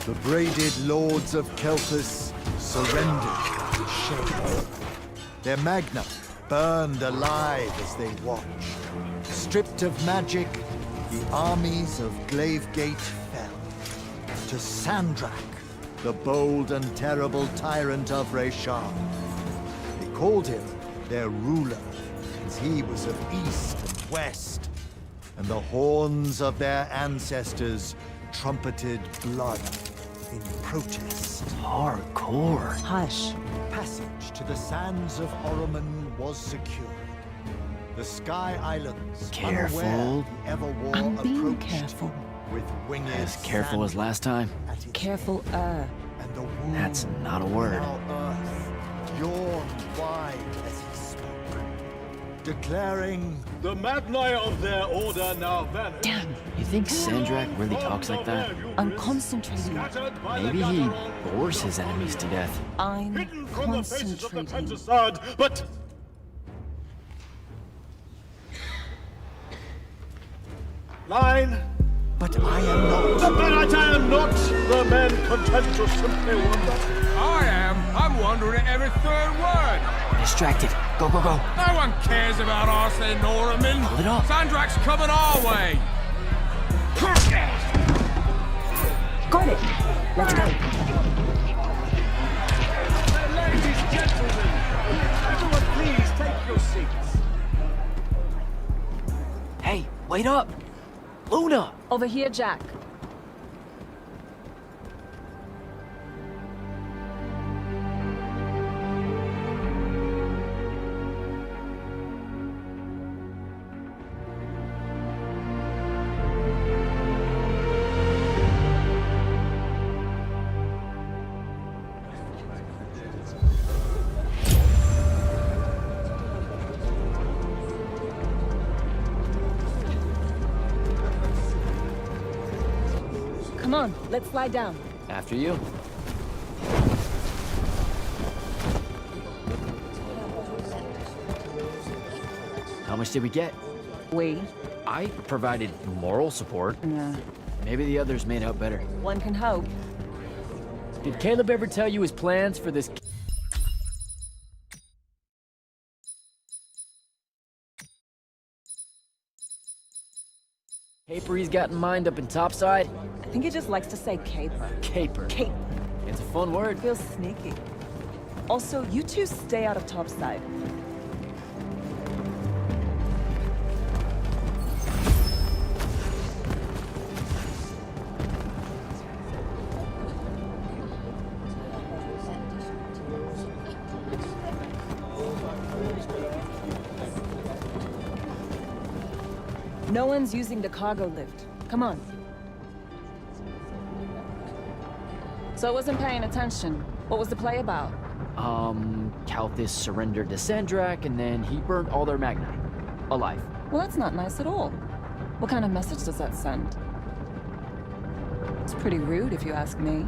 The braided lords of Kelthus surrendered to shame. Their magna burned alive as they watched. Stripped of magic, the armies of Glavegate fell. To Sandrak, the bold and terrible tyrant of Reshar. They called him their ruler, as he was of east and west, and the horns of their ancestors trumpeted blood in protest. Hardcore. Hush. Passage to the sands of Oromon was secured. The Sky Islands, Careful. unaware the Everwar I'm being approached careful. with winged As careful as sand last time. at its Careful, and the wound That's not a word. in our earth yawned wide as he spoke, declaring, The Magni of their order now vanish. Damn, You think Sandrak really talks like that? I'm concentrating. Maybe he bores his enemies to death. I'm Hidden from the faces of the concentrating. countryside, but line. but I am not. But I am not the men content to simply wonder. I am. I'm wondering at every third word. Distracted. Go, go, go. No one cares about us in Norman. Hold it up. Sandrak's coming our way. Got it. Let's go. Ladies, gentlemen, everyone please take your seats. Hey, wait up. Luna! Over here, Jack. Come on, let's slide down. After you. How much did we get? We? I provided moral support. Yeah. Maybe the others made out better. One can hope. Did Caleb ever tell you his plans for this? Caper he's got in mind up in topside? I think he just likes to say caper. Caper. Caper. It's a fun word. Feels sneaky. Also, you two stay out of topside. No one's using the cargo lift. Come on. So I wasn't paying attention. What was the play about? Kalthus surrendered to Sandrak, and then he burned all their Magni. Alive. Well, that's not nice at all. What kind of message does that send? It's pretty rude, if you ask me.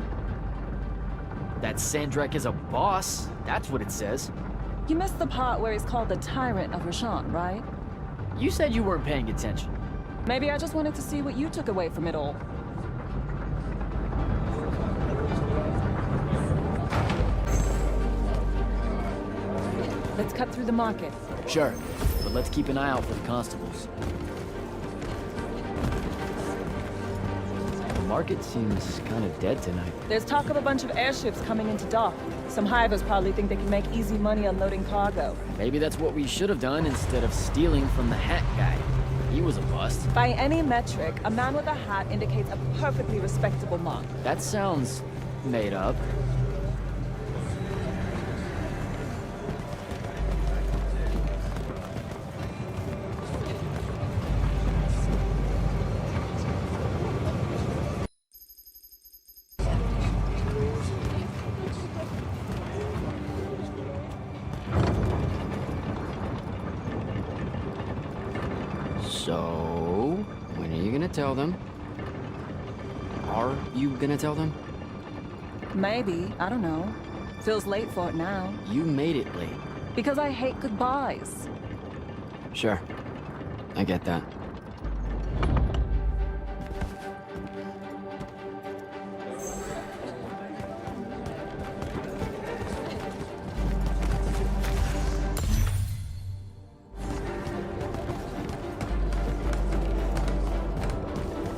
That Sandrak is a boss. That's what it says. You missed the part where he's called the Tyrant of Rashan, right? You said you weren't paying attention. Maybe I just wanted to see what you took away from it all. Let's cut through the market. Sure, but let's keep an eye out for the constables. The market seems kind of dead tonight. There's talk of a bunch of airships coming into dock. Some hivers probably think they can make easy money unloading cargo. Maybe that's what we should have done instead of stealing from the hat guy. He was a bust. By any metric, a man with a hat indicates a perfectly respectable mark. That sounds made up. So, when are you gonna tell them? Are you gonna tell them? Maybe, I don't know. Feels late for it now. You made it late. Because I hate goodbyes. Sure. I get that.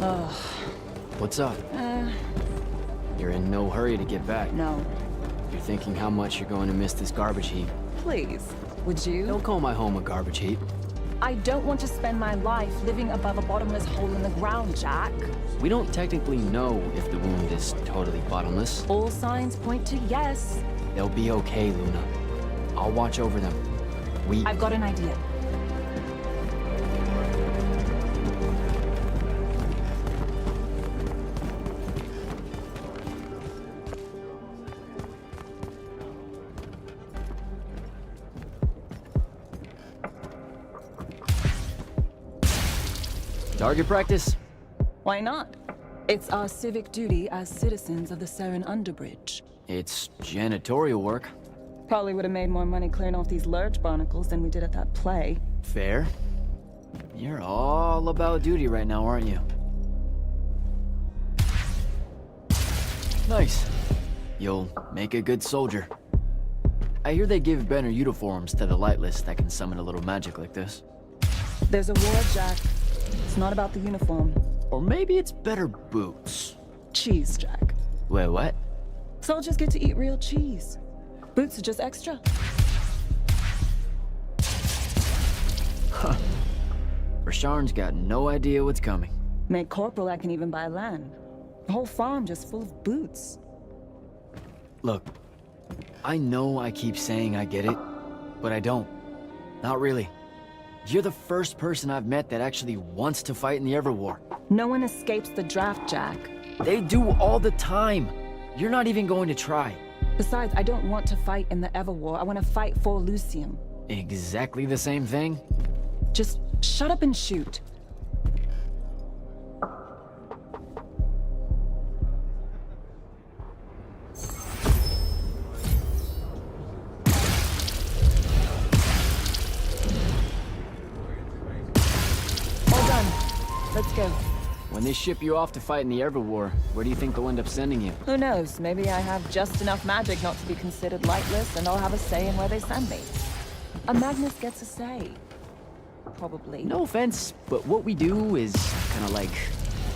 Ugh, What's up? You're in no hurry to get back. no. You're thinking how much you're going to miss this garbage heap. Please, would you? Don't call my home a garbage heap. I don't want to spend my life living above a bottomless hole in the ground, Jack. We don't technically know if the wound is totally bottomless. All signs point to yes. They'll be okay, Luna. I'll watch over them. I've got an idea. Target practice? Why not? It's our civic duty as citizens of the Seren Underbridge. It's janitorial work. Probably would have made more money clearing off these lurch barnacles than we did at that play. Fair. You're all about duty right now, aren't you? Nice. You'll make a good soldier. I hear they give better uniforms to the lightless that can summon a little magic like this. There's a war, Jack. It's not about the uniform. Or maybe it's better boots. Cheese, Jack. Wait, what? Soldiers get to eat real cheese. Boots are just extra. Rasharn's got no idea what's coming. Made corporal, I can even buy land. The whole farm just full of boots. Look, I know I keep saying I get it, but I don't. Not really. You're the first person I've met that actually wants to fight in the Everwar. No one escapes the draft, Jack. They do all the time. You're not even going to try. Besides, I don't want to fight in the Everwar. I want to fight for Lucium. Exactly the same thing? Just shut up and shoot. All done. Let's go. When they ship you off to fight in the Everwar, where do you think they'll end up sending you? Who knows? Maybe I have just enough magic not to be considered lightless, and I'll have a say in where they send me. A Magnus gets a say. Probably. No offense, but what we do is kind of like...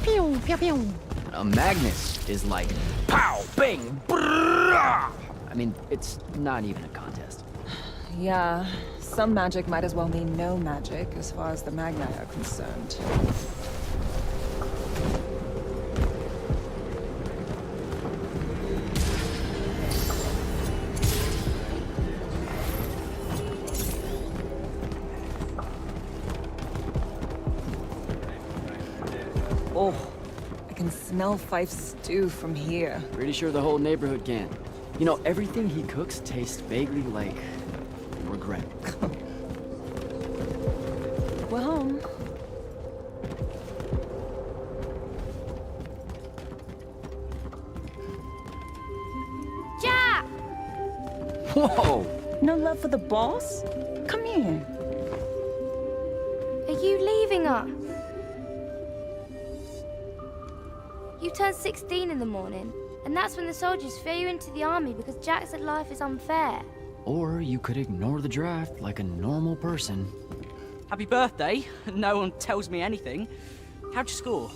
Pew, pew, pew. A Magnus is like... Pow, bang, brrrah! I mean, it's not even a contest. Yeah, some magic might as well mean no magic as far as the Magni are concerned. Oh, I can smell Fife's stew from here. Pretty sure the whole neighborhood can. You know, everything he cooks tastes vaguely like... regret. We're home. Jack! Whoa! No love for the boss? Come here. Are you leaving us? You turned 16 in the morning, and that's when the soldiers throw you into the army because Jack said life is unfair. Or you could ignore the draft like a normal person. Happy birthday. No one tells me anything. How'd you score?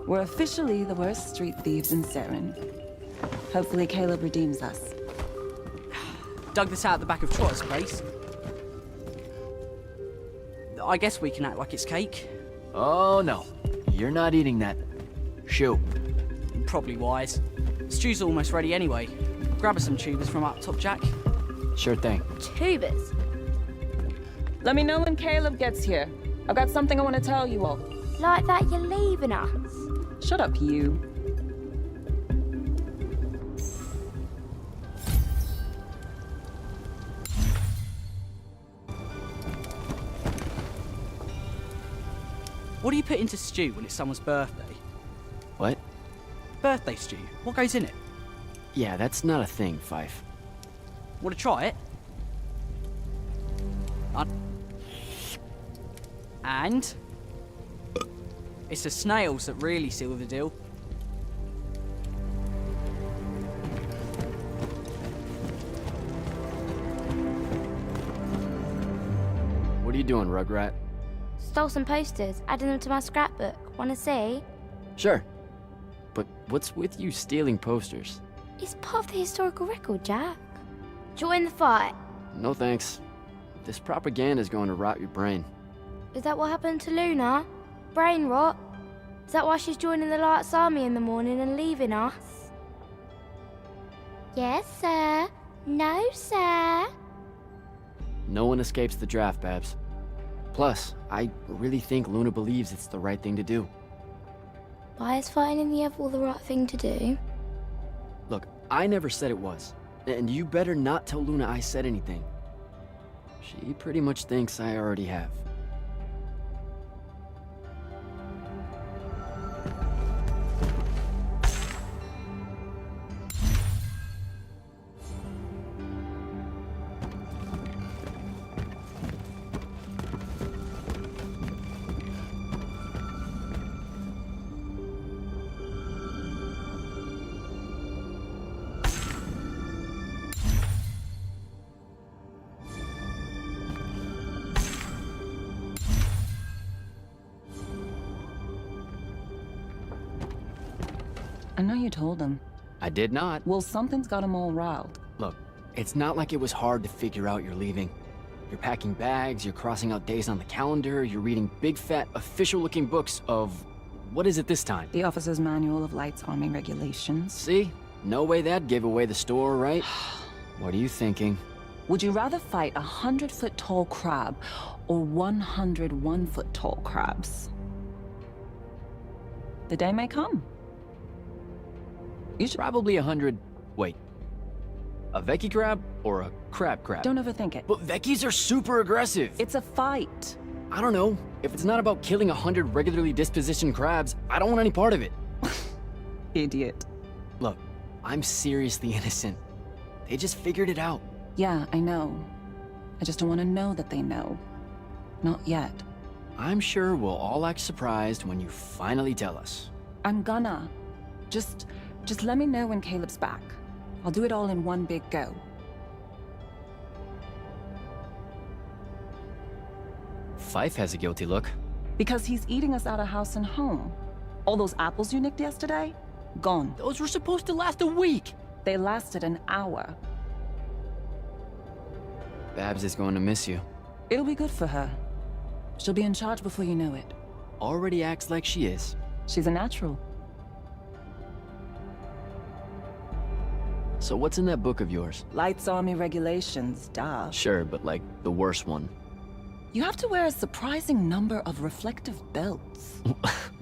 We're officially the worst street thieves in Seren. Hopefully Caleb redeems us. Dug this out the back of Trotter's place. I guess we can act like it's cake. Oh no, you're not eating that. Shoo. Probably wise. Stew's almost ready anyway. Grab us some tubers from up top, Jack. Sure thing. Tubers. Let me know when Caleb gets here. I've got something I want to tell you all. Like that you're leaving us. Shut up, you. What do you put into stew when it's someone's birthday? What? Birthday stew. What goes in it? Yeah, that's not a thing, Fife. Want to try it? And it's the snails that really seal the deal. What are you doing, Rugrat? Stole some posters, added them to my scrapbook. Wanna see? Sure. But what's with you stealing posters? It's part of the historical record, Jack. Join the fight. No thanks. This propaganda's going to rot your brain. Is that what happened to Luna? Brain rot? Is that why she's joining the Lights Army in the morning and leaving us? Yes, sir. No, sir. No one escapes the draft, Babs. Plus, I really think Luna believes it's the right thing to do. Why is fighting in the Everwall the right thing to do? Look, I never said it was. And you better not tell Luna I said anything. She pretty much thinks I already have. I know you told him. I did not. Well, something's got him all riled. Look, it's not like it was hard to figure out you're leaving. You're packing bags, you're crossing out days on the calendar, you're reading big fat official-looking books of... what is it this time? The Officer's Manual of Lights Army Regulations. See? No way that gave away the store, right? What are you thinking? Would you rather fight 100-foot-tall crab or 101-foot-tall crabs? The day may come. You should probably 100... Wait. A Vecchi crab or a crab crab? Don't overthink it. But Vecchis are super aggressive. It's a fight. I don't know. If it's not about killing 100 regularly dispositioned crabs, I don't want any part of it. Idiot. Look, I'm seriously innocent. They just figured it out. Yeah, I know. I just don't want to know that they know. Not yet. I'm sure we'll all act surprised when you finally tell us. I'm gonna. Just let me know when Caleb's back. I'll do it all in one big go. Fife has a guilty look. Because he's eating us out of house and home. All those apples you nicked yesterday? Gone. Those were supposed to last a week. They lasted an hour. Babs is going to miss you. It'll be good for her. She'll be in charge before you know it. Already acts like she is. She's a natural. So what's in that book of yours? Lights Army Regulations, duh. Sure, but like the worst one. You have to wear a surprising number of reflective belts.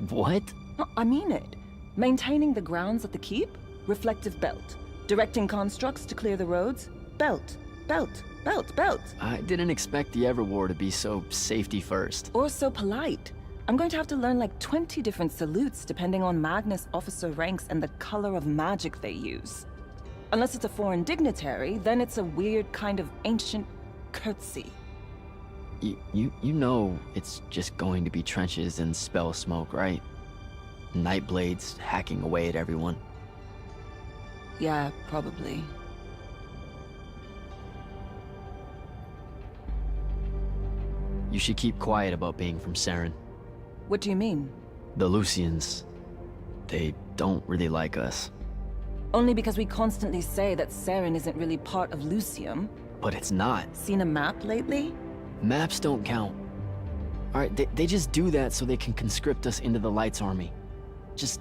What? No, I mean it. Maintaining the grounds at the keep? Reflective belt. Directing constructs to clear the roads? Belt. Belt. Belt. Belt. I didn't expect the Everwar to be so safety first. Or so polite. I'm going to have to learn like 20 different salutes depending on Magnus officer ranks and the color of magic they use. Unless it's a foreign dignitary, then it's a weird kind of ancient curtsy. You know it's just going to be trenches and spell smoke, right? Nightblades hacking away at everyone. Yeah, probably. You should keep quiet about being from Saren. What do you mean? The Lucians, they don't really like us. Only because we constantly say that Saren isn't really part of Lucium. But it's not. Seen a map lately? Maps don't count. Alright, they just do that so they can conscript us into the Lights Army. Just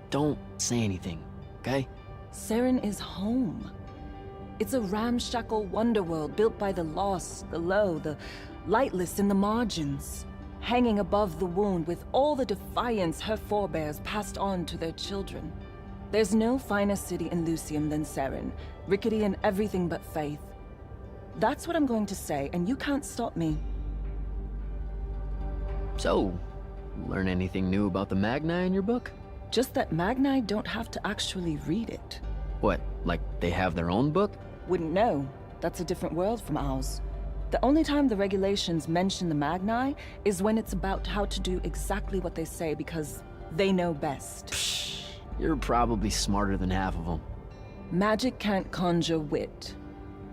don't say anything, okay? Saren is home. It's a ramshackle wonderworld built by the lost, the low, the lightless in the margins. Hanging above the wound with all the defiance her forebears passed on to their children. There's no finer city in Lucium than Saren, rickety in everything but faith. That's what I'm going to say, and you can't stop me. So, learn anything new about the Magni in your book? Just that Magni don't have to actually read it. What, like they have their own book? Wouldn't know. That's a different world from ours. The only time the regulations mention the Magni is when it's about how to do exactly what they say because they know best. Psh, you're probably smarter than half of them. Magic can't conjure wit.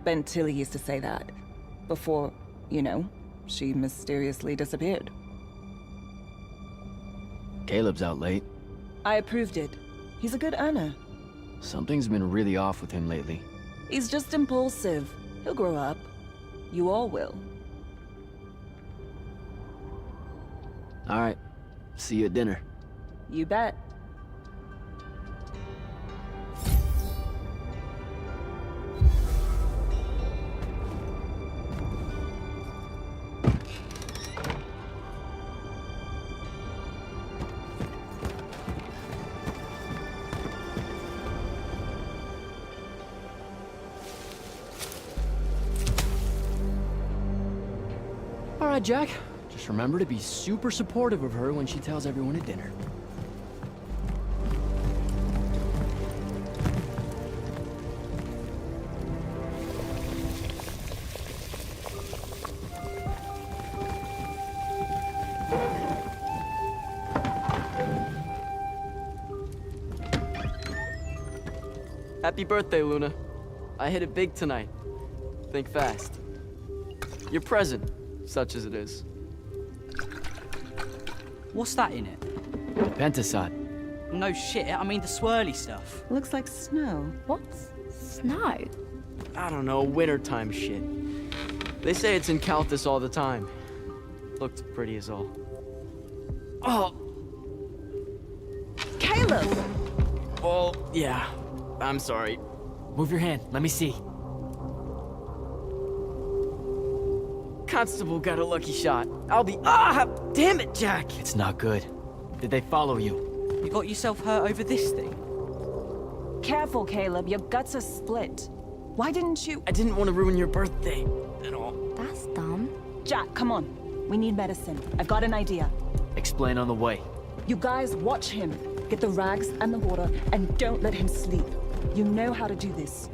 Ben Tilly used to say that. Before, you know, she mysteriously disappeared. Caleb's out late. I approved it. He's a good earner. Something's been really off with him lately. He's just impulsive. He'll grow up. You all will. All right. See you at dinner. You bet. All right, Jack. Just remember to be super supportive of her when she tells everyone at dinner. Happy birthday, Luna. I hit it big tonight. Think fast. Your present, such as it is. What's that in it? Pentasod. No shit, I mean the swirly stuff. Looks like snow. What's snow? I don't know, wintertime shit. They say it's in Calthus all the time. Looked pretty as all. Oh! Caleb! Well, yeah. I'm sorry. Move your hand. Let me see. Constable got a lucky shot. I'll be— Ah! Damn it, Jack! It's not good. Did they follow you? You got yourself hurt over this thing? Careful, Caleb. Your guts are split. Why didn't you— I didn't want to ruin your birthday and all. That's dumb. Jack, come on. We need medicine. I've got an idea. Explain on the way. You guys watch him. Get the rags and the water, and don't let him sleep. You know how to do this.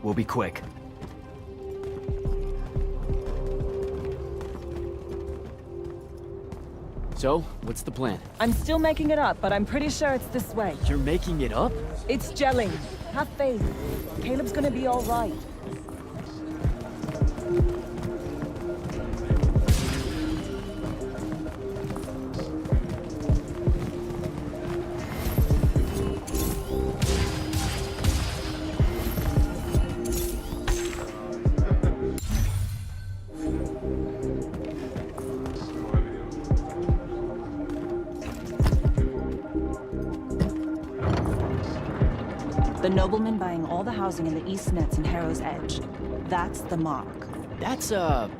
We'll be quick. So, what's the plan? I'm still making it up, but I'm pretty sure it's this way. You're making it up? It's gelling. Have faith. Caleb's gonna be all right. The nobleman buying all the housing in the East Nets and Harrow's Edge. That's the mark. That's the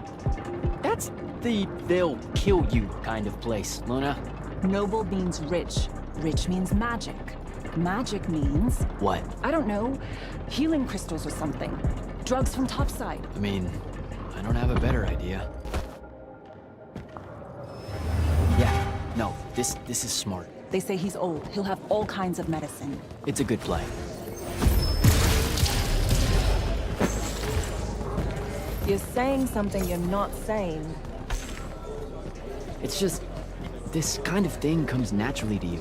they'll kill you kind of place, Luna. Noble means rich. Rich means magic. Magic means, What? I don't know, healing crystals or something. Drugs from topside. I mean, I don't have a better idea. Yeah, no, this is smart. They say he's old. He'll have all kinds of medicine. It's a good play. You're saying something you're not saying. It's just, this kind of thing comes naturally to you.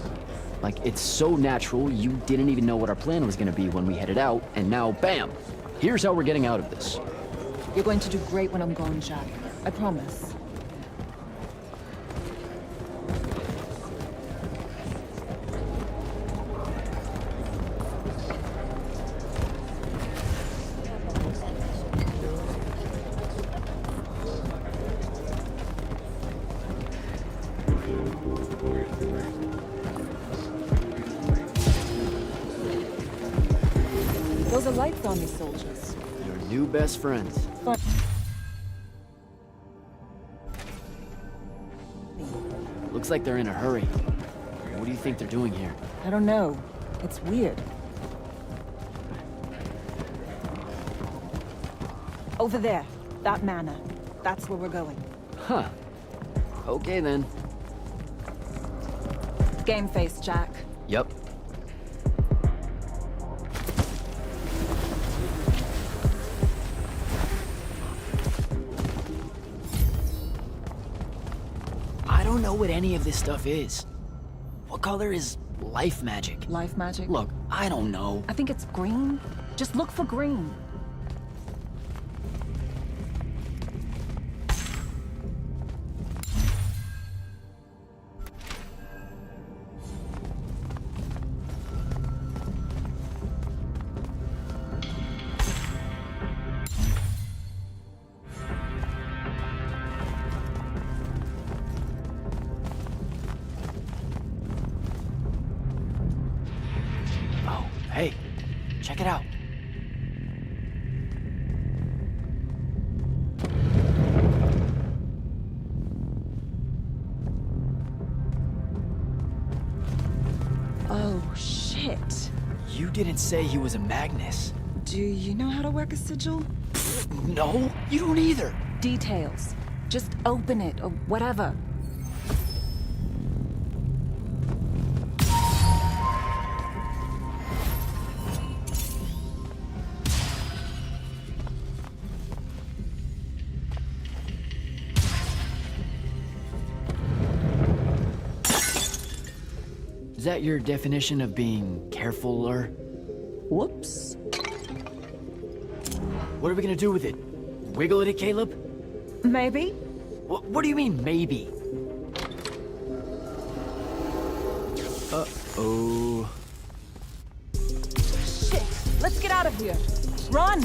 Like, it's so natural, you didn't even know what our plan was gonna be when we headed out, and now, bam! Here's how we're getting out of this. You're going to do great when I'm gone, Jack. I promise. Those are lights on me, soldiers. Your new best friends. Fun. Looks like they're in a hurry. What do you think they're doing here? I don't know. It's weird. Over there. That manor. That's where we're going. Huh. Okay then. Game face, Jack. Yep. I don't know what any of this stuff is. What color is life magic? Life magic? Look, I don't know. I think it's green. Just look for green. Hey, check it out. Oh, shit. You didn't say he was a Magnus. Do you know how to work a sigil? No, you don't either. Details. Just open it or whatever. Is that your definition of being carefuler? Whoops. What are we gonna do with it? Wiggle at it, Caleb? Maybe. What do you mean, maybe? Uh-oh. Shit. Let's get out of here. Run.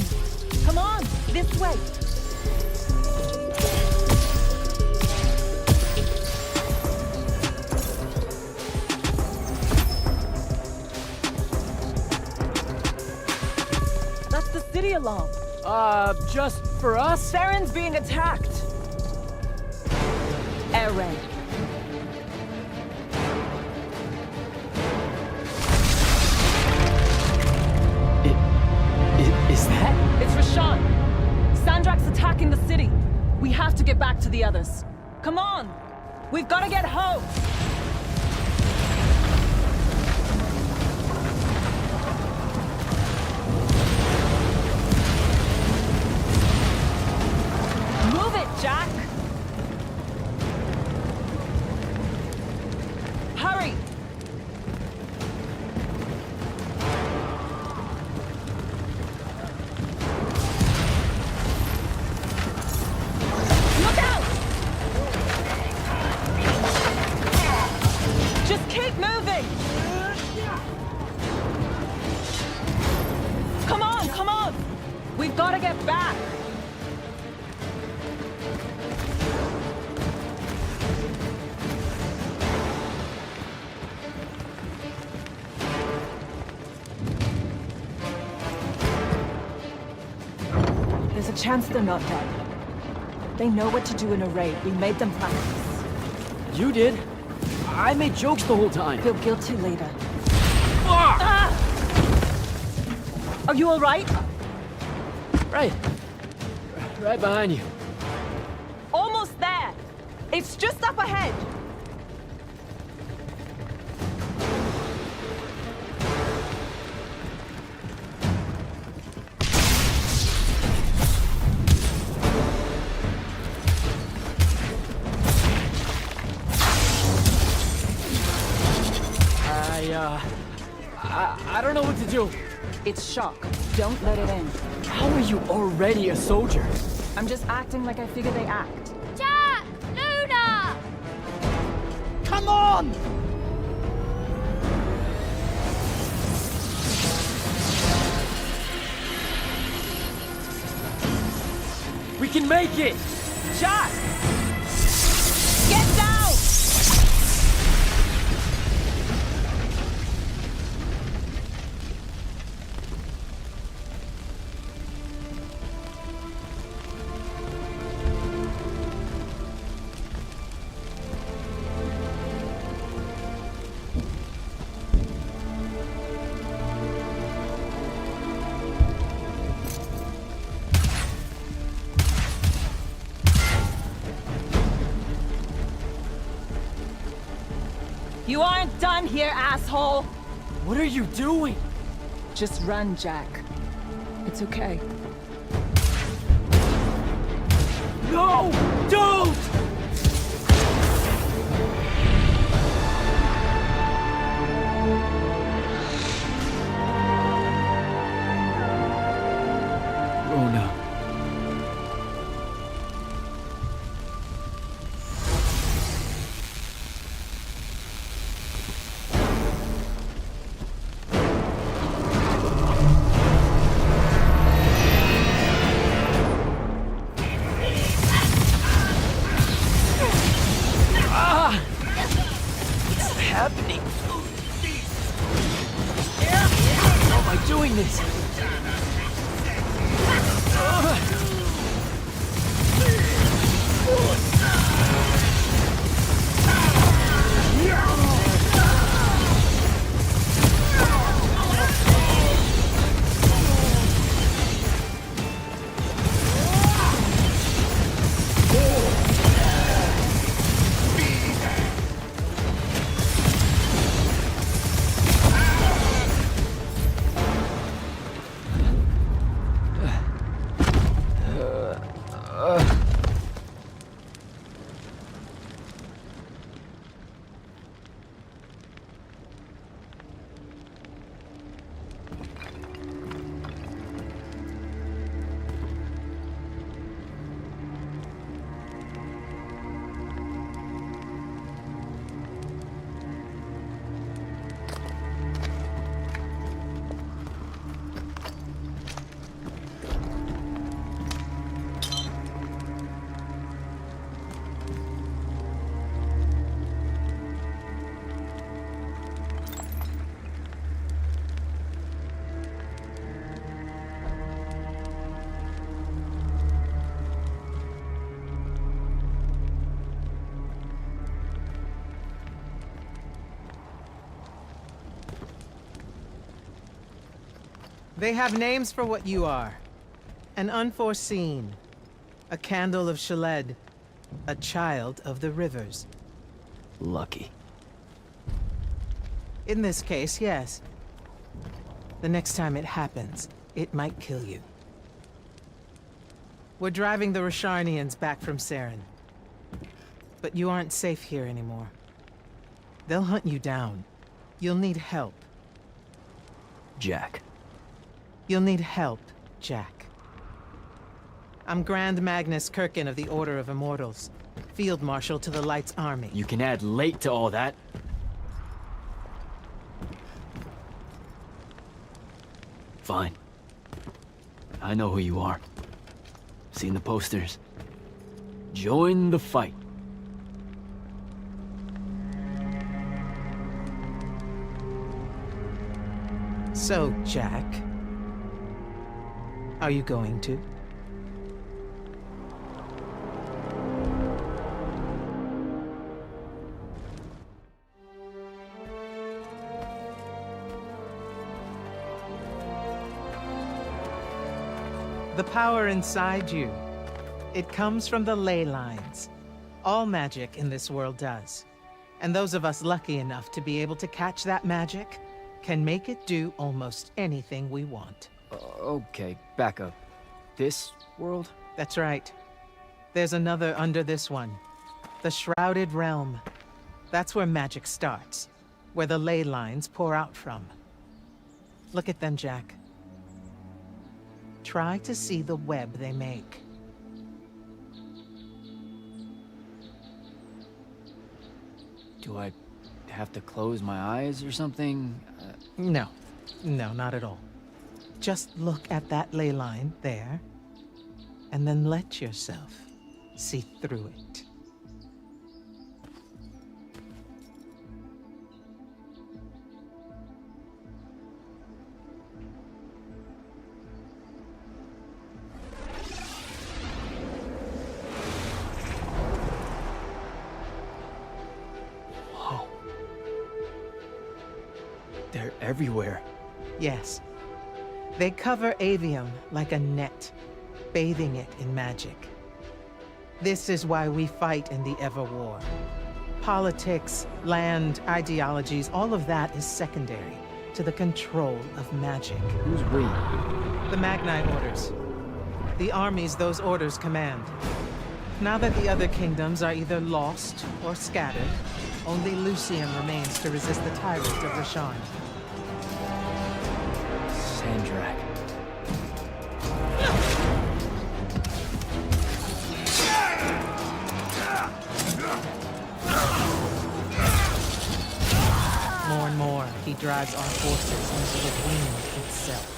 Come on. This way. That's the city alarm. Just for us? Saren's being attacked. Air raid. Is that? It's Rashawn. Sandrak's attacking the city. We have to get back to the others. Come on. We've got to get home. Move it, Jack. Hurry. Look out! Just keep moving! Come on, come on! We've got to get back! There's a chance they're not dead. They know what to do in a raid. We made them practice. You did. I made jokes the whole time. Feel guilty later. Ah! Are you all right? Right behind you. Almost there. It's just up ahead. I don't know what to do. It's shock. Don't let it in. How are you already a soldier? I'm just acting like I figure they act. Jack! Luna! Come on! We can make it! Jack! Get down! You aren't done here, asshole! What are you doing? Just run, Jack. It's okay. No! Don't! Rona. doing this? They have names for what you are. An unforeseen, a candle of Shaled, a child of the rivers. Lucky. In this case, yes. The next time it happens, it might kill you. We're driving the Rasharnians back from Saren. But you aren't safe here anymore. They'll hunt you down. You'll need help. Jack. You'll need help, Jack. I'm Grand Magnus Kirkin of the Order of Immortals, Field Marshal to the Light's Army. You can add late to all that. Fine. I know who you are. Seen the posters. Join the fight. So, Jack, are you going to? The power inside you, it comes from the ley lines. All magic in this world does. And those of us lucky enough to be able to catch that magic can make it do almost anything we want. Okay, back up. This world? That's right. There's another under this one. The Shrouded Realm. That's where magic starts. Where the ley lines pour out from. Look at them, Jack. Try to see the web they make. Do I have to close my eyes or something? No. No, not at all. Just look at that ley line there, and then let yourself see through it. Whoa. They're everywhere. Yes. They cover AVEUM like a net, bathing it in magic. This is why we fight in the Everwar. Politics, land, ideologies, all of that is secondary to the control of magic. Who's we? The Magnite Orders. The armies those orders command. Now that the other kingdoms are either lost or scattered, only Lucium remains to resist the tyrant of Rasharn. Sandrak. More and more, he drives our forces into the wind itself,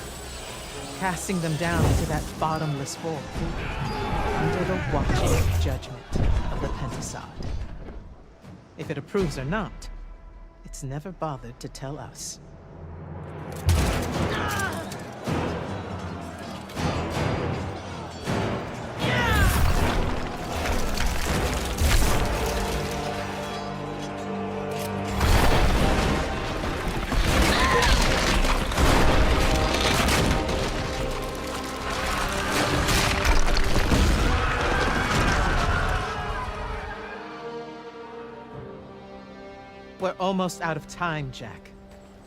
casting them down into that bottomless hole, under the watching judgment of the Pentasod. If it approves or not, it's never bothered to tell us. almost out of time, Jack.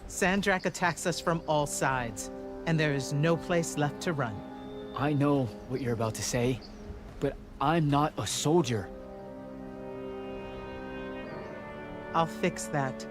Sandrak attacks us from all sides, and there is no place left to run. I know what you're about to say, but I'm not a soldier. I'll fix that.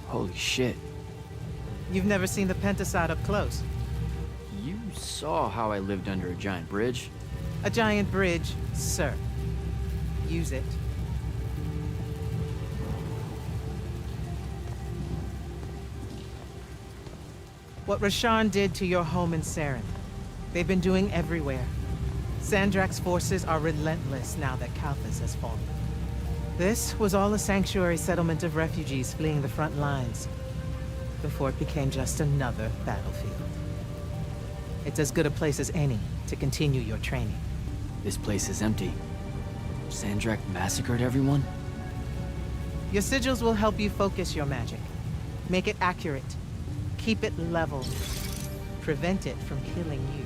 Holy shit. You've never seen the Pentaside up close. You saw how I lived under a giant bridge. A giant bridge, sir. Use it. What Rasharn did to your home in Saren, they've been doing everywhere. Sandrak's forces are relentless now that Kalthus has fallen. This was all a sanctuary settlement of refugees fleeing the front lines, before it became just another battlefield. It's as good a place as any to continue your training. This place is empty. Sandrak massacred everyone? Your sigils will help you focus your magic. Make it accurate. Keep it level. Prevent it from killing you.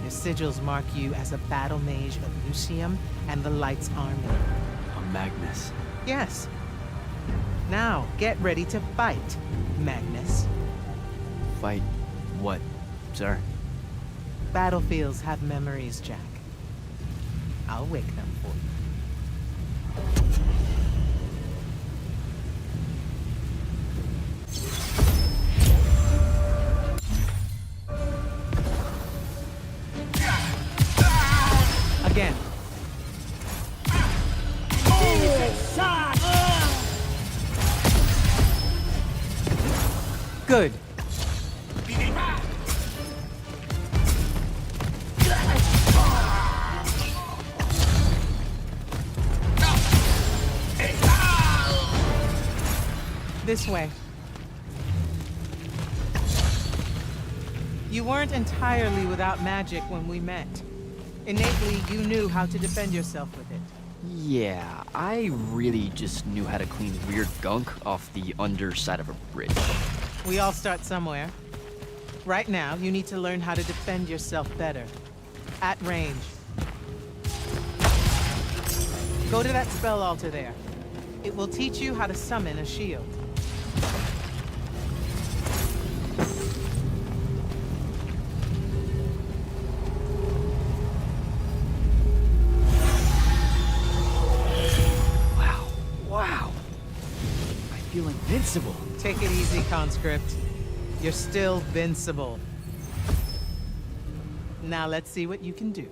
Your sigils mark you as a battle mage of Lucium and the Light's army. Magnus. Yes. Now, get ready to fight, Magnus. Fight what, sir? Battlefields have memories, Jack. I'll wake them for you. Again. Good. This way. You weren't entirely without magic when we met. Innately, you knew how to defend yourself with it. Yeah, I really just knew how to clean weird gunk off the underside of a bridge. We all start somewhere. Right now, you need to learn how to defend yourself better. At range. Go to that spell altar there. It will teach you how to summon a shield. Wow. I feel invincible. Take it easy, conscript. You're still vincible. Now let's see what you can do.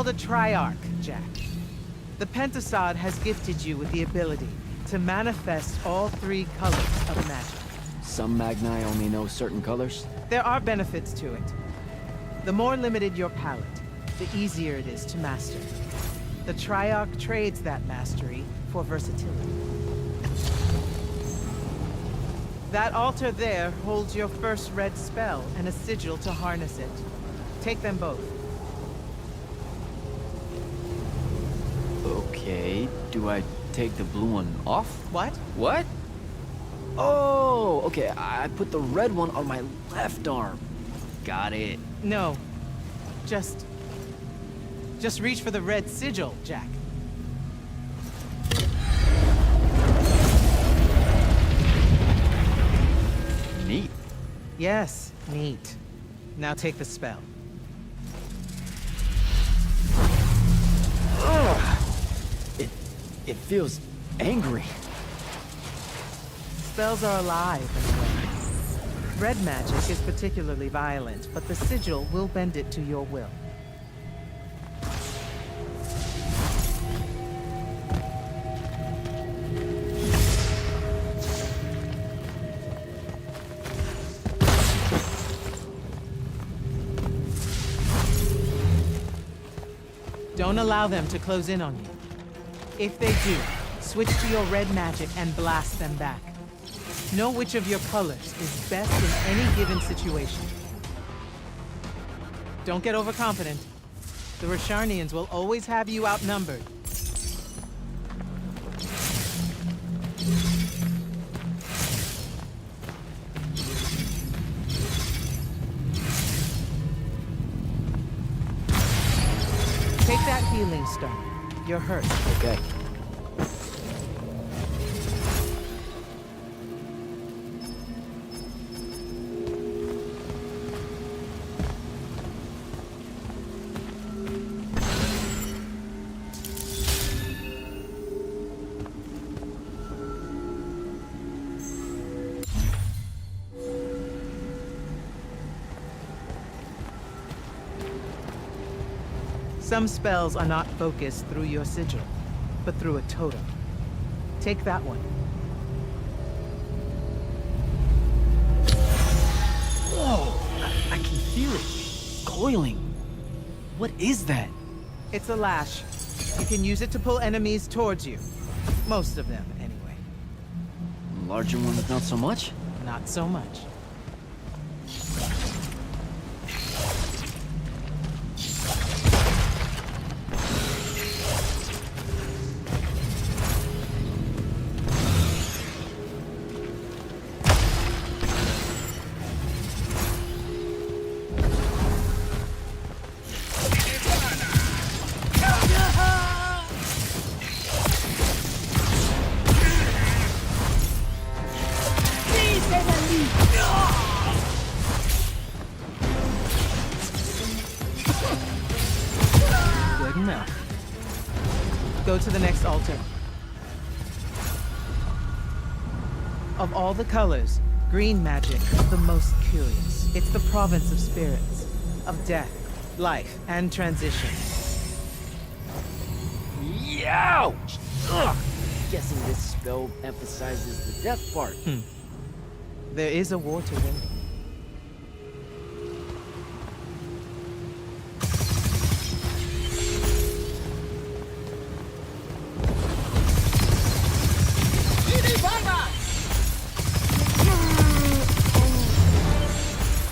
called a Triarch, Jack. The Pentasod has gifted you with the ability to manifest all 3 colors of magic. Some Magni only know certain colors. There are benefits to it. The more limited your palette, the easier it is to master. The Triarch trades that mastery for versatility. That altar there holds your first red spell and a sigil to harness it. Take them both. Okay, do I take the blue one off? What? What? Oh, okay, I put the red one on my left arm. Got it. No. Just reach for the red sigil, Jack. Neat. Yes, neat. Now take the spell. Ugh. It feels angry. Spells are alive in a way. Red magic is particularly violent, but the sigil will bend it to your will. Don't allow them to close in on you. If they do, switch to your red magic and blast them back. Know which of your colors is best in any given situation. Don't get overconfident. The Rasharnians will always have you outnumbered. Take that healing stone. You're hurt. Okay. Some spells are not focused through your sigil, but through a totem. Take that one. Whoa! I can feel it. Coiling. What is that? It's a lash. You can use it to pull enemies towards you. Most of them, anyway. Larger ones, not so much? Not so much. Good enough. Go to the next altar. Of all the colors, green magic is the most curious. It's the province of spirits, of death, life, and transition. Ouch! Ugh! Guessing this spell emphasizes the death part. There is a war to win.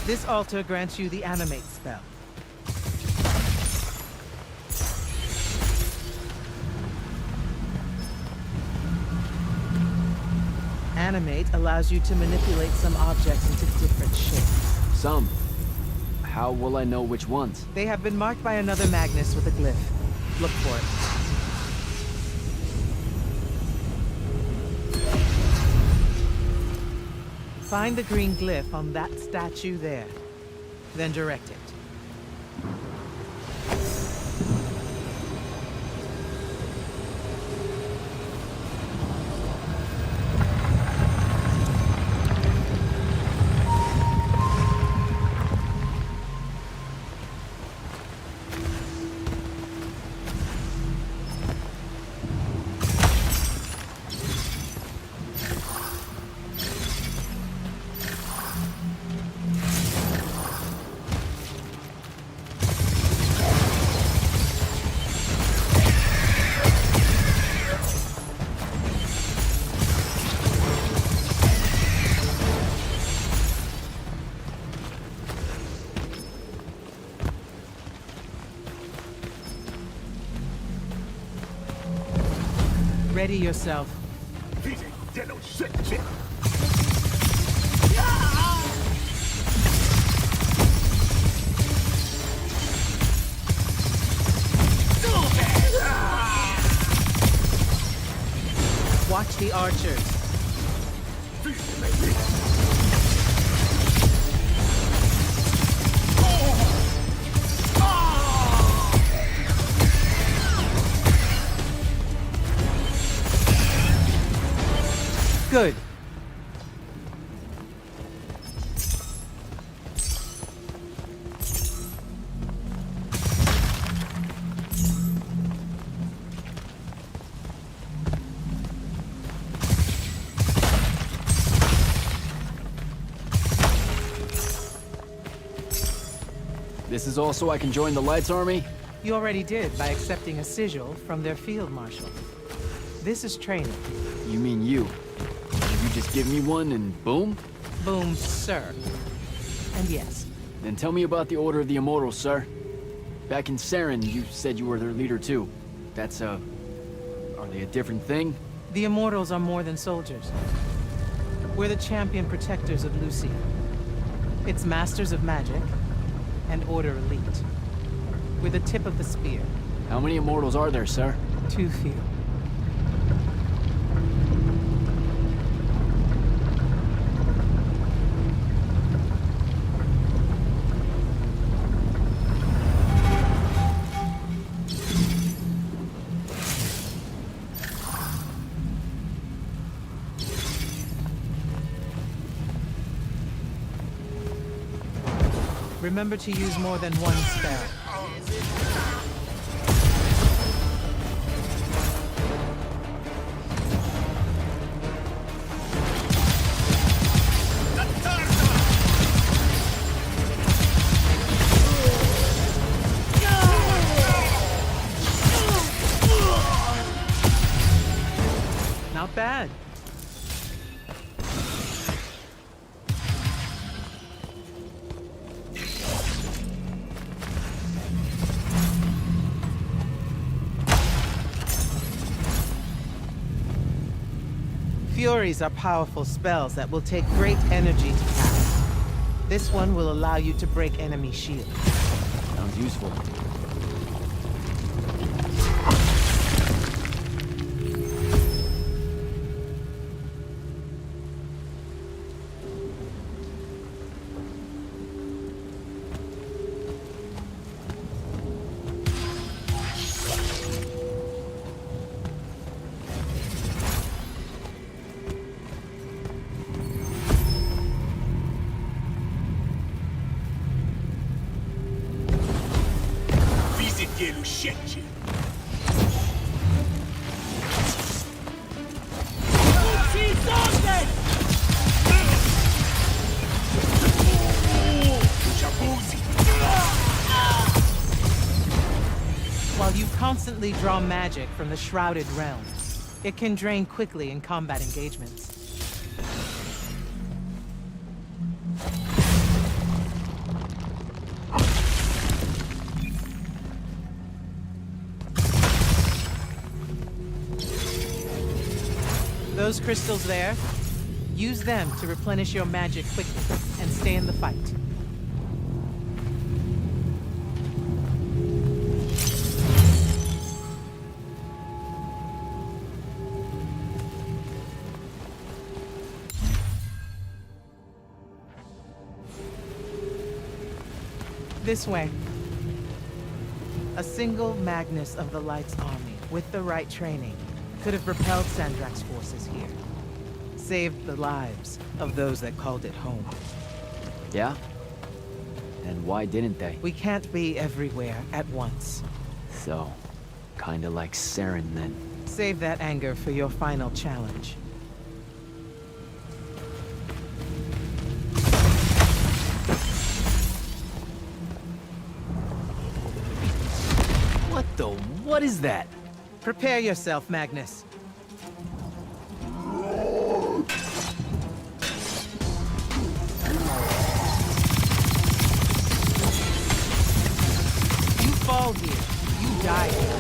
This altar grants you the animate spell. Animate allows you to manipulate some objects into different shapes. Some. How will I know which ones? They have been marked by another Magnus with a glyph. Look for it. Find the green glyph on that statue there. Then direct it. Ready yourself. Watch the archers. Good. This is all so I can join the Lights Army? You already did by accepting a sigil from their field marshal. This is training. You mean you? You just give me one and boom? Boom, sir. And yes, Then tell me about the Order of the Immortals, sir. Back in Saren, you said you were their leader too. That's are they a different thing? the Immortals are more than soldiers. We're the champion protectors of Lucia. It's masters of magic and Order elite. We're the tip of the spear. How many Immortals are there, sir? Too few. Remember to use more than one spell. Not bad. Furies are powerful spells that will take great energy to cast. This one will allow you to break enemy shields. Sounds useful. While you constantly draw magic from the Shrouded Realm, it can drain quickly in combat engagements. Those crystals there, use them to replenish your magic quickly and stay in the fight. This way. A single Magnus of the Light's army, with the right training, could have repelled Sandrak's forces here. Saved the lives of those that called it home. Yeah? And why didn't they? We can't be everywhere at once. So, kinda like Saren then. Save that anger for your final challenge. What is that? Prepare yourself, Magnus. You fall here, you die here.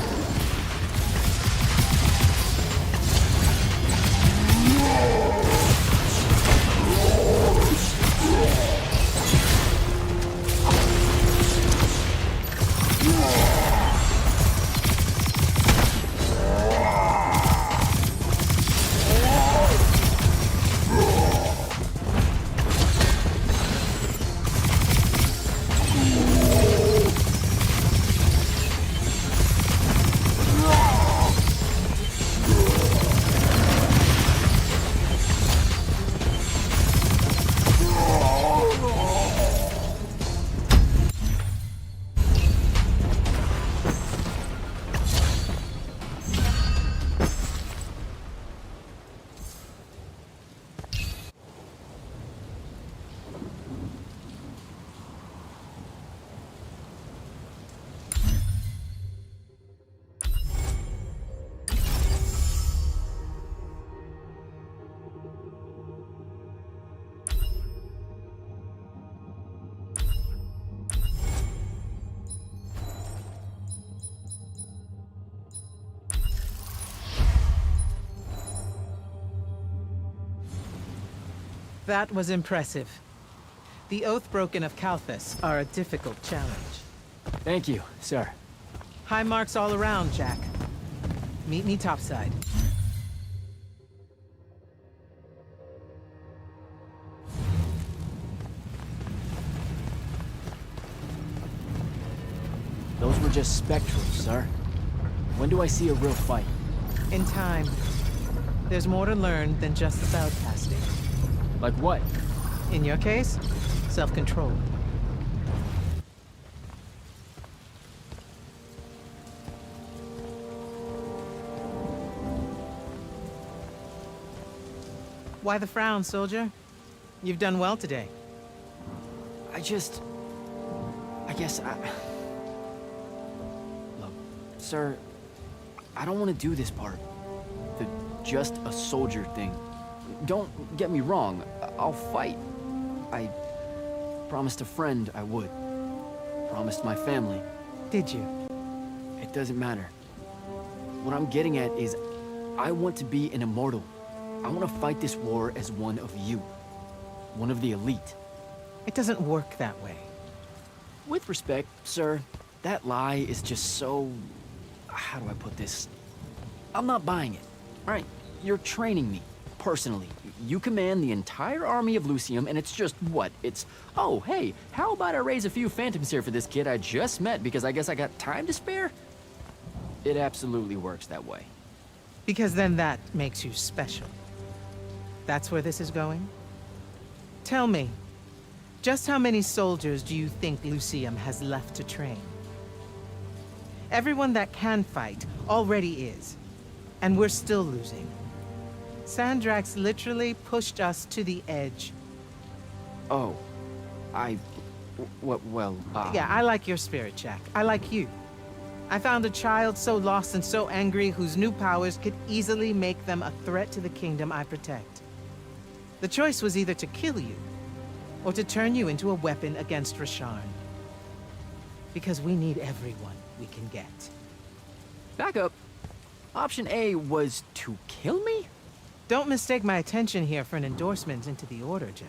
That was impressive. The Oathbroken of Kalthus are a difficult challenge. Thank you, sir. High marks all around, Jack. Meet me topside. Those were just spectrals, sir. When do I see a real fight? In time. There's more to learn than just spellcasting. Like what? In your case, self-control. Why the frown, soldier? You've done well today. I guess Look, sir, I don't want to do this part. The just a soldier thing. Don't get me wrong, I'll fight. I promised a friend I would. Promised my family. Did you? It doesn't matter. What I'm getting at is, I want to be an immortal. I want to fight this war as one of you. One of the elite. It doesn't work that way. With respect, sir, that lie is just so... How do I put this? I'm not buying it. Right? You're training me, personally. You command the entire army of Lucium, and it's just what? It's, oh, hey, how about I raise a few phantoms here for this kid I just met because I guess I got time to spare? It absolutely works that way. Because then that makes you special. That's where this is going? Tell me, just how many soldiers do you think Lucium has left to train? Everyone that can fight already is, and we're still losing. Sandrax literally pushed us to the edge. Oh, Yeah, I like your spirit, Jack. I like you. I found a child so lost and so angry whose new powers could easily make them a threat to the kingdom I protect. The choice was either to kill you, or to turn you into a weapon against Rasharn. Because we need everyone we can get. Back up. Option A was to kill me? Don't mistake my attention here for an endorsement into the Order, Jack.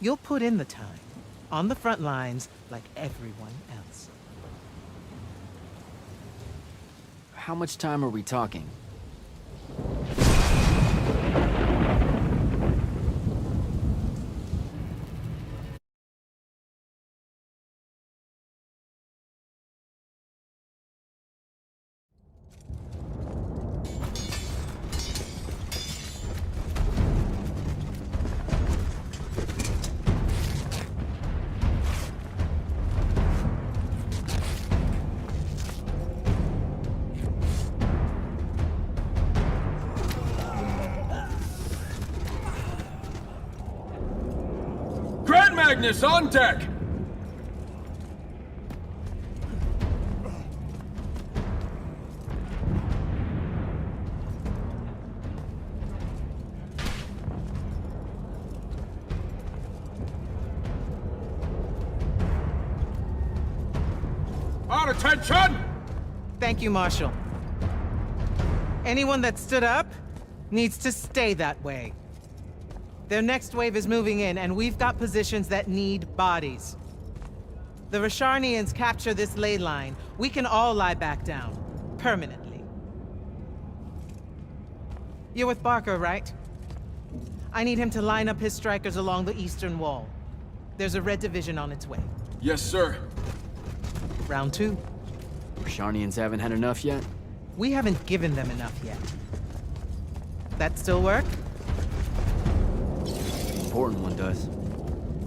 You'll put in the time, on the front lines, like everyone else. How much time are we talking? Magnus on deck! On attention! Thank you, Marshal. Anyone that stood up needs to stay that way. Their next wave is moving in, and we've got positions that need bodies. The Rasharnians capture this ley line, we can all lie back down. Permanently. You're with Barker, right? I need him to line up his strikers along the eastern wall. There's a red division on its way. Yes, sir. Round 2. Rasharnians haven't had enough yet? We haven't given them enough yet. That still work? Important one does.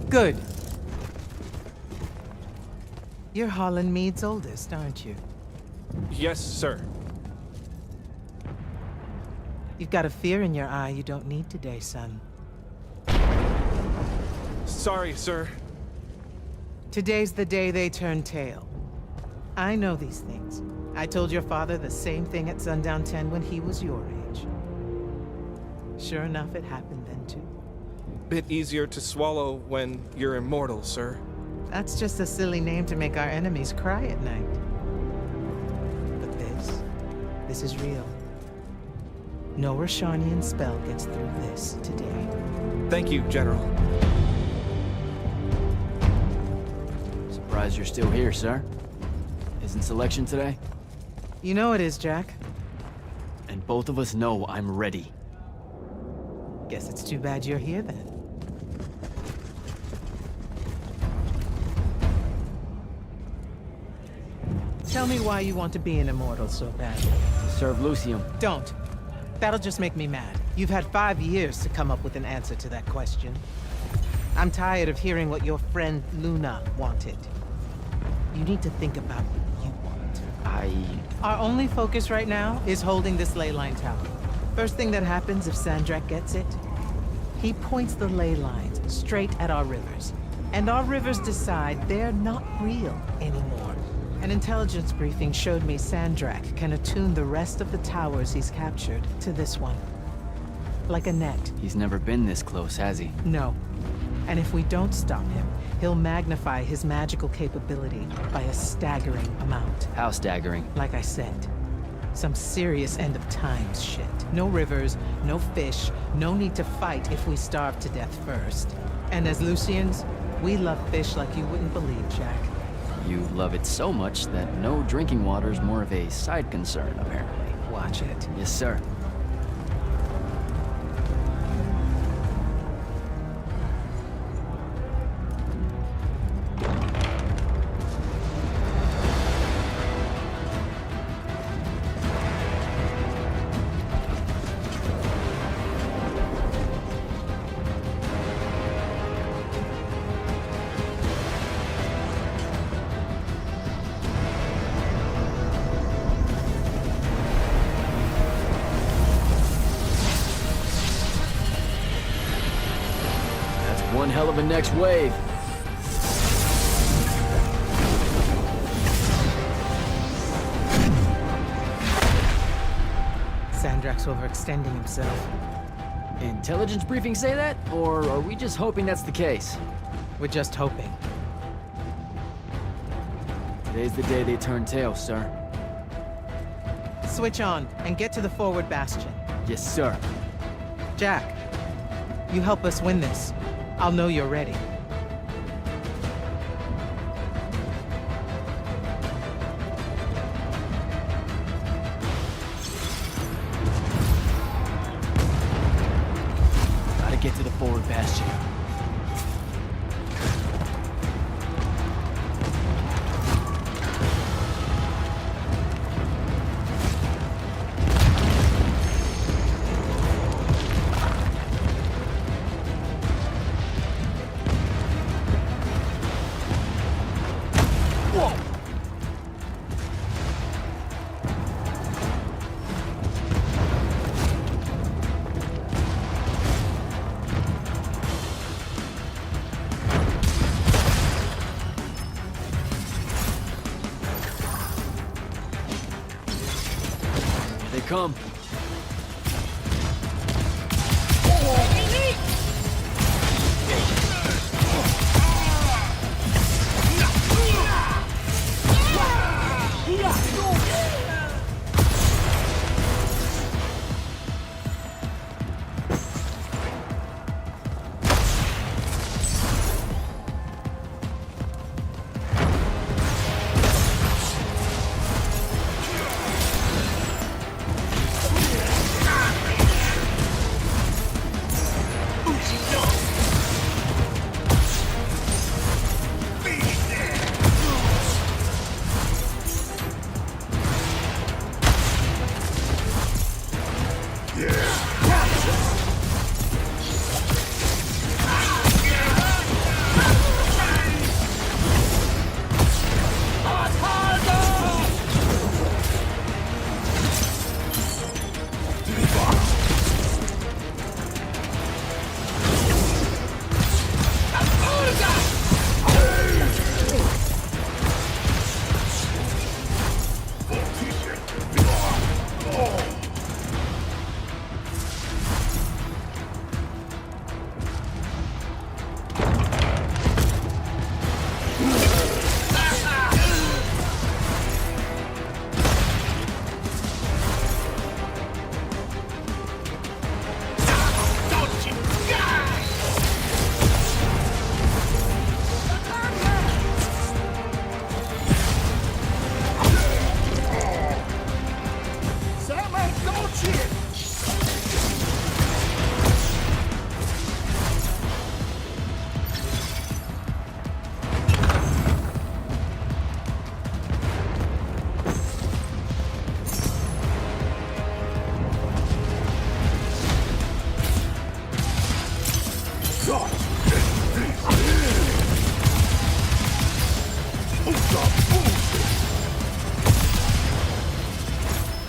Good. You're Holland Mead's oldest, aren't you? Yes, sir. You've got a fear in your eye you don't need today, son. Sorry, sir. Today's the day they turn tail. I know these things. I told your father the same thing at Sundown 10 when he was your age. Sure enough, it happened then too. Bit easier to swallow when you're immortal, sir. That's just a silly name to make our enemies cry at night. But this is real. no Rashanian spell gets through this today. Thank you, General. Surprised you're still here, sir. Isn't selection today? You know it is, Jack. And both of us know I'm ready. Guess it's too bad you're here then. Tell me why you want to be an immortal so badly. To serve Lucium. Don't. That'll just make me mad. You've had 5 years to come up with an answer to that question. I'm tired of hearing what your friend Luna wanted. You need to think about what you want. Our only focus right now is holding this ley line tower. First thing that happens if Sandrak gets it, he points the ley lines straight at our rivers. And our rivers decide they're not real anymore. An intelligence briefing showed me Sandrak can attune the rest of the towers he's captured to this one. Like a net. He's never been this close, has he? No. And if we don't stop him, he'll magnify his magical capability by a staggering amount. How staggering? Like I said, some serious end of times shit. No rivers, no fish, no need to fight if we starve to death first. And as Lucians, we love fish like you wouldn't believe, Jack. You love it so much that no drinking water's more of a side concern, apparently. Watch it. Yes, sir. One hell of a next wave. Sandrak's overextending himself. Intelligence briefings say that? Or are we just hoping that's the case? We're just hoping. Today's the day they turn tail, sir. Switch on and get to the forward bastion. Yes, sir. Jack, you help us win this. I'll know you're ready. Gotta get to the forward bastion. They come.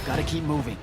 Gotta keep moving.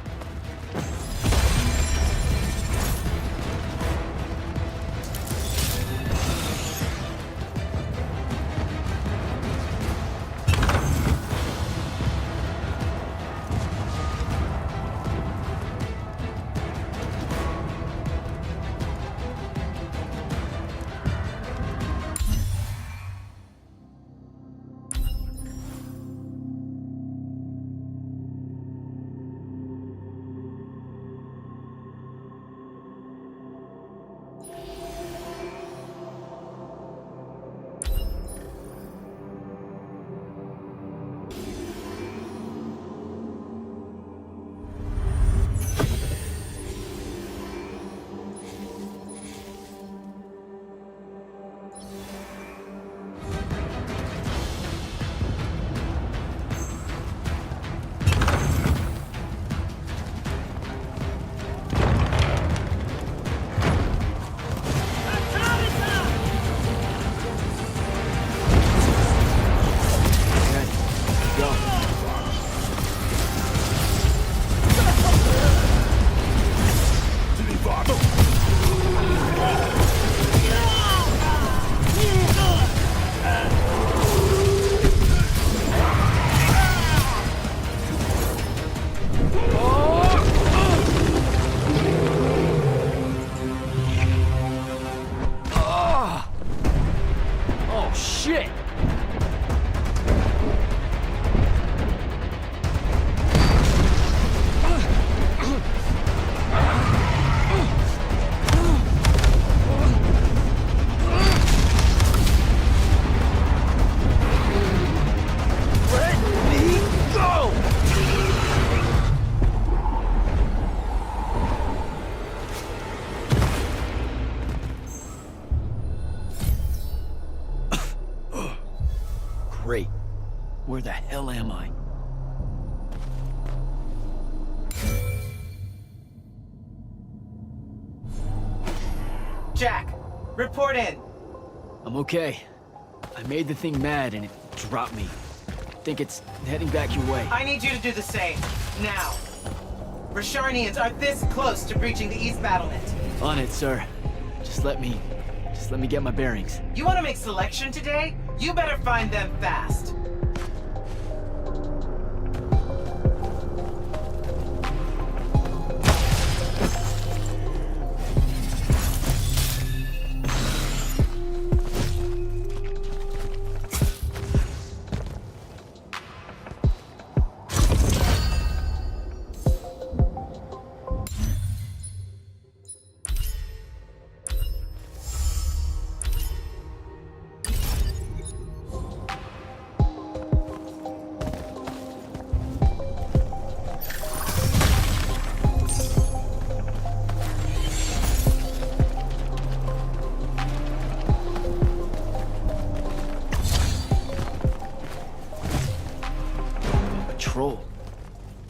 Great. Where the hell am I? Jack, report in. I'm okay. I made the thing mad and it dropped me. Think it's heading back your way. I need you to do the same. Now. Rasharnians are this close to breaching the East battlement. On it, sir. Just let me get my bearings. You want to make selection today? You better find them fast.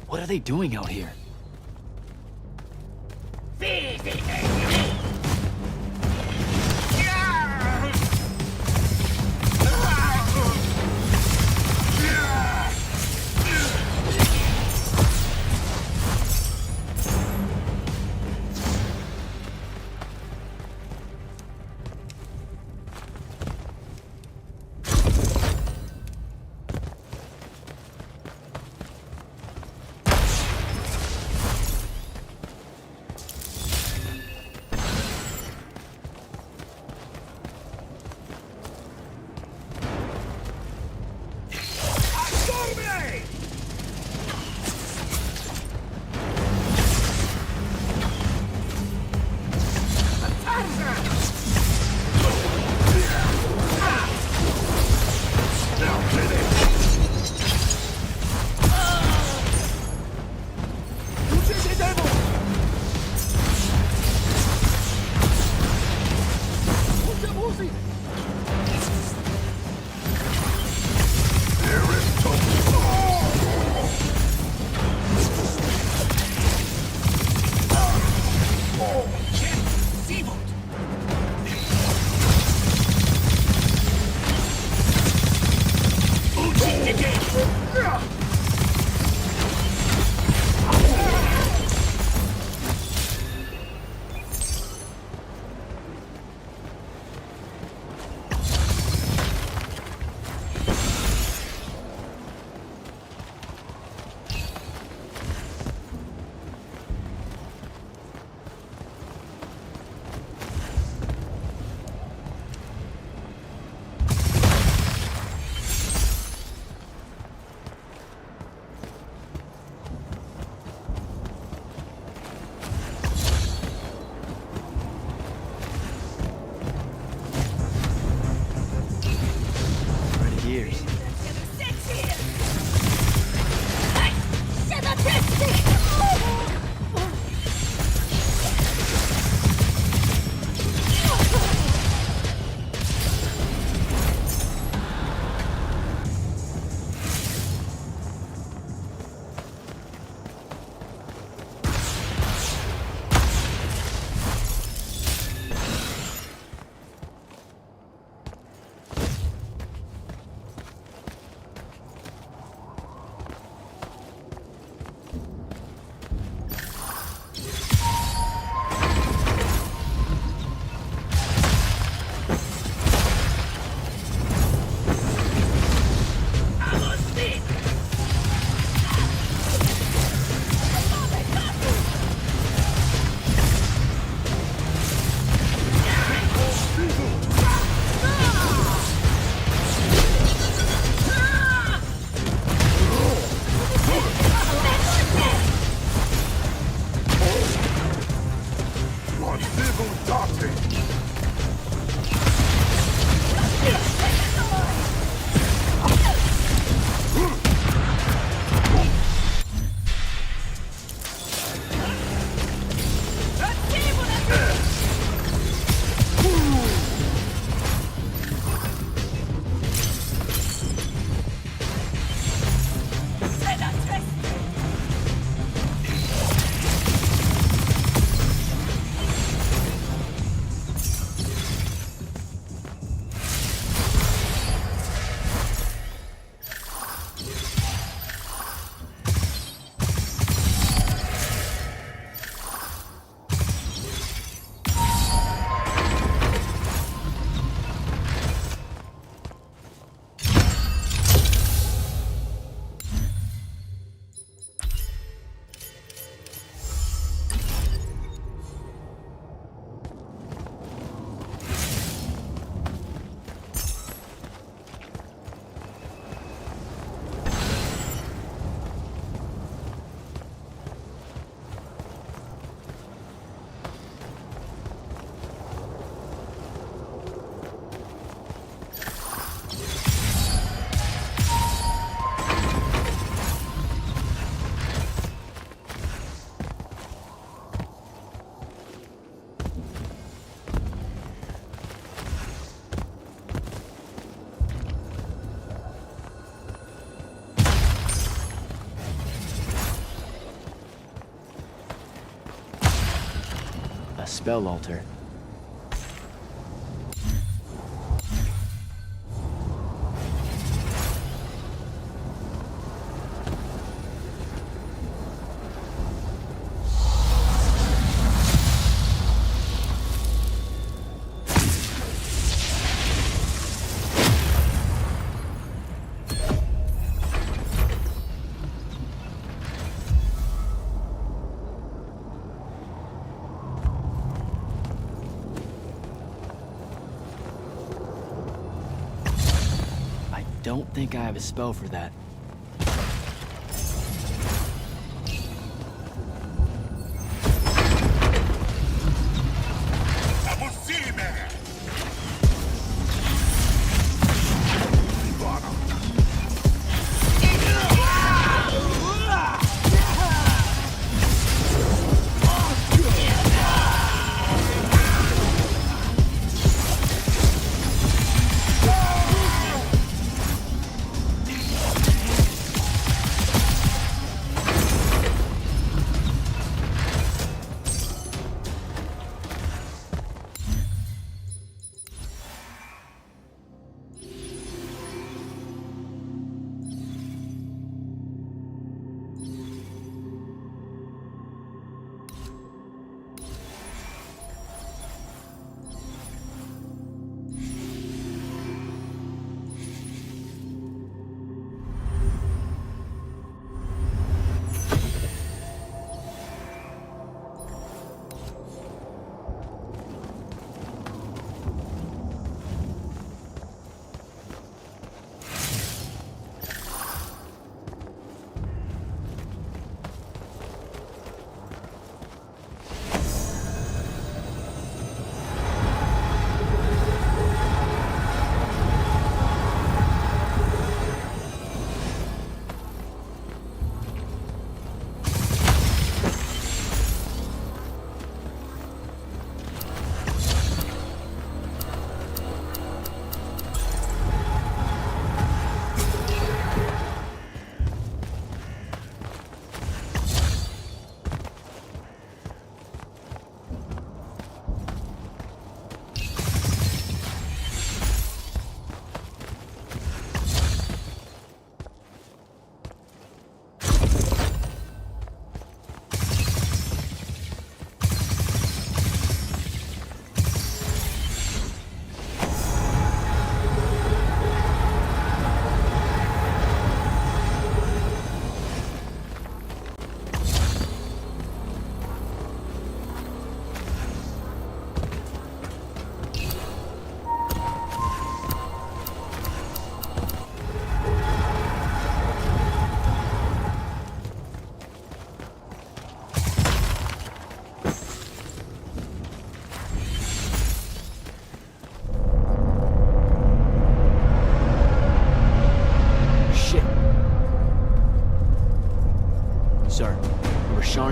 What are they doing out here? spell altar. Don't think I have a spell for that.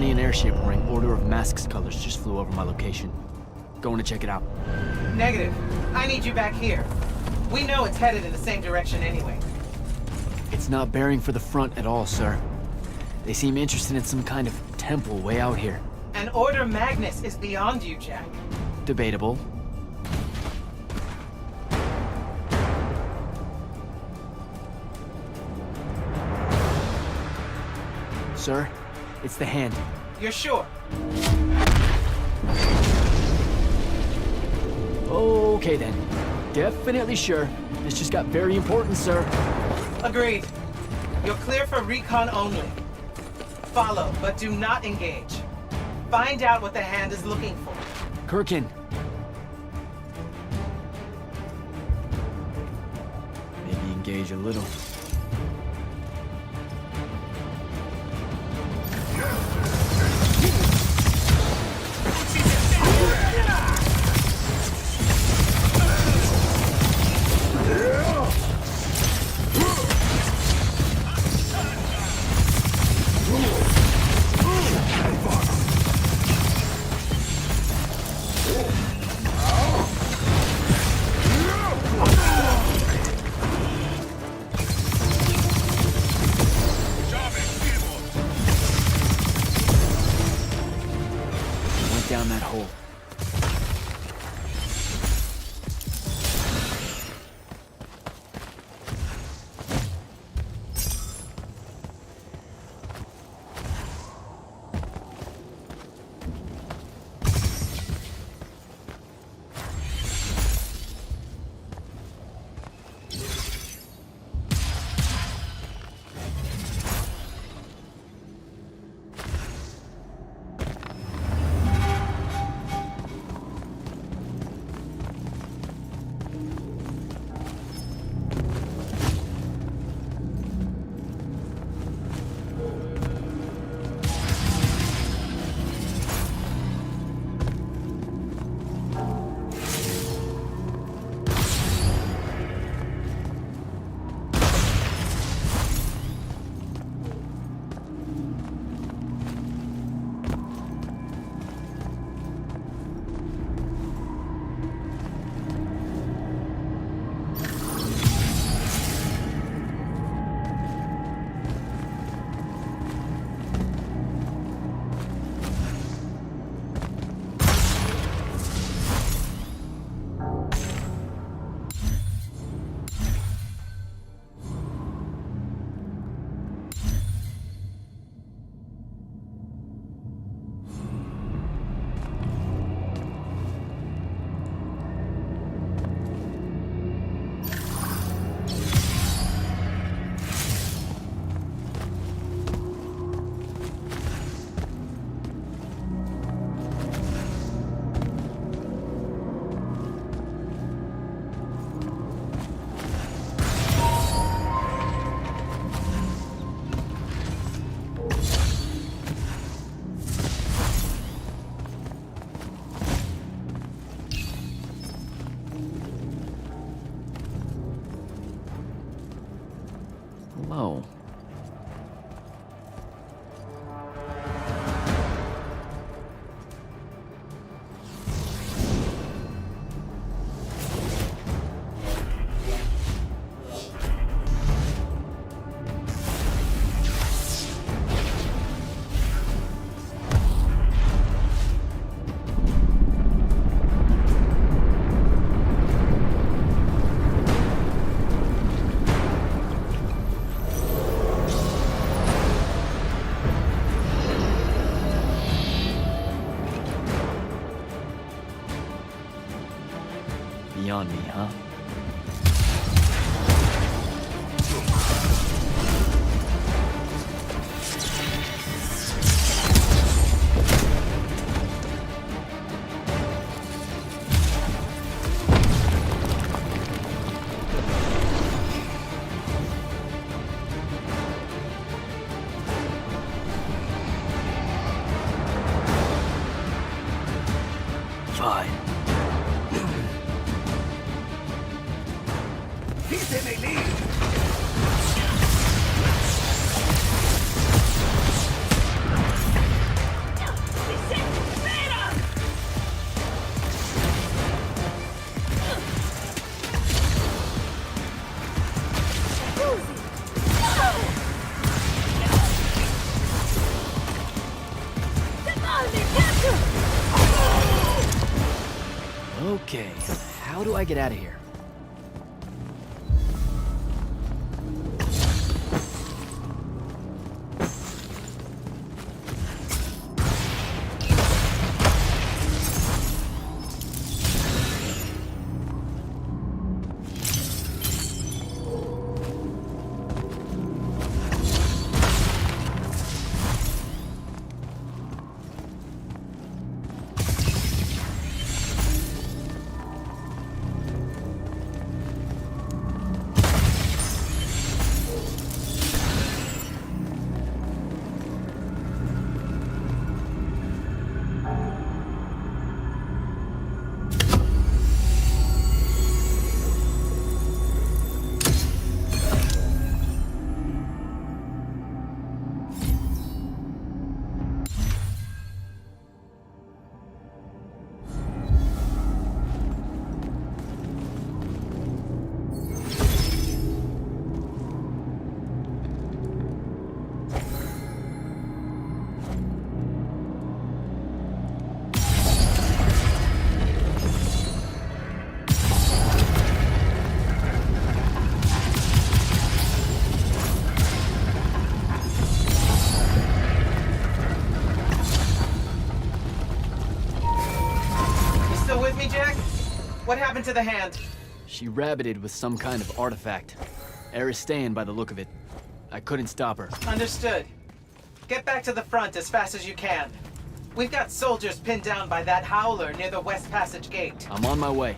An airship wearing Order of Masks colors just flew over my location. Going to check it out. Negative. I need you back here. We know it's headed in the same direction anyway. It's not bearing for the front at all, sir. They seem interested in some kind of temple way out here. An Order Magnus is beyond you, Jack. Debatable. Sir, it's the hand. You're sure? Okay then. Definitely sure. This just got very important, sir. Agreed. You're clear for recon only. Follow, but do not engage. Find out what the hand is looking for. Kirkin. Maybe engage a little. glow. Beyond me, huh? Fine. Okay, how do I get out of here? What happened to the hand? She rabbited with some kind of artifact. Aristean by the look of it. I couldn't stop her. Understood. Get back to the front as fast as you can. We've got soldiers pinned down by that howler near the West Passage Gate. I'm on my way.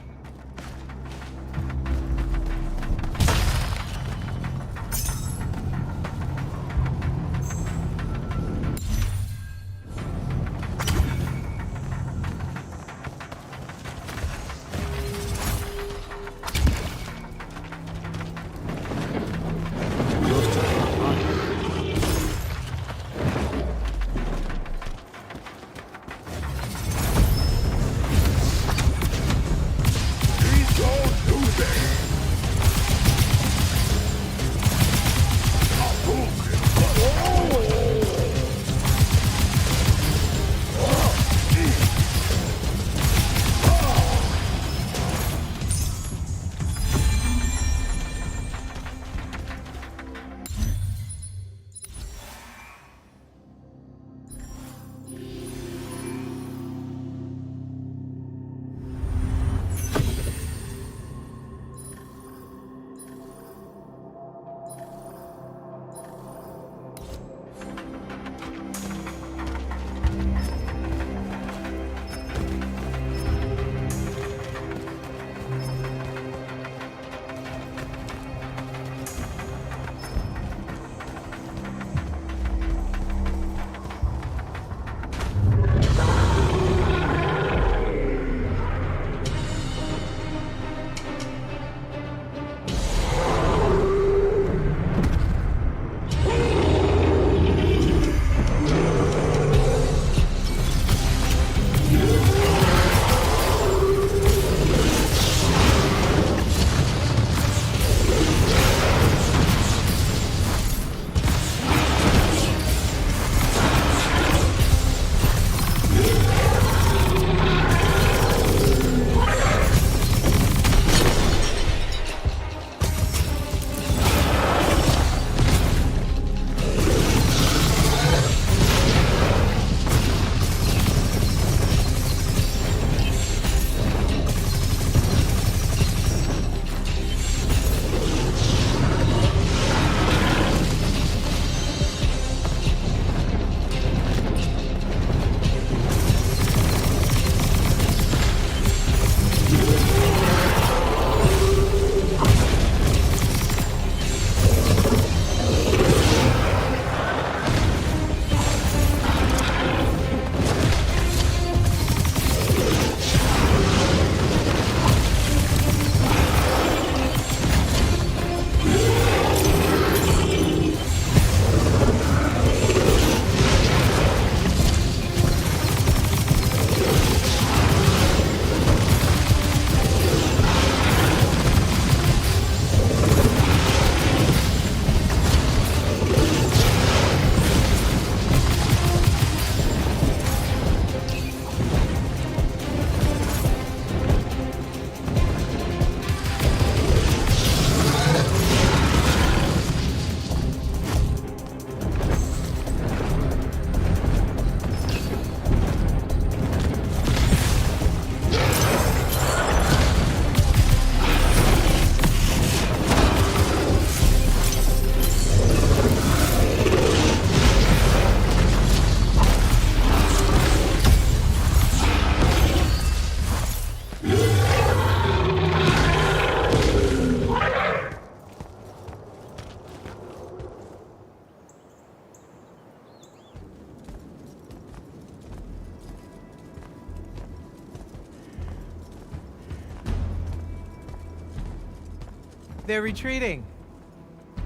They're retreating.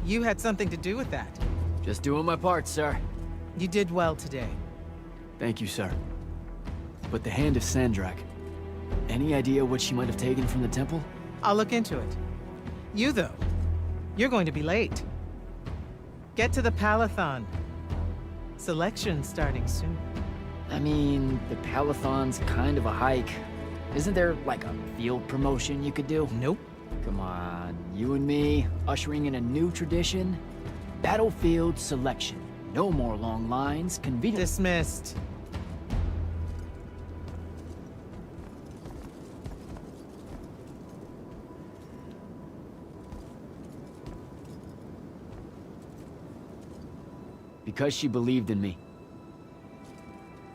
You had something to do with that. Just doing my part, sir. You did well today. Thank you, sir. But the Hand of Sandrak, any idea what she might have taken from the temple? I'll look into it. You, though, you're going to be late. Get to the Palathon. Selection's starting soon. I mean, the Palathon's kind of a hike. Isn't there, like, a field promotion you could do? Nope. Come on, you and me, ushering in a new tradition? Battlefield selection. No more long lines, convenient. Dismissed. Because she believed in me.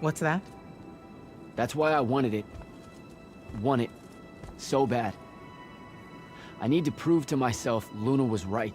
What's that? That's why I wanted it. Want it. So bad. I need to prove to myself Luna was right.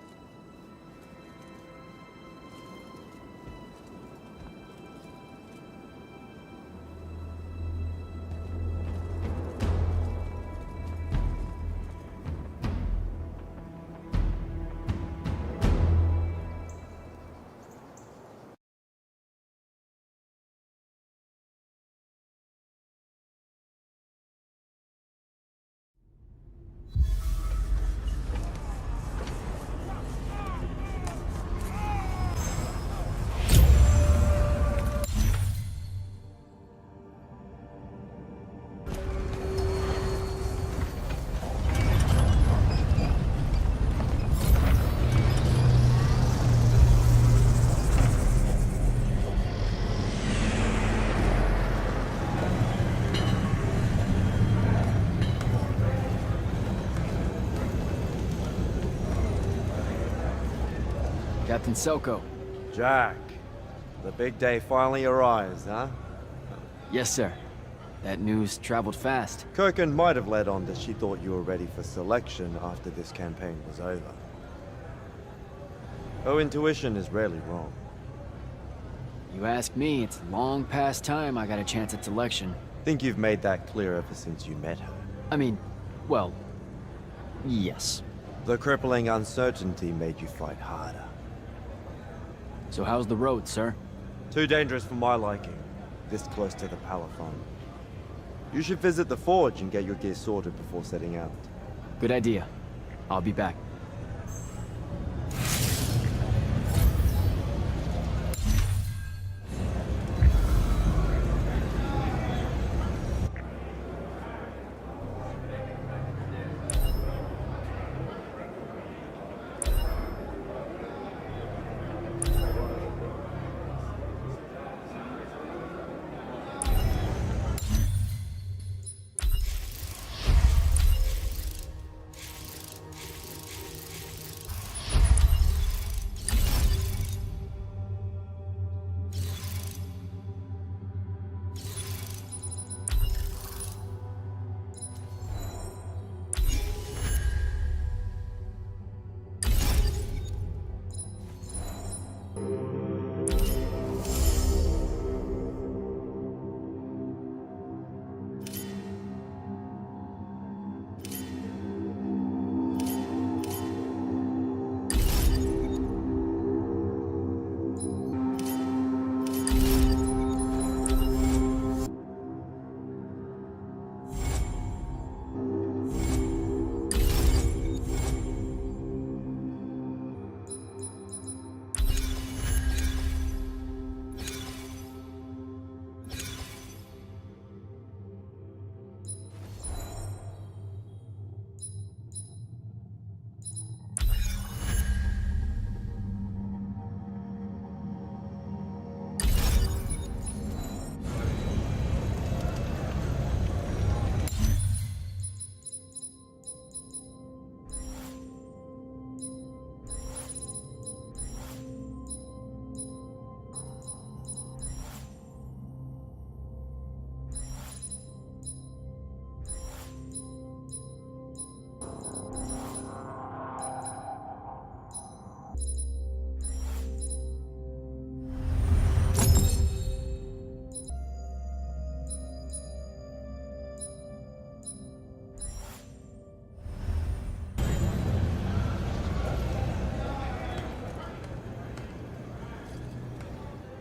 Captain Selko. Jack, the big day finally arrives, huh? Yes, sir. That news traveled fast. Kirkin might have led on that she thought you were ready for selection after this campaign was over. Her intuition is rarely wrong. You ask me, it's long past time I got a chance at selection. Think you've made that clear ever since you met her. I mean, well, yes. The crippling uncertainty made you fight harder. So how's the road, sir? Too dangerous for my liking, this close to the Palathon. You should visit the forge and get your gear sorted before setting out. Good idea. I'll be back.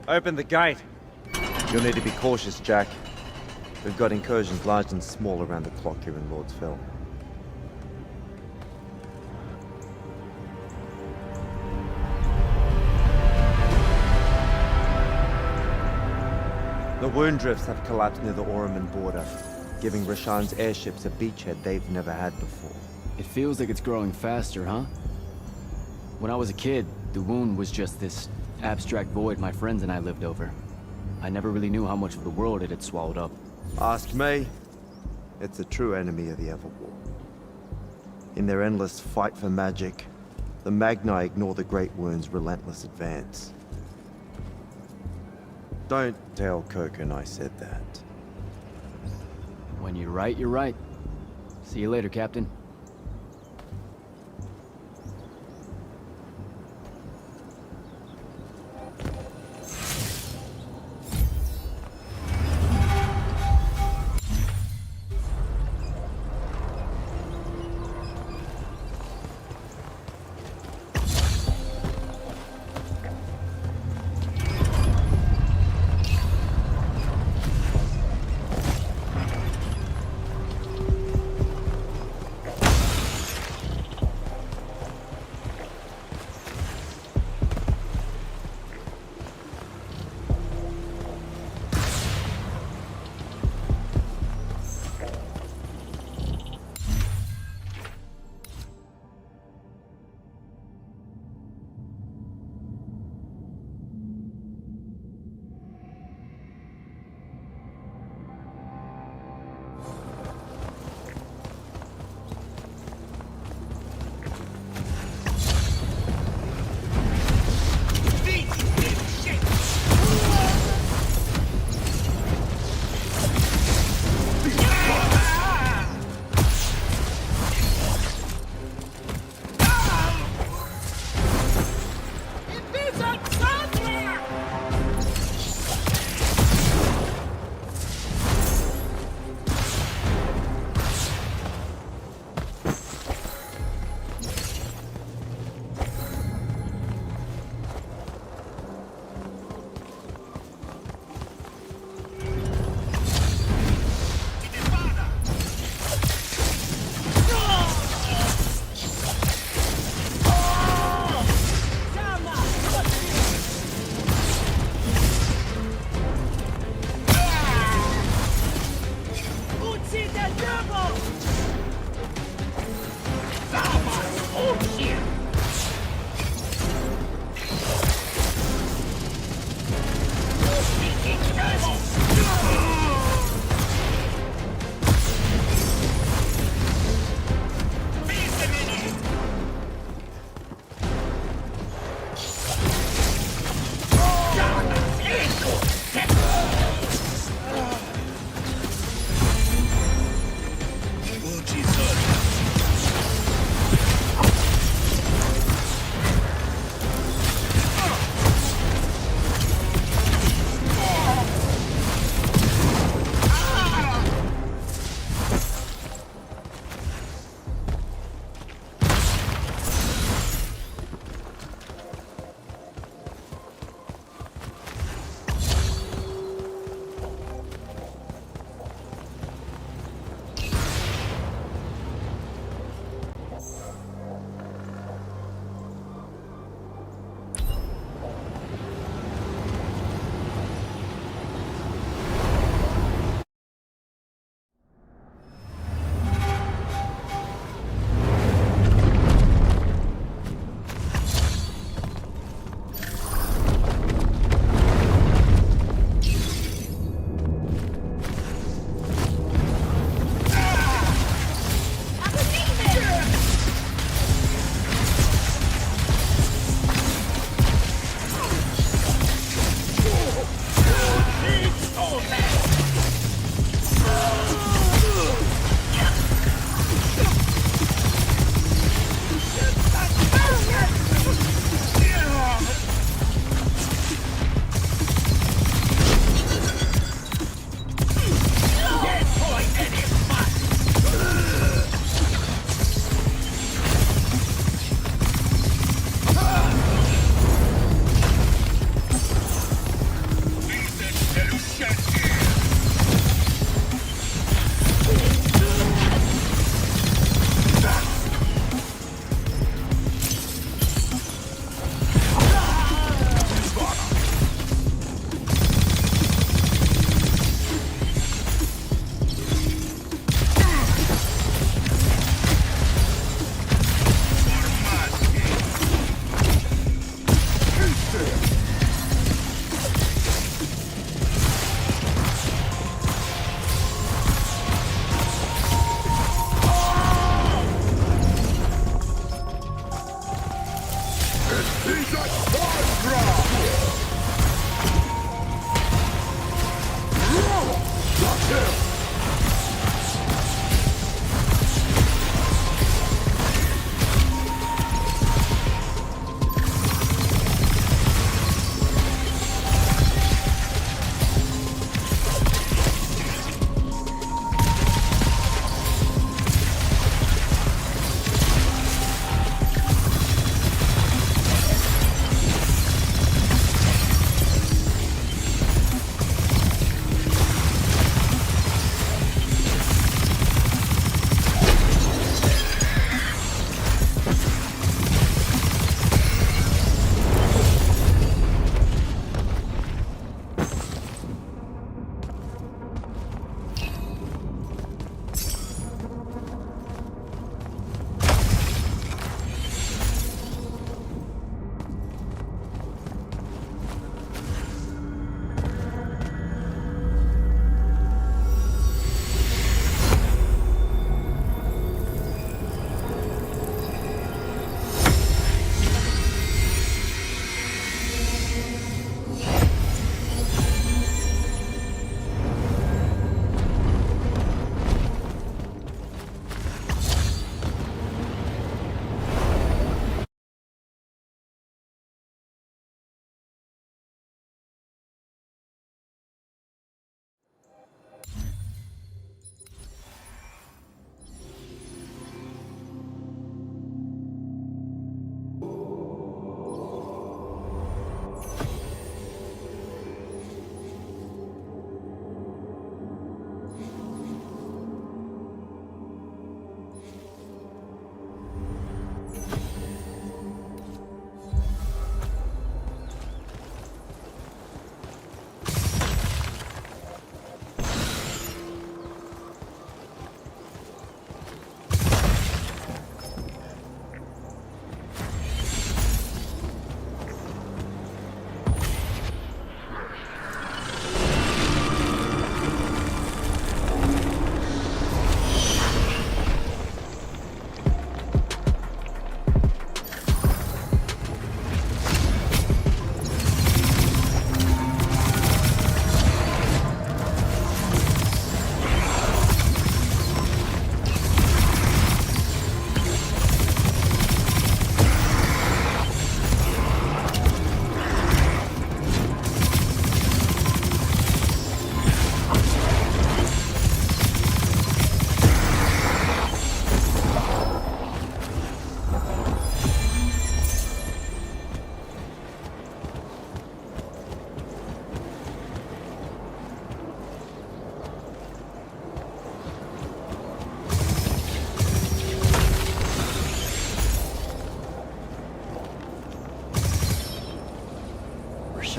Open the gate. You'll need to be cautious, Jack. We've got incursions large and small around the clock here in Lord's Fell. The wound drifts have collapsed near the Orman border, giving Rashan's airships a beachhead they've never had before. It feels like it's growing faster, huh? When I was a kid, the wound was just this abstract void my friends and I lived over. I never really knew how much of the world it had swallowed up. Ask me, it's a true enemy of the Everwar. In their endless fight for magic, the Magni ignore the Great Wound's relentless advance. Don't tell Kirkin I said that. When you're right, you're right. See you later, Captain.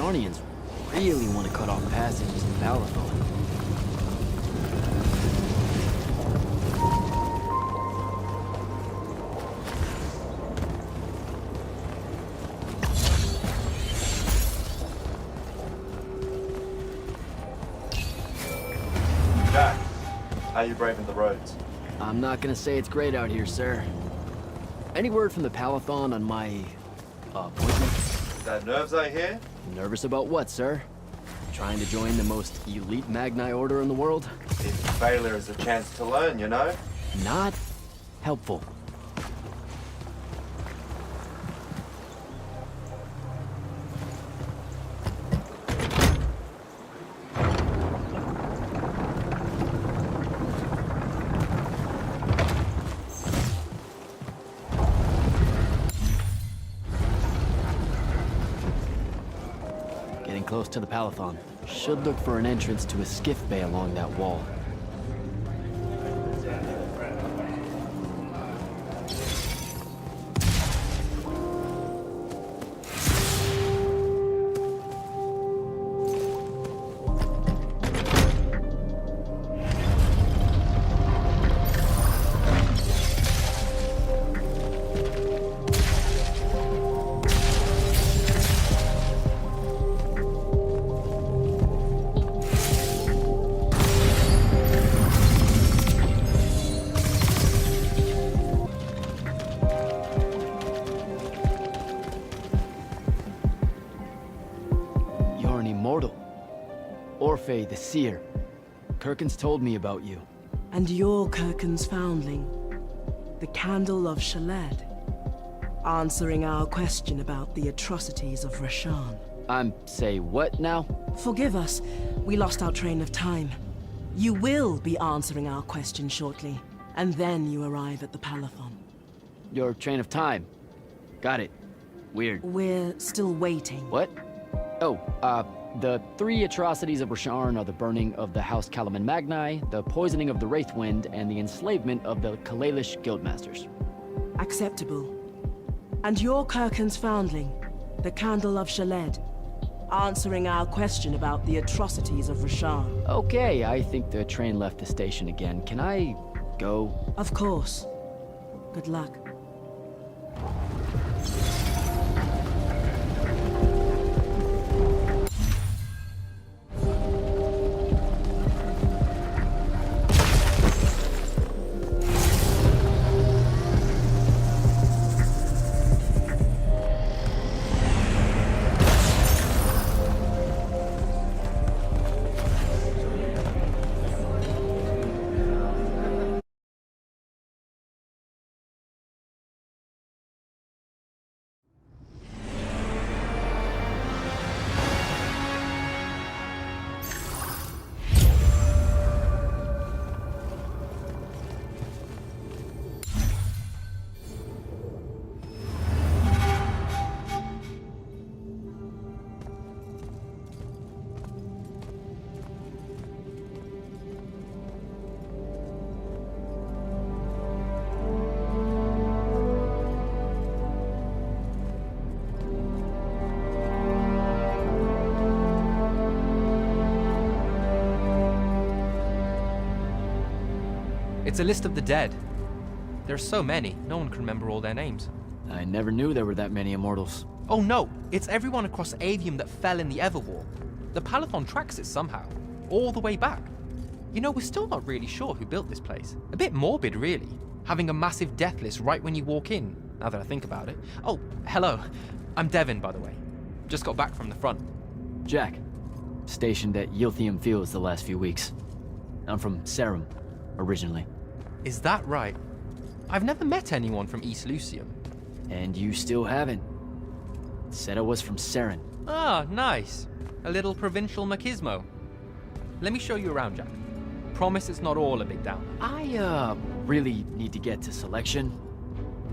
Rosharnians really want to cut off passage to the Walkthough. Jack, how you braving the roads? I'm not gonna say it's great out here, sir. Any word from the Palathon on my appointment? Is that nerves I hear? Nervous about what, sir? Trying to join the most elite Magni order in the world? If failure is a chance to learn, you know? Not helpful. Getting close to the Palathon. Should look for an entrance to a skiff bay along that wall. You're an immortal. Orphe the Seer. Kirkin's told me about you. And you're Kirkin's foundling, the Candle of Shaled, answering our question about the atrocities of Rasharn. Say what now? Forgive us, we lost our train of time. You will be answering our question shortly, and then you arrive at the Palathon. Your train of time. Got it. Weird. We're still waiting. What? Oh, the three atrocities of Rasharn are the burning of the House Kalaman Magni, the poisoning of the Wraithwind, and the enslavement of the Kalalish Guildmasters. Acceptable. And you're Kirkin's foundling, the Candle of Shaled, answering our question about the atrocities of Rasharn. Okay, I think the train left the station again. Can I go? Of course. Good luck. It's a list of the dead. There are so many, no one can remember all their names. I never knew there were that many immortals. Oh no, it's everyone across AVEUM that fell in the Everwar. The Palathon tracks it somehow, all the way back. You know, we're still not really sure who built this place. A bit morbid, really, having a massive death list right when you walk in, now that I think about it. Oh, hello. I'm Devin, by the way. Just got back from the front. Jack. Stationed at Yilthium Fields the last few weeks. I'm from Serum, originally. Is that right? I've never met anyone from East Lucium. And you still haven't. Said I was from Seren. Ah, nice. A little provincial machismo. Let me show you around, Jack. Promise it's not all a big downer. I, really need to get to Selection.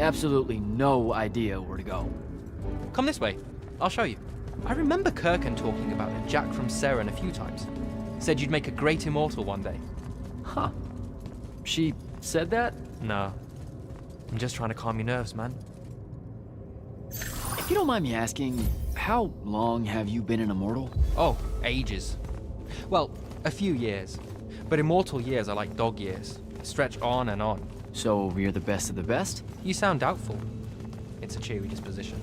Absolutely no idea where to go. Come this way. I'll show you. I remember Kirkin talking about a Jack from Seren a few times. Said you'd make a great immortal one day. Huh. She said that? No. I'm just trying to calm your nerves, man. If you don't mind me asking, how long have you been an immortal? Oh, ages. Well, a few years. But immortal years are like dog years. Stretch on and on. So you're the best of the best? You sound doubtful. It's a cheery disposition.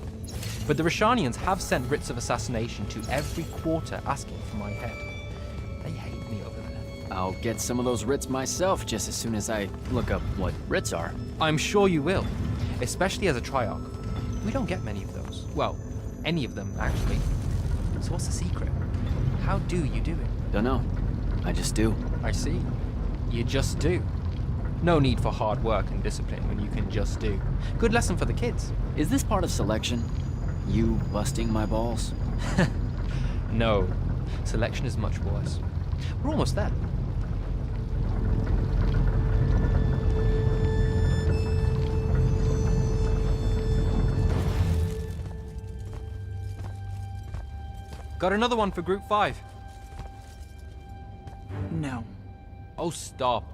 But the Rashanians have sent writs of assassination to every quarter asking for my head. They hate me over there. I'll get some of those writs myself just as soon as I look up what writs are. I'm sure you will, especially as a Triarch. We don't get many of those. Well, any of them, actually. So what's the secret? How do you do it? Dunno. I just do. I see. You just do. No need for hard work and discipline when you can just do. Good lesson for the kids. Is this part of selection? You busting my balls? No. Selection is much worse. We're almost there. Got another one for Group 5. No. Oh, stop.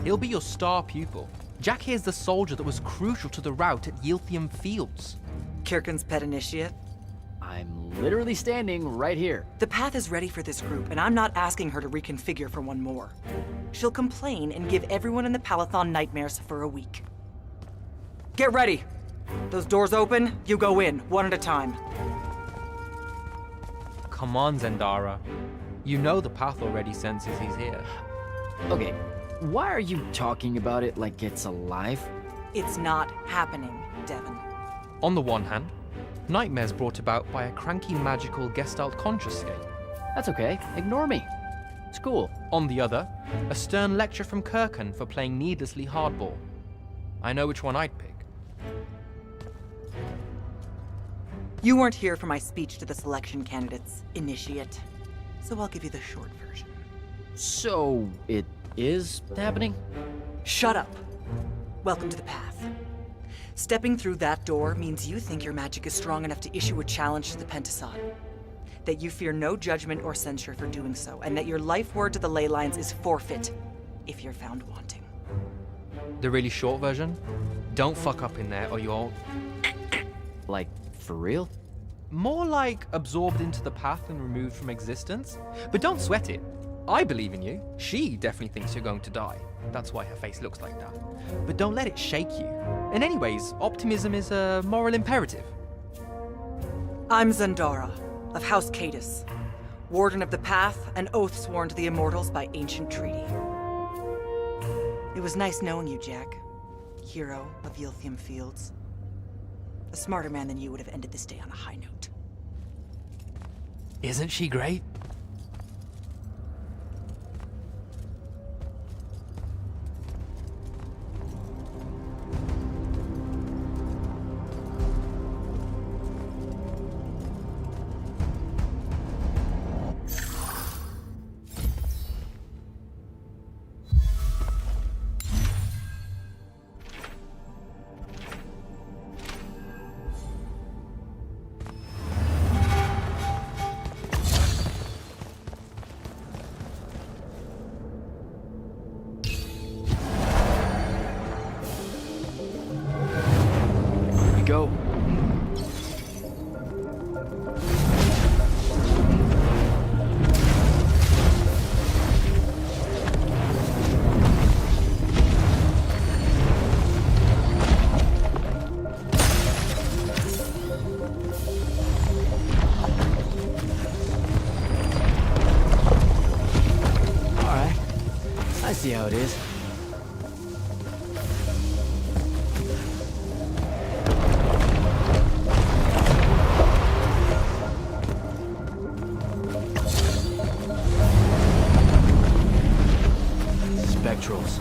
He'll be your star pupil. Jack here's the soldier that was crucial to the rout at Yilthium Fields. Kirkin's pet initiate? I'm literally standing right here. The path is ready for this group, and I'm not asking her to reconfigure for one more. She'll complain and give everyone in the Palathon nightmares for a week. Get ready! Those doors open, you go in, one at a time. Come on, Zendara. You know the path already senses he's here. Okay, why are you talking about it like it's alive? It's not happening, Devon. On the one hand, nightmares brought about by a cranky magical Gestalt conscious state. That's okay, ignore me. It's cool. On the other, a stern lecture from Kirkin for playing needlessly hardball. I know which one I'd pick. You weren't here for my speech to the selection candidates, Initiate. So I'll give you the short version. So, it is happening? Shut up. Welcome to the path. Stepping through that door means you think your magic is strong enough to issue a challenge to the Pentasod. That you fear no judgment or censure for doing so, and that your life word to the ley lines is forfeit if you're found wanting. The really short version? Don't fuck up in there or you'll... Like, for real? More like absorbed into the path and removed from existence. But don't sweat it. I believe in you. She definitely thinks you're going to die. That's why her face looks like that. But don't let it shake you. And anyways, optimism is a moral imperative. I'm Zendara, of House Cadus, Warden of the Path, and oath sworn to the Immortals by ancient treaty. It was nice knowing you, Jack. Hero of Yilthium Fields. A smarter man than you would have ended this day on a high note. Isn't she great? Go. All right. I see how it is. Spectrals.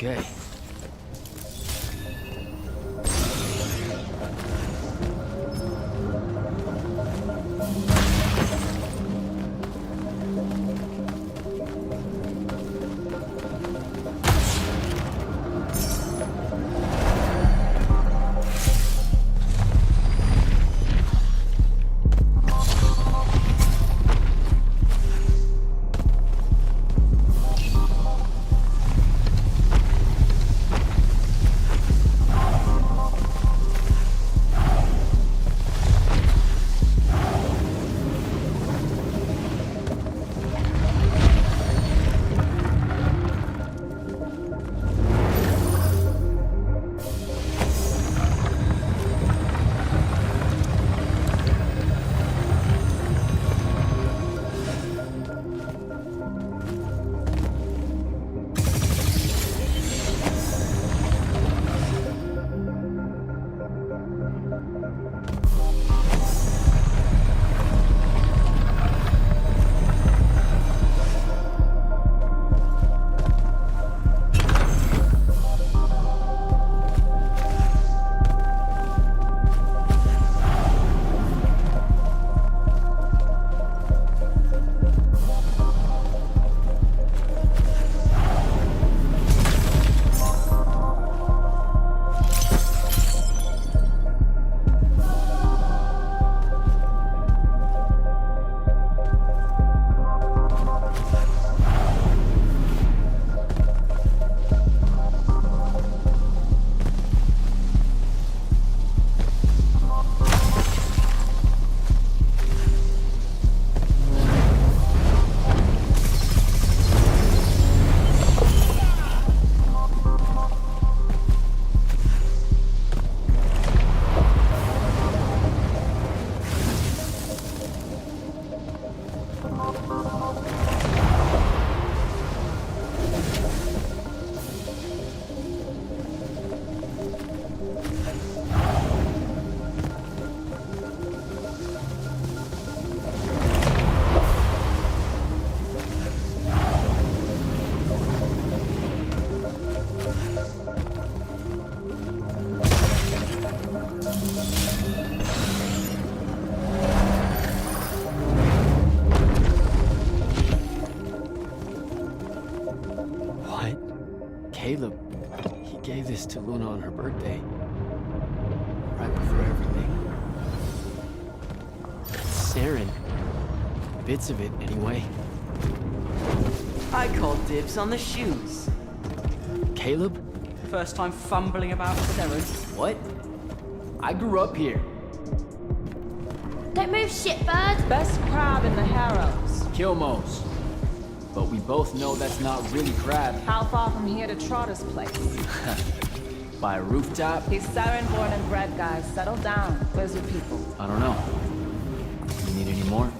Okay. Caleb, he gave this to Luna on her birthday. Right before everything. Saren. Bits of it, anyway. I call dibs on the shoes. Caleb? First time fumbling about with Saren. What? I grew up here. Don't move, shitbird! Best crab in the Harrows. Kilmos. But we both know that's not really crab. How far from here to Trotter's place? By a rooftop? He's Saren born and bred, guys. Settle down. Where's your people? I don't know. You need any more?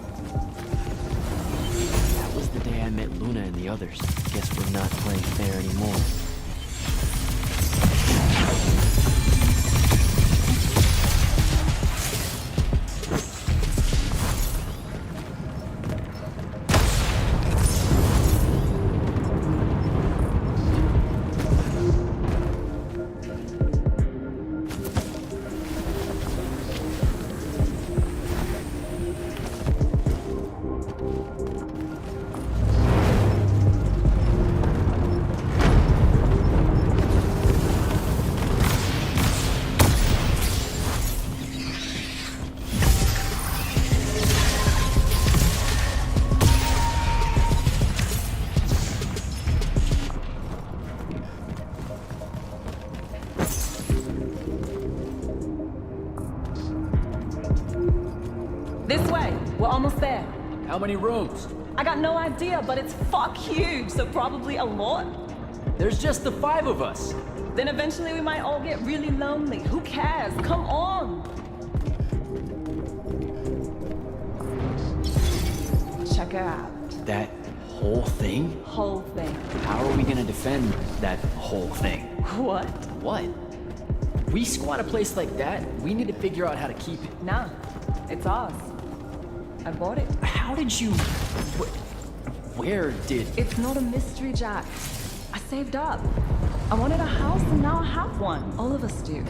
That was the day I met Luna and the others. Guess we're not playing fair anymore. This way. We're almost there. How many rooms? I got no idea, but it's fuck huge, so probably a lot. There's just the 5 of us. Then eventually we might all get really lonely. Who cares? Come on! Check her out. That whole thing? Whole thing. How are we gonna defend that whole thing? What? What? We squat a place like that, we need to figure out how to keep it. Nah, it's ours. I bought it. How did you... Where did... It's not a mystery, Jack. I saved up. I wanted a house and now I have one. All of us do.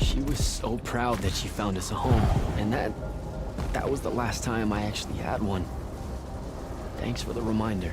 She was so proud that she found us a home. And that was the last time I actually had one. Thanks for the reminder.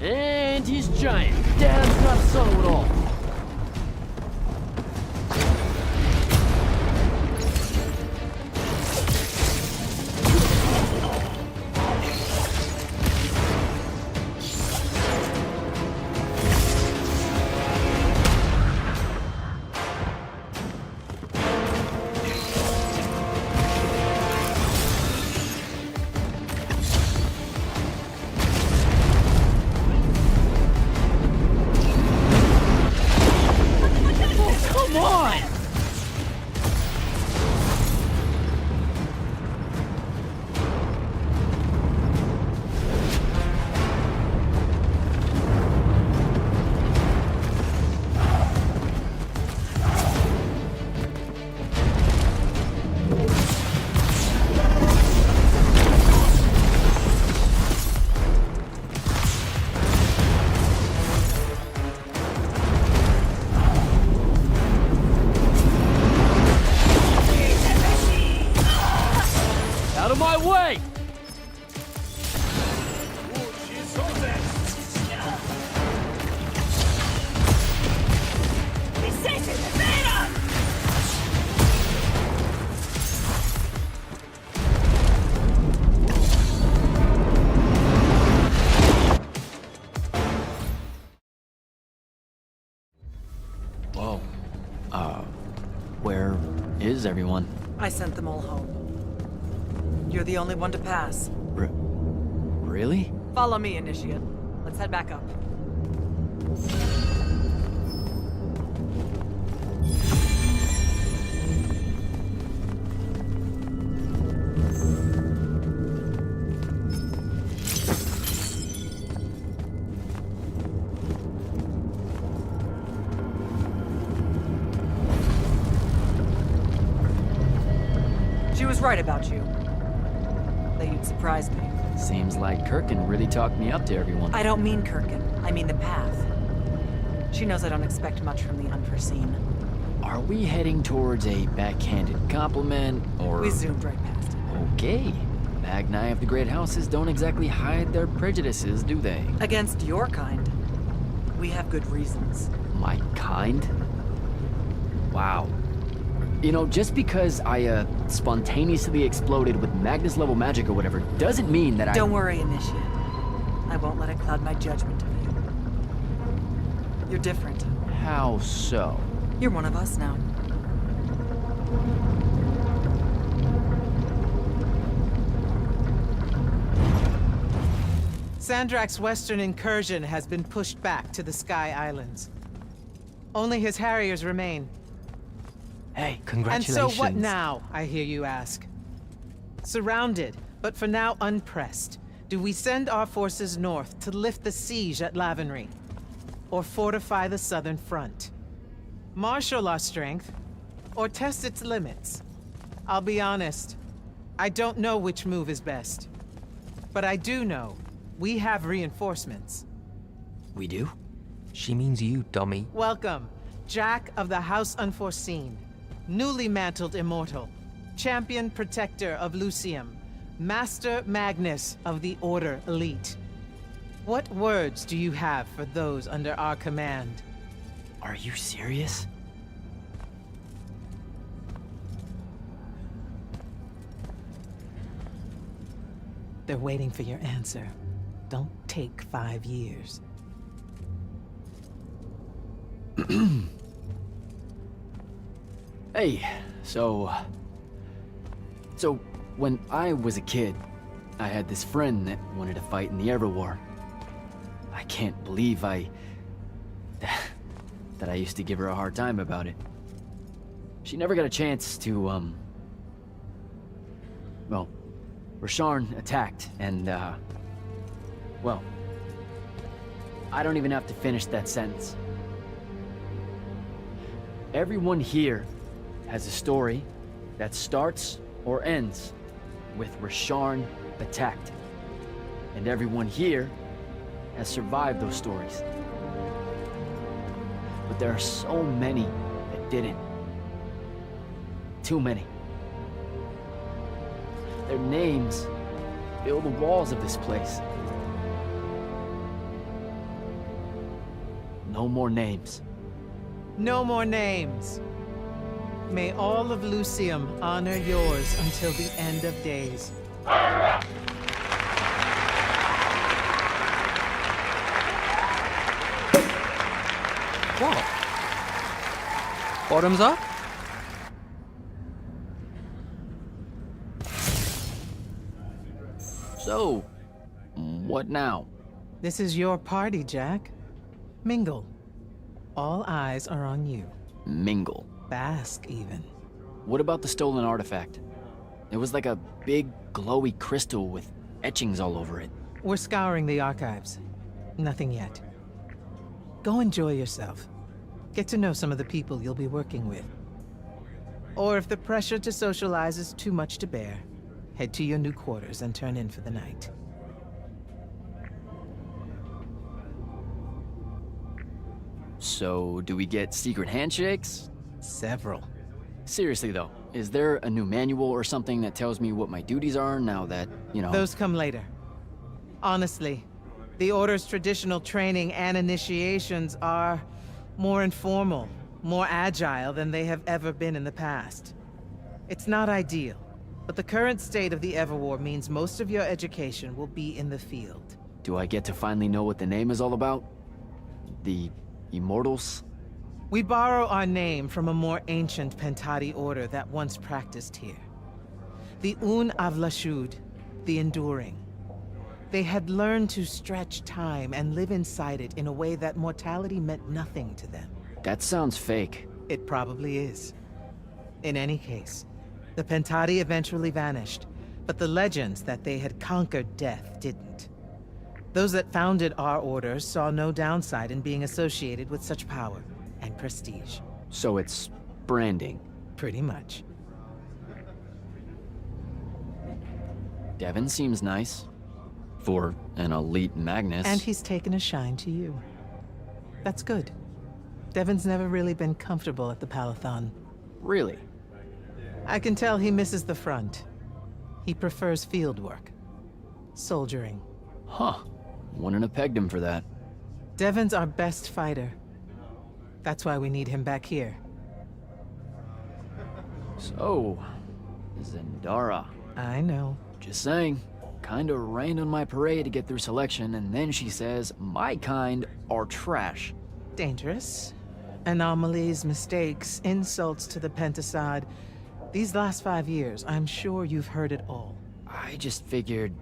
And he's giant. Dad's not subtle at all. is everyone? I sent them all home. You're the only one to pass. Really? Follow me, Initiate. Let's head back up. She was right about you. That you'd surprise me. Seems like Kirkin really talked me up to everyone. I don't mean Kirkin. I mean the path. She knows I don't expect much from the unforeseen. Are we heading towards a backhanded compliment, or...? We zoomed right past it. Okay. Magni of the Great Houses don't exactly hide their prejudices, do they? Against your kind. We have good reasons. My kind? Wow. You know, just because I, spontaneously exploded with Magnus-level magic or whatever, doesn't mean that Don't worry, Initiate. I won't let it cloud my judgment of you. You're different. How so? You're one of us now. Sandrak's western incursion has been pushed back to the Sky Islands. Only his Harriers remain. Hey, congratulations. And so what now, I hear you ask? Surrounded, but for now unpressed, do we send our forces north to lift the siege at Lavenry? Or fortify the southern front? Marshal our strength, or test its limits? I'll be honest, I don't know which move is best. But I do know we have reinforcements. We do? She means you, dummy. Welcome, Jack of the House Unforeseen. Newly mantled immortal, champion protector of Lucium, Master Magnus of the Order Elite. What words do you have for those under our command? Are you serious? They're waiting for your answer. Don't take 5 years. Hey, so when I was a kid, I had this friend that wanted to fight in the Everwar. I can't believe that I used to give her a hard time about it. She never got a chance to, well, Rasharn attacked, and, well, I don't even have to finish that sentence. Everyone here has a story that starts or ends with Rasharn attacked. And everyone here has survived those stories. But there are so many that didn't. Too many. Their names fill the walls of this place. No more names. No more names. May all of Lucium honor yours until the end of days. What? Bottoms up? So, what now? This is your party, Jack. Mingle. All eyes are on you. Mingle. Bask, even. What about the stolen artifact? It was like a big, glowy crystal with etchings all over it. We're scouring the archives. Nothing yet. Go enjoy yourself. Get to know some of the people you'll be working with. Or if the pressure to socialize is too much to bear, head to your new quarters and turn in for the night. So, do we get secret handshakes? Several. Seriously though, is there a new manual or something that tells me what my duties are now that, you know... Those come later. Honestly, the Order's traditional training and initiations are more informal, more agile than they have ever been in the past. It's not ideal, but the current state of the Everwar means most of your education will be in the field. Do I get to finally know what the name is all about? The Immortals? We borrow our name from a more ancient Pentati order that once practiced here. The Un Avlashud, the Enduring. They had learned to stretch time and live inside it in a way that mortality meant nothing to them. That sounds fake. It probably is. In any case, the Pentati eventually vanished, but the legends that they had conquered death didn't. Those that founded our order saw no downside in being associated with such power and prestige. So it's branding. Pretty much. Devin seems nice. For an elite Magnus. And he's taken a shine to you. That's good. Devin's never really been comfortable at the Palathon. Really? I can tell he misses the front. He prefers field work. Soldiering. Huh. Wouldn't have pegged him for that. Devin's our best fighter. That's why we need him back here. So, Zendara. I know. Just saying. Kinda rained on my parade to get through selection, and then she says my kind are trash. Dangerous. Anomalies, mistakes, insults to the Pentasod. These last 5 years, I'm sure you've heard it all. I just figured,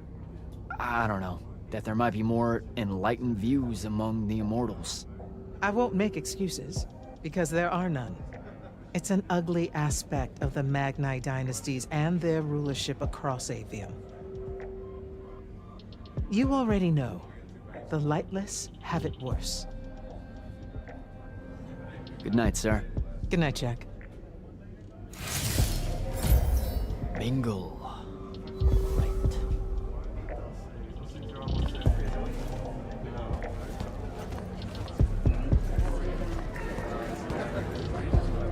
I don't know, that there might be more enlightened views among the Immortals. I won't make excuses, because there are none. It's an ugly aspect of the Magni dynasties and their rulership across AVEUM. You already know, the Lightless have it worse. Good night, sir. Good night, Jack. Bingo.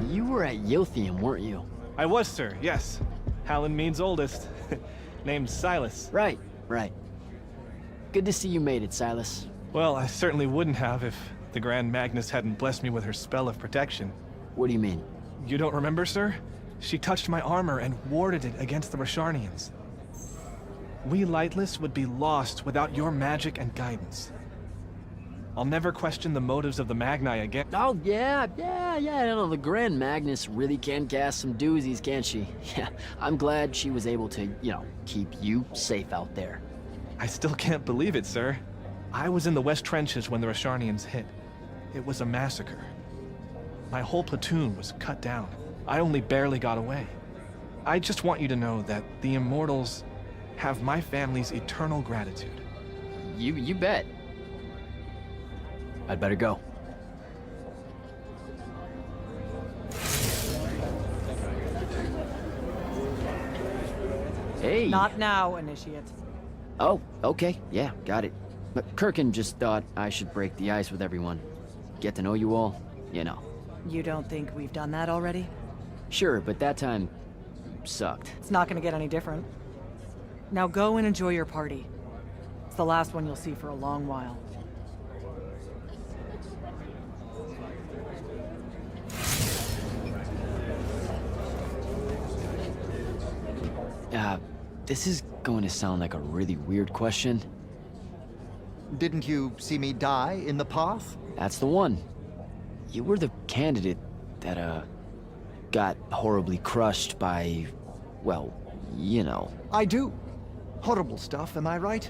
You were at Yothium, weren't you? I was, sir, yes. Hallen means oldest. Named Silas. Right. Good to see you made it, Silas. Well, I certainly wouldn't have if the Grand Magnus hadn't blessed me with her spell of protection. What do you mean? You don't remember, sir? She touched my armor and warded it against the Rasharnians. We Lightless would be lost without your magic and guidance. I'll never question the motives of the Magni again. Oh, yeah, no, the Grand Magnus really can cast some doozies, can't she? Yeah, I'm glad she was able to, keep you safe out there. I still can't believe it, sir. I was in the West Trenches when the Rasharnians hit. It was a massacre. My whole platoon was cut down. I only barely got away. I just want you to know that the Immortals have my family's eternal gratitude. You bet. I'd better go. Hey! Not now, Initiate. Oh, okay. Yeah, got it. But Kirkin just thought I should break the ice with everyone. Get to know you all, You don't think we've done that already? Sure, but that time sucked. It's not gonna get any different. Now go and enjoy your party. It's the last one you'll see for a long while. This is going to sound like a really weird question. Didn't you see me die in the path? That's the one. You were the candidate that, got horribly crushed by, well, I do. Horrible stuff, am I right?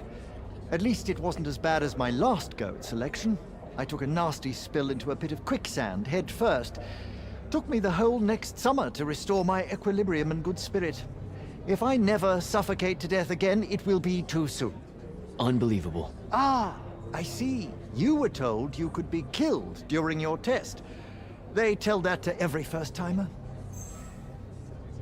At least it wasn't as bad as my last go at selection. I took a nasty spill into a pit of quicksand head first. Took me the whole next summer to restore my equilibrium and good spirit. If I never suffocate to death again, it will be too soon. Unbelievable. Ah, I see. You were told you could be killed during your test. They tell that to every first-timer.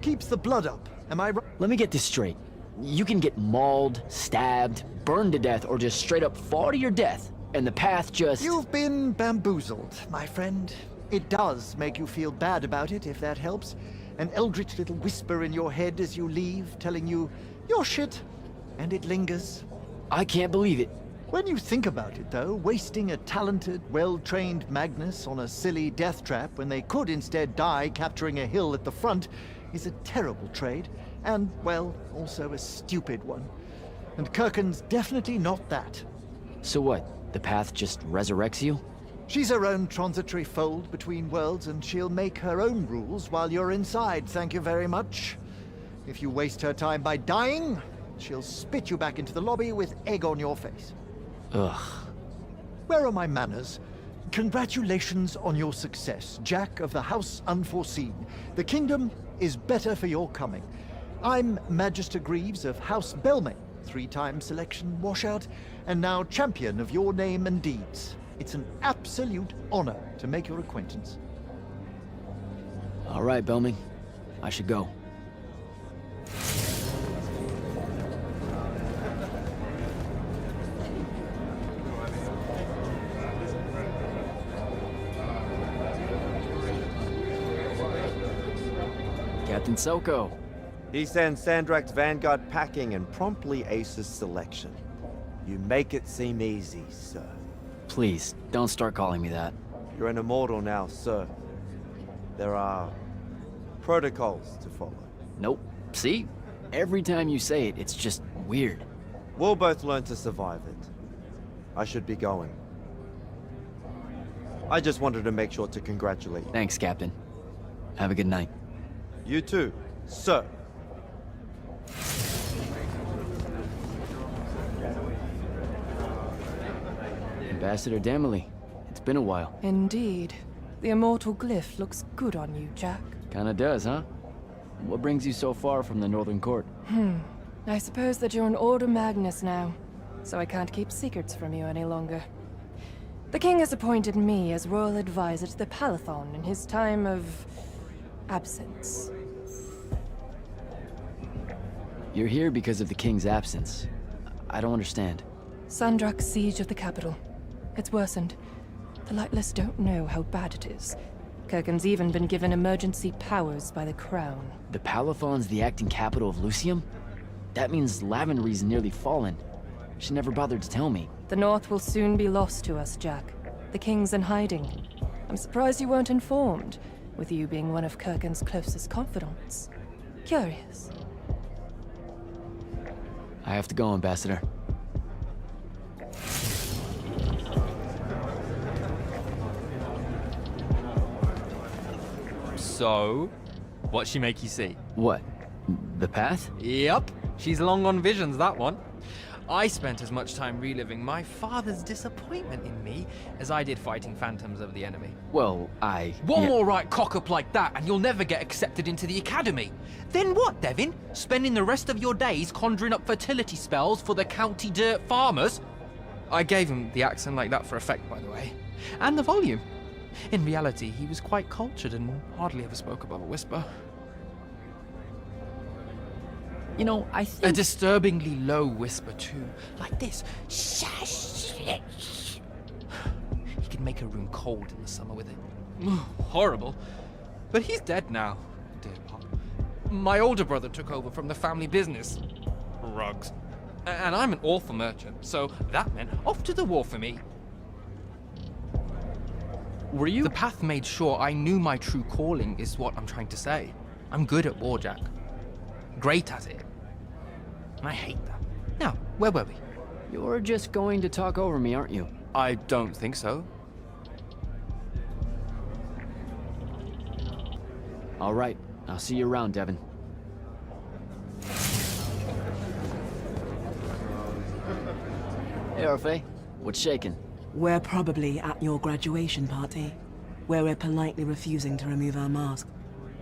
Keeps the blood up, am I right? Let me get this straight. You can get mauled, stabbed, burned to death, or just straight up fall to your death, and the path just... You've been bamboozled, my friend. It does make you feel bad about it, if that helps. An eldritch little whisper in your head as you leave, telling you, you're shit. And it lingers. I can't believe it. When you think about it, though, wasting a talented, well-trained Magnus on a silly death trap when they could instead die capturing a hill at the front is a terrible trade. And, well, also a stupid one. And Kirkin's definitely not that. So what? The path just resurrects you? She's her own transitory fold between worlds, and she'll make her own rules while you're inside, thank you very much. If you waste her time by dying, she'll spit you back into the lobby with egg on your face. Ugh. Where are my manners? Congratulations on your success, Jack of the House Unforeseen. The kingdom is better for your coming. I'm Magister Greaves of House Belmay, 3-time selection washout, and now champion of your name and deeds. It's an absolute honor to make your acquaintance. All right, Belmay. I should go. Captain Soko. He sends Sandrak's vanguard packing and promptly aces selection. You make it seem easy, sir. Please, don't start calling me that. You're an immortal now, sir. There are protocols to follow. Nope. See? Every time you say it, it's just weird. We'll both learn to survive it. I should be going. I just wanted to make sure to congratulate you. Thanks, Captain. Have a good night. You too, sir. Ambassador Damley, it's been a while. Indeed. The immortal glyph looks good on you, Jack. Kinda does, huh? What brings you so far from the Northern Court? I suppose that you're an Order Magnus now, so I can't keep secrets from you any longer. The king has appointed me as royal advisor to the Palathon in his time of absence. You're here because of the king's absence. I don't understand. Sandrak's siege of the capital. It's worsened. The Lightless don't know how bad it is. Kirkham's even been given emergency powers by the crown. The Palathon's the acting capital of Lucium? That means Lavenry's nearly fallen. She never bothered to tell me. The North will soon be lost to us, Jack. The king's in hiding. I'm surprised you weren't informed, with you being one of Kirkham's closest confidants. Curious. I have to go, Ambassador. So, what'd she make you see? What? The path? Yep. She's long on visions, that one. I spent as much time reliving my father's disappointment in me as I did fighting phantoms of the enemy. Well, One more right cock-up like that and you'll never get accepted into the academy. Then what, Devin? Spending the rest of your days conjuring up fertility spells for the county dirt farmers? I gave him the accent like that for effect, by the way. And the volume. In reality, he was quite cultured and hardly ever spoke above a whisper. You know, I think... A disturbingly low whisper, too. Like this. Shush! He could make a room cold in the summer with it. Horrible. But he's dead now, dear Pop. My older brother took over from the family business. Rugs. And I'm an awful merchant, so that meant off to the war for me. Were you? The path made sure I knew my true calling is what I'm trying to say. I'm good at war, Jack. Great at it. And I hate that. Now, where were we? You're just going to talk over me, aren't you? I don't think so. All right. I'll see you around, Devin. Hey, Orphe. What's shaking? We're probably at your graduation party, where we're politely refusing to remove our mask.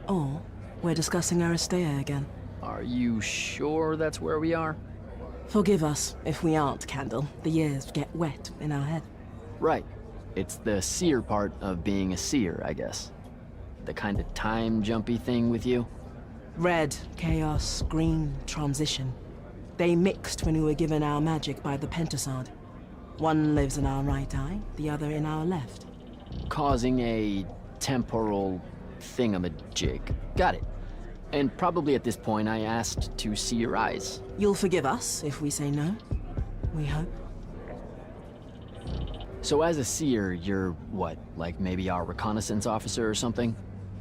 Or we're discussing Aristea again. Are you sure that's where we are? Forgive us if we aren't, Candle. The years get wet in our head. Right. It's the seer part of being a seer, I guess. The kind of time-jumpy thing with you. Red, chaos, green, transition. They mixed when we were given our magic by the Pentasod. One lives in our right eye, the other in our left. Causing a temporal thingamajig. Got it. And probably at this point I asked to see your eyes. You'll forgive us if we say no. We hope. So as a seer, you're what? Like maybe our reconnaissance officer or something?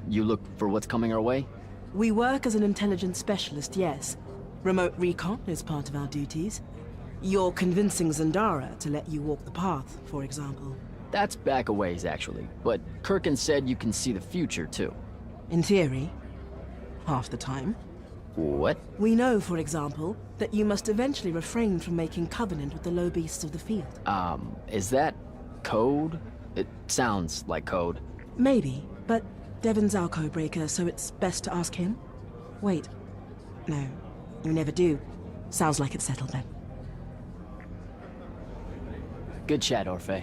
You look for what's coming our way? We work as an intelligence specialist, yes. Remote recon is part of our duties. You're convincing Zandara to let you walk the path, for example. That's back a ways, actually. But Kirkin said you can see the future, too. In theory, half the time. What? We know, for example, that you must eventually refrain from making covenant with the low beasts of the field. Is that code? It sounds like code. Maybe, but Devon's our codebreaker, so it's best to ask him. Wait. No, you never do. Sounds like it's settled then. Good chat, Orphe.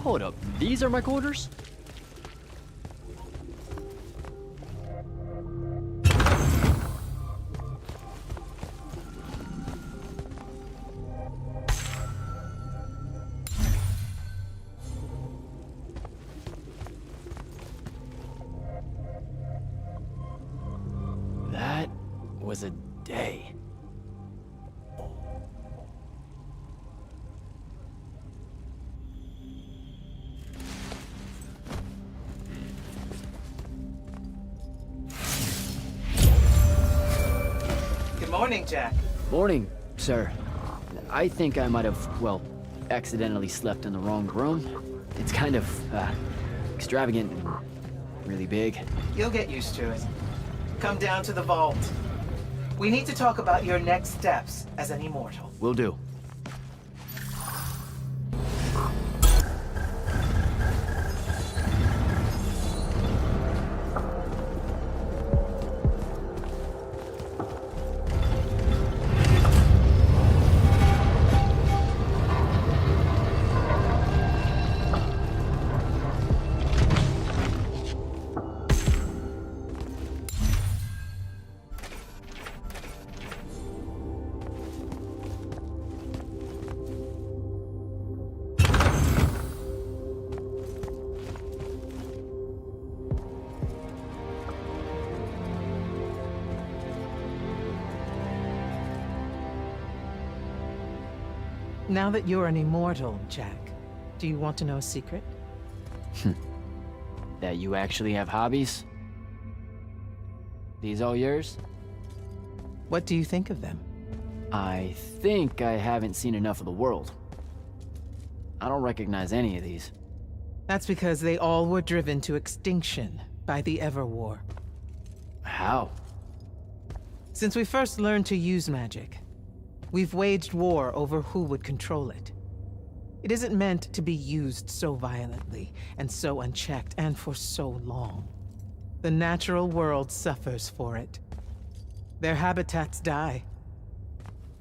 Hold up, these are my quarters? That was a day. Morning, Jack. Morning, sir. I think I might have, well, accidentally slept in the wrong room. It's kind of, extravagant and really big. You'll get used to it. Come down to the vault. We need to talk about your next steps as an immortal. Will do. Now that you're an immortal, Jack, do you want to know a secret? That you actually have hobbies? These all yours? What do you think of them? I think I haven't seen enough of the world. I don't recognize any of these. That's because they all were driven to extinction by the Everwar. How? Since we first learned to use magic, we've waged war over who would control it. It isn't meant to be used so violently, and so unchecked, and for so long. The natural world suffers for it. Their habitats die.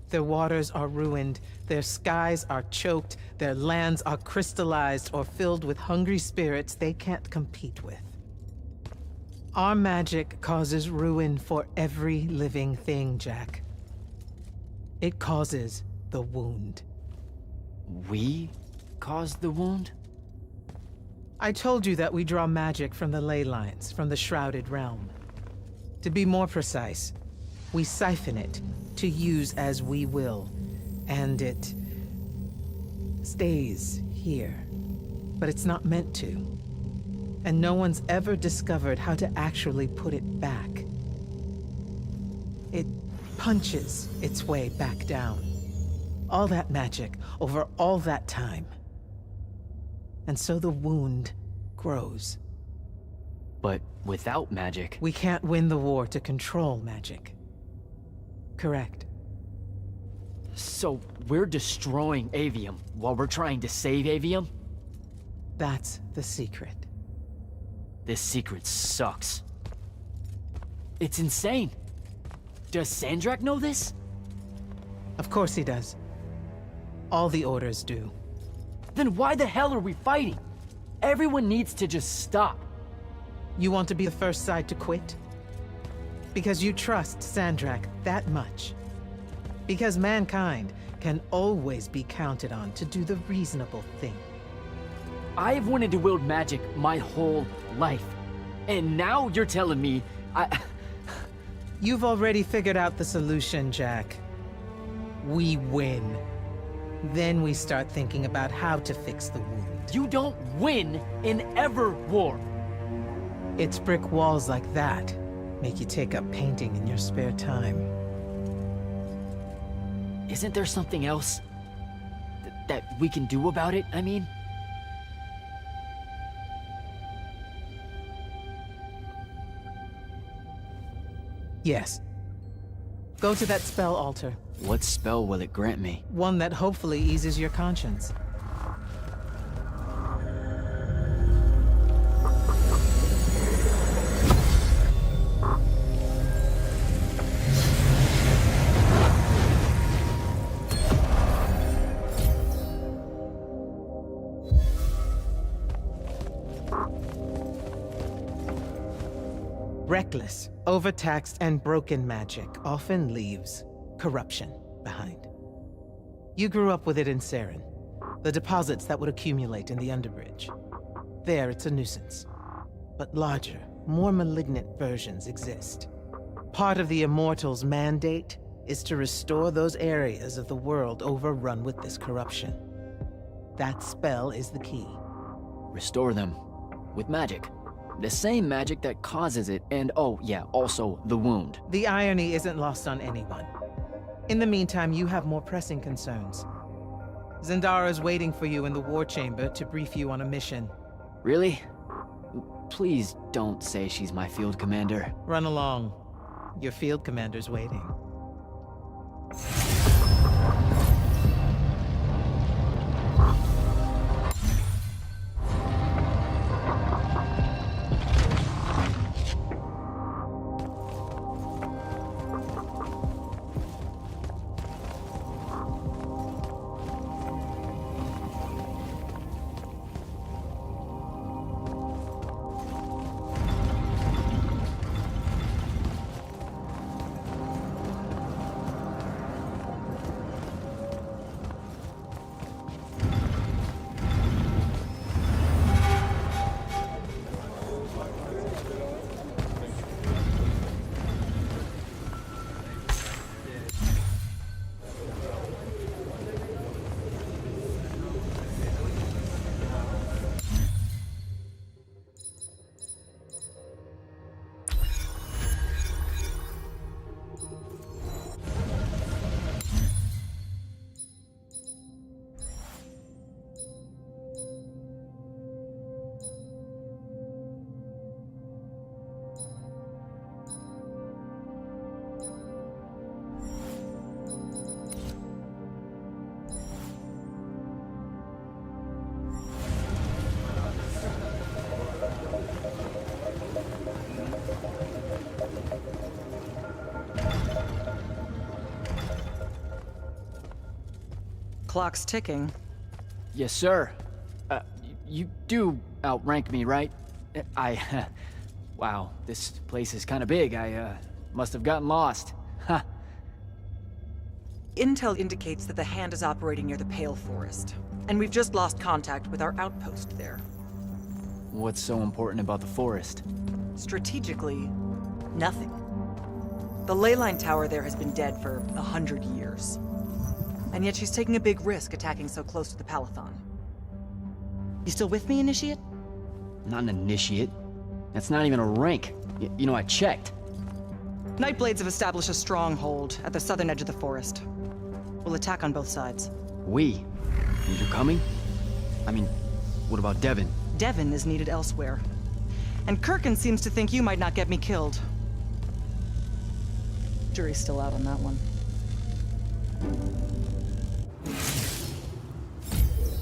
Their waters are ruined, their skies are choked, their lands are crystallized or filled with hungry spirits they can't compete with. Our magic causes ruin for every living thing, Jack. It causes the wound. We caused the wound? I told you that we draw magic from the ley lines, from the Shrouded Realm. To be more precise, we siphon it to use as we will, and it stays here. But it's not meant to. And no one's ever discovered how to actually put it back. It punches its way back down. All that magic over all that time. And so the wound grows. But without magic... We can't win the war to control magic. Correct. So we're destroying AVEUM while we're trying to save AVEUM? That's the secret. This secret sucks. It's insane. Does Sandrak know this? Of course he does. All the orders do. Then why the hell are we fighting? Everyone needs to just stop. You want to be the first side to quit? Because you trust Sandrak that much. Because mankind can always be counted on to do the reasonable thing. I've wanted to wield magic my whole life. And now you're telling me You've already figured out the solution, Jack. We win. Then we start thinking about how to fix the wound. You don't win in Everwar. It's brick walls like that make you take up painting in your spare time. Isn't there something else that we can do about it, I mean? Yes. Go to that spell altar. What spell will it grant me? One that hopefully eases your conscience. Reckless, overtaxed, and broken magic often leaves corruption behind. You grew up with it in Saren, the deposits that would accumulate in the Underbridge. There, it's a nuisance. But larger, more malignant versions exist. Part of the Immortals' mandate is to restore those areas of the world overrun with this corruption. That spell is the key. Restore them. With magic. The same magic that causes it, and oh yeah, also the wound. The irony isn't lost on anyone. In the meantime, you have more pressing concerns. Zendara's waiting for you in the war chamber to brief you on a mission. Really? Please don't say she's my field commander. Run along. Your field commander's waiting. Clock's ticking. Yes, sir. You do outrank me, right? Wow, this place is kind of big. I must have gotten lost. Ha. Intel indicates that the Hand is operating near the Pale Forest, and we've just lost contact with our outpost there. What's so important about the forest? Strategically, nothing. The ley line tower there has been dead for 100 years. And yet she's taking a big risk attacking so close to the Palathon. You still with me, Initiate? Not an initiate. That's not even a rank. You know, I checked. Nightblades have established a stronghold at the southern edge of the forest. We'll attack on both sides. We? And you're coming? I mean, what about Devin? Devin is needed elsewhere. And Kirkin seems to think you might not get me killed. Jury's still out on that one.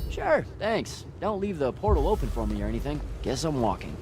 Sure, thanks. Don't leave the portal open for me or anything. Guess I'm walking.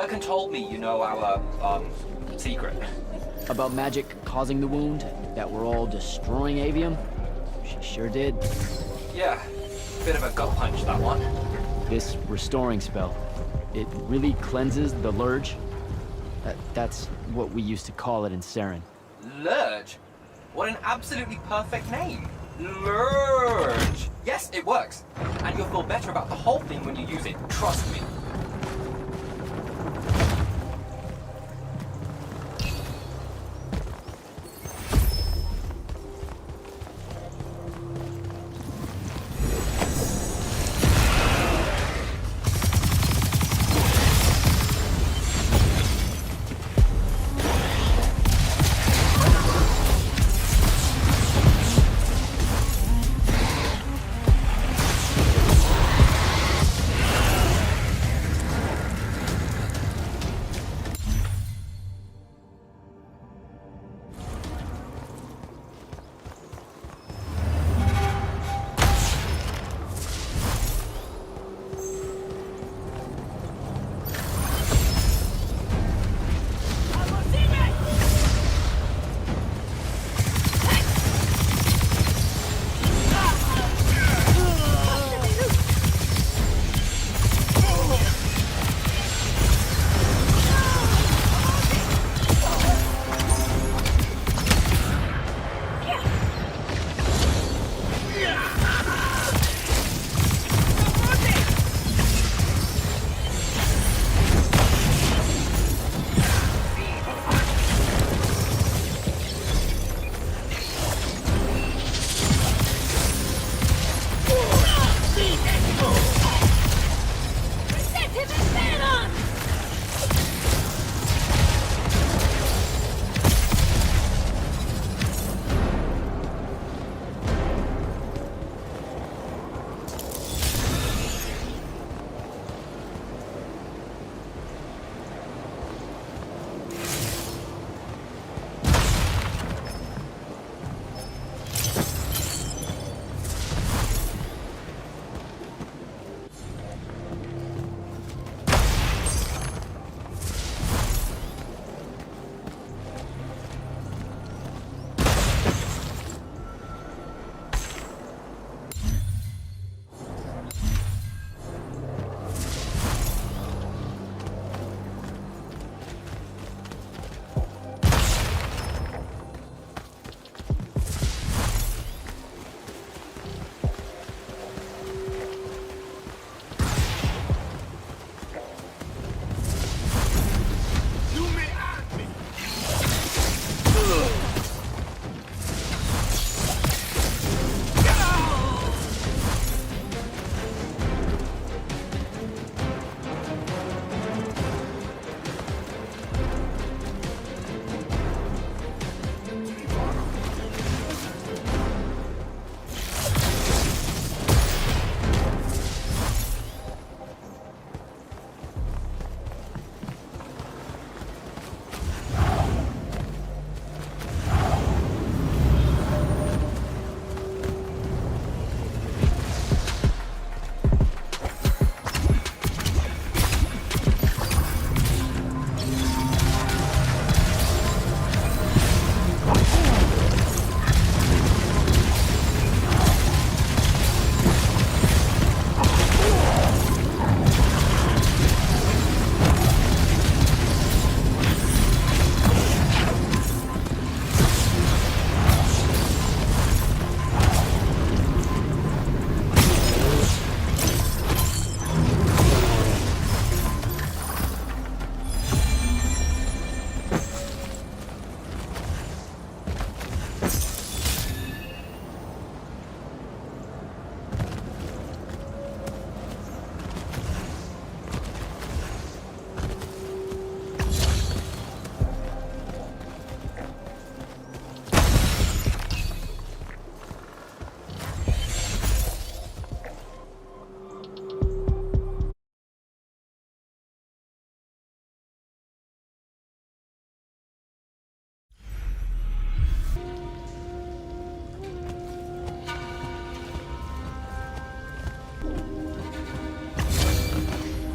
Birkin told me you know our, secret. About magic causing the wound, that we're all destroying Avium? She sure did. Yeah, bit of a gut punch, that one. This restoring spell, it really cleanses the Lurge? That's what we used to call it in Saren. Lurge? What an absolutely perfect name. Lurge! Yes, it works. And you'll feel better about the whole thing when you use it, trust me.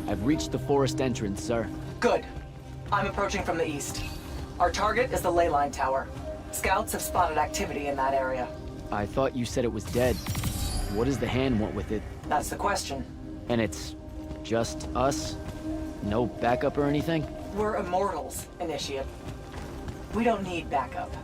I've reached the forest entrance, sir. Good. I'm approaching from the east. Our target is the ley line tower. Scouts have spotted activity in that area. I thought you said it was dead. What does the hand want with it? That's the question. And it's just us? No backup or anything? We're immortals, Initiate. We don't need backup.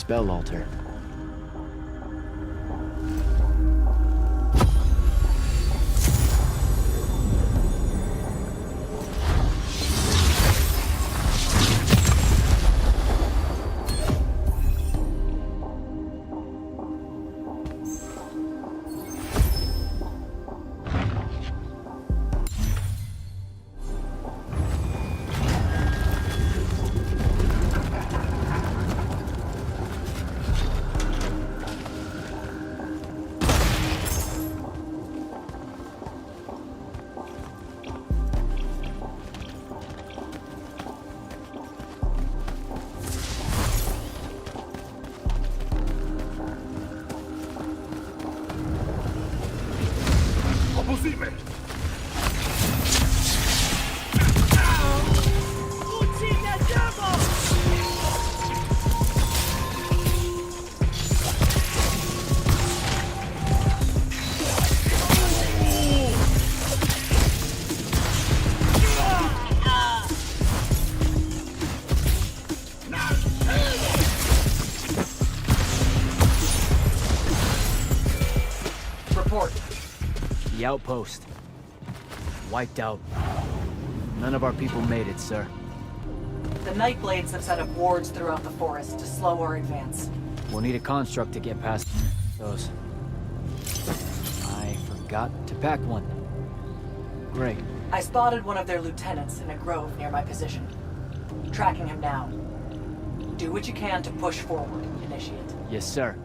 Spell altar. outpost. Wiped out. None of our people made it, sir. The Nightblades have set up wards throughout the forest to slow our advance. We'll need a construct to get past those. I forgot to pack one. Great. I spotted one of their lieutenants in a grove near my position. Tracking him now. Do what you can to push forward, Initiate. Yes, sir.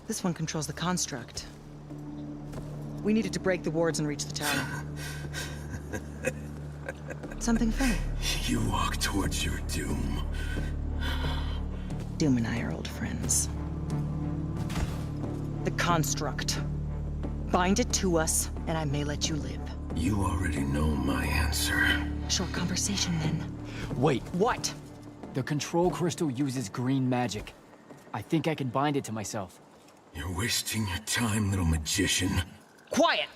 This one controls the construct. We needed to break the wards and reach the tower. Something funny? You walk towards your doom. Doom and I are old friends. The construct. Bind it to us, and I may let you live. You already know my answer. Short conversation, then. Wait. What? The control crystal uses green magic. I think I can bind it to myself. You're wasting your time, little magician. Quiet!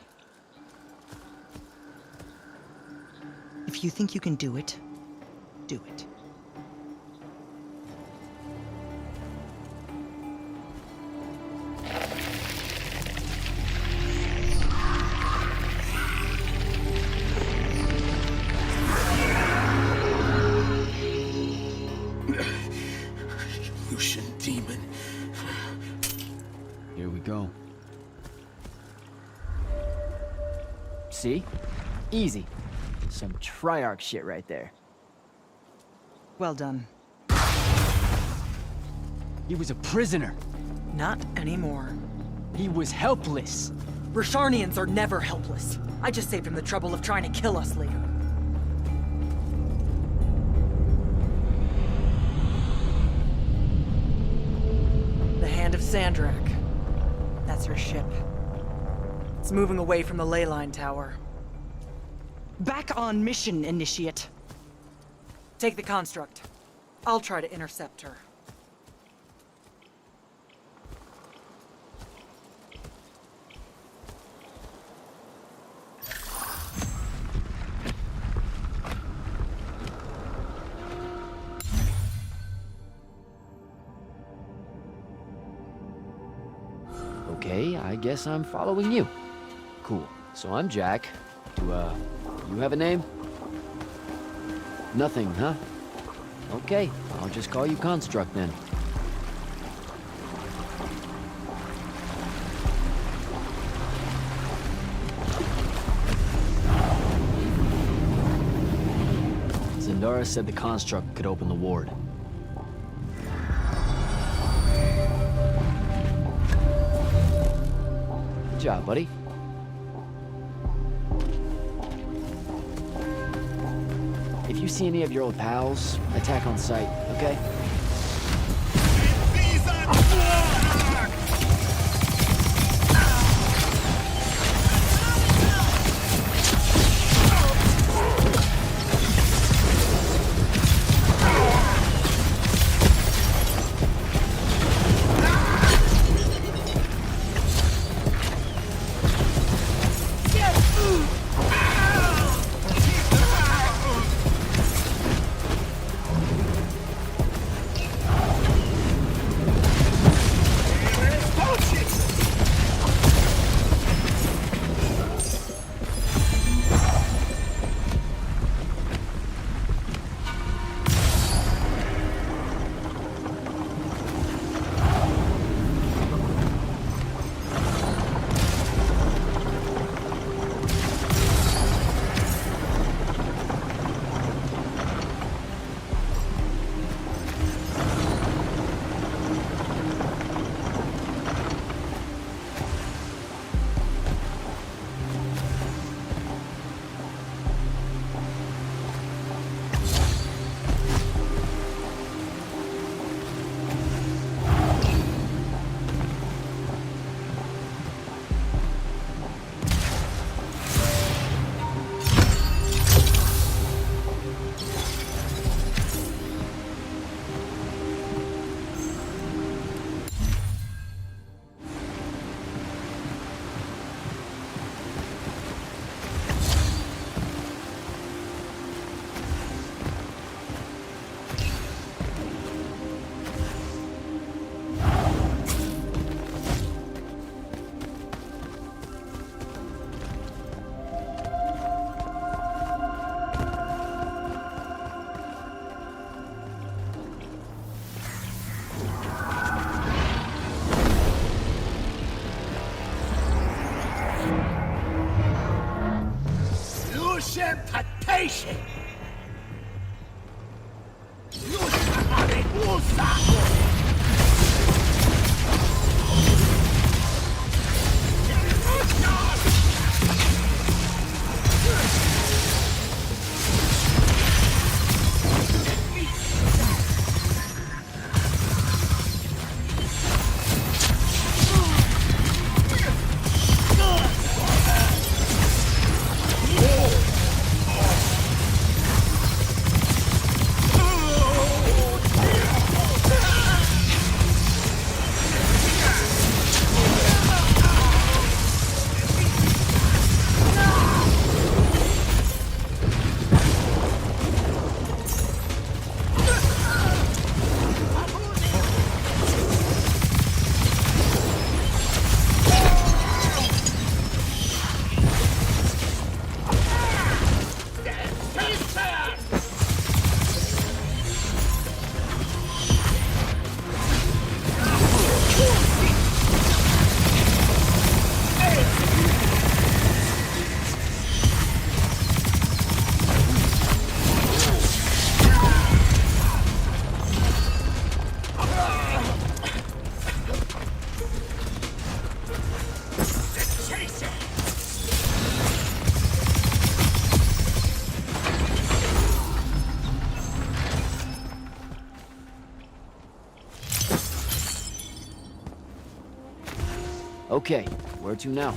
If you think you can do it, do it. Lucian demon. Here we go. See? Easy. Some Triarch shit right there. Well done. He was a prisoner. Not anymore. He was helpless. Rosharnians are never helpless. I just saved him the trouble of trying to kill us later. The Hand of Sandrak. That's her ship. It's moving away from the ley line tower. Back on mission, Initiate. Take the construct. I'll try to intercept her. Okay, I guess I'm following you. Cool. So I'm Jack. Do, you have a name? Nothing, huh? Okay, I'll just call you Construct then. Zendara said the Construct could open the ward. Good job, buddy. If you see any of your old pals, attack on sight, okay? Okay, where to now?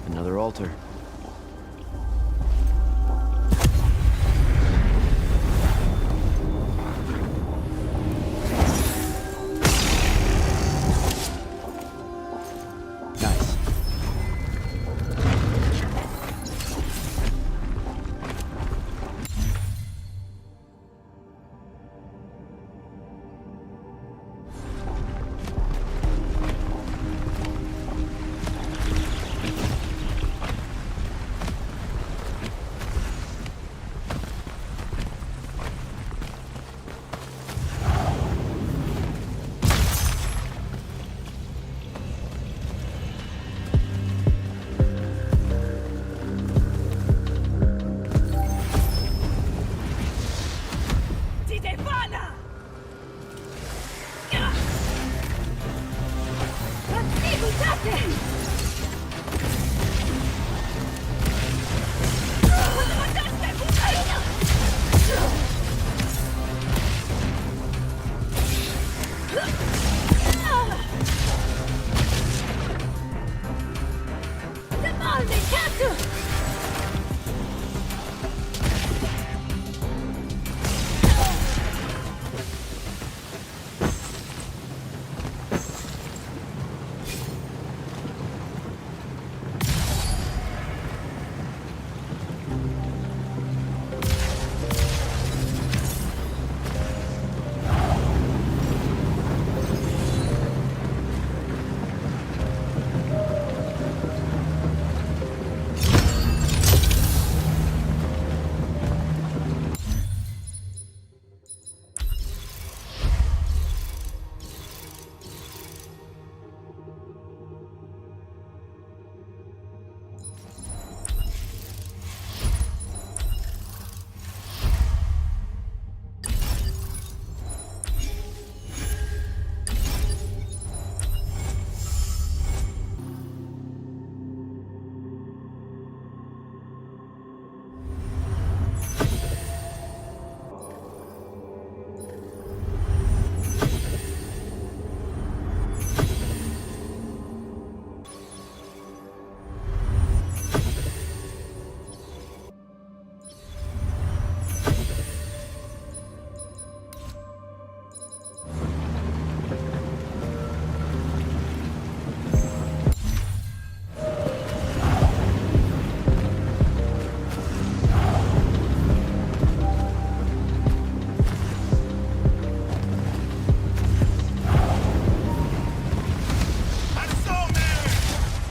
Another altar. Nice.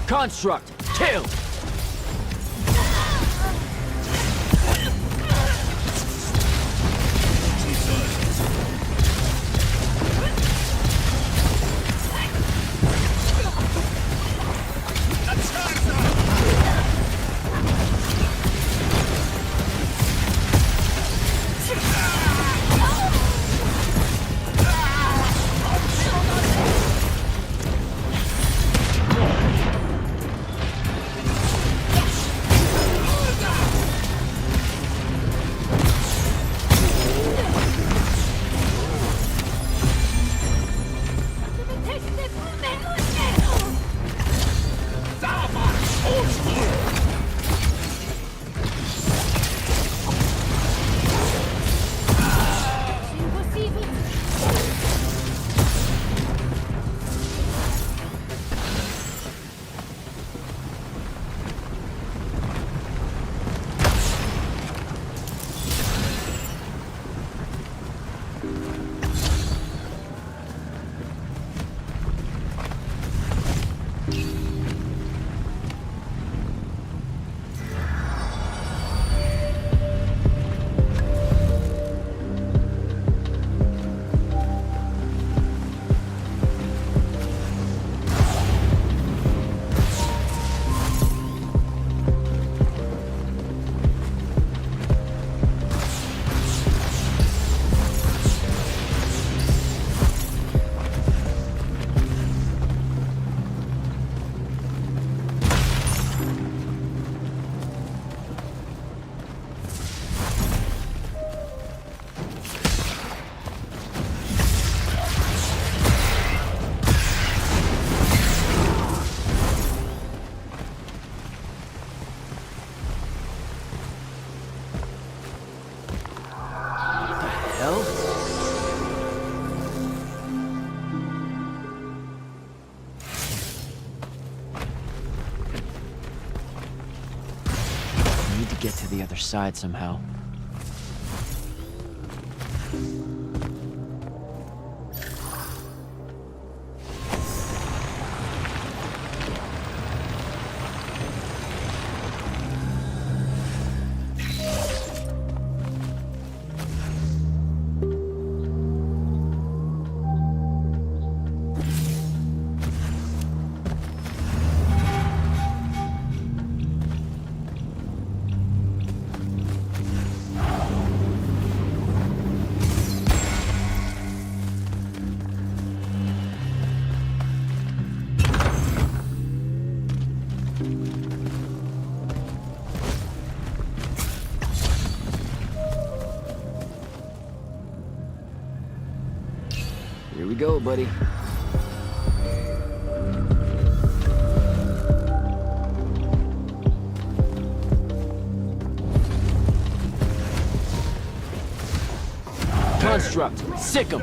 Construct, kill! Get to the other side somehow. Here we go, buddy. Construct, sick 'em.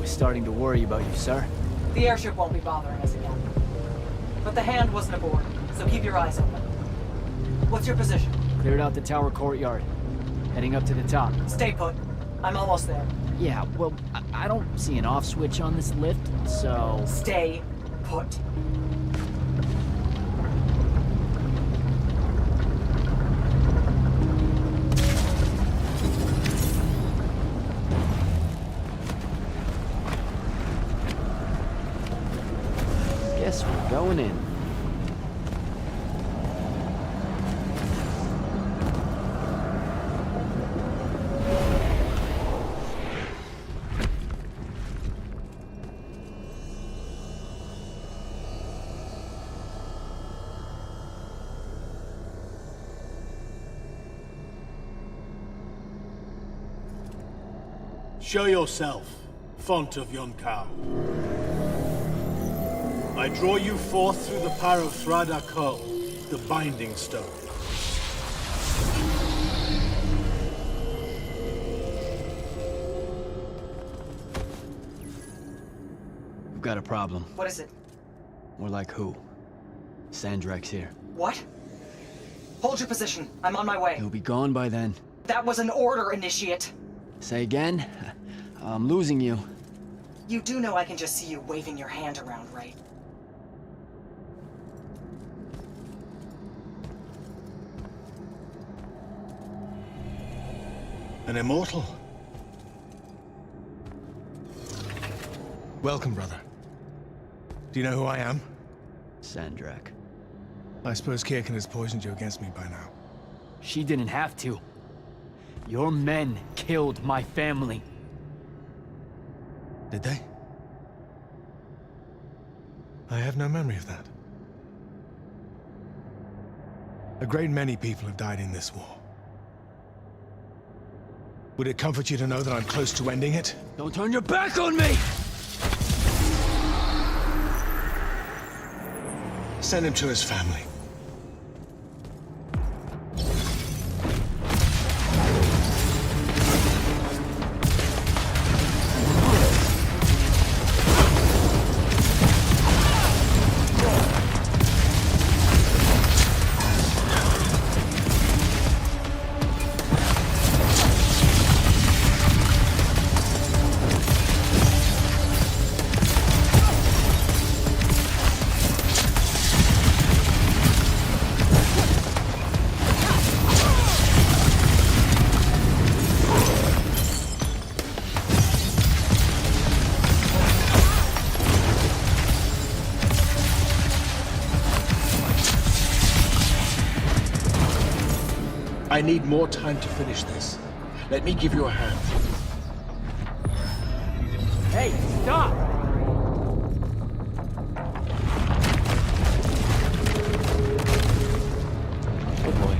Starting to worry about you, sir. The airship won't be bothering us again. But the hand wasn't aboard, so keep your eyes open. What's your position? Cleared out the tower courtyard. Heading up to the top. Stay put. I'm almost there. Yeah, well, I don't see an off switch on this lift, so... Stay put. Guess we're going in. Show yourself, font of yon cow. I draw you forth through the power of Thradako, the Binding Stone. We've got a problem. What is it? More like who? Sandrak's here. What? Hold your position. I'm on my way. He'll be gone by then. That was an order, Initiate. Say again? I'm losing you. You do know I can just see you waving your hand around, right? An immortal? Welcome, brother. Do you know who I am? Sandrak. I suppose Kirkin has poisoned you against me by now. She didn't have to. Your men killed my family. Did they? I have no memory of that. A great many people have died in this war. Would it comfort you to know that I'm close to ending it? Don't turn your back on me! Send him to his family. I need more time to finish this. Let me give you a hand. Hey, stop! Oh boy.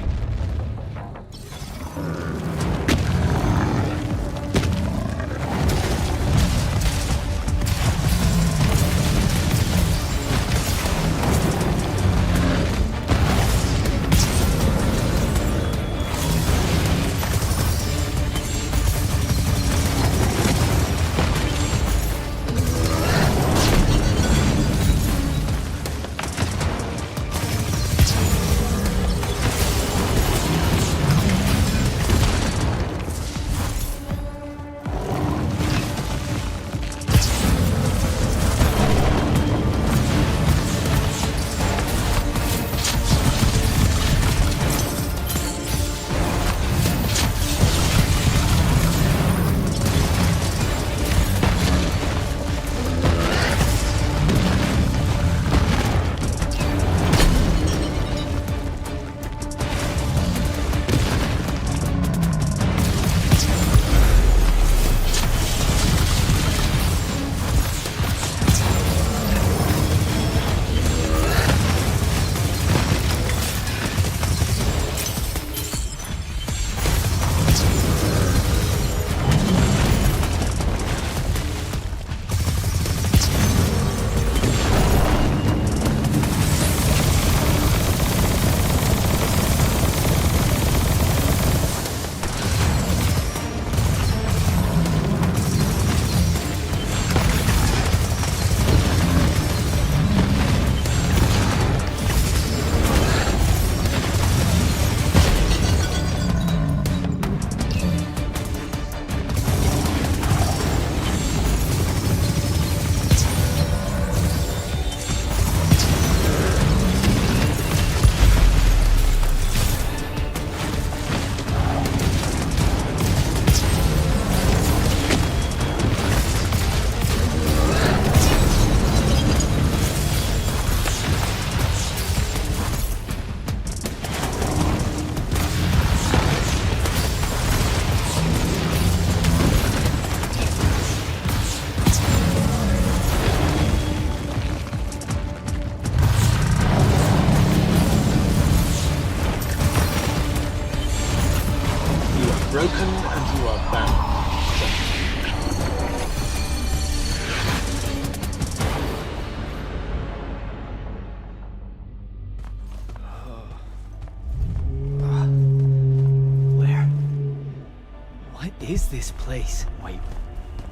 this place? Wait,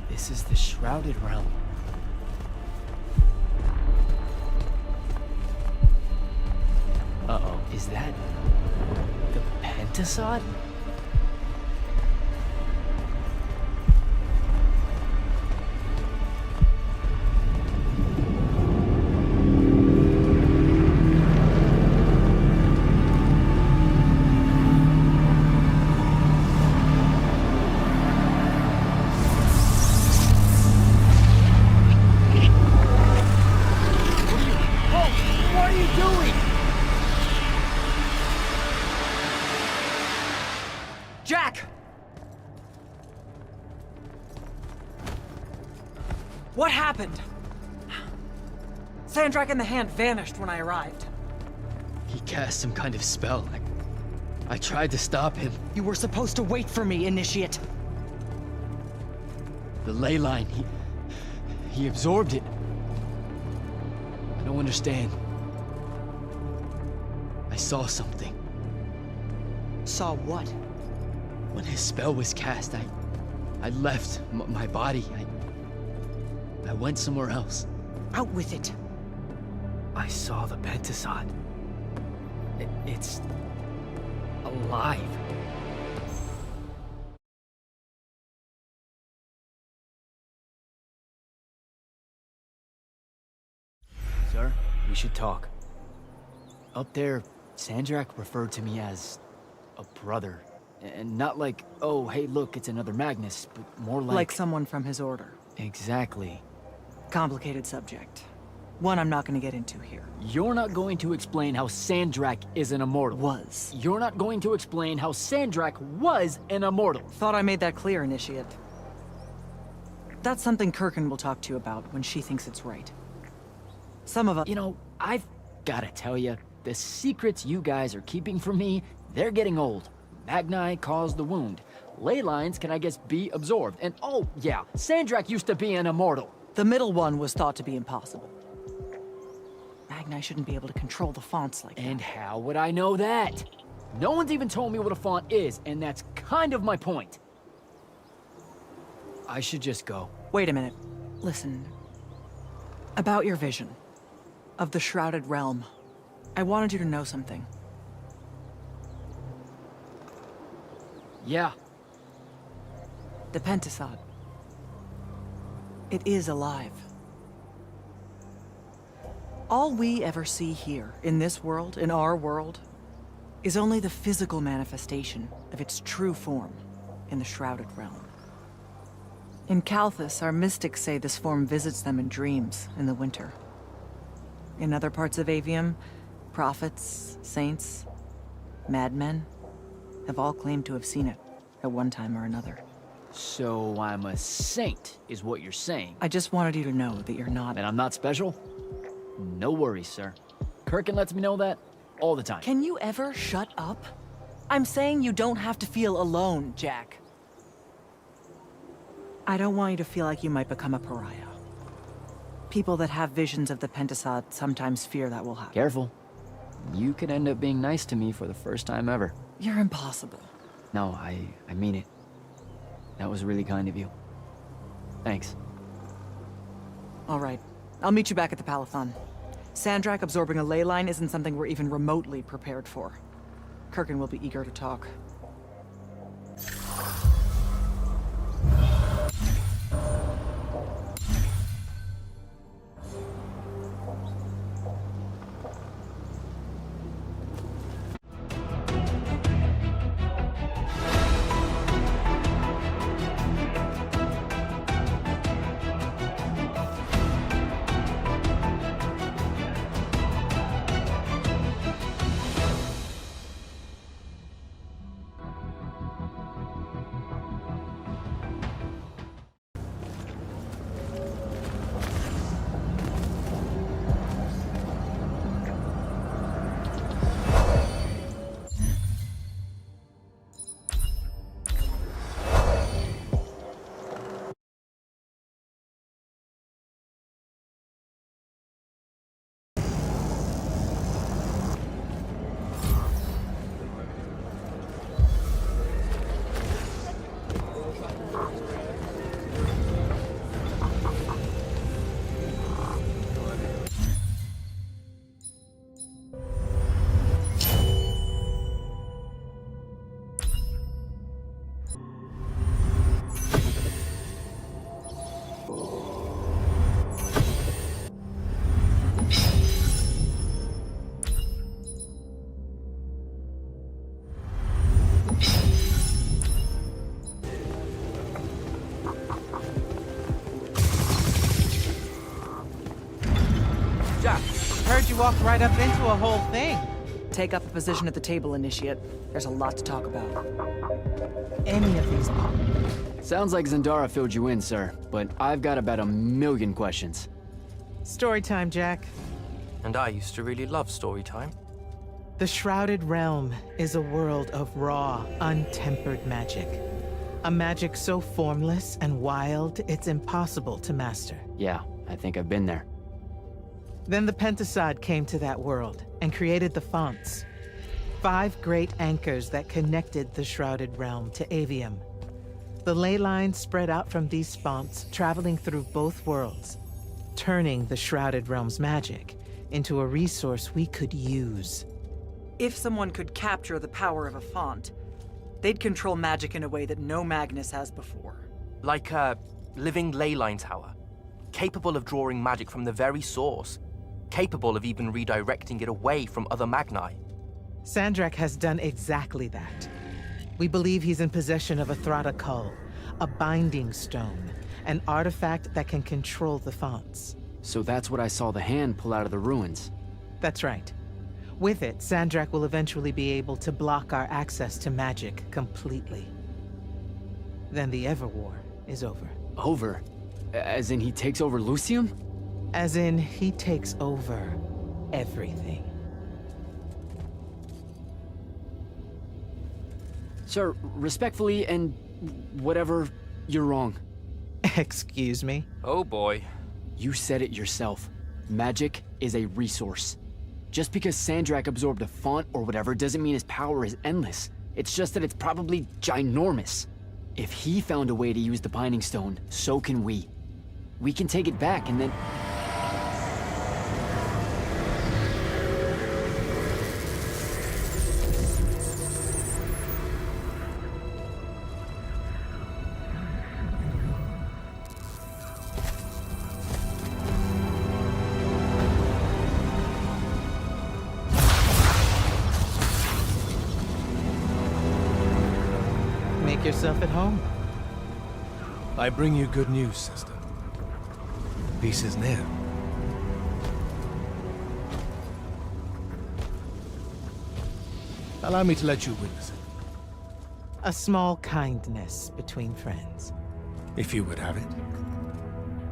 this is the Shrouded Realm. Uh-oh, is that the Pentasod? Jack! What happened? Sandrak and the Hand vanished when I arrived. He cast some kind of spell. I tried to stop him. You were supposed to wait for me, Initiate. The ley line, he absorbed it. I don't understand. I saw something. Saw what? When his spell was cast, I left my body. I went somewhere else. Out with it. I saw the Pentasod. It's alive. Sir, we should talk. Up there, Sandrak referred to me as a brother. And not like, oh, hey, look, it's another Magnus, but more like... Like someone from his order. Exactly. Complicated subject. One I'm not going to get into here. You're not going to explain how Sandrak is an immortal. Was. You're not going to explain how Sandrak was an immortal. Thought I made that clear, Initiate. That's something Kirkin will talk to you about when she thinks it's right. Some of us... You know, I've gotta tell you, the secrets you guys are keeping from me, they're getting old. Magni caused the wound. Ley lines can, I guess, be absorbed. And oh, yeah, Sandrak used to be an immortal. The middle one was thought to be impossible. Magni shouldn't be able to control the fonts like that. And how would I know that? No one's even told me what a font is, and that's kind of my point. I should just go. Wait a minute. Listen. About your vision of the Shrouded Realm, I wanted you to know something. Yeah. The Pentasod. It is alive. All we ever see here, in this world, in our world, is only the physical manifestation of its true form in the Shrouded Realm. In Kalthus, our mystics say this form visits them in dreams in the winter. In other parts of AVEUM, prophets, saints, madmen have all claimed to have seen it at one time or another. So I'm a saint, is what you're saying. I just wanted you to know that you're not... And I'm not special? No worries, sir. Kirkin lets me know that all the time. Can you ever shut up? I'm saying you don't have to feel alone, Jack. I don't want you to feel like you might become a pariah. People that have visions of the Pentasod sometimes fear that will happen. Careful. You could end up being nice to me for the first time ever. You're impossible. No, I mean it. That was really kind of you. Thanks. All right. I'll meet you back at the Palathon. Sandrak absorbing a ley line isn't something we're even remotely prepared for. Kirkin will be eager to talk. walked right up into a whole thing. Take up a position at the table, Initiate. There's a lot to talk about. Any of these. Sounds like Zendara filled you in, sir, but I've got about 1,000,000 questions. Story time, Jack. And I used to really love story time. The Shrouded Realm is a world of raw, untempered magic. A magic so formless and wild, it's impossible to master. Yeah, I think I've been there. Then the Pentasod came to that world and created the fonts. 5 great anchors that connected the Shrouded Realm to AVEUM. The ley lines spread out from these fonts, traveling through both worlds, turning the Shrouded Realm's magic into a resource we could use. If someone could capture the power of a font, they'd control magic in a way that no Magnus has before. Like a living ley line tower, capable of drawing magic from the very source, capable of even redirecting it away from other Magni. Sandrak has done exactly that. We believe he's in possession of a Thrada Cull, a binding stone, an artifact that can control the fonts. So that's what I saw the hand pull out of the ruins. That's right. With it, Sandrak will eventually be able to block our access to magic completely. Then the Everwar is over. Over? As in he takes over Lucium? As in, he takes over everything. Sir, respectfully and whatever, you're wrong. Excuse me? Oh boy. You said it yourself. Magic is a resource. Just because Sandrak absorbed a font or whatever doesn't mean his power is endless. It's just that it's probably ginormous. If he found a way to use the Binding Stone, so can we. We can take it back and then... Make yourself at home. I bring you good news, sister. Peace is near. Allow me to let you witness it. A small kindness between friends. If you would have it.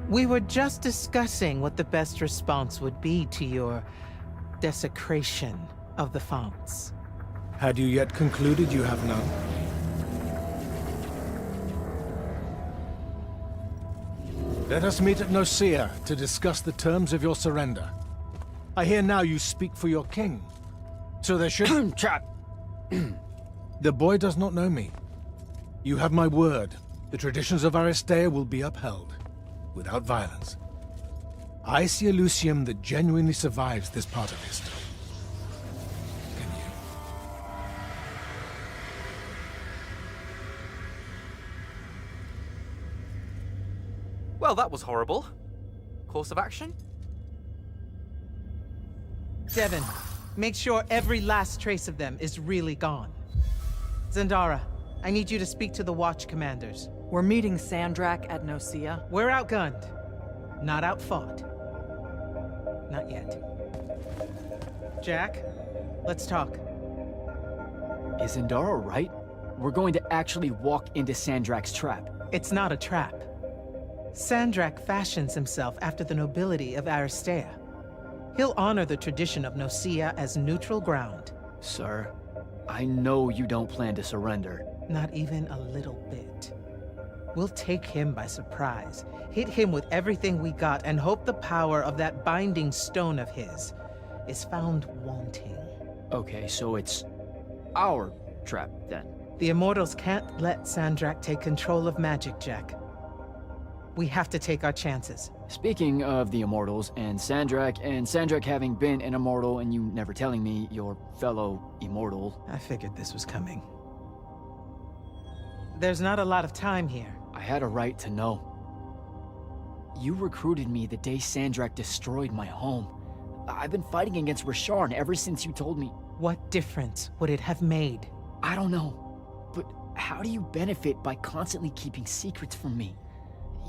We were just discussing what the best response would be to your desecration of the fonts. Had you yet concluded you have none? Let us meet at Nicaea to discuss the terms of your surrender. I hear now you speak for your king. So there should... Trap! The boy does not know me. You have my word. The traditions of Aristea will be upheld, without violence. I see a Lucium that genuinely survives this part of history. Can you? Well, that was horrible. Course of action? Devin, make sure every last trace of them is really gone. Zendara, I need you to speak to the Watch commanders. We're meeting Sandrak at Nicaea. We're outgunned, not outfought. Not yet. Jack, let's talk. Is Zendara right? We're going to actually walk into Sandrak's trap. It's not a trap. Sandrak fashions himself after the nobility of Aristea. He'll honor the tradition of Nicaea as neutral ground. Sir, I know you don't plan to surrender. Not even a little bit. We'll take him by surprise, hit him with everything we got, and hope the power of that binding stone of his is found wanting. Okay, so it's our trap, then. The Immortals can't let Sandrak take control of magic, Jack. We have to take our chances. Speaking of the Immortals and Sandrak having been an Immortal and you never telling me your fellow Immortal... I figured this was coming. There's not a lot of time here. I had a right to know. You recruited me the day Sandrak destroyed my home. I've been fighting against Rasharn ever since you told me. What difference would it have made? I don't know. But how do you benefit by constantly keeping secrets from me?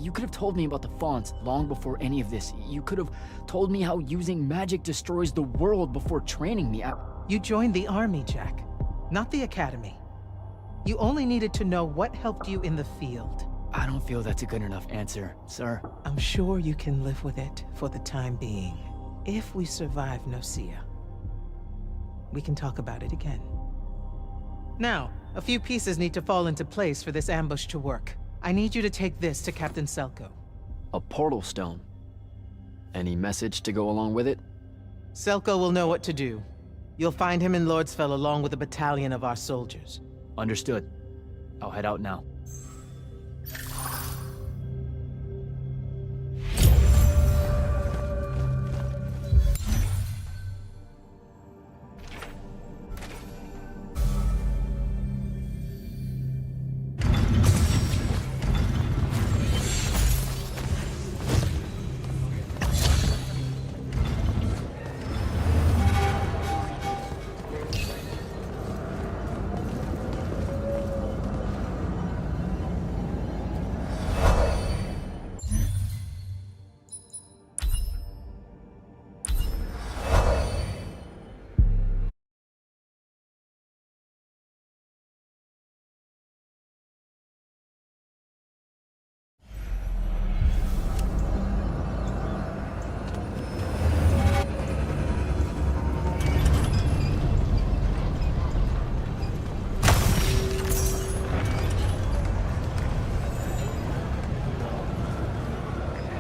You could have told me about the Fawns long before any of this. You could have told me how using magic destroys the world before training me. You joined the army, Jack, not the academy. You only needed to know what helped you in the field. I don't feel that's a good enough answer, sir. I'm sure you can live with it for the time being. If we survive Nocia, we can talk about it again. Now, a few pieces need to fall into place for this ambush to work. I need you to take this to Captain Selko. A portal stone. Any message to go along with it? Selko will know what to do. You'll find him in Lordsfell along with a battalion of our soldiers. Understood. I'll head out now.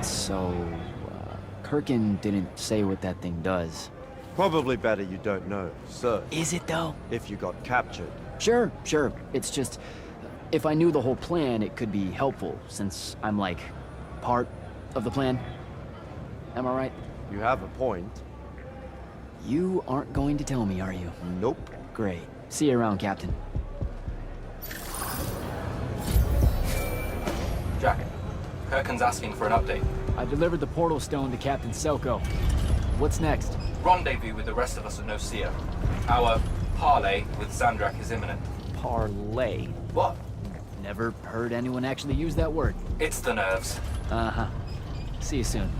So, Kirkin didn't say what that thing does. Probably better you don't know, sir. Is it though? If you got captured. Sure. It's just, if I knew the whole plan, it could be helpful, since I'm like, part of the plan. Am I right? You have a point. You aren't going to tell me, are you? Nope. Great. See you around, Captain. Jack, Kirkin's asking for an update. I delivered the portal stone to Captain Selko. What's next? Rendezvous with the rest of us at Nocia. Our parley with Sandrak is imminent. Parlay? What? Never heard anyone actually use that word. It's the nerves. Uh-huh. See you soon.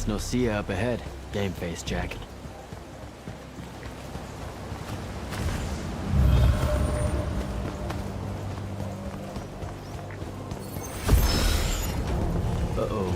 Nocia up ahead. Game face, Jack. Uh-oh.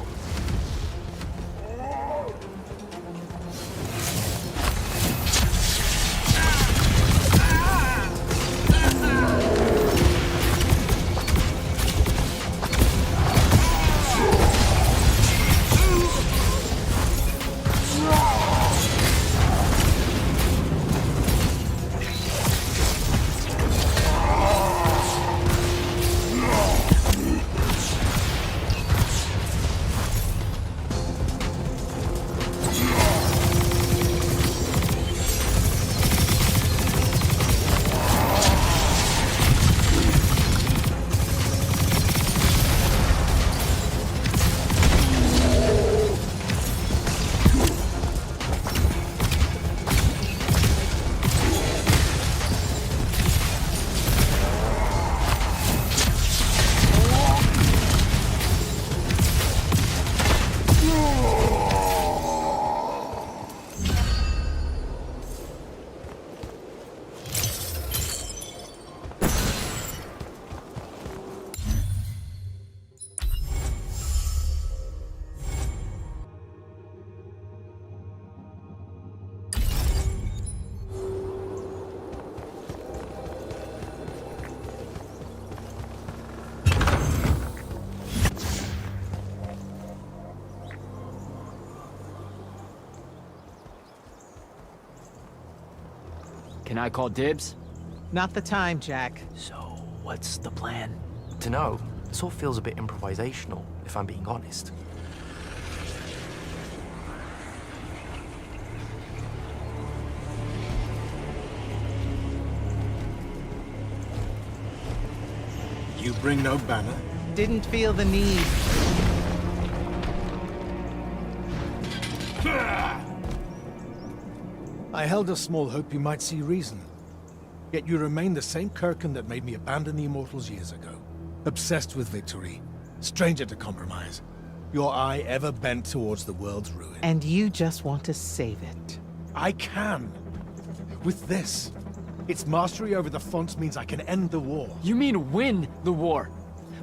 Can I call dibs? Not the time, Jack. So, what's the plan? Dunno. This all feels a bit improvisational, if I'm being honest. You bring no banner? Didn't feel the need. I held a small hope you might see reason. Yet you remain the same Kirkin that made me abandon the Immortals years ago. Obsessed with victory, stranger to compromise. Your eye ever bent towards the world's ruin. And you just want to save it. I can. With this. Its mastery over the fonts means I can end the war. You mean win the war?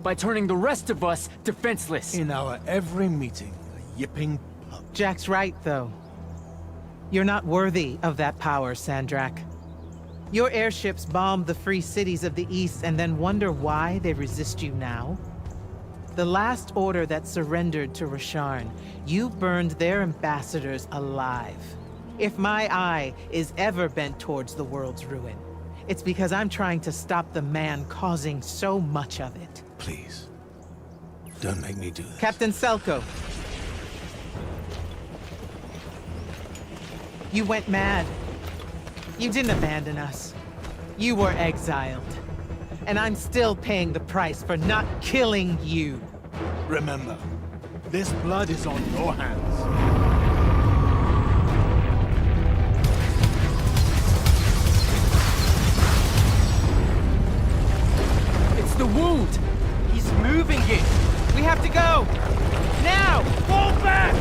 By turning the rest of us defenseless? In our every meeting, a yipping pup. Jack's right, though. You're not worthy of that power, Sandrak. Your airships bombed the free cities of the East and then wonder why they resist you now? The last order that surrendered to Rasharn, you burned their ambassadors alive. If my eye is ever bent towards the world's ruin, it's because I'm trying to stop the man causing so much of it. Please, don't make me do this. Captain Selko. You went mad. You didn't abandon us. You were exiled. And I'm still paying the price for not killing you. Remember, this blood is on your hands. It's the wound! He's moving it! We have to go! Now! Fall back!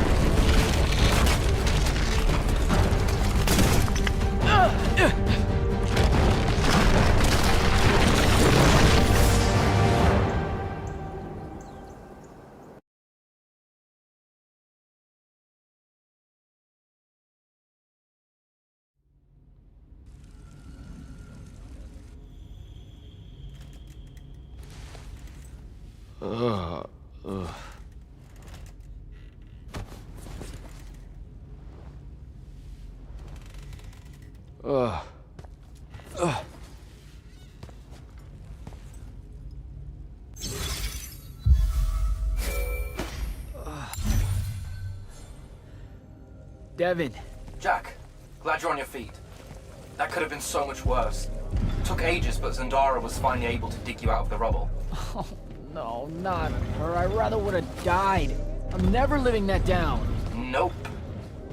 Devin. Jack, glad you're on your feet. That could have been so much worse. Took ages, but Zendara was finally able to dig you out of the rubble. Oh, no, not her. I rather would have died. I'm never living that down. Nope.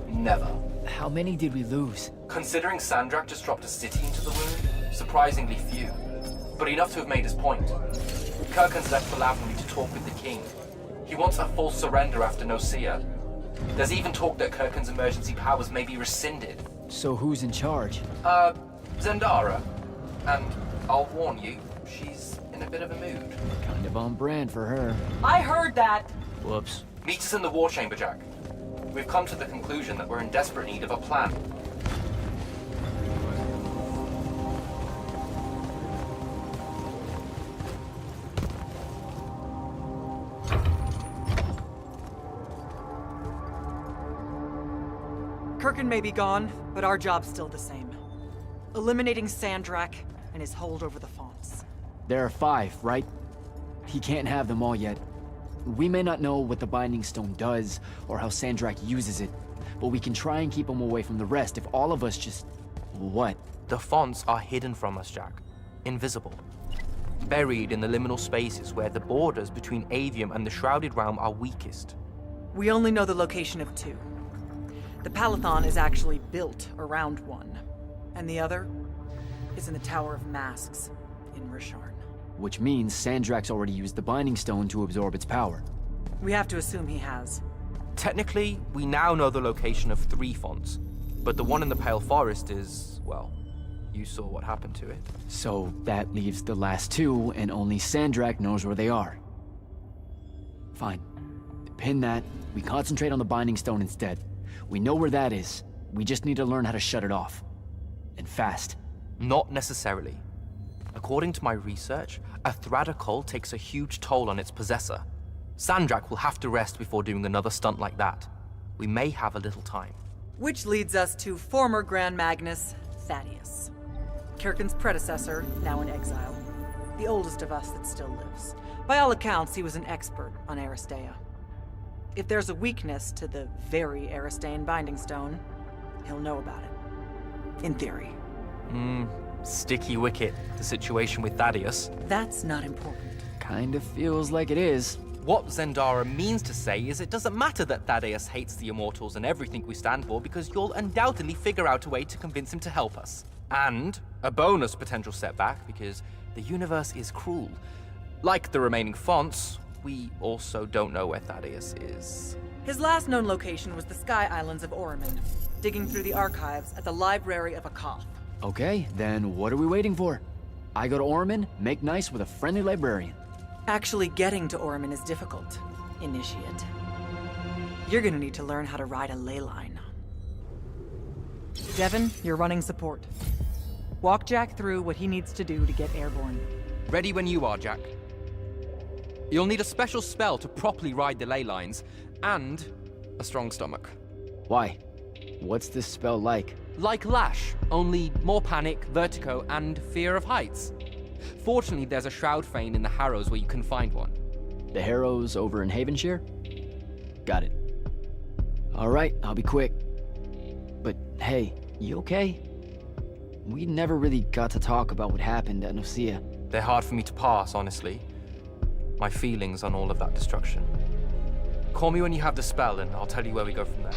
Never. How many did we lose? Considering Sandrak just dropped a city into the wound, surprisingly few. But enough to have made his point. Kirkin's left for Lavender to talk with the king. He wants a full surrender after Nocia. There's even talk that Kirkin's emergency powers may be rescinded. So who's in charge? Zendara. And I'll warn you, she's in a bit of a mood. Kind of on brand for her. I heard that! Whoops. Meet us in the war chamber, Jack. We've come to the conclusion that we're in desperate need of a plan. Kirkin may be gone, but our job's still the same. Eliminating Sandrak and his hold over the fonts. There are 5, right? He can't have them all yet. We may not know what the Binding Stone does, or how Sandrak uses it, but we can try and keep him away from the rest if all of us just... What? The fonts are hidden from us, Jack. Invisible. Buried in the liminal spaces where the borders between AVEUM and the Shrouded Realm are weakest. We only know the location of 2. The Palathon is actually built around one, and the other is in the Tower of Masks in Rasharn. Which means Sandrak's already used the Binding Stone to absorb its power. We have to assume he has. Technically, we now know the location of 3 fonts, but the one in the Pale Forest is, well, you saw what happened to it. So that leaves the last 2, and only Sandrak knows where they are. Fine. Pin that. We concentrate on the Binding Stone instead. We know where that is. We just need to learn how to shut it off. And fast. Not necessarily. According to my research, a Thradda cull takes a huge toll on its possessor. Sandrak will have to rest before doing another stunt like that. We may have a little time. Which leads us to former Grand Magnus, Thaddeus. Kirkin's predecessor, now in exile. The oldest of us that still lives. By all accounts, he was an expert on Aristea. If there's a weakness to the very Aristean Binding Stone, he'll know about it. In theory. Sticky wicket, the situation with Thaddeus. That's not important. Kind of feels like it is. What Zendara means to say is it doesn't matter that Thaddeus hates the Immortals and everything we stand for, because you'll undoubtedly figure out a way to convince him to help us. And a bonus potential setback, because the universe is cruel. Like the remaining fonts, we also don't know where Thaddeus is. His last known location was the Sky Islands of Oriman, digging through the archives at the Library of Akoth. Okay, then what are we waiting for? I go to Orman, make nice with a friendly librarian. Actually getting to Oriman is difficult, Initiate. You're gonna need to learn how to ride a ley line. Devin, you're running support. Walk Jack through what he needs to do to get airborne. Ready when you are, Jack. You'll need a special spell to properly ride the ley lines, and a strong stomach. Why? What's this spell like? Like Lash, only more panic, vertigo, and fear of heights. Fortunately, there's a Shroud Fane in the Harrows where you can find one. The Harrows over in Havenshire? Got it. All right, I'll be quick. But hey, you okay? We never really got to talk about what happened at Nicaea. They're hard for me to pass, honestly. My feelings on all of that destruction. Call me when you have the spell and I'll tell you where we go from there.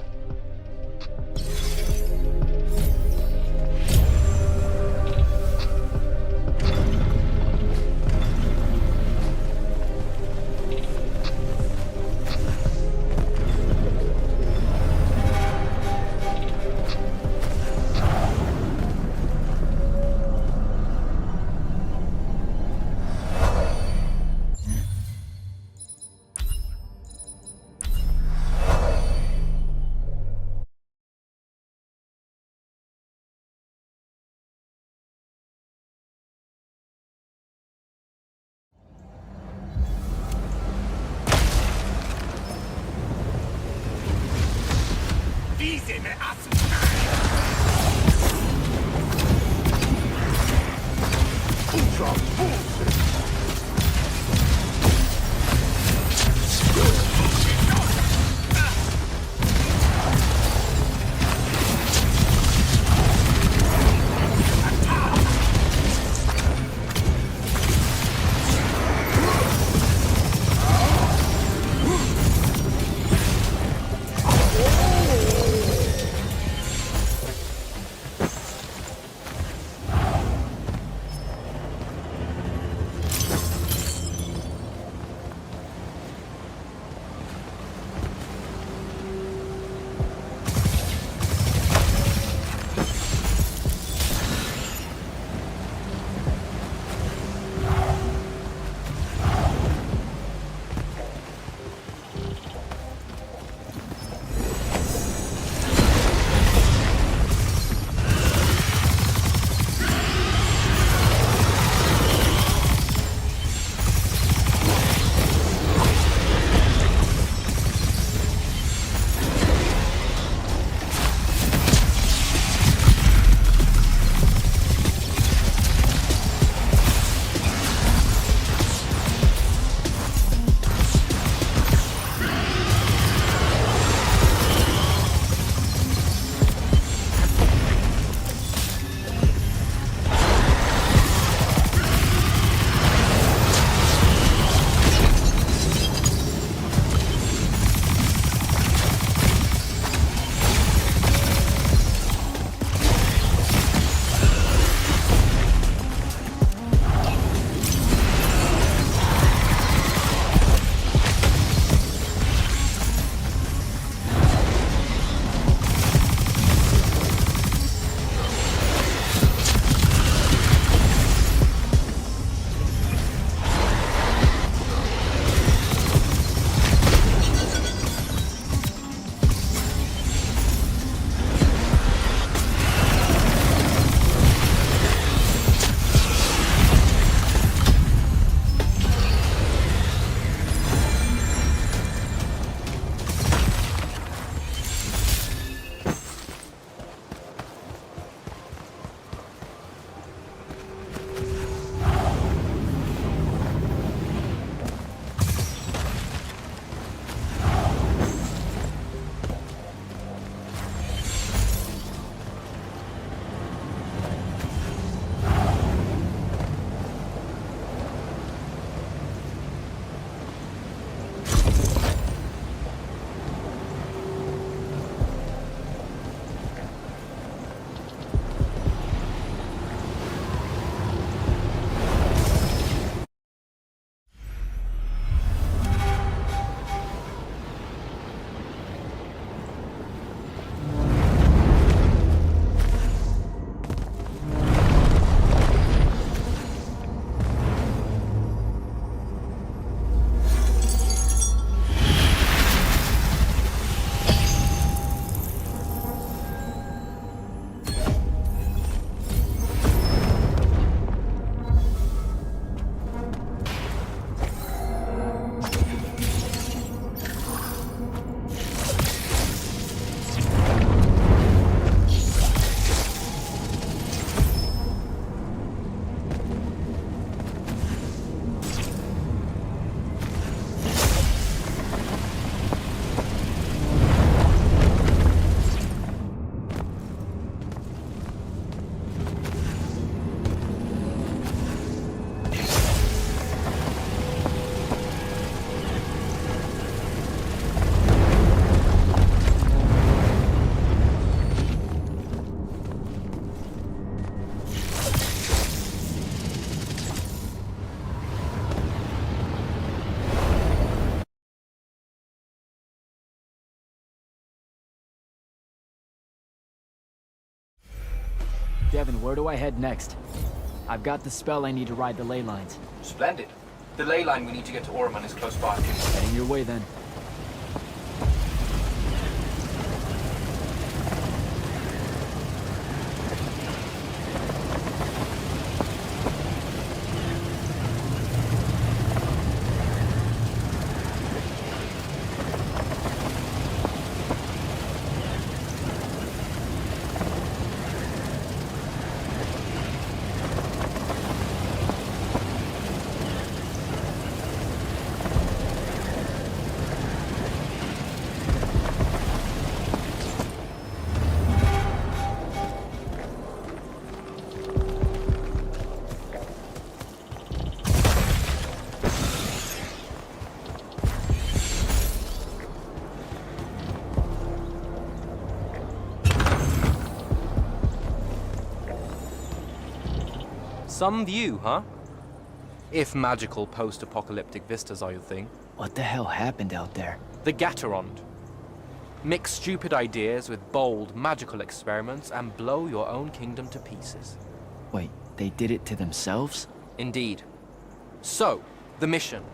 Devin, where do I head next? I've got the spell I need to ride the ley lines. Splendid. The ley line we need to get to Orman is close by. Heading your way then. Some view, huh? If magical post-apocalyptic vistas are your thing. What the hell happened out there? The Gatorond. Mix stupid ideas with bold, magical experiments and blow your own kingdom to pieces. Wait, they did it to themselves? Indeed. So, the mission.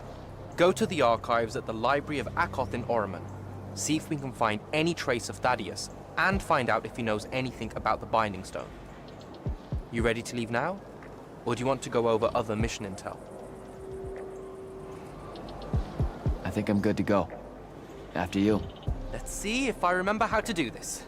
Go to the archives at the Library of Akoth in Orman. See if we can find any trace of Thaddeus, and find out if he knows anything about the Binding Stone. You ready to leave now? Or do you want to go over other mission intel? I think I'm good to go. After you. Let's see if I remember how to do this.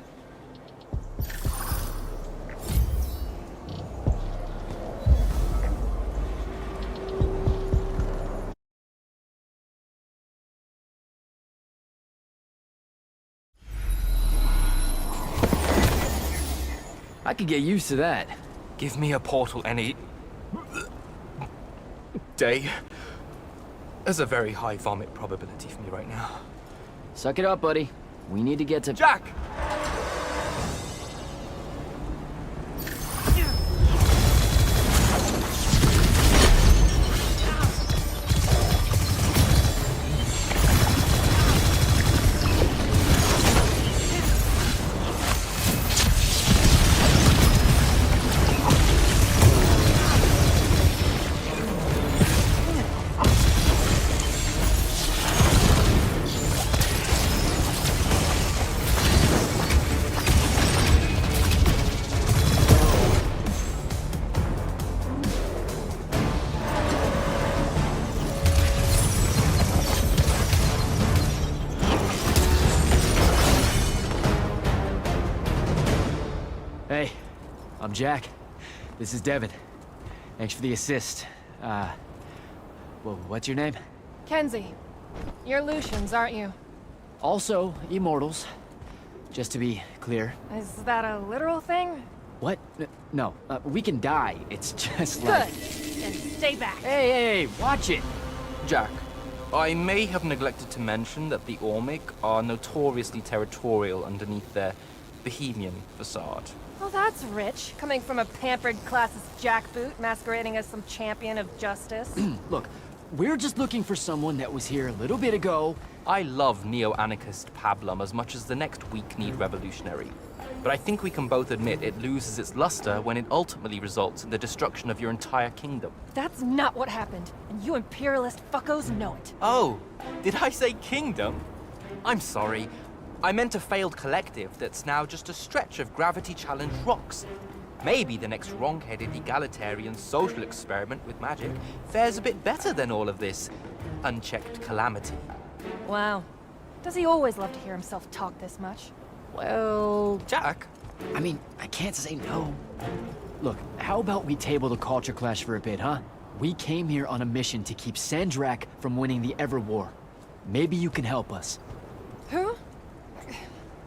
I could get used to that. Give me a portal any day. There's a very high vomit probability for me right now. Suck it up, buddy. We need to get to... Jack! Hey, I'm Jack. This is Devin. Thanks for the assist. Well, what's your name? Kenzie. You're Lucians, aren't you? Also, immortals. Just to be clear. Is that a literal thing? What? No, we can die. It's just Good. like... And stay back. Hey, watch it! Jack, I may have neglected to mention that the Ormic are notoriously territorial underneath their Bohemian facade. Well, that's rich, coming from a pampered classist jackboot masquerading as some champion of justice. Look, we're just looking for someone that was here a little bit ago. I love neo-anarchist pablum as much as the next weak-kneed revolutionary. But I think we can both admit it loses its luster when it ultimately results in the destruction of your entire kingdom. That's not what happened, and you imperialist fuckos know it. Oh, did I say kingdom? I'm sorry. I meant a failed collective that's now just a stretch of gravity-challenged rocks. Maybe the next wrong-headed egalitarian social experiment with magic fares a bit better than all of this unchecked calamity. Wow. Does he always love to hear himself talk this much? Well... Jack? I mean, I can't say no. Look, how about we table the culture clash for a bit, huh? We came here on a mission to keep Sandrak from winning the Ever War. Maybe you can help us. Who?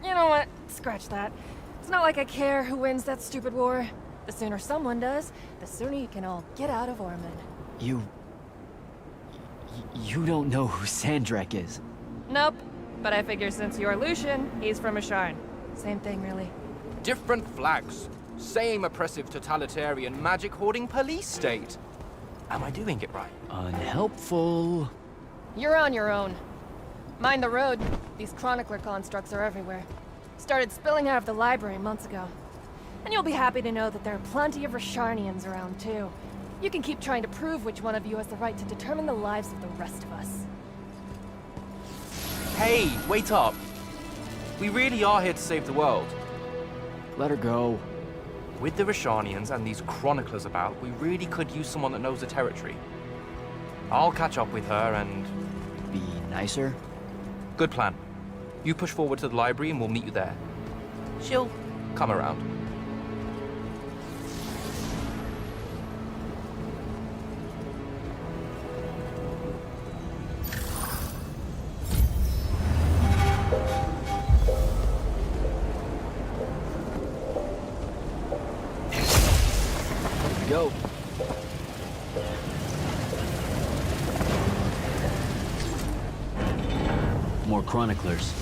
You know what? Scratch that. It's not like I care who wins that stupid war. The sooner someone does, the sooner you can all get out of Orman. You don't know who Sandrak is? Nope. But I figure since you're Lucian, he's from Asharn. Same thing, really. Different flags. Same oppressive totalitarian magic-hoarding police state. Am I doing it right? Unhelpful. You're on your own. Mind the road. These chronicler constructs are everywhere. Started spilling out of the library months ago. And you'll be happy to know that there are plenty of Rasharnians around, too. You can keep trying to prove which one of you has the right to determine the lives of the rest of us. Hey, wait up. We really are here to save the world. Let her go. With the Rasharnians and these chroniclers about, we really could use someone that knows the territory. I'll catch up with her and... Be nicer? Good plan. You push forward to the library and we'll meet you there. She'll come around. Go. More chroniclers.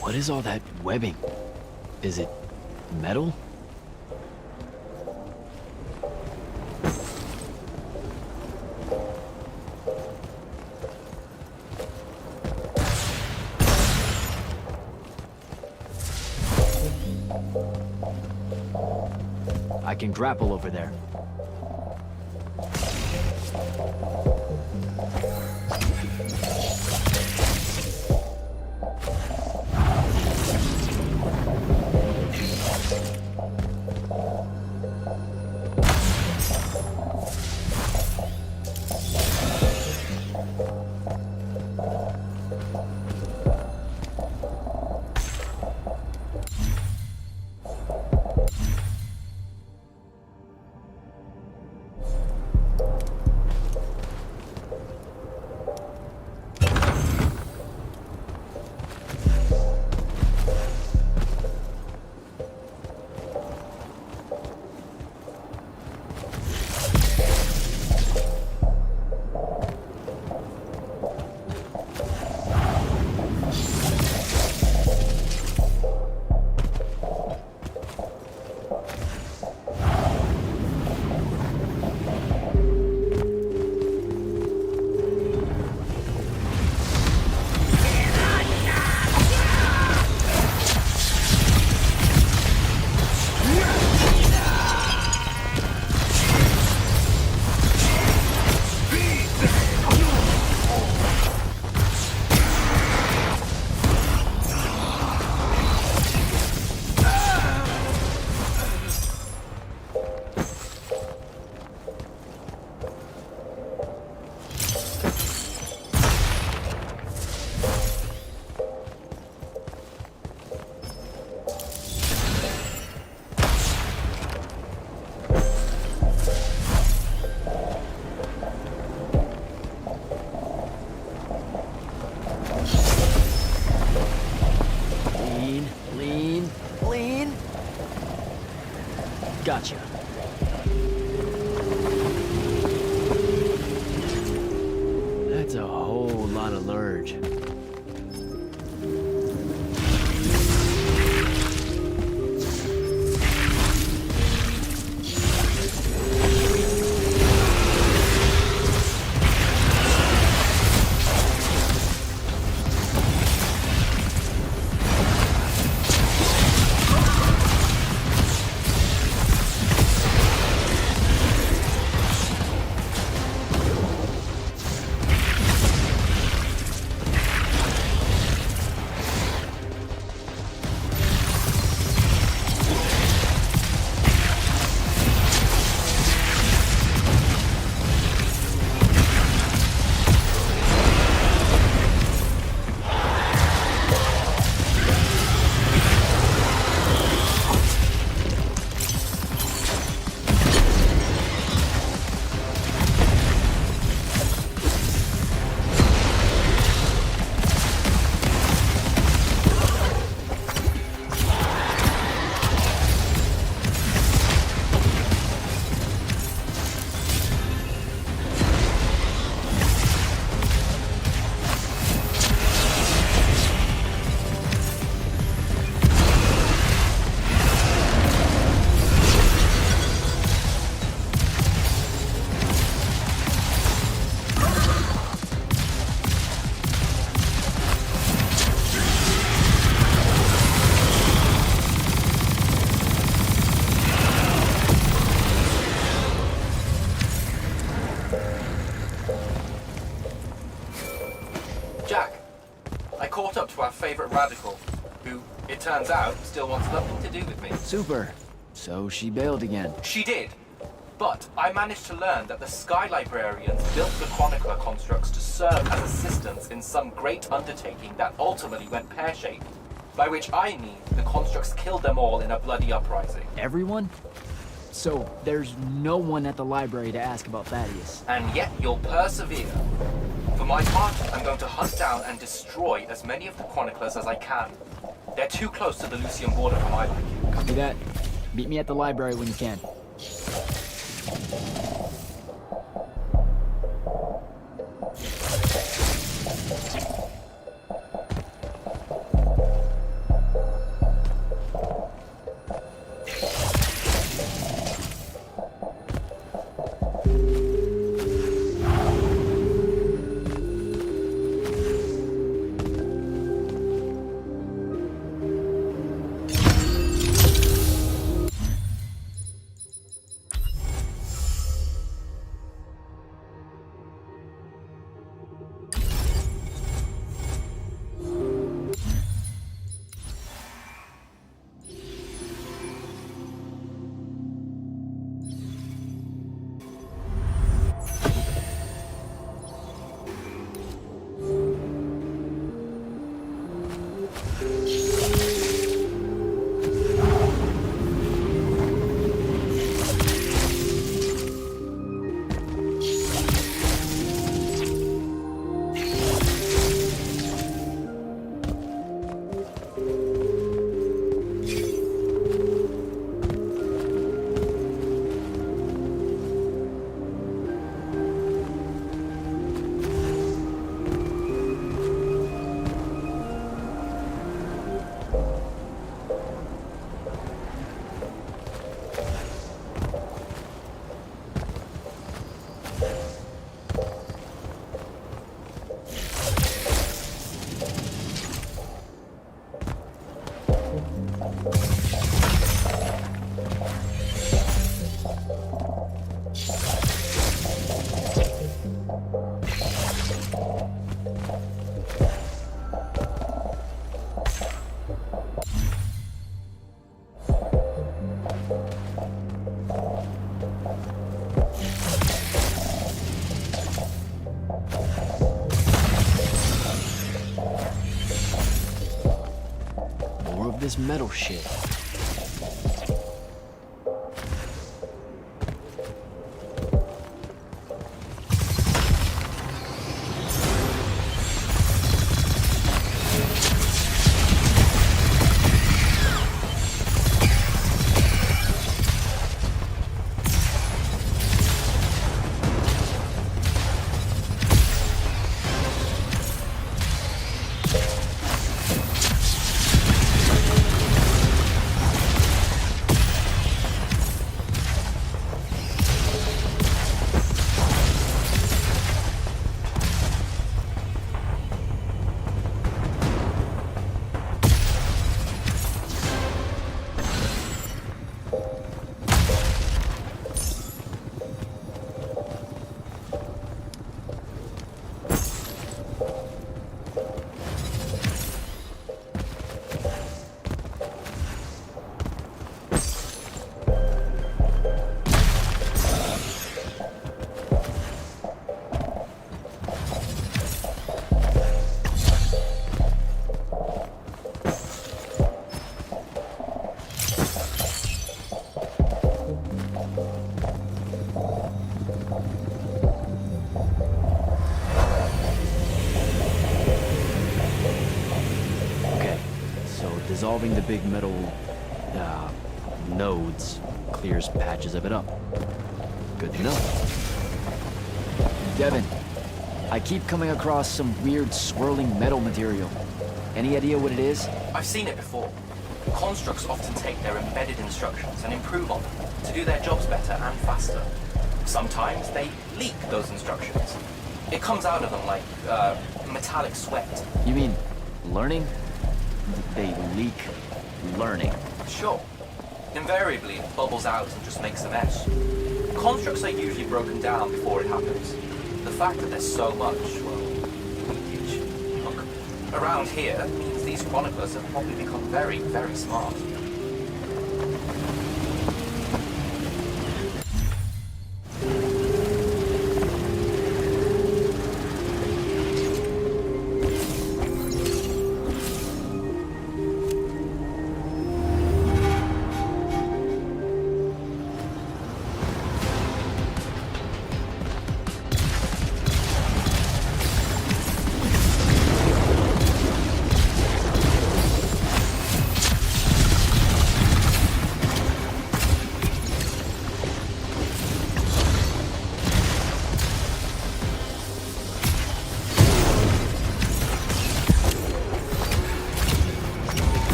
What is all that webbing? Is it metal? I can grapple over there. Gotcha. That's a whole lot of lurge. secret radical, who, it turns out, still wants nothing to do with me. Super. So she bailed again. She did. But I managed to learn that the Sky Librarians built the Chronicler constructs to serve as assistants in some great undertaking that ultimately went pear-shaped. By which I mean the constructs killed them all in a bloody uprising. Everyone? So there's no one at the library to ask about Thaddeus. And yet you'll persevere. For my part, I'm going to hunt down and destroy as many of the Chroniclers as I can. They're too close to the Lucian border for my liking. Copy that. Meet me at the library when you can. This metal shit. Dissolving the big metal nodes clears patches of it up. Good to know. Devin, I keep coming across some weird swirling metal material. Any idea what it is? I've seen it before. Constructs often take their embedded instructions and improve on them to do their jobs better and faster. Sometimes they leak those instructions. It comes out of them like metallic sweat. You mean learning? They leak learning. Sure. Invariably, it bubbles out and just makes a mess. Constructs are usually broken down before it happens. The fact that there's so much, well, leakage, look, around here means the these chroniclers have probably become very, very smart.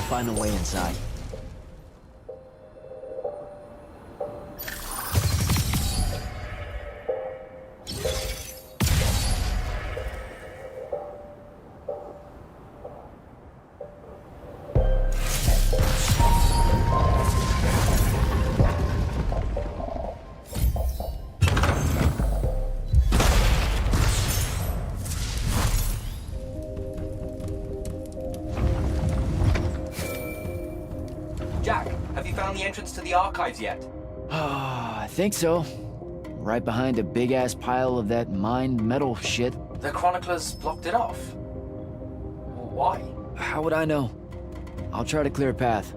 Find a way inside. Jack, have you found the entrance to the archives yet? I think so. Right behind a big-ass pile of that mined metal shit. The chroniclers blocked it off. Why? How would I know? I'll try to clear a path.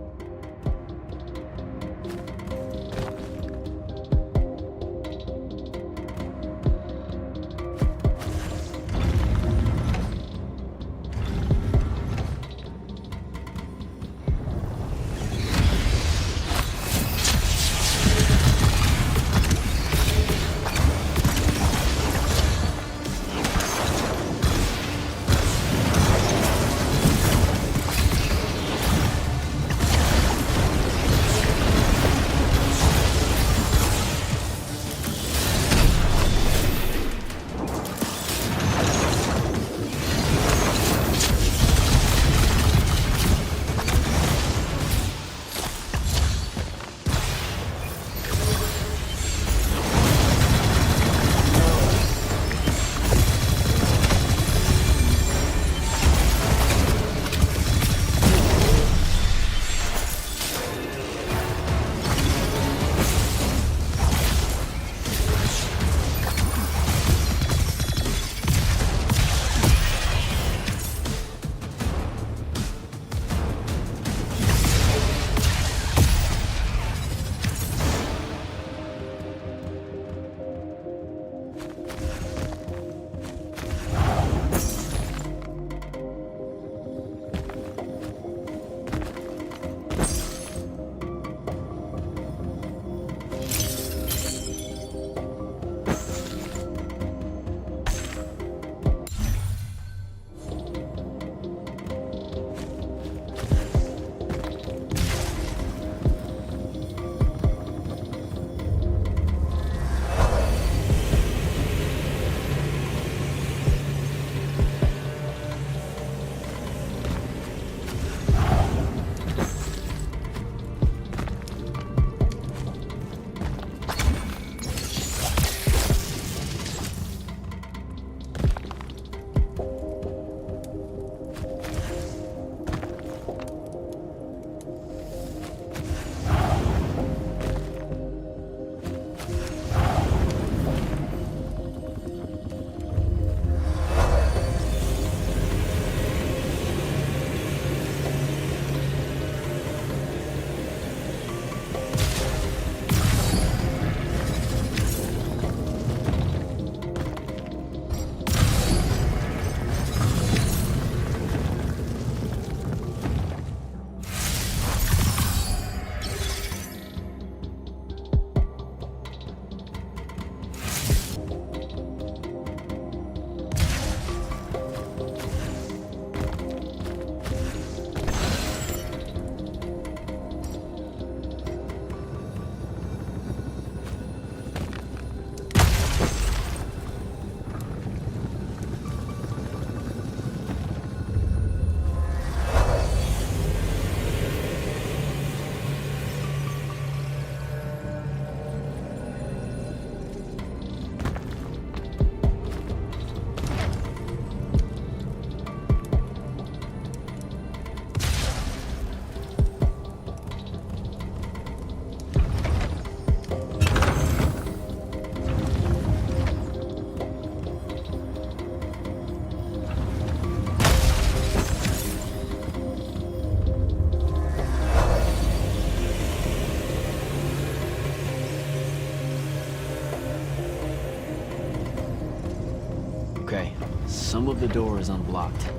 Okay, some of the door is unblocked.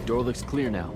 Door looks clear now.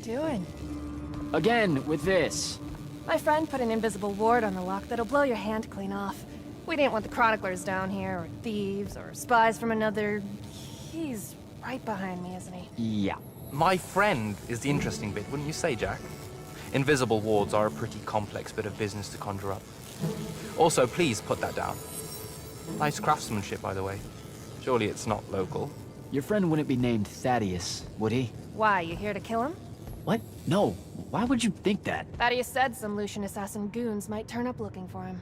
doing? Again, with this. My friend put an invisible ward on the lock that'll blow your hand clean off. We didn't want the chroniclers down here, or thieves, or spies from another... He's right behind me, isn't he? Yeah. My friend is the interesting bit, wouldn't you say, Jack? Invisible wards are a pretty complex bit of business to conjure up. Also, please put that down. Nice craftsmanship, by the way. Surely it's not local. Your friend wouldn't be named Thaddeus, would he? Why, you here to kill him? What? No. Why would you think that? Thaddeus said some Lucian assassin goons might turn up looking for him.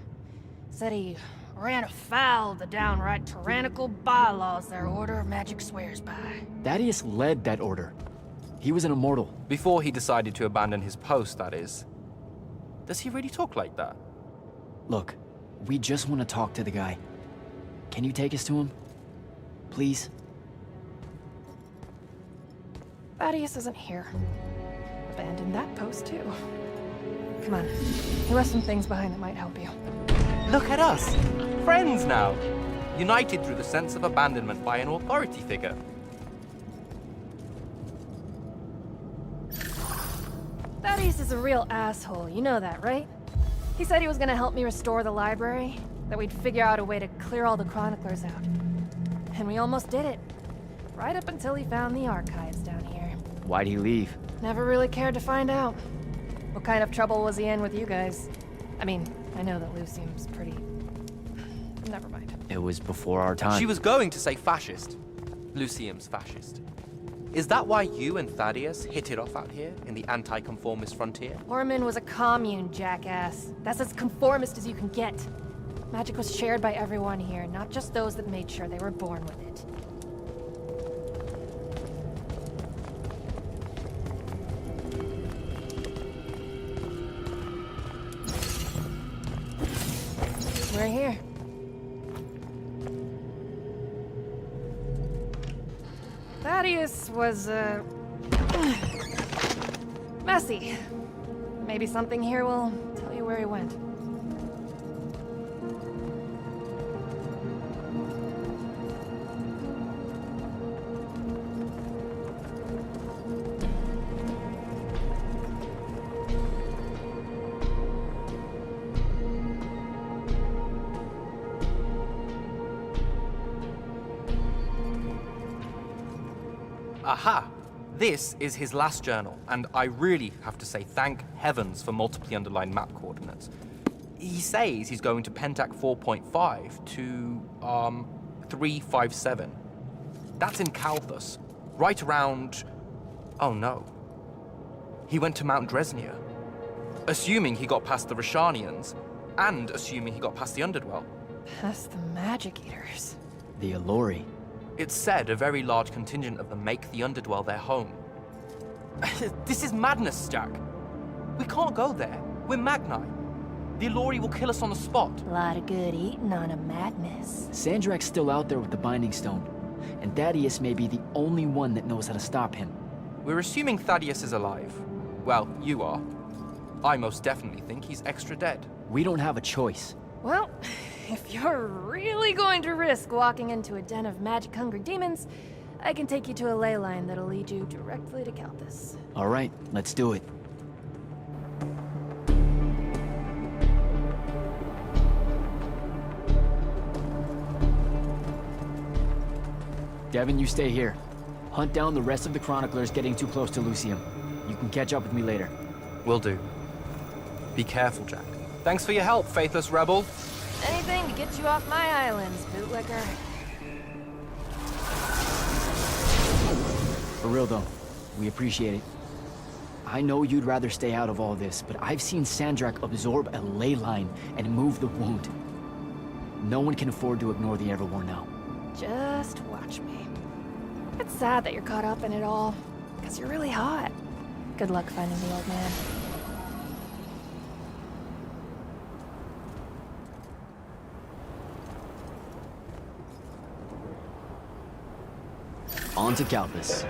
Said he ran afoul of the downright tyrannical bylaws their Order of Magic swears by. Thaddeus led that order. He was an immortal. Before he decided to abandon his post, that is. Does he really talk like that? Look, we just want to talk to the guy. Can you take us to him? Please? Thaddeus isn't here. Abandoned that post, too. Come on. He left some things behind that might help you. Look at us! Friends now! United through the sense of abandonment by an authority figure. Thaddeus is a real asshole, you know that, right? He said he was gonna help me restore the library, that we'd figure out a way to clear all the chroniclers out. And we almost did it. Right up until he found the archives down here. Why'd he leave? Never really cared to find out. What kind of trouble was he in with you guys? I mean, I know that Lucium's pretty... Never mind. It was before our time. She was going to say fascist. Lucium's fascist. Is that why you and Thaddeus hit it off out here in the anti-conformist frontier? Orman was a commune, jackass. That's as conformist as you can get. Magic was shared by everyone here, not just those that made sure they were born with it. We're here. Thaddeus was, messy. Maybe something here will tell you where he went. Aha! This is his last journal, and I really have to say thank heavens for multiply underlined map coordinates. He says he's going to Pentac 4.5 to, 357. That's in Calthus, right around... oh no. He went to Mount Dresnia. Assuming he got past the Rashanians, and assuming he got past the Underdwell. Past the Magic Eaters. The Allori. It's said a very large contingent of them make the Underdwell their home. This is madness, Jack. We can't go there. We're Magni. The Allori will kill us on the spot. A lot of good eating on a madness. Sandrak's still out there with the Binding Stone, and Thaddeus may be the only one that knows how to stop him. We're assuming Thaddeus is alive. Well, you are. I most definitely think he's extra dead. We don't have a choice. Well, if you're really going to risk walking into a den of magic-hungry demons, I can take you to a ley line that'll lead you directly to Calthus. All right, let's do it. Devin, you stay here. Hunt down the rest of the chroniclers getting too close to Lucium. You can catch up with me later. Will do. Be careful, Jack. Thanks for your help, faithless rebel. Anything to get you off my islands, bootlicker. For real though, we appreciate it. I know you'd rather stay out of all this, but I've seen Sandrak absorb a ley line and move the wound. No one can afford to ignore the Everwar now. Just watch me. It's sad that you're caught up in it all, because you're really hot. Good luck finding the old man. On to Calthus.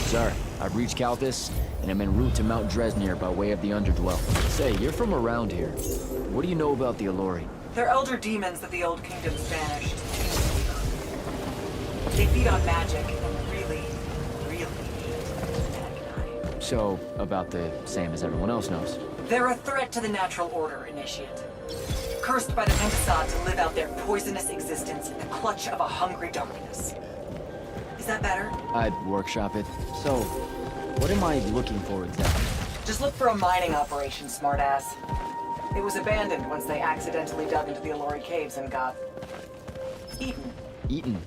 Sir, I've reach Calthus, and I'm en route to Mount Dresnir by way of the Underdwell. Say, you're from around here. What do you know about the Allori? They're elder demons that the old kingdoms banished. They feed on magic and really, really hate. So, about the same as everyone else knows. They're a threat to the natural order, Initiate. Cursed by the Pentasod to live out their poisonous existence in the clutch of a hungry darkness. Is that better? I'd workshop it. So, what am I looking for exactly? Just look for a mining operation, smartass. It was abandoned once they accidentally dug into the Allori caves and got... eaten. Eaten.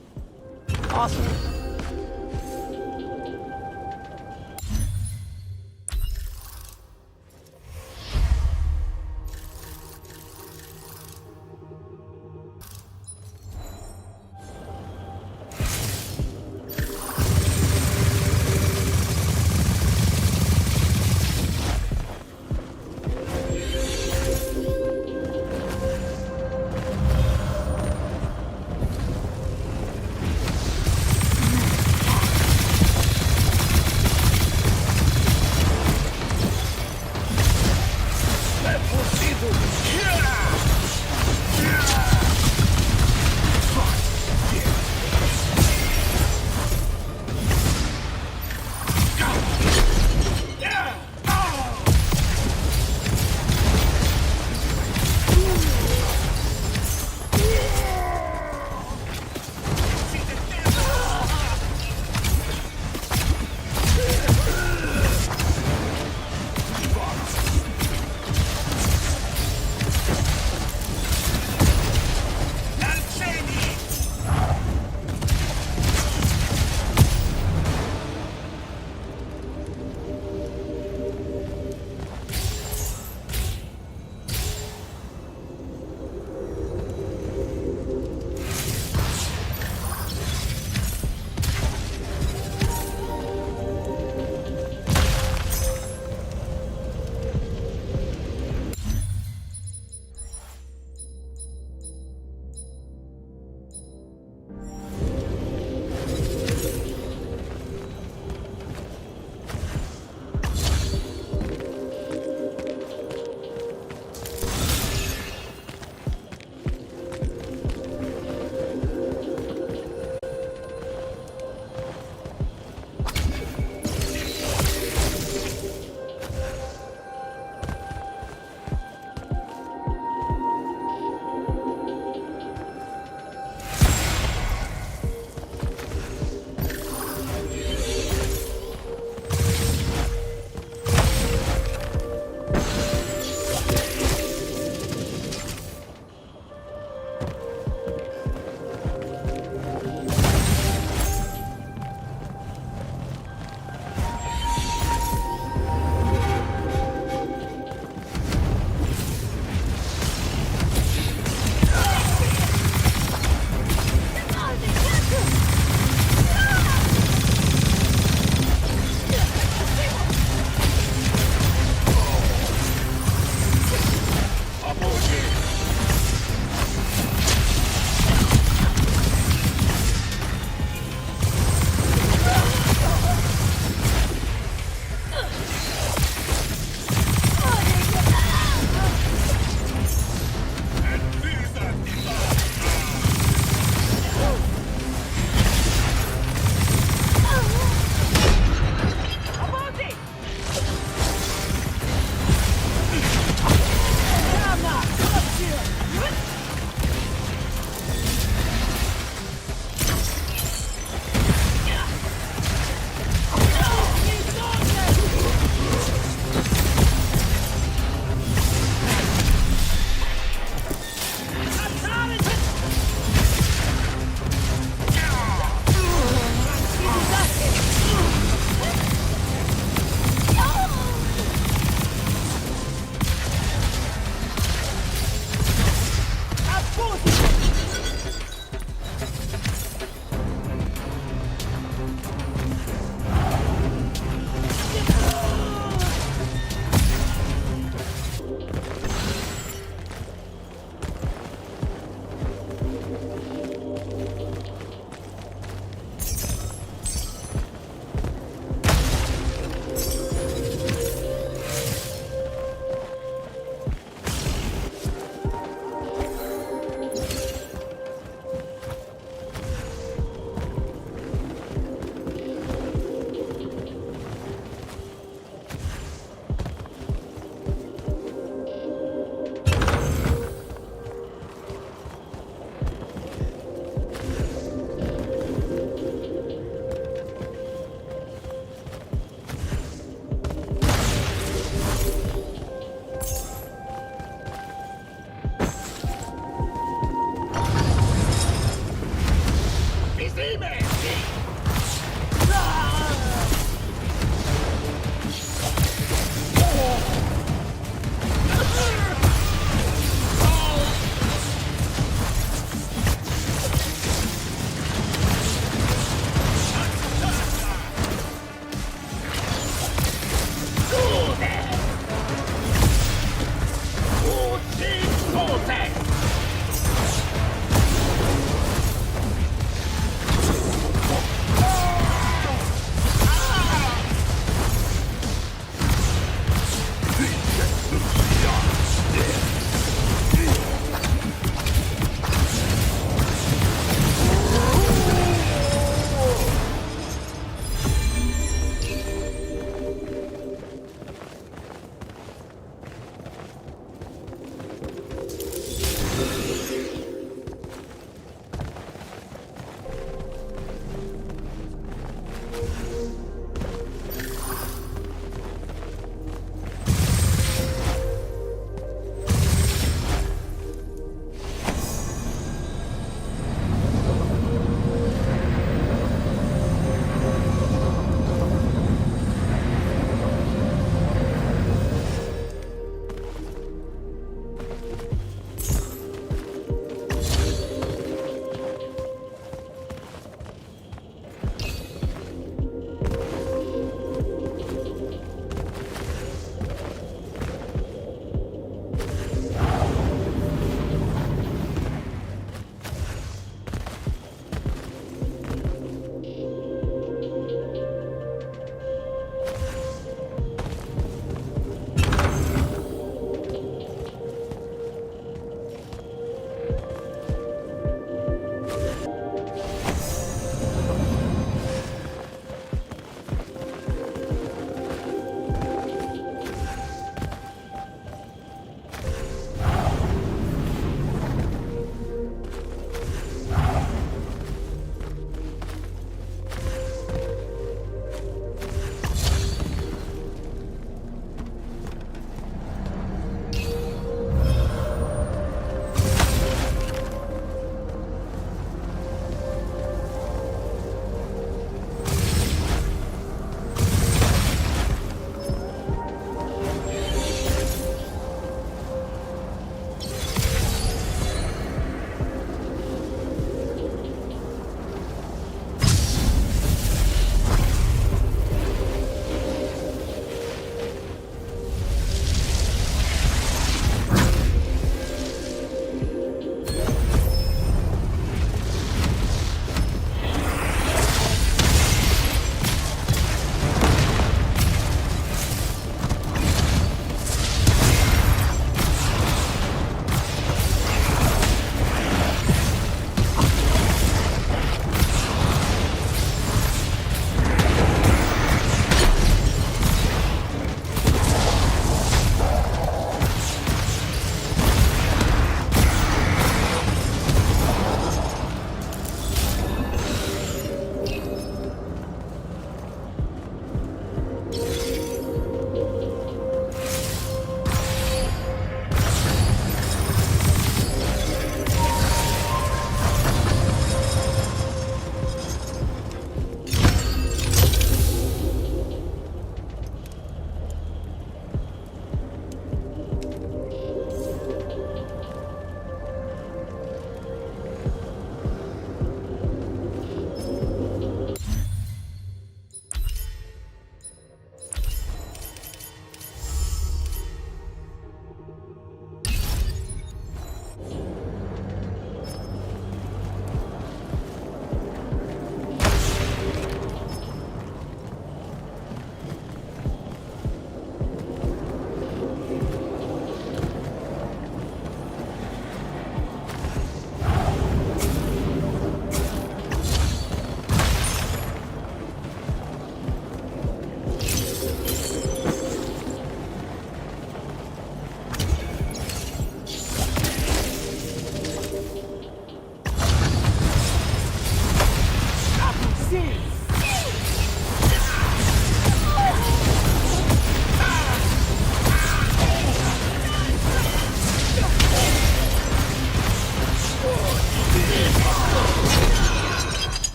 Awesome.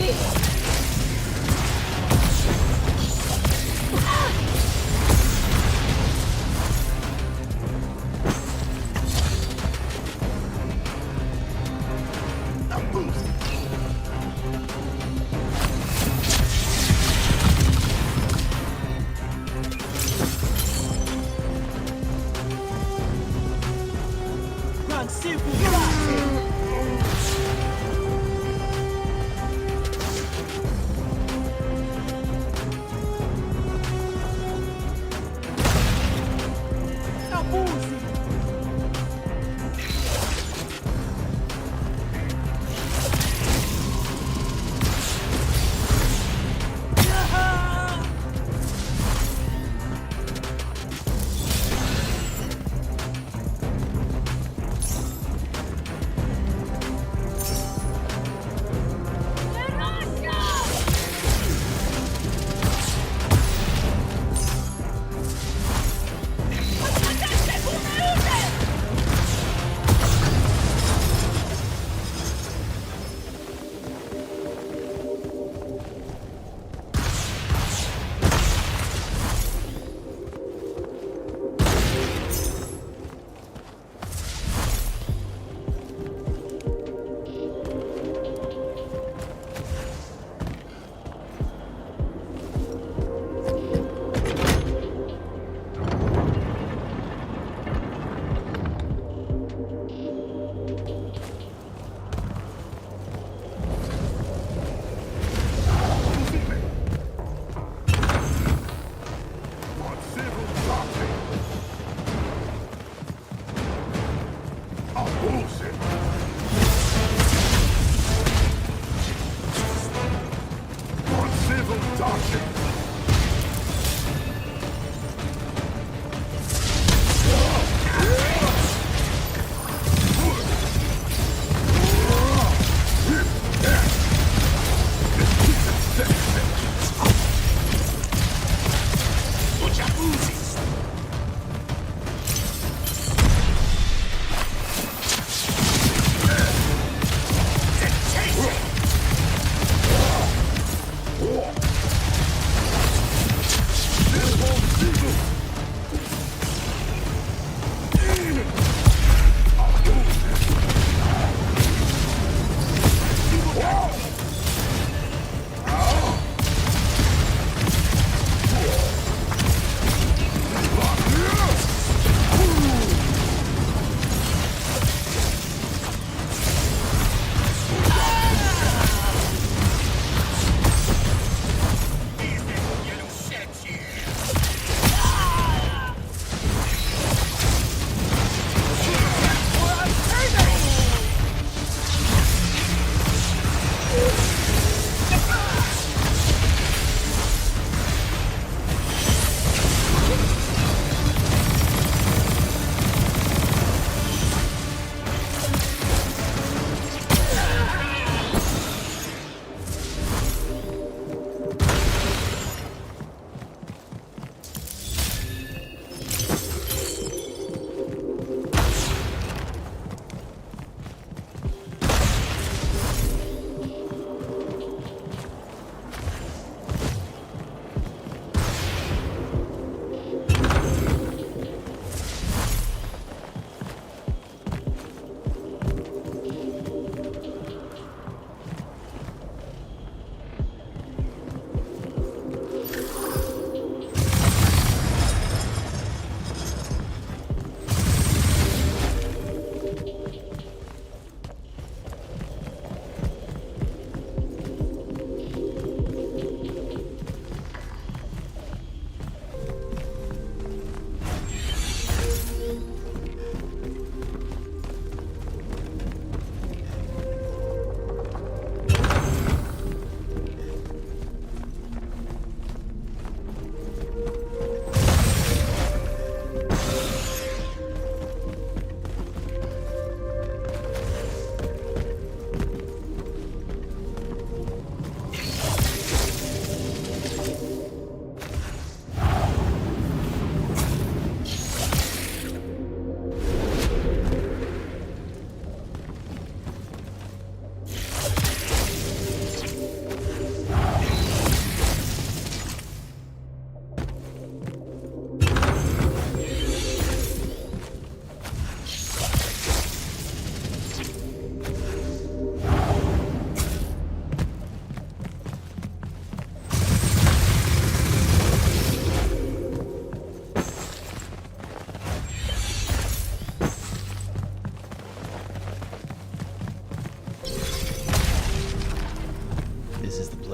this!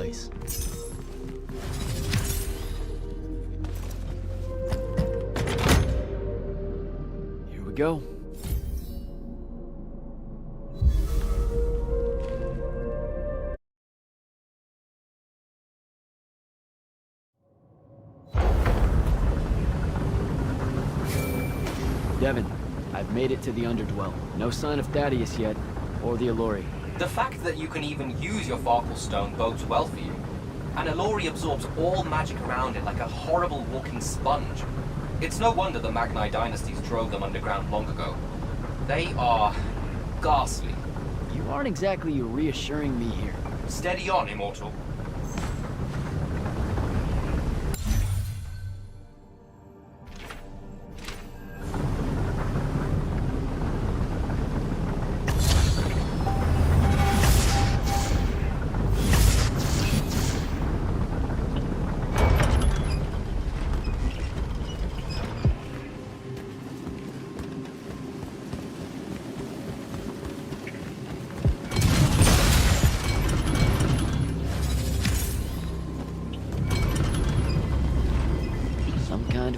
place. Here we go. Devin, I've made it to the Underdwell. No sign of Thaddeus yet, or the Allori. The fact that you can even use your Farkle Stone bodes well for you. And Allori absorbs all magic around it like a horrible walking sponge. It's no wonder the Magni dynasties drove them underground long ago. They are ghastly. You aren't exactly reassuring me here. Steady on, Immortal.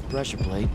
Pressure plate.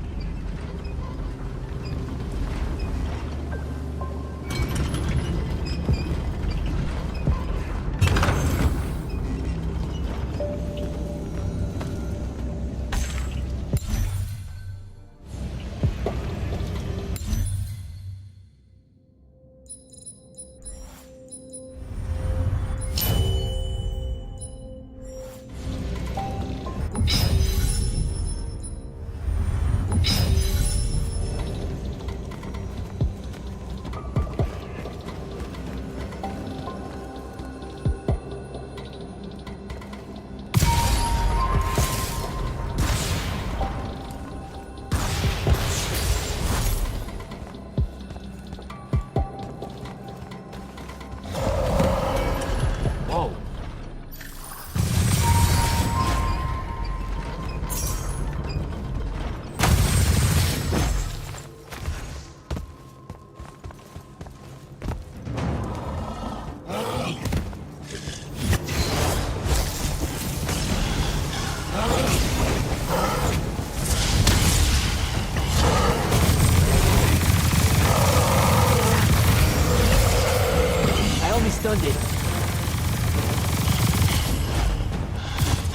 Stunned it.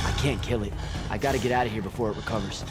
I can't kill it. I gotta get out of here before it recovers.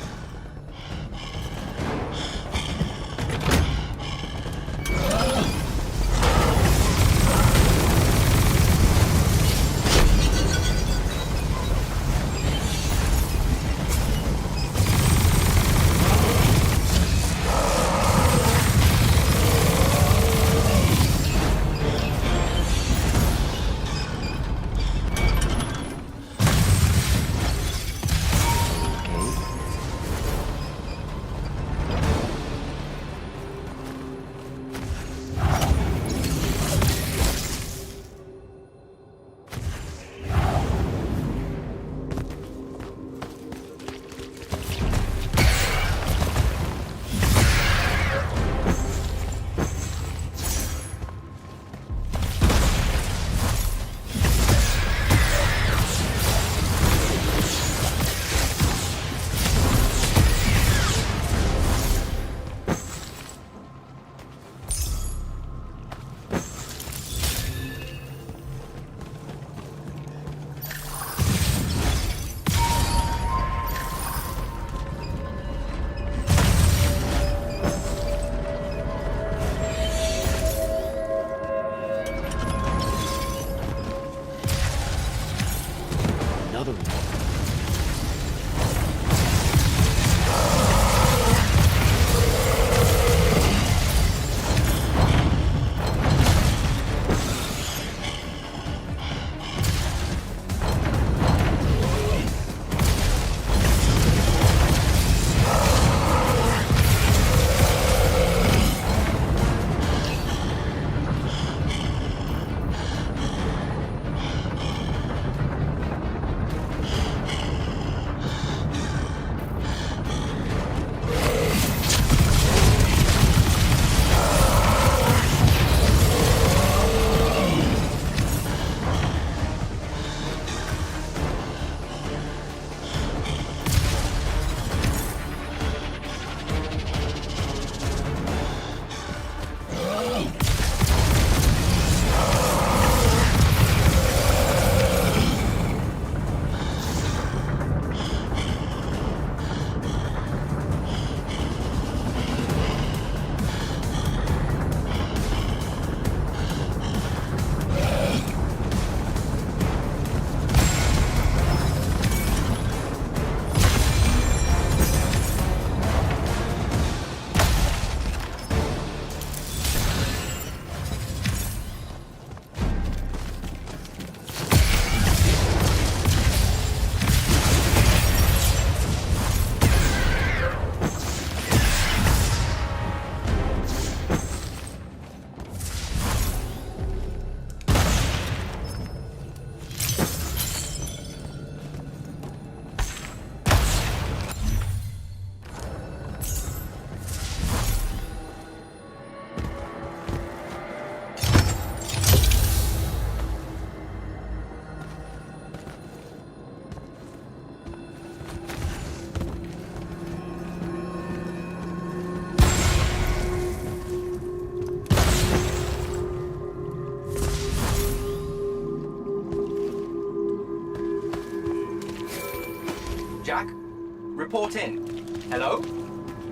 Jack? Report in. Hello?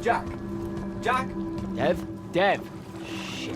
Jack? Jack? Dev? Shit.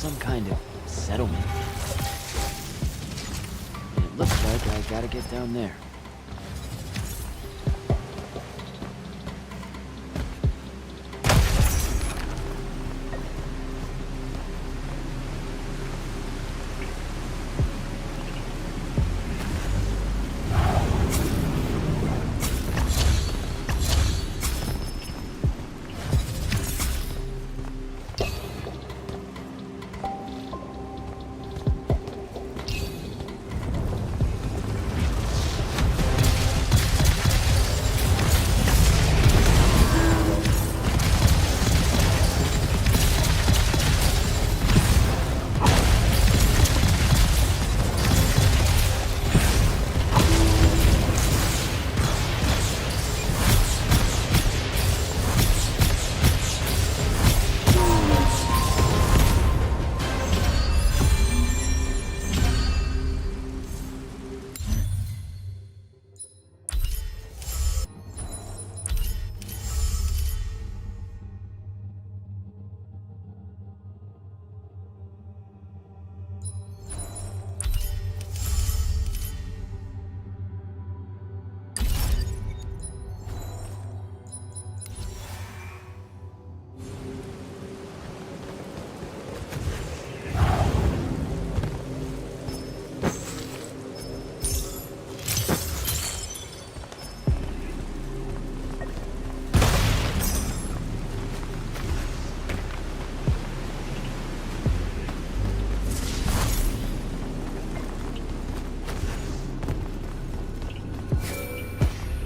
some kind of settlement. And it looks like I gotta get down there.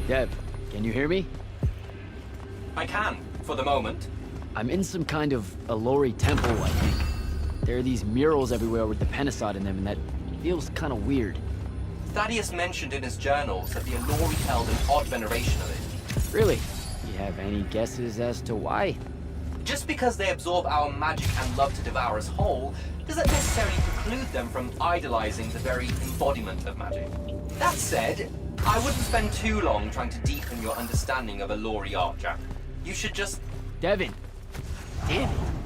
Dev, can you hear me? I can, for the moment. I'm in some kind of Allori temple, I think. There are these murals everywhere with the Pentasod in them, and that feels kind of weird. Thaddeus mentioned in his journals that the Allori held an odd veneration of it. Really? You have any guesses as to why? Just because they absorb our magic and love to devour us whole, doesn't necessarily preclude them from idolizing the very embodiment of magic. That said, I wouldn't spend too long trying to deepen your understanding of Allori art, Jack. You should just... Devin! Damn it!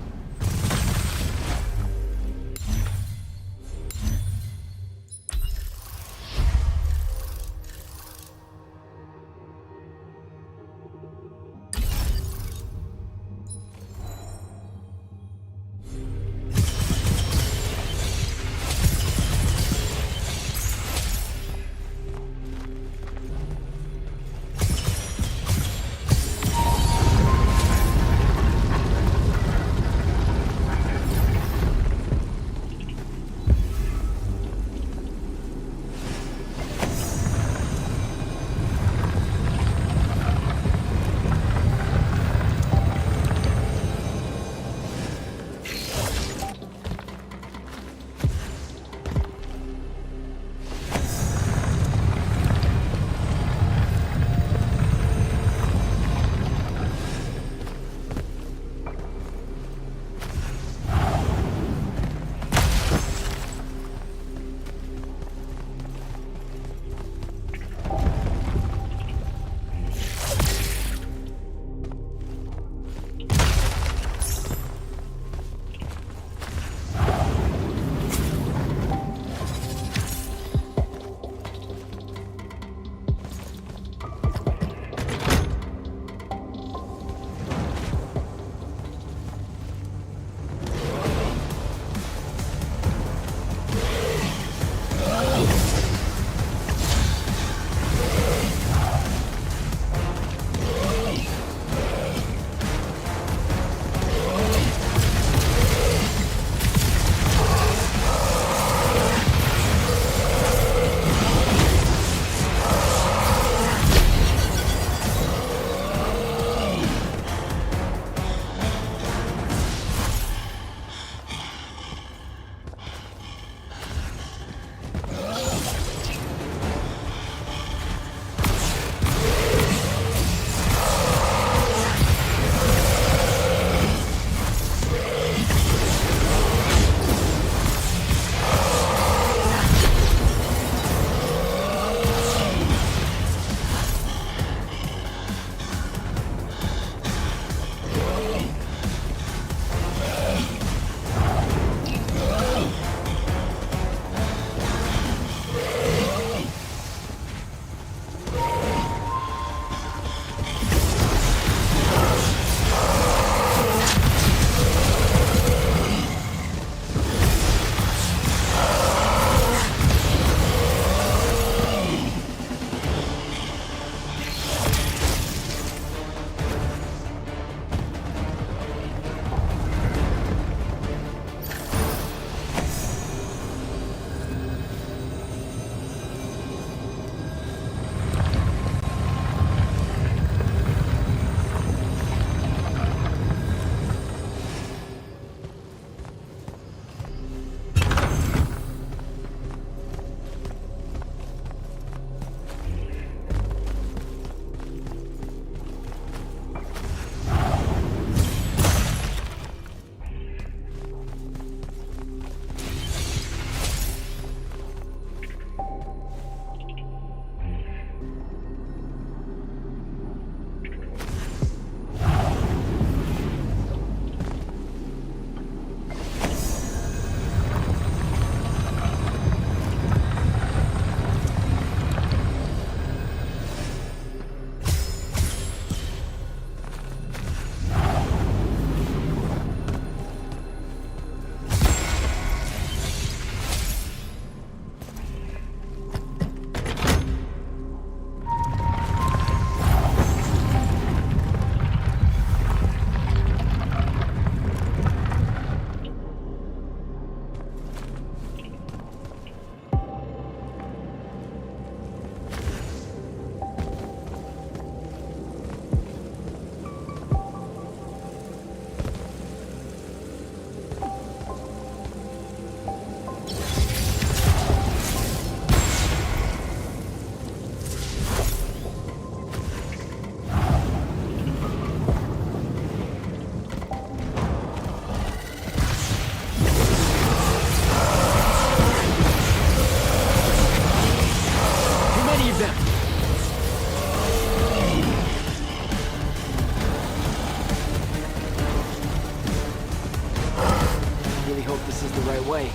this is the right way.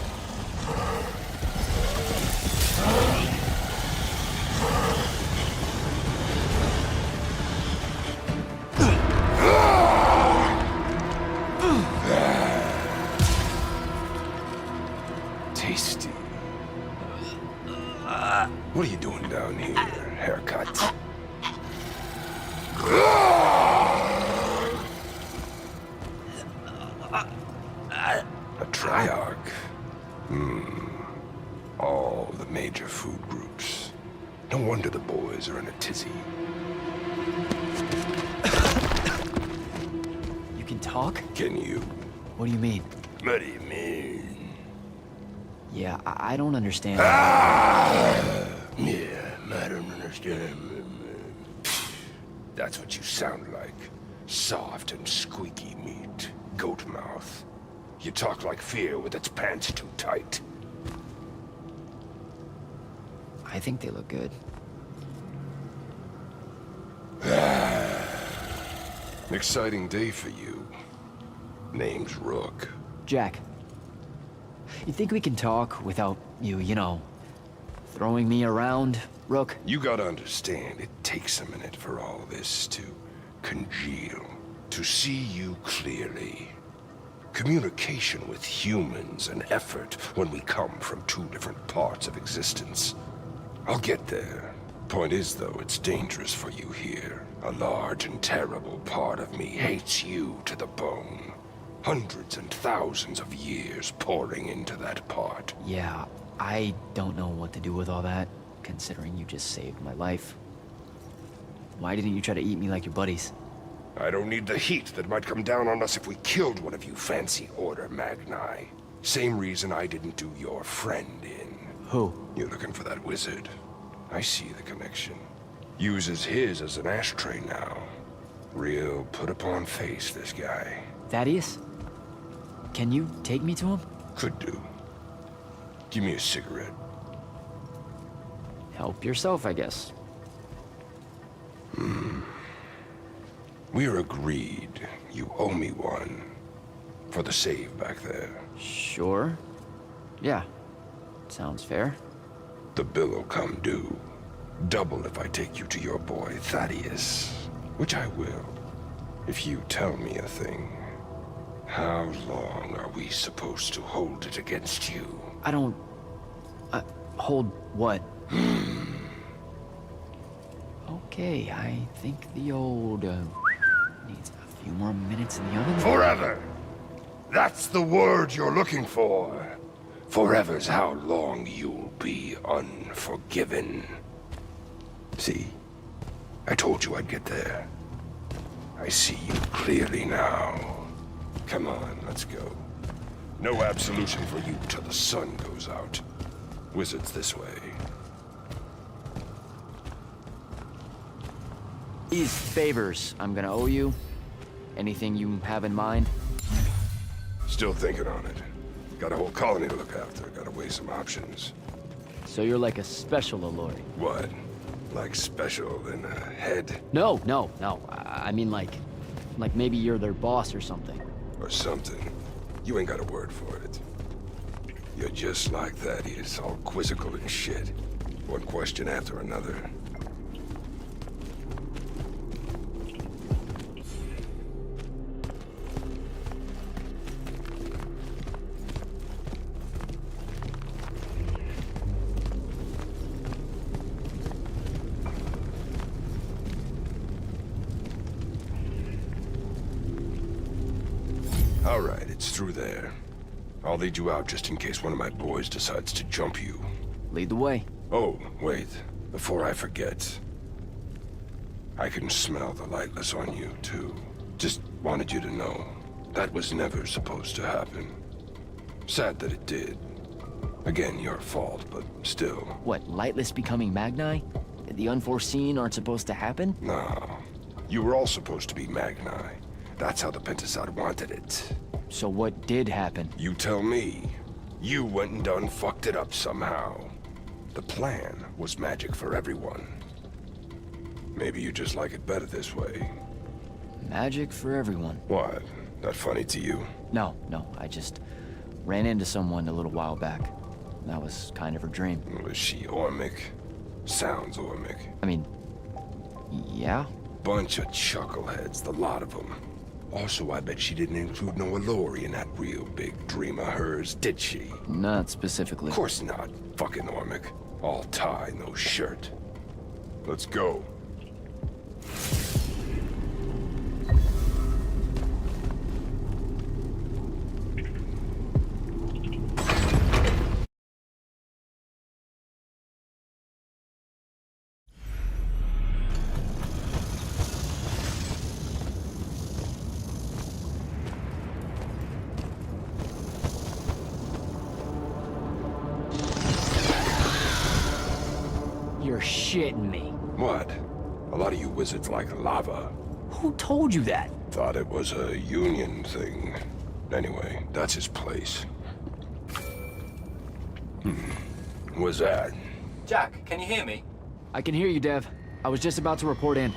Tasty. What are you doing down here? Haircut? A triarch. All the major food groups. No wonder the boys are in a tizzy. You can talk? Can you? What do you mean? What do you mean? Yeah, I don't understand. Yeah, I don't understand. That's what you sound like. Soft and squeaky meat. Goat mouth. You talk like fear with its pants too tight. I think they look good. Exciting day for you. Name's Rook. Jack, you think we can talk without you know, throwing me around, Rook? You gotta understand, it takes a minute for all this to congeal, to see you clearly. Communication with humans, an effort when we come from two different parts of existence. I'll get there. Point is, though, it's dangerous for you here. A large and terrible part of me hates you to the bone. Hundreds and thousands of years pouring into that part. Yeah, I don't know what to do with all that, considering you just saved my life. Why didn't you try to eat me like your buddies? I don't need the heat that might come down on us if we killed one of you fancy Order Magni. Same reason I didn't do your friend in. Who? You're looking for that wizard. I see the connection. Uses his as an ashtray now. Real put-upon face, this guy. Thaddeus? Can you take me to him? Could do. Give me a cigarette. Help yourself, I guess. We're agreed. You owe me one. For the save back there. Sure. Yeah. Sounds fair. The bill'll come due. Double if I take you to your boy Thaddeus. Which I will. If you tell me a thing. How long are we supposed to hold it against you? I don't... hold what? Okay, I think the old, needs a few more minutes in the oven. Forever! That's the word you're looking for. Forever's how long you'll be unforgiven. See? I told you I'd get there. I see you clearly now. Come on, let's go. No absolution for you till the sun goes out. Wizards this way. These favors I'm gonna owe you. Anything you have in mind? Still thinking on it. Got a whole colony to look after. Gotta weigh some options. So you're like a special Alluri. What? Like special in a head? No. I mean like maybe you're their boss or something. Or something. You ain't got a word for it. You're just like Thaddeus, all quizzical and shit. One question after another. All right, it's through there. I'll lead you out just in case one of my boys decides to jump you. Lead the way. Oh, wait. Before I forget. I can smell the lightless on you, too. Just wanted you to know. That was never supposed to happen. Sad that it did. Again, your fault, but still. What, lightless becoming Magni? The unforeseen aren't supposed to happen? No. You were all supposed to be Magni. That's how the Pentasod wanted it. So what did happen? You tell me. You went and done fucked it up somehow. The plan was magic for everyone. Maybe you just like it better this way. Magic for everyone. What? Not funny to you? No, I just Ran into someone a little while back. That was kind of her dream. Was she Ormic? Sounds Ormic. I mean, yeah. Bunch of chuckleheads, the lot of them. Also, I bet she didn't include no Alluri in that real big dream of hers, did she? Not specifically. Of course not. Fucking Ormic. All tie, no shirt. Let's go. You're shitting me. What? A lot of you wizards like lava. Who told you that? Thought it was a union thing. Anyway, that's his place. What's that? Jack, can you hear me? I can hear you, Dev. I was just about to report in.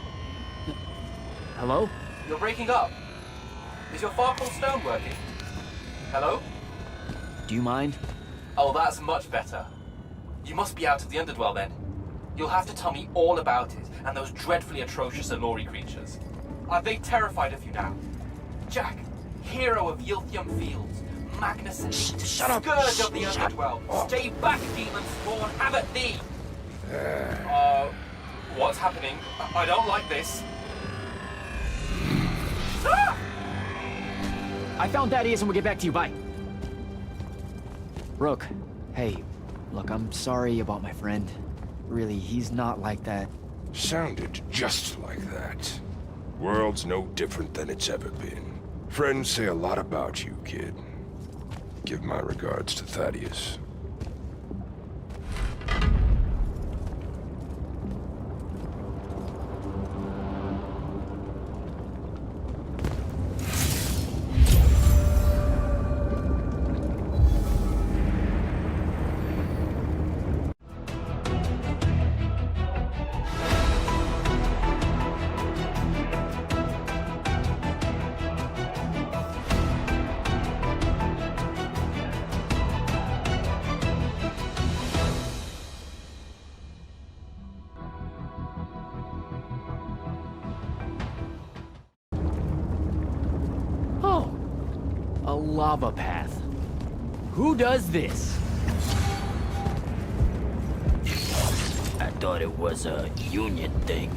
Hello? You're breaking up. Is your Farkle stone working? Hello? Do you mind? Oh, that's much better. You must be out of the Underdwell then. You'll have to tell me all about it, and those dreadfully atrocious Alluri creatures. Are they terrified of you now? Jack, hero of Yilthium Fields, Magnuson, scourge of the Underdwell. Stay back, demon spawn, have at thee! What's happening? I don't like this. Ah! I found Thaddeus and we'll get back to you, bye. Rook, hey, look, I'm sorry about my friend. Really, he's not like that. Sounded just like that. World's no different than it's ever been. Friends say a lot about you, kid. Give my regards to Thaddeus. A lava path. Who does this? I thought it was a union thing.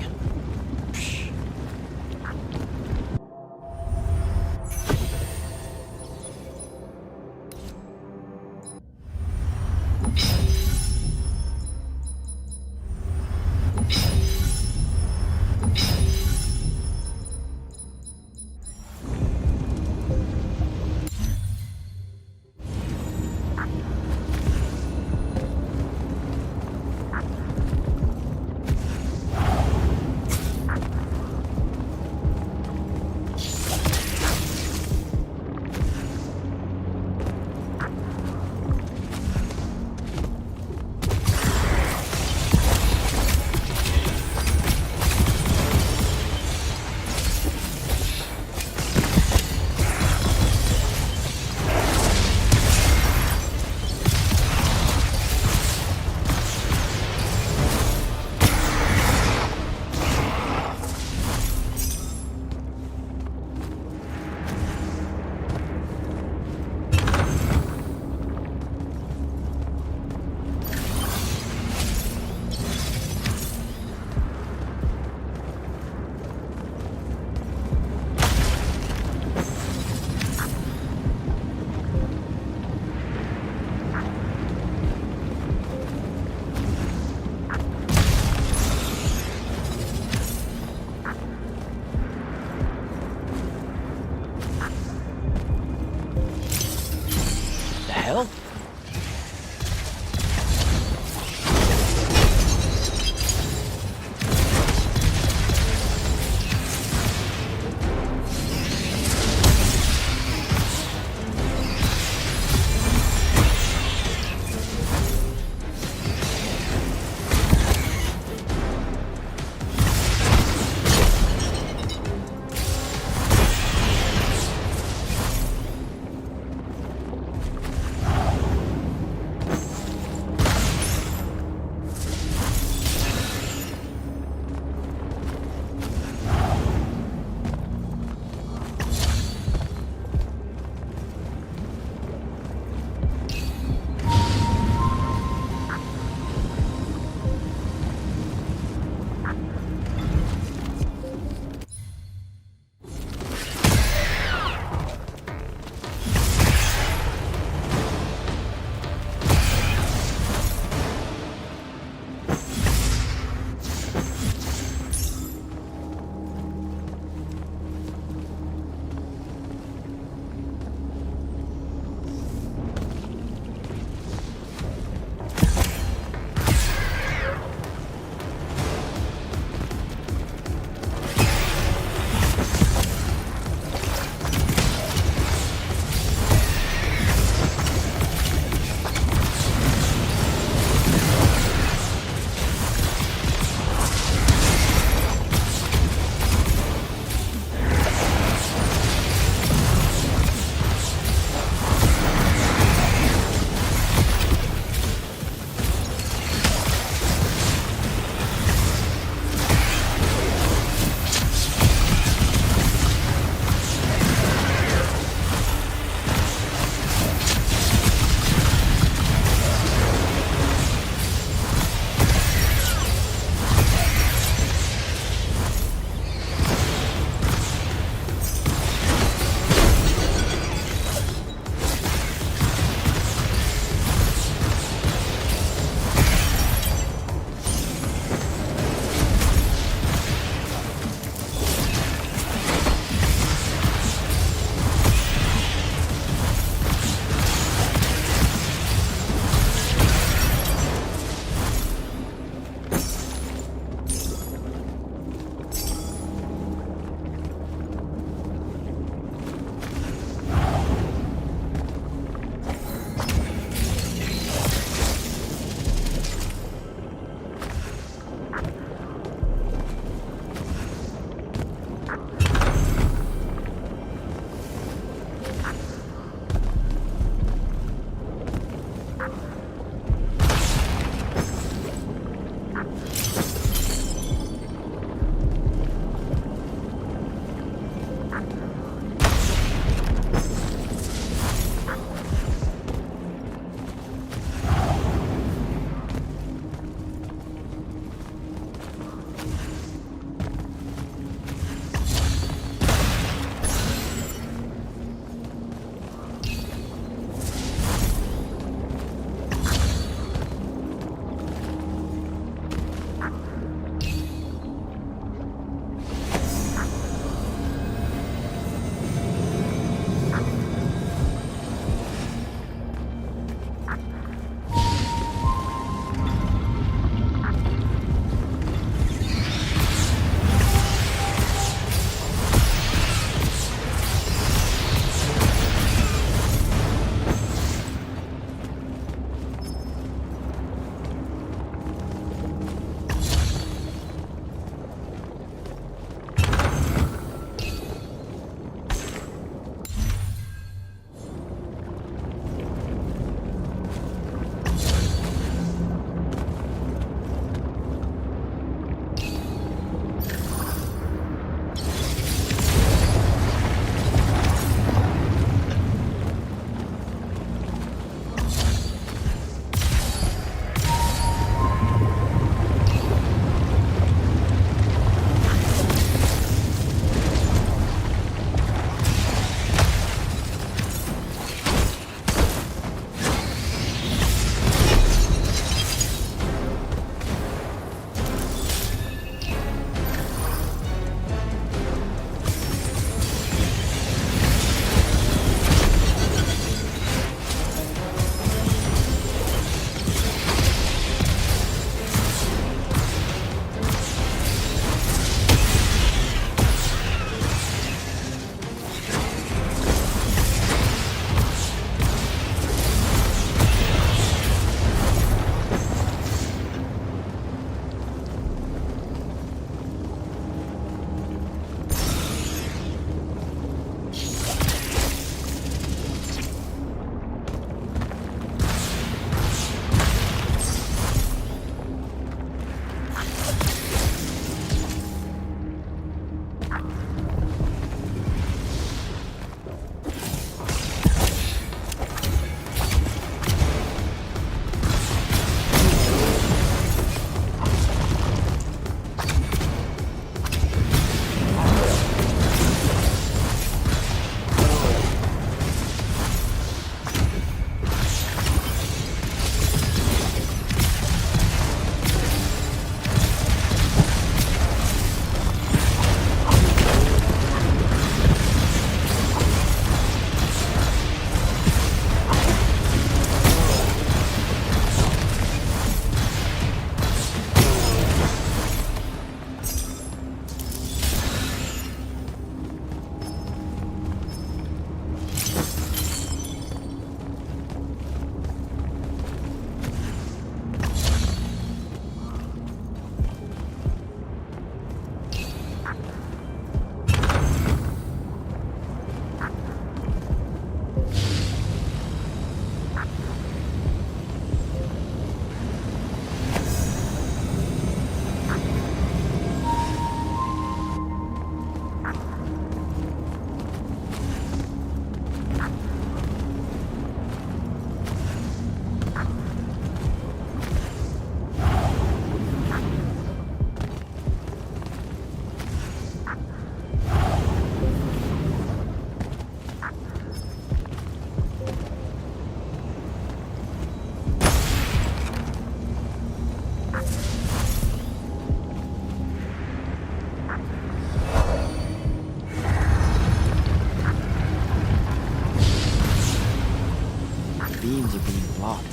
being blocked.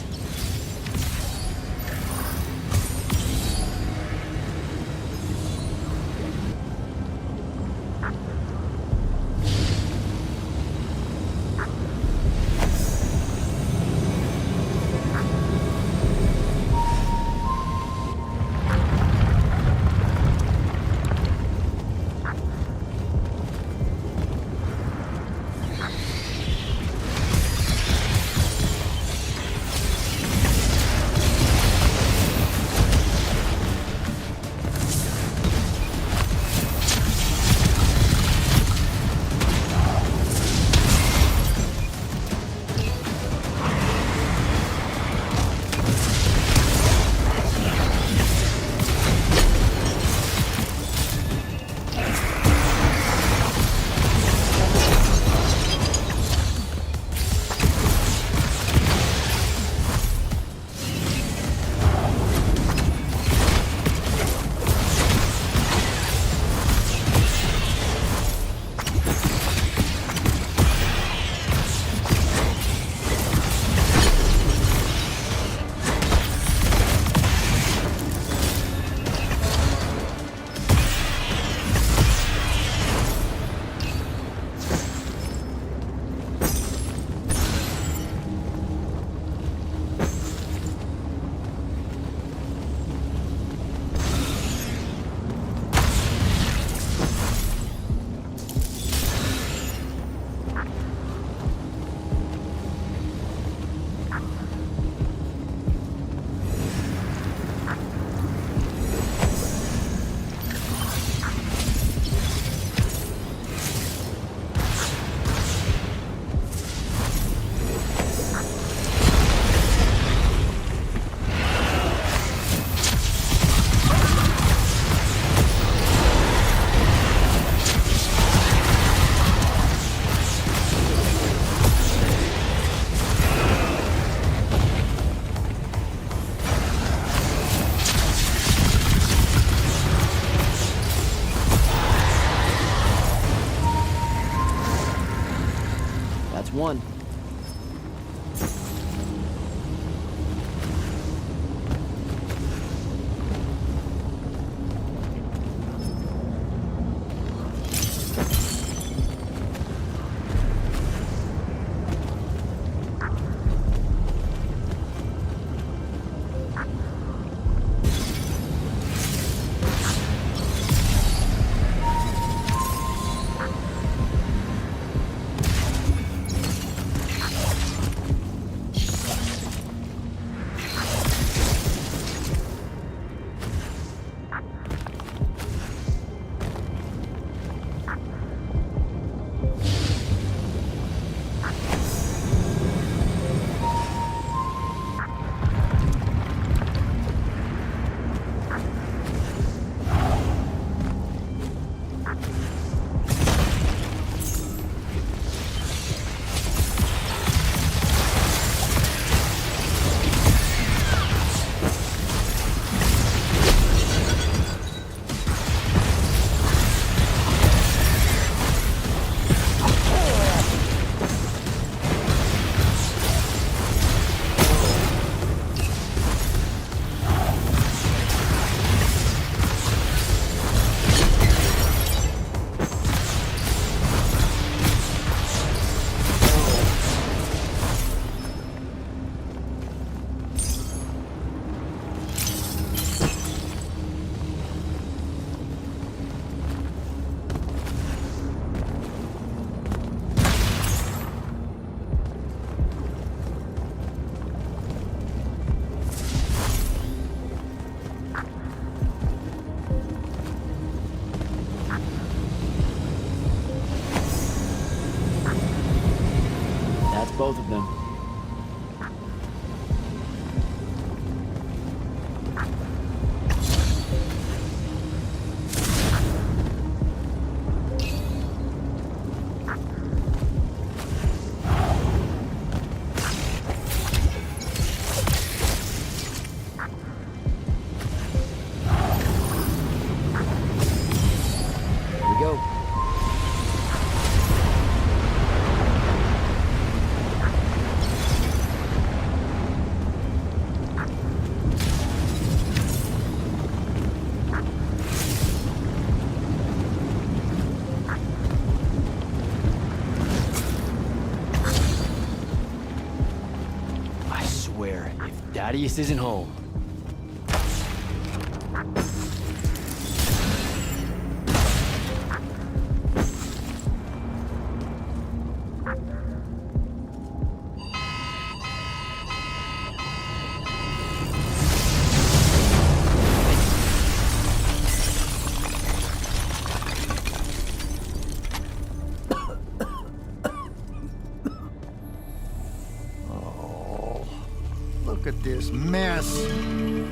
One. Both of them. Here we go. there if Thaddeus isn't home. Look at this mess.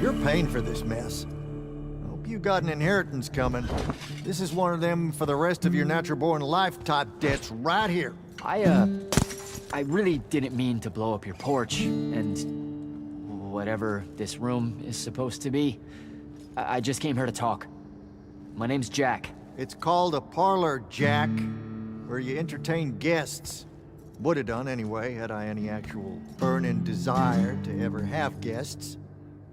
You're paying for this mess. Hope you got an inheritance coming. This is one of them for the rest of your natural-born life type debts right here. I really didn't mean to blow up your porch, and whatever this room is supposed to be. I just came here to talk. My name's Jack. It's called a parlor, Jack, where you entertain guests. Would have done anyway, had I any actual burning desire to ever have guests.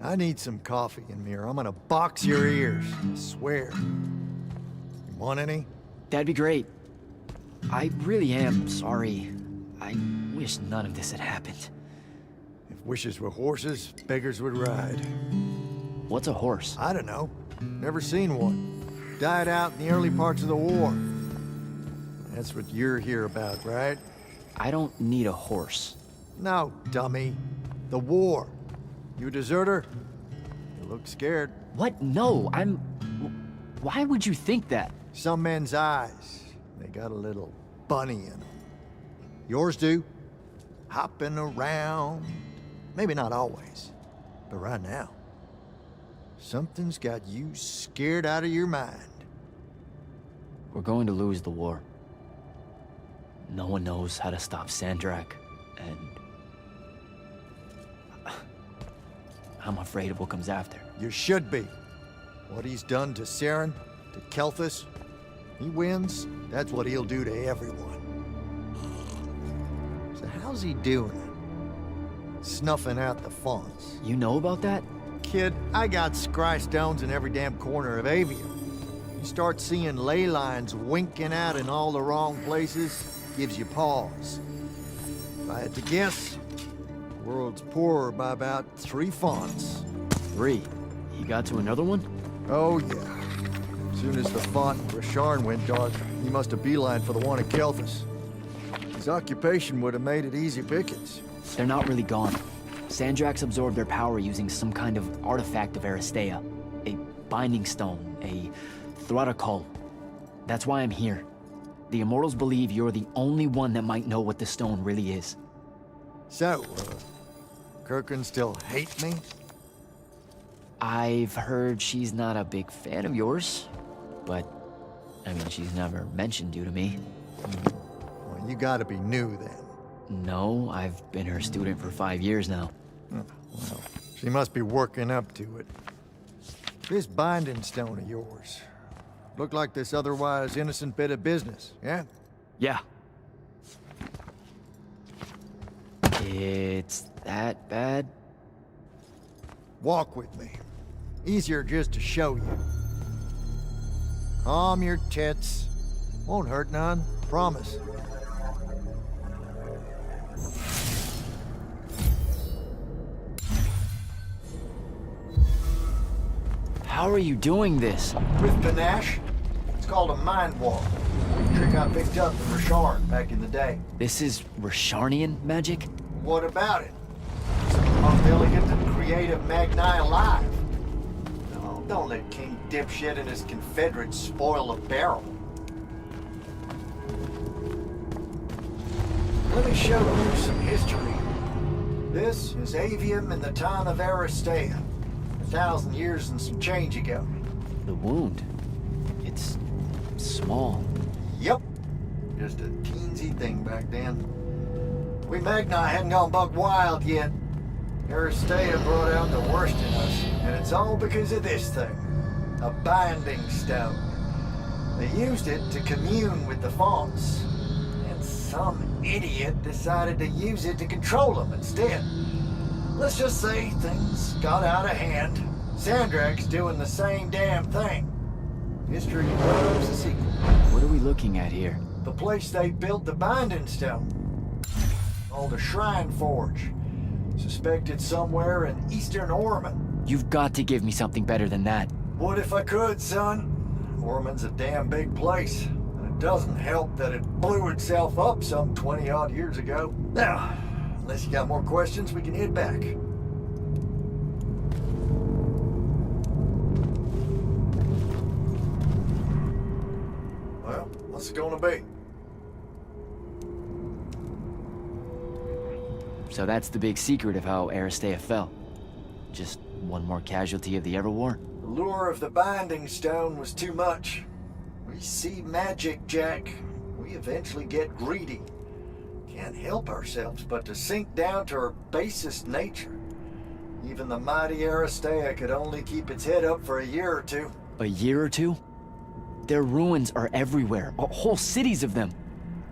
I need some coffee in me, or I'm gonna box your ears, I swear. You want any? That'd be great. I really am sorry. I wish none of this had happened. If wishes were horses, beggars would ride. What's a horse? I don't know. Never seen one. Died out in the early parts of the war. That's what you're here about, right? I don't need a horse. No, dummy. The war. You a deserter? You look scared. What? No, I'm... Why would you think that? Some men's eyes, they got a little bunny in them. Yours do. Hopping around. Maybe not always, but right now. Something's got you scared out of your mind. We're going to lose the war. No one knows how to stop Sandrak, and... I'm afraid of what comes after. You should be. What he's done to Saren, to Kelthus, he wins, that's what he'll do to everyone. So how's he doing it? Snuffing out the fonts. You know about that? Kid, I got scry stones in every damn corner of AVEUM. You start seeing ley lines winking out in all the wrong places, gives you pause. If I had to guess, the world's poorer by about 3 fonts. 3? You got to another one? Oh, yeah. As soon as the font in Rasharn went dark, he must have beelined for the one at Kelthus. His occupation would have made it easy pickings. They're not really gone. Sandrax absorbed their power using some kind of artifact of Aristea. A binding stone, a Thradakul. That's why I'm here. The Immortals believe you're the only one that might know what the stone really is. So, Kirkin still hate me? I've heard she's not a big fan of yours, but, I mean, she's never mentioned you to me. Well, you gotta be new then. No, I've been her student for 5 years now. Oh, well, she must be working up to it. This binding stone of yours, look like this otherwise innocent bit of business, yeah? Yeah. It's that bad? Walk with me. Easier just to show you. Calm your tits. Won't hurt none, promise. How are you doing this? With panache. It's called a mind walk. A trick I picked up in Rasharn back in the day. This is Rasharnian magic? What about it? It's the most elegant and creative Magni alive. No, don't let King Dipshit and his Confederates spoil the barrel. Let me show you some history. This is AVEUM in the time of Aristea. 1,000 years and some change ago. The wound. It's small. Yep. Just a teensy thing back then. We Magni hadn't gone buck wild yet. Aristea brought out the worst in us, and it's all because of this thing. A binding stone. They used it to commune with the fonts, and some idiot decided to use it to control them instead. Let's just say things got out of hand. Sandrak's doing the same damn thing. History loves a secret. What are we looking at here? The place they built the binding stone. Called a shrine forge. Suspect it's somewhere in eastern Orman. You've got to give me something better than that. Would if I could, son. Orman's a damn big place. And it doesn't help that it blew itself up some 20-odd years ago. Now, unless you got more questions, we can head back. Well, what's it gonna be? So that's the big secret of how Aristea fell. Just one more casualty of the Everwar? The lure of the Binding Stone was too much. We see magic, Jack. We eventually get greedy. Can't help ourselves but to sink down to our basest nature. Even the mighty Aristea could only keep its head up for a year or two. A year or two? Their ruins are everywhere, whole cities of them.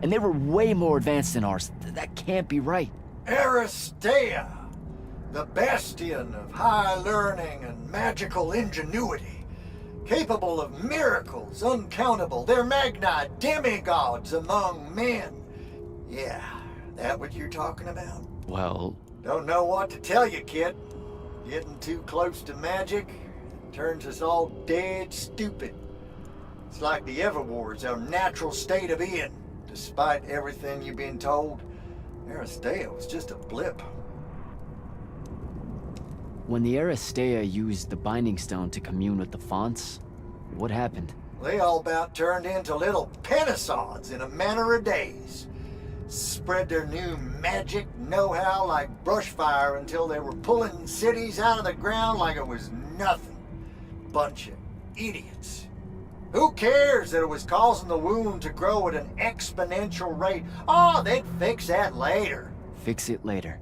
And they were way more advanced than ours. That can't be right. Aristea, the bastion of high learning and magical ingenuity, capable of miracles uncountable. They're Magni demigods among men. Yeah, that what you're talking about? Well... Don't know what to tell you, kid. Getting too close to magic turns us all dead stupid. It's like the Everwar's our natural state of being. Despite everything you've been told, Aristea was just a blip. When the Aristea used the Binding Stone to commune with the Fonts, what happened? They all about turned into little Pentasauds in a matter of days. Spread their new magic know-how like brushfire until they were pulling cities out of the ground like it was nothing. Bunch of idiots. Who cares that it was causing the wound to grow at an exponential rate? Oh, they'd fix that later. Fix it later.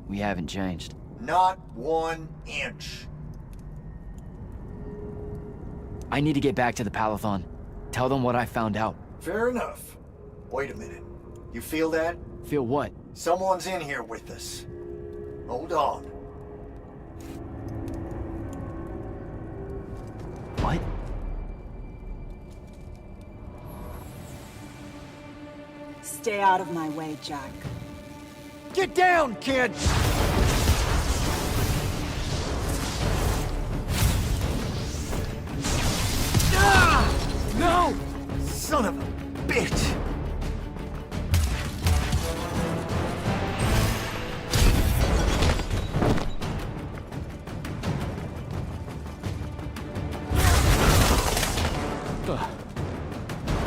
We haven't changed. Not 1 inch. I need to get back to the Palathon. Tell them what I found out. Fair enough. Wait a minute. You feel that? Feel what? Someone's in here with us. Hold on. What? Stay out of my way, Jack. Get down, kid! Ah! No! Son of a bitch!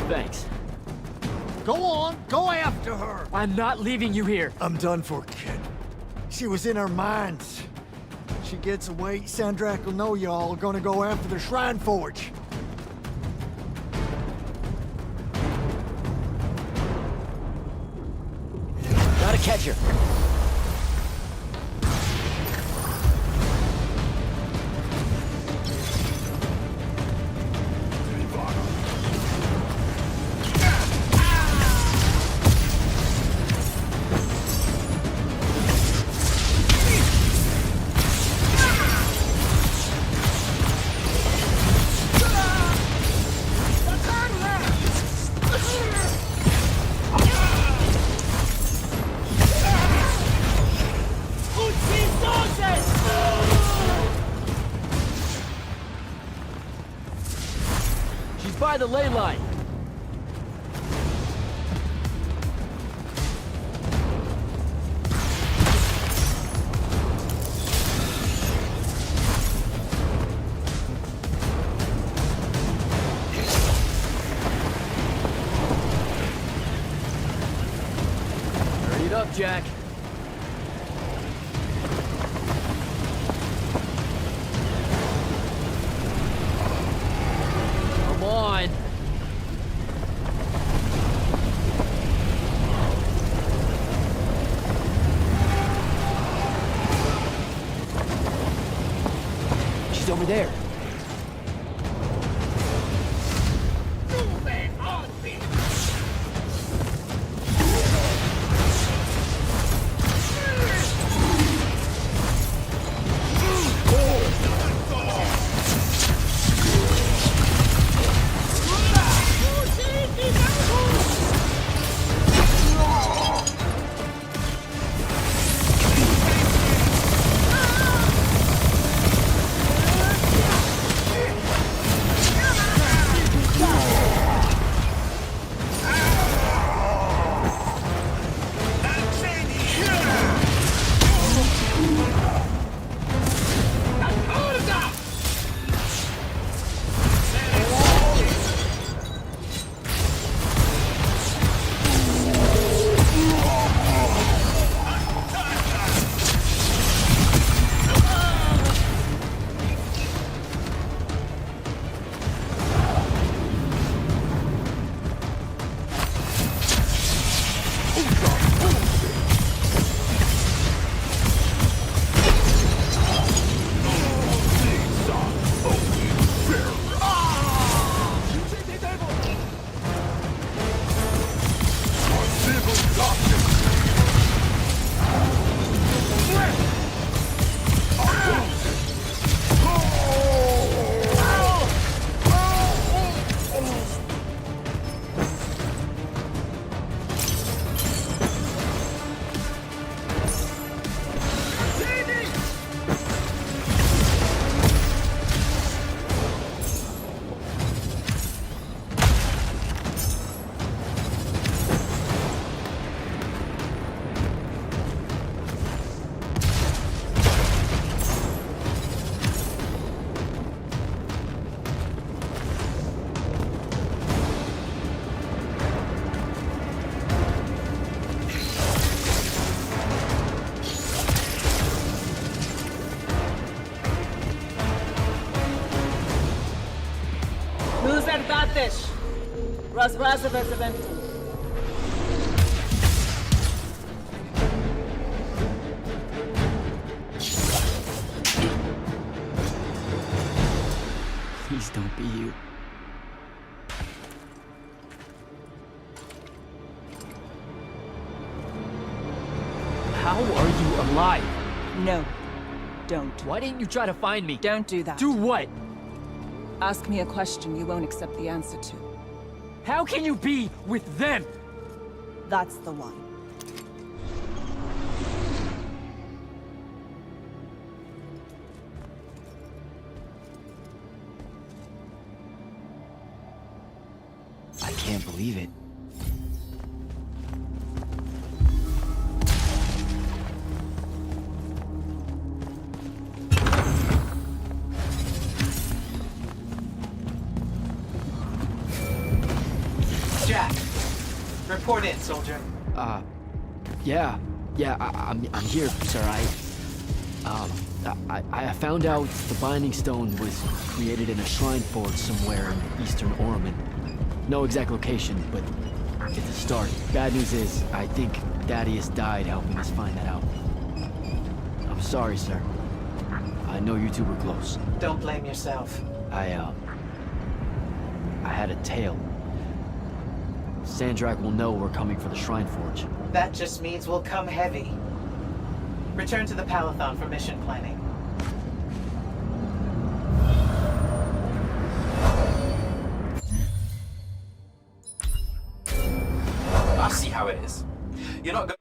Thanks. Go on, go after her! I'm not leaving you here. I'm done for, kid. She was in our minds. She gets away, Sandrak will know y'all are gonna go after the Shrine Forge. Gotta catch her. By the ley line. Hurry it up, Jack. Come on. She's over there. Jesteś! Rozprazować. Please don't be you. How are you alive? No, don't. Why didn't you try to find me? Don't do that. Do what? Ask me a question you won't accept the answer to. How can you be with them? That's the one. I can't believe it. Jack, report in, soldier. I'm here, sir. I found out the Binding Stone was created in a shrine forge somewhere in eastern Orman. No exact location, but it's a start. Bad news is, I think Thaddeus died helping us find that out. I'm sorry, sir. I know you two were close. Don't blame yourself. I had a tale. Sandrak will know we're coming for the Shrine Forge. That just means we'll come heavy. Return to the Palathon for mission planning. I see how it is. You're not going.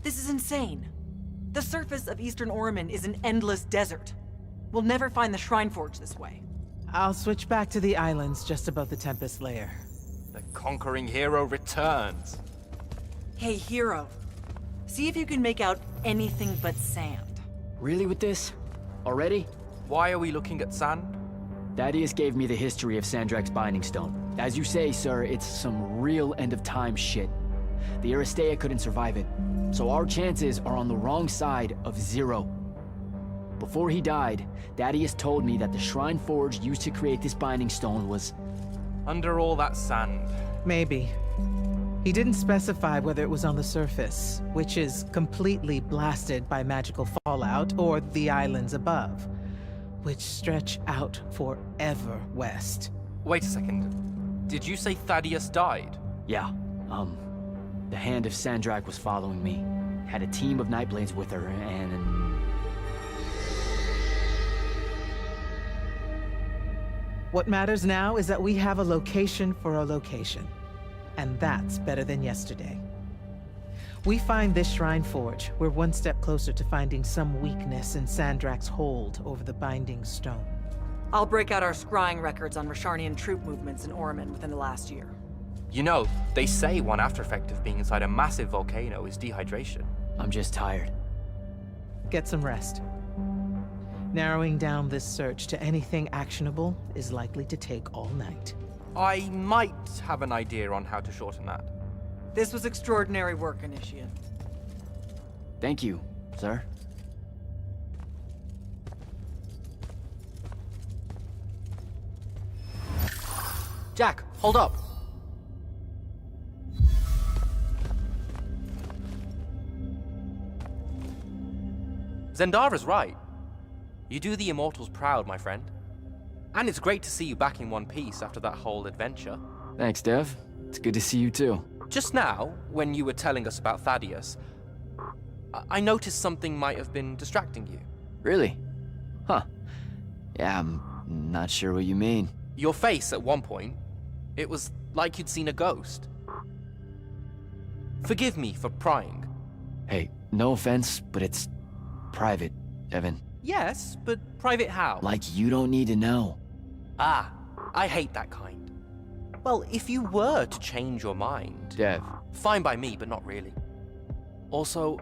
This is insane. The surface of Eastern Orman is an endless desert. We'll never find the Shrine Forge this way. I'll switch back to the islands just above the Tempest Lair. The conquering hero returns. Hey, hero. See if you can make out anything but sand. Really with this? Already? Why are we looking at sand? Thaddeus gave me the history of Sandrak's Binding Stone. As you say, sir, it's some real end-of-time shit. The Aristea couldn't survive it, so our chances are on the wrong side of 0. Before he died, Thaddeus told me that the Shrine Forge used to create this Binding Stone was... under all that sand. Maybe. He didn't specify whether it was on the surface, which is completely blasted by magical fallout, or the islands above, which stretch out forever west. Wait a second. Did you say Thaddeus died? Yeah, the Hand of Sandrak was following me. Had a team of Nightblades with her, and... What matters now is that we have a location for a location. And that's better than yesterday. We find this Shrine Forge, we're one step closer to finding some weakness in Sandrak's hold over the Binding Stone. I'll break out our scrying records on Rasharnian troop movements in Orman within the last year. You know, they say one after effect of being inside a massive volcano is dehydration. I'm just tired. Get some rest. Narrowing down this search to anything actionable is likely to take all night. I might have an idea on how to shorten that. This was extraordinary work, Initiate. Thank you, sir. Jack, hold up. Zendara's right. You do the Immortals proud, my friend. And it's great to see you back in one piece after that whole adventure. Thanks, Dev. It's good to see you too. Just now, when you were telling us about Thaddeus, I noticed something might have been distracting you. Really? Huh. Yeah, I'm not sure what you mean. Your face at one point, it was like you'd seen a ghost. Forgive me for prying. Hey, no offense, but it's private, Evan. Yes, but private how? Like you don't need to know. Ah, I hate that kind. Well, if you were to change your mind... Dev. Fine by me, but not really. Also,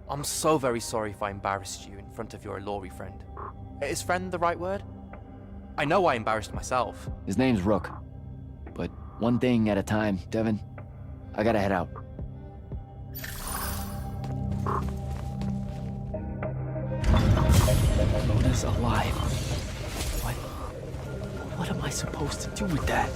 I'm so very sorry if I embarrassed you in front of your Ilori friend. Is friend the right word? I know I embarrassed myself. His name's Rook. But one thing at a time, Devin. I gotta head out. Luna's alive. What am I supposed to do with that?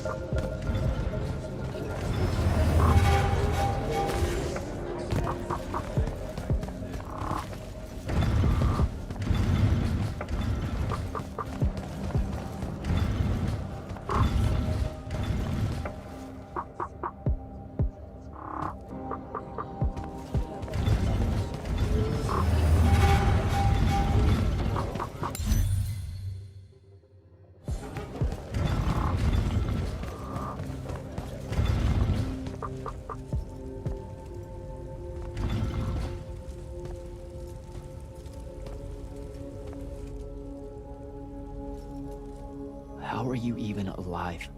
How are you even alive?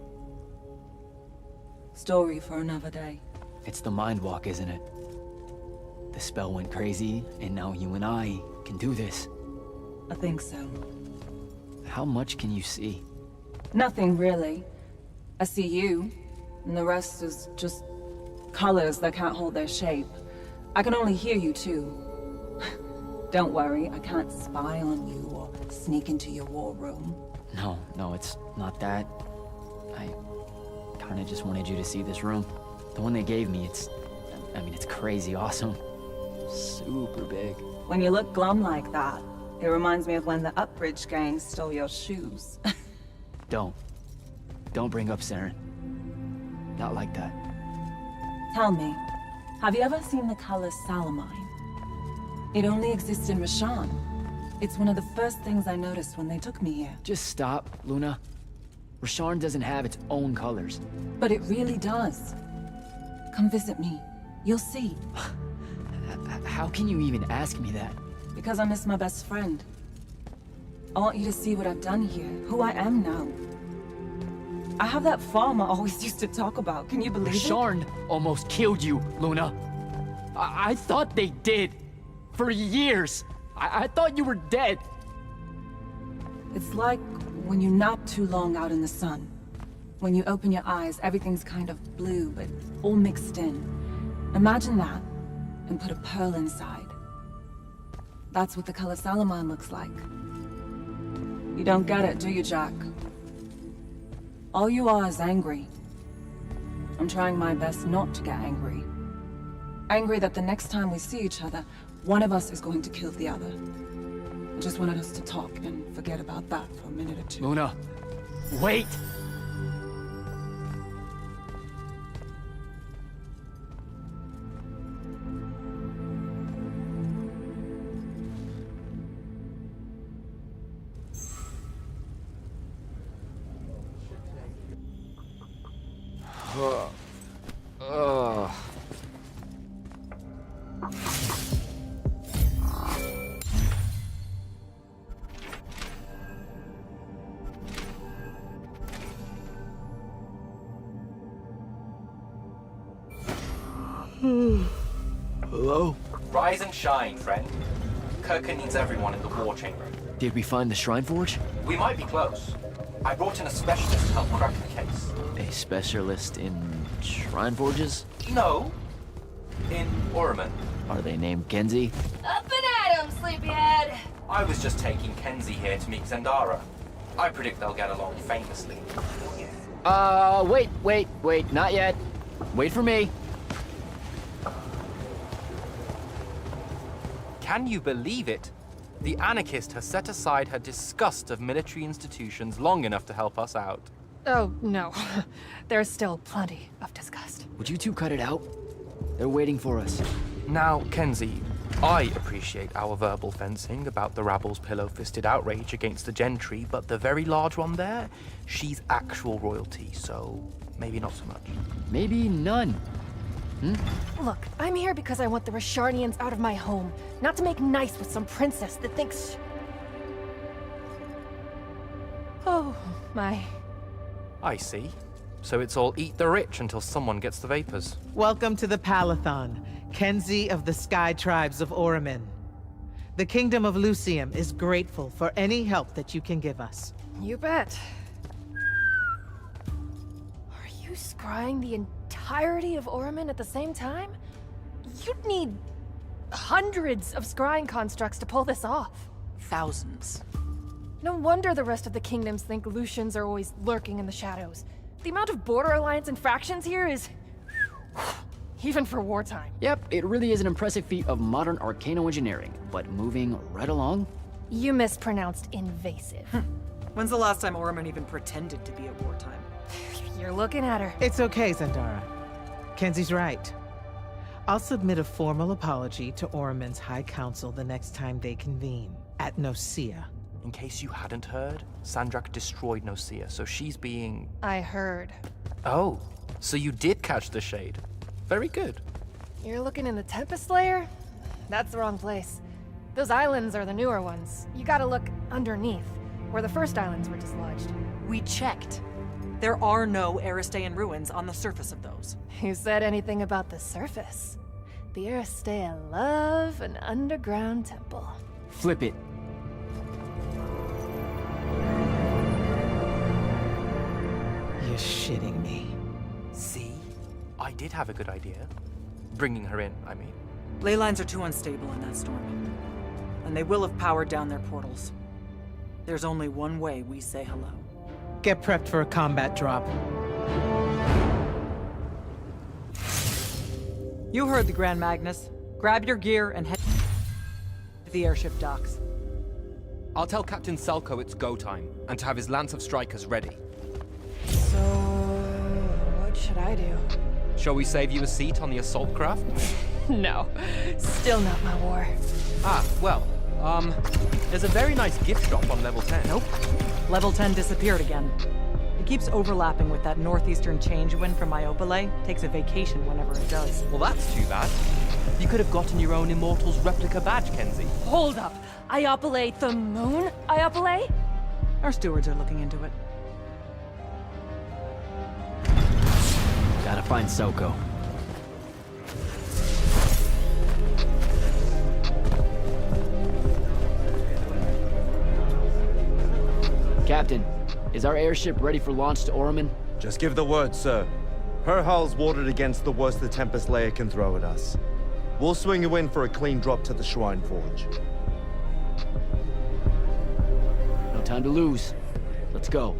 Story for another day. It's the mind walk, isn't it? The spell went crazy, and now you and I can do this. I think so. How much can you see? Nothing really. I see you, and the rest is just colors that can't hold their shape. I can only hear you too. Don't worry, I can't spy on you or sneak into your war room. No, it's not that. I kinda just wanted you to see this room. The one they gave me, it's crazy awesome. Super big. When you look glum like that, it reminds me of when the Upbridge gang stole your shoes. Don't bring up Saren. Not like that. Tell me, have you ever seen the color Salamine? It only exists in Rashan. It's one of the first things I noticed when they took me here. Just stop, Luna. Rasharn doesn't have its own colors. But it really does. Come visit me. You'll see. How can you even ask me that? Because I miss my best friend. I want you to see what I've done here, who I am now. I have that farm I always used to talk about. Can you believe it? Rasharn almost killed you, Luna. I thought they did. For years. I thought you were dead. It's like when you nap too long out in the sun. When you open your eyes, everything's kind of blue, but all mixed in. Imagine that, and put a pearl inside. That's what the color Salamine looks like. You don't get it, do you, Jack? All you are is angry. I'm trying my best not to get angry. Angry that the next time we see each other, one of us is going to kill the other. I just wanted us to talk and forget about that for a minute or two. Luna, wait! Hello? Rise and shine, friend. Kirka needs everyone in the war chamber. Did we find the Shrine Forge? We might be close. I brought in a specialist to help crack the case. A specialist in Shrine Forges? No. In Orman. Are they named Kenzie? Up and at 'em, sleepyhead! I was just taking Kenzie here to meet Zendara. I predict they'll get along famously. Wait, not yet. Wait for me. Can you believe it? The anarchist has set aside her disgust of military institutions long enough to help us out. Oh, no. There's still plenty of disgust. Would you two cut it out? They're waiting for us. Now, Kenzie, I appreciate our verbal fencing about the rabble's pillow-fisted outrage against the gentry, but the very large one there, she's actual royalty, so maybe not so much. Maybe none. Look, I'm here because I want the Rasharnians out of my home, not to make nice with some princess that thinks... Oh, my. I see. So it's all eat the rich until someone gets the vapors. Welcome to the Palathon, Kenzie of the Sky Tribes of Oramin. The Kingdom of Lucium is grateful for any help that you can give us. You bet. Are you scrying the entirety of Oramin at the same time? You'd need hundreds of scrying constructs to pull this off. Thousands. No wonder the rest of the kingdoms think Lucians are always lurking in the shadows. The amount of border alliance and factions here is... even for wartime. Yep, it really is an impressive feat of modern arcano-engineering, but moving right along? You mispronounced invasive. When's the last time Oramin even pretended to be at wartime? You're looking at her. It's okay, Zendara. Kenzie's right. I'll submit a formal apology to Oramin's High Council the next time they convene, at Nosea. In case you hadn't heard, Sandrak destroyed Nosea, so she's being... I heard. Oh, so you did catch the shade. Very good. You're looking in the Tempest Layer? That's the wrong place. Those islands are the newer ones. You gotta look underneath, where the first islands were dislodged. We checked. There are no Aristean ruins on the surface of those. Who said anything about the surface? The Aristea love an underground temple. Flip it. You're shitting me. See? I did have a good idea. Bringing her in, I mean. Ley lines are too unstable in that storm. And they will have powered down their portals. There's only one way we say hello. Get prepped for a combat drop. You heard the Grand Magnus. Grab your gear and head to the airship docks. I'll tell Captain Selko it's go time, and to have his lance of strikers ready. So, what should I do? Shall we save you a seat on the assault craft? No, still not my war. Ah, well, there's a very nice gift shop on level 10. Nope. Level 10 disappeared again. It keeps overlapping with that northeastern change wind from Iopale. Takes a vacation whenever it does. Well, that's too bad. You could have gotten your own Immortals replica badge, Kenzie. Hold up! Iopale the moon? Iopale? Our stewards are looking into it. Gotta find Soko. Captain, is our airship ready for launch to Oramin? Just give the word, sir. Her hull's warded against the worst the Tempest Layer can throw at us. We'll swing you in for a clean drop to the Shrine Forge. No time to lose. Let's go.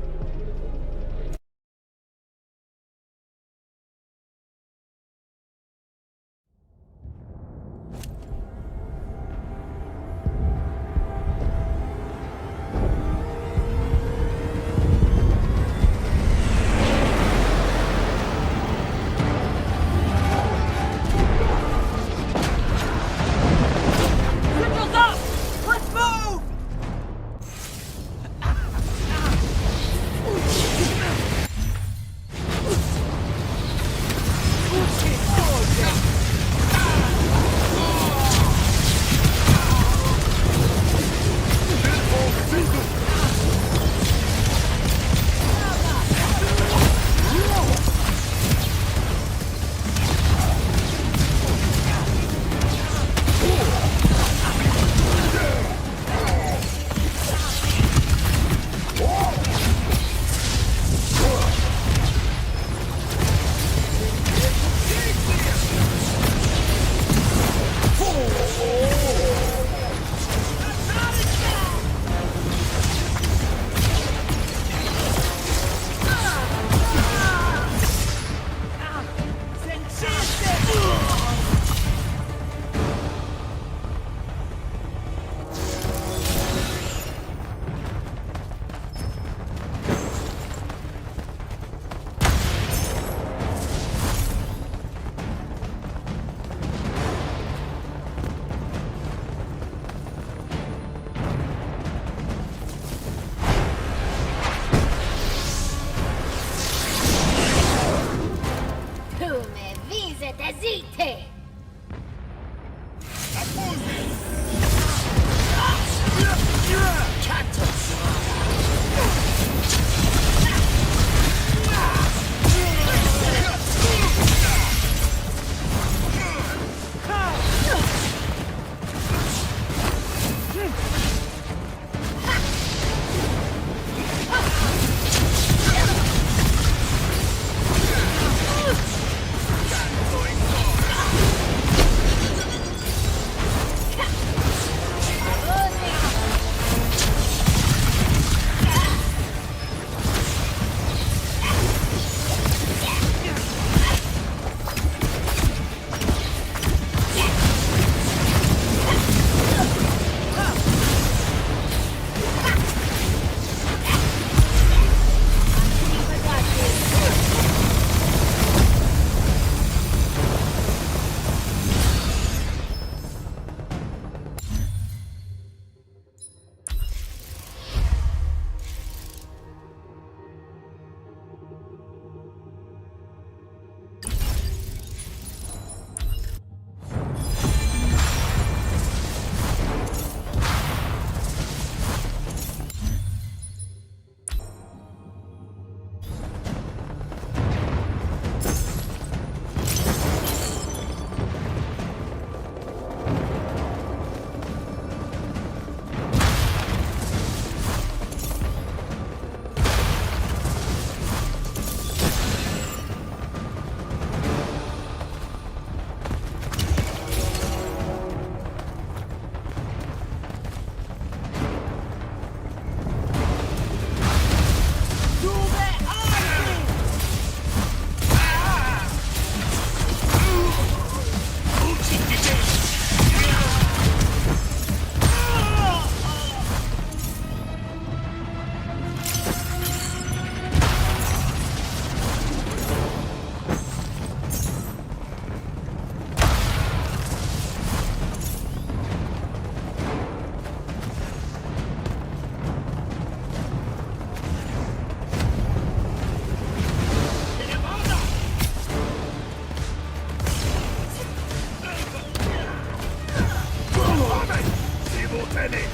penny!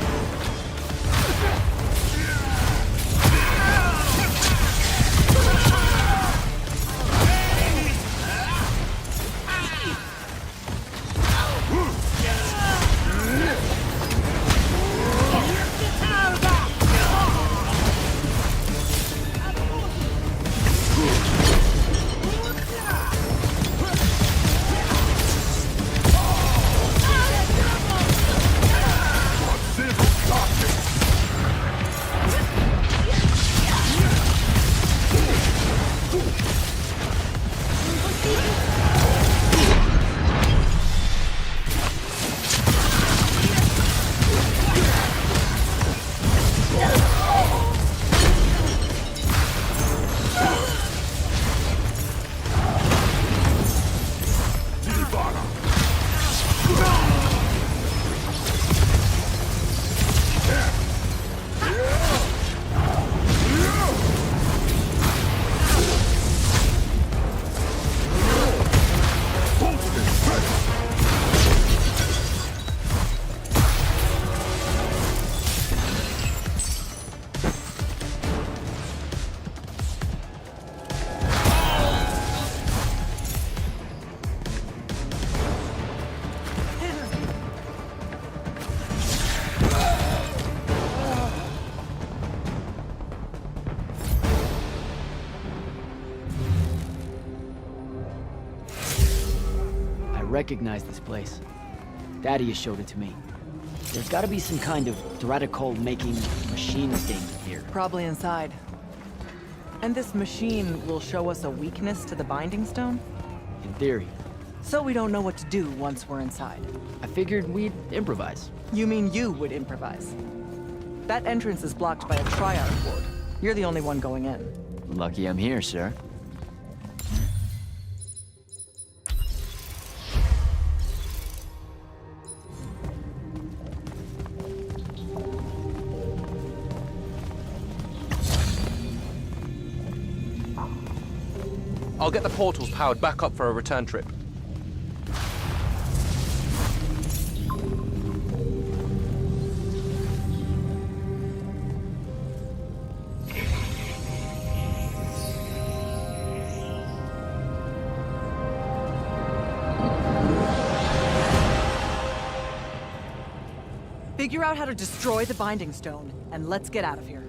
I recognize this place. Thaddeus showed it to me. There's gotta be some kind of Dratacol-making machine thing here. Probably inside. And this machine will show us a weakness to the Binding Stone? In theory. So we don't know what to do once we're inside. I figured we'd improvise. You mean you would improvise? That entrance is blocked by a Triarch ward. You're the only one going in. Lucky I'm here, sir. I'll get the portals powered back up for a return trip. Figure out how to destroy the Binding Stone, and let's get out of here.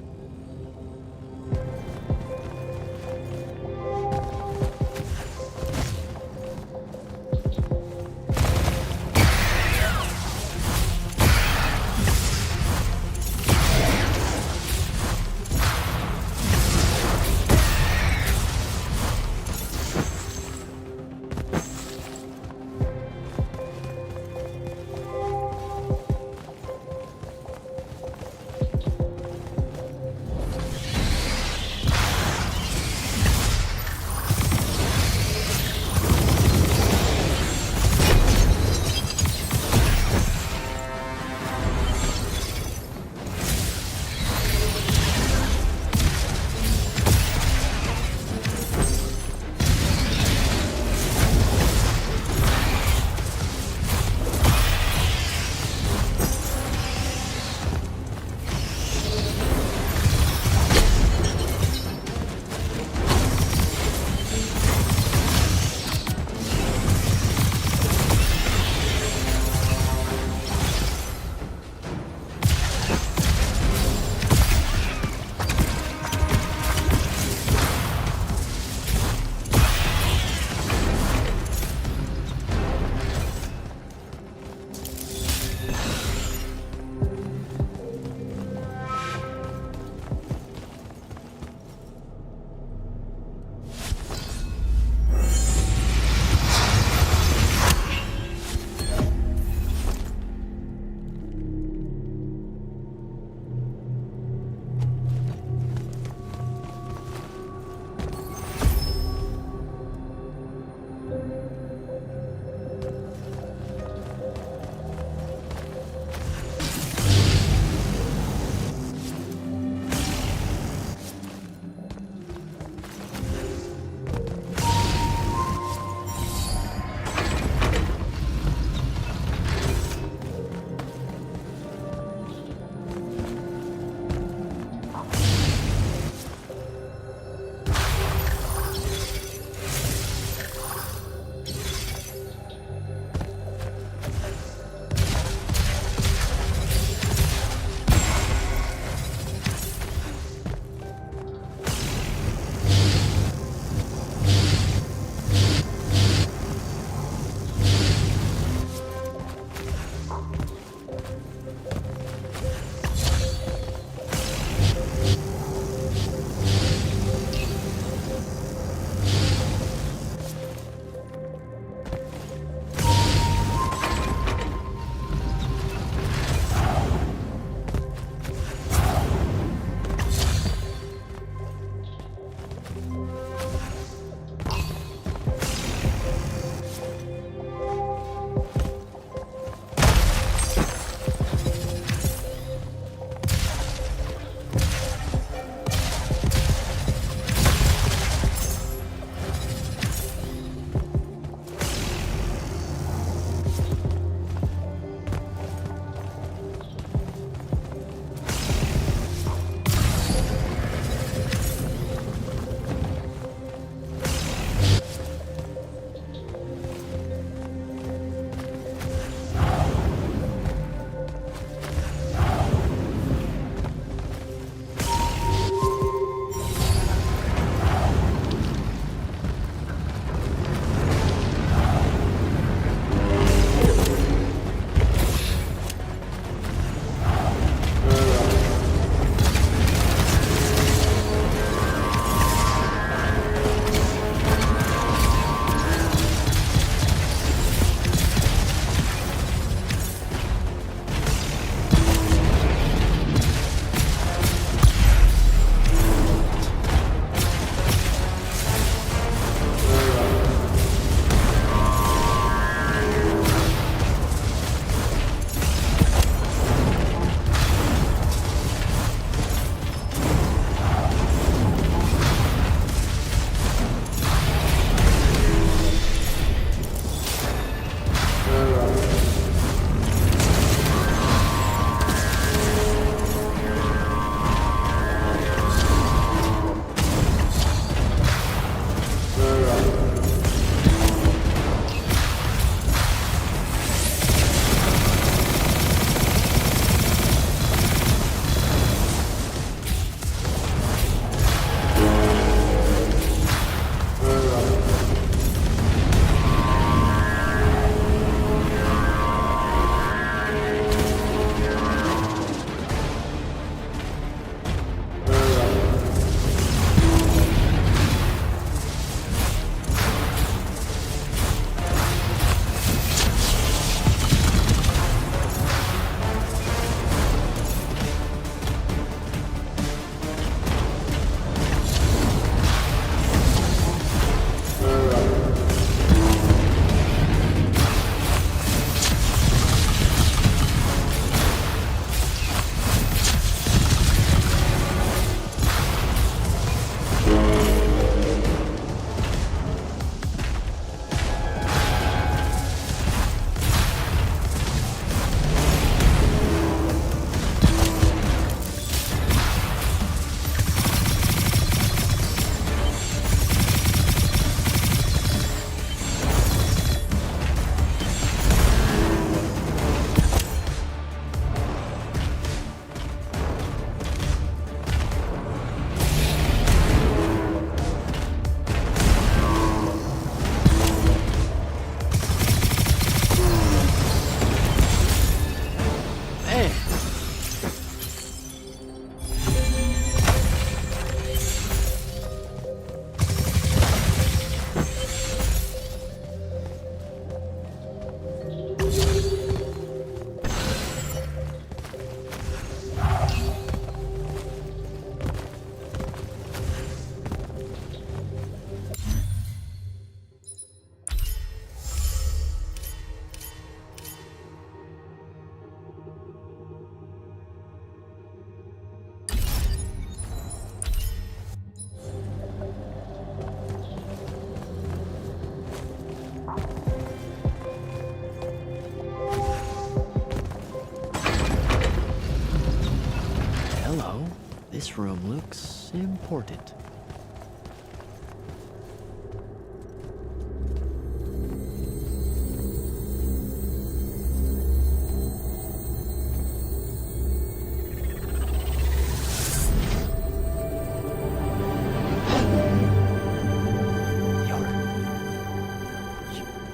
This room looks important.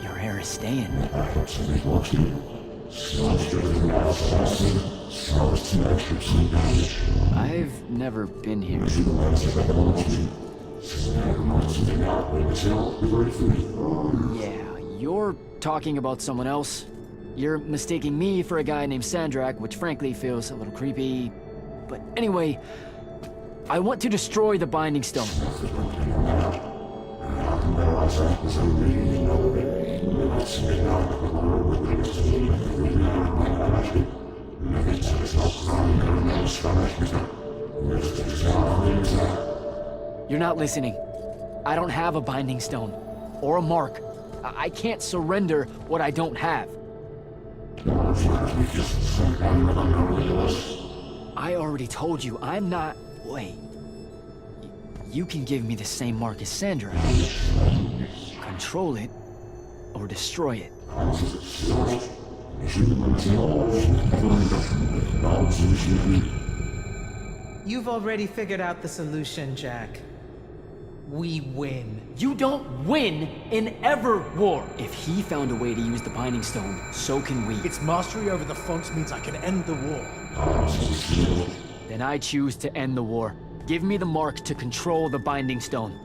Your hair is staying. I've never been here. Yeah, you're talking about someone else. You're mistaking me for a guy named Sandrak, which frankly feels a little creepy. But anyway, I want to destroy the Binding Stone. You're not listening. I don't have a Binding Stone. Or a mark. I can't surrender what I don't have. I already told you, I'm not... Wait. You can give me the same mark as Sandra. Control it, or destroy it. You've already figured out the solution, Jack. We win. You don't win in Everwar! If he found a way to use the Binding Stone, so can we. Its mastery over the fonts means I can end the war. Then I choose to end the war. Give me the mark to control the Binding Stone.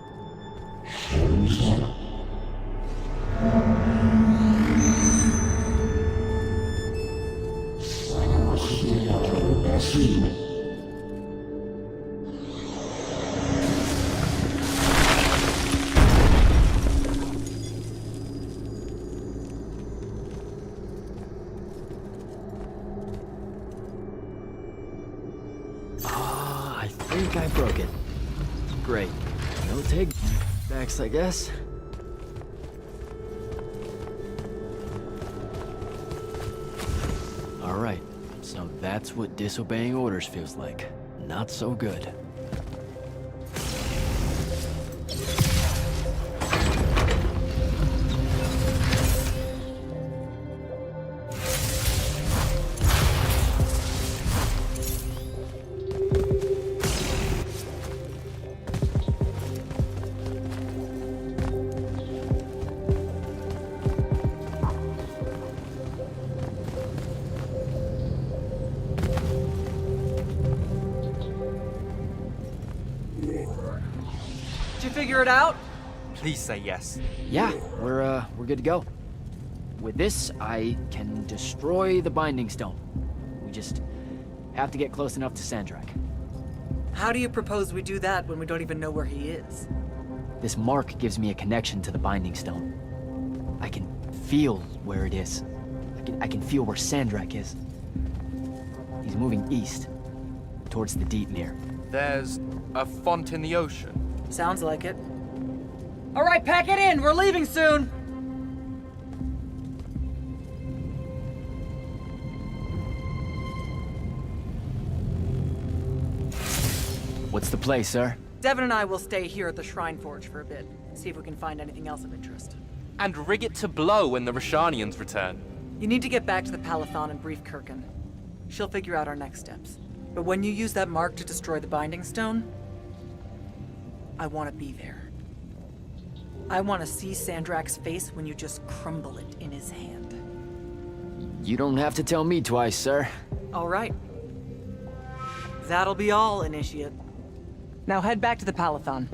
I think I broke it. Great. No take backs, I guess. Alright, so that's what disobeying orders feels like. Not so good. Did you figure it out? Please say yes. Yeah, we're good to go. With this, I can destroy the Binding Stone. We just have to get close enough to Sandrak. How do you propose we do that when we don't even know where he is? This mark gives me a connection to the Binding Stone. I can feel where it is. I can feel where Sandrak is. He's moving east, towards the Deepmere. There's a font in the ocean. Sounds like it. All right, pack it in. We're leaving soon. What's the play, sir? Devin and I will stay here at the Shrine Forge for a bit. See if we can find anything else of interest. And rig it to blow when the Rashanians return. You need to get back to the Palathon and brief Kirkin. She'll figure out our next steps. But when you use that mark to destroy the Binding Stone, I want to be there. I want to see Sandrak's face when you just crumble it in his hand. You don't have to tell me twice, sir. All right. That'll be all, Initiate. Now head back to the Palathon.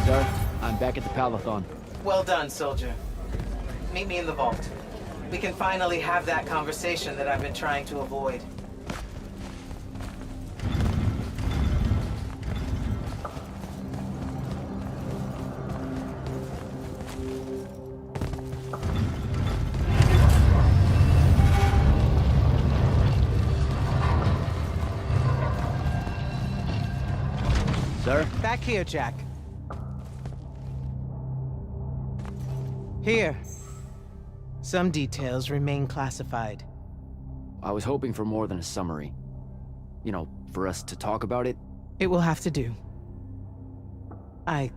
Sir, I'm back at the Palathon. Well done, soldier. Meet me in the vault. We can finally have that conversation that I've been trying to avoid. Back here, Jack. Here. Some details remain classified. I was hoping for more than a summary. You know, for us to talk about it. It will have to do. I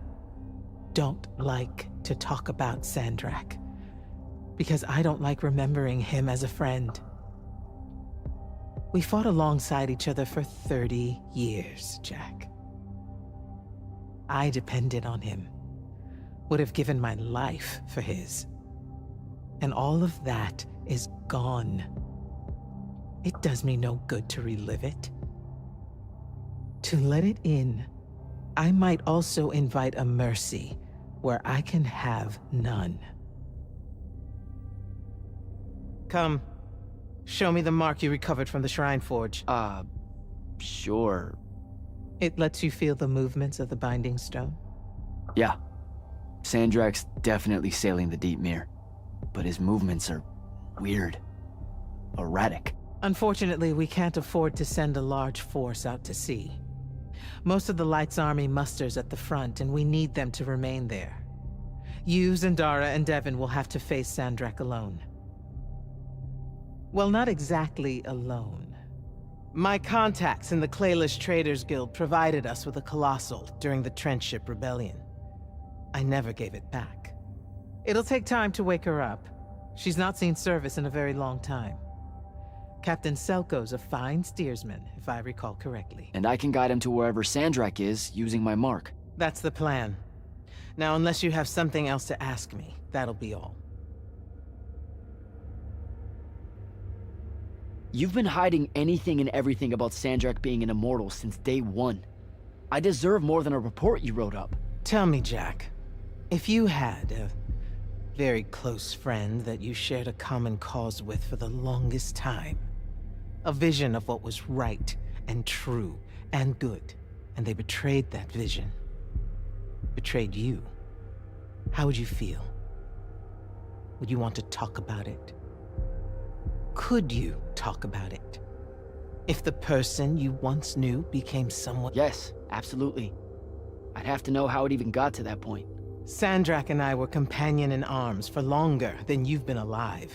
don't like to talk about Sandrak, because I don't like remembering him as a friend. We fought alongside each other for 30 years, Jack. I depended on him, would have given my life for his. And all of that is gone. It does me no good to relive it. To let it in, I might also invite a mercy where I can have none. Come, show me the mark you recovered from the Shrine Forge. Sure. It lets you feel the movements of the Binding Stone? Yeah. Sandrak's definitely sailing the deep mirror, but his movements are weird. Erratic. Unfortunately, we can't afford to send a large force out to sea. Most of the Light's army musters at the front, and we need them to remain there. You, Zendara, and Devon will have to face Sandrak alone. Well, not exactly alone. My contacts in the Clayless Traders Guild provided us with a Colossal during the Trench Ship Rebellion. I never gave it back. It'll take time to wake her up. She's not seen service in a very long time. Captain Selko's a fine steersman, if I recall correctly. And I can guide him to wherever Sandrak is, using my mark. That's the plan. Now, unless you have something else to ask me, that'll be all. You've been hiding anything and everything about Sandrak being an immortal since day one. I deserve more than a report you wrote up. Tell me, Jack, if you had a very close friend that you shared a common cause with for the longest time, a vision of what was right and true and good, and they betrayed that vision, betrayed you, how would you feel? Would you want to talk about it? Could you talk about it? If the person you once knew became someone... Yes, absolutely. I'd have to know how it even got to that point. Sandrak and I were companion in arms for longer than you've been alive.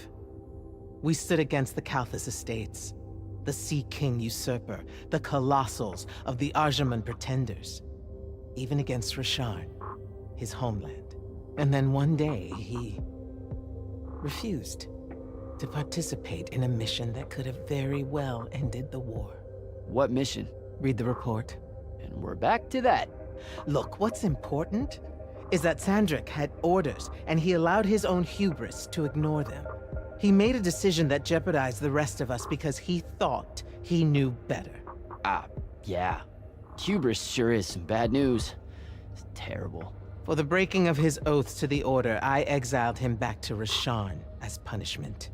We stood against the Kalthus estates, the Sea King usurper, the Colossals of the Arjaman Pretenders, even against Rasharn, his homeland. And then one day, he refused to participate in a mission that could have very well ended the war. What mission? Read the report. And we're back to that. Look, what's important is that Sandrak had orders, and he allowed his own hubris to ignore them. He made a decision that jeopardized the rest of us because he thought he knew better. Yeah. Hubris sure is some bad news. It's terrible. For the breaking of his oaths to the Order, I exiled him back to Rasharn as punishment,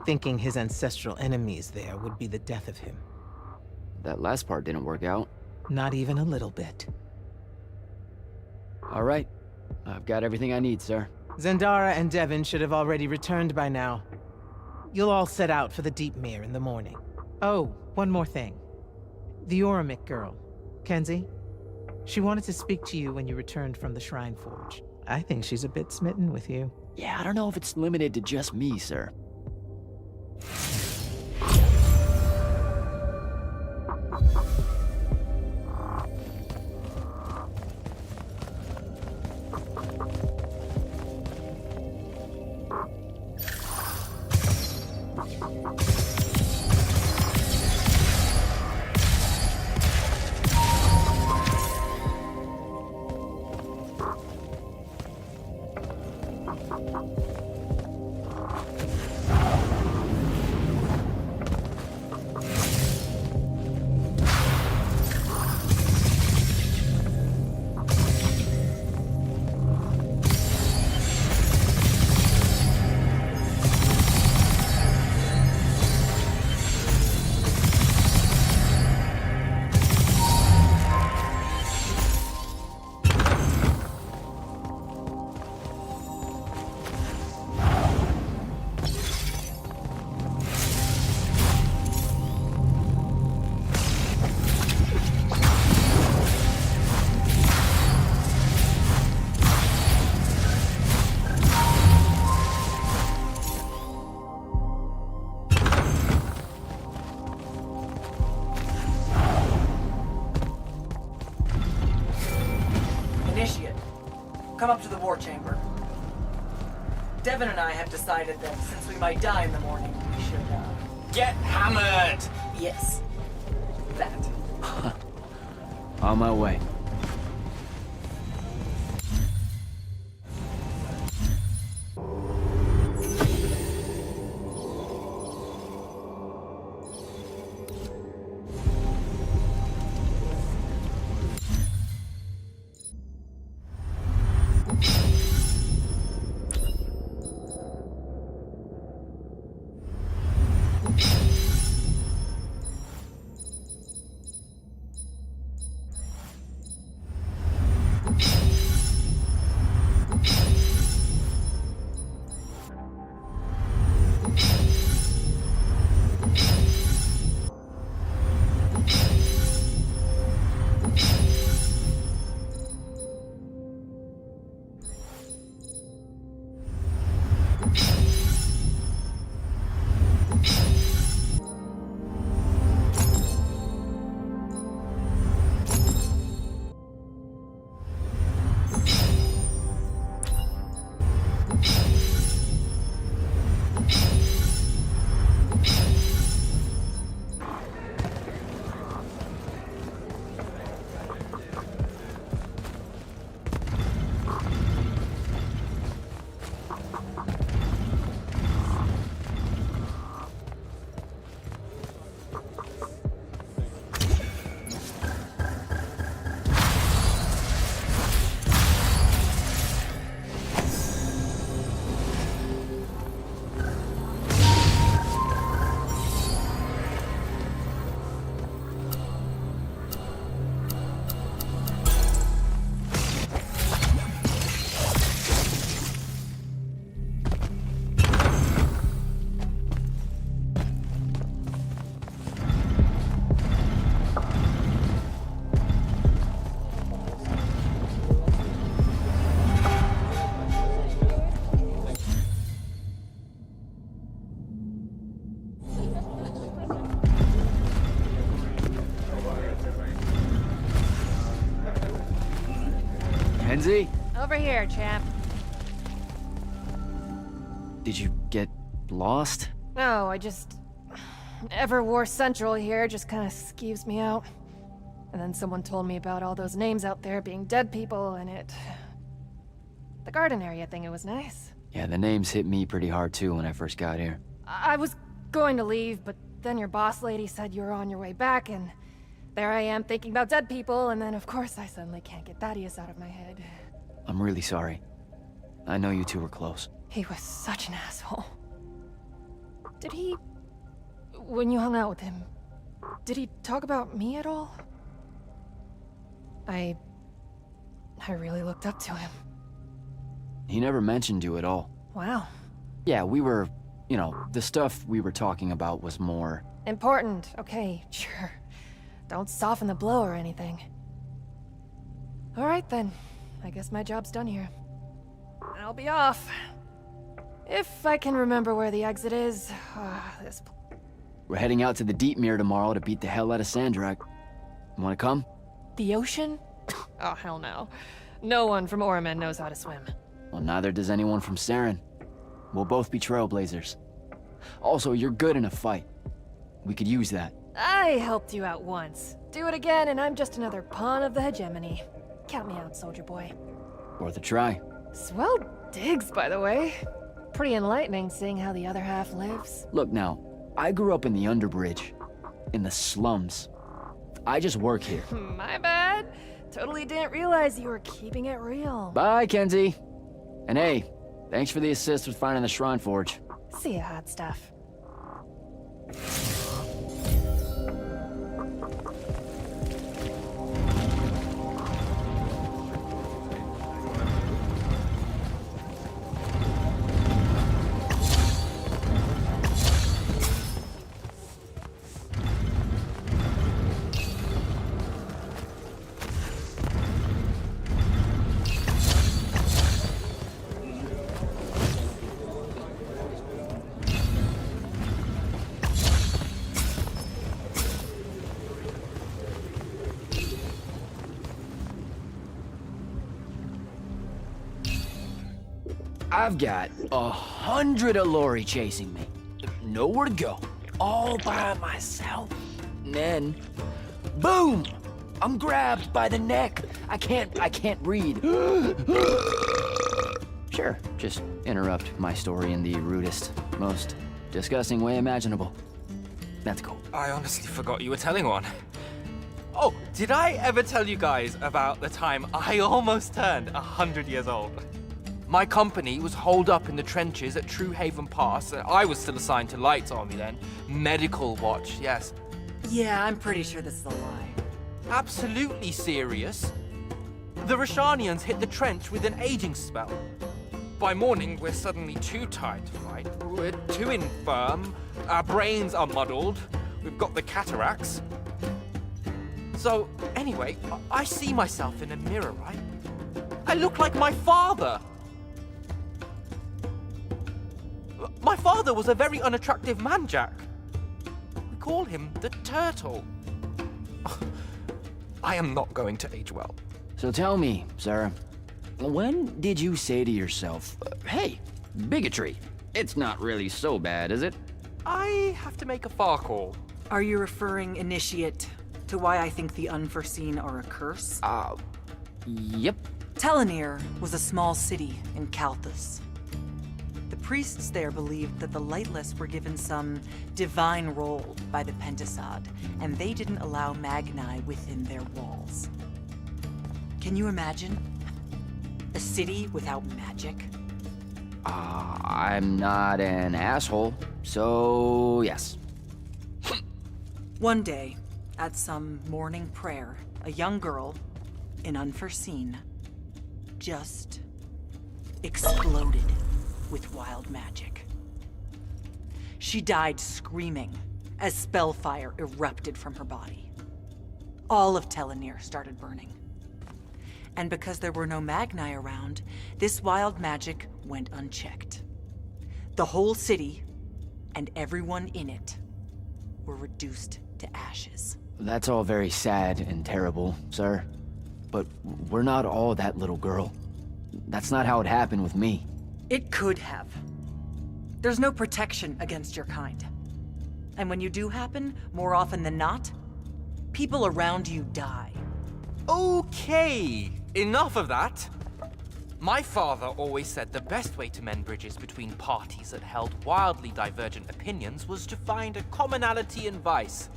thinking his ancestral enemies there would be the death of him. That last part didn't work out. Not even a little bit. All right. I've got everything I need, sir. Zendara and Devon should have already returned by now. You'll all set out for the Deep Mere in the morning. Oh, one more thing. The Oromik girl, Kenzie. She wanted to speak to you when you returned from the Shrine Forge. I think she's a bit smitten with you. Yeah, I don't know if it's limited to just me, sir. come up to the war chamber. Devin and I have decided that since we might die in the morning, we should, Get hammered! Yes. That. On my way. Kenzie? Over here, champ. Did you get lost? No, I just... Everwar Central here just kind of skeeves me out. And then someone told me about all those names out there being dead people, and it... The garden area thing, it was nice. Yeah, the names hit me pretty hard too when I first got here. I was going to leave, but then your boss lady said you were on your way back, and... There I am thinking about dead people, and then of course I suddenly can't get Thaddeus out of my head. I'm really sorry. I know you two were close. He was such an asshole. Did he... When you hung out with him, did he talk about me at all? I really looked up to him. He never mentioned you at all. Wow. Yeah, we were... You know, the stuff we were talking about was more... Important. Okay, sure. Don't soften the blow or anything. All right then. I guess my job's done here. I'll be off. If I can remember where the exit is. This... We're heading out to the Deep Mirror tomorrow to beat the hell out of Sandrak. You wanna come? The ocean? Oh, hell no. No one from Orman knows how to swim. Well, neither does anyone from Saren. We'll both be trailblazers. Also, you're good in a fight. We could use that. I helped you out once. Do it again and I'm just another pawn of the hegemony. Count me out, soldier boy. Worth a try. Swell digs, by the way. Pretty enlightening seeing how the other half lives. Look now, I grew up in the Underbridge. In the slums. I just work here. My bad. Totally didn't realize you were keeping it real. Bye, Kenzie. And hey, thanks for the assist with finding the Shrine Forge. See ya, hot stuff. I've got 100 Allori chasing me. Nowhere to go. All by myself. And then, boom! I'm grabbed by the neck. I can't breathe. Sure, just interrupt my story in the rudest, most disgusting way imaginable. That's cool. I honestly forgot you were telling one. Oh, did I ever tell you guys about the time I almost turned 100 years old? My company was holed up in the trenches at True Haven Pass. I was still assigned to Lights Army then. Medical watch, yes. Yeah, I'm pretty sure this is a lie. Absolutely serious. The Rashanians hit the trench with an aging spell. By morning, we're suddenly too tired to fight. We're too infirm. Our brains are muddled. We've got the cataracts. So, anyway, I see myself in a mirror, right? I look like my father. My father was a very unattractive man, Jack. We call him the Turtle. I am not going to age well. So tell me, sir, when did you say to yourself, hey, bigotry, it's not really so bad, is it? I have to make a far call. Are you referring, Initiate, to why I think the unforeseen are a curse? Yep. Telenir was a small city in Kalthus. The priests there believed that the Lightless were given some divine role by the Pentasod, and they didn't allow Magni within their walls. Can you imagine? A city without magic? I'm not an asshole, so yes. One day, at some morning prayer, a young girl, in Unforeseen, just exploded with wild magic. She died screaming as spellfire erupted from her body. All of Telenir started burning. And because there were no Magni around, this wild magic went unchecked. The whole city, and everyone in it, were reduced to ashes. That's all very sad and terrible, sir. But we're not all that little girl. That's not how it happened with me. It could have. There's no protection against your kind. And when you do happen, more often than not, people around you die. Okay, enough of that. My father always said the best way to mend bridges between parties that held wildly divergent opinions was to find a commonality in vice.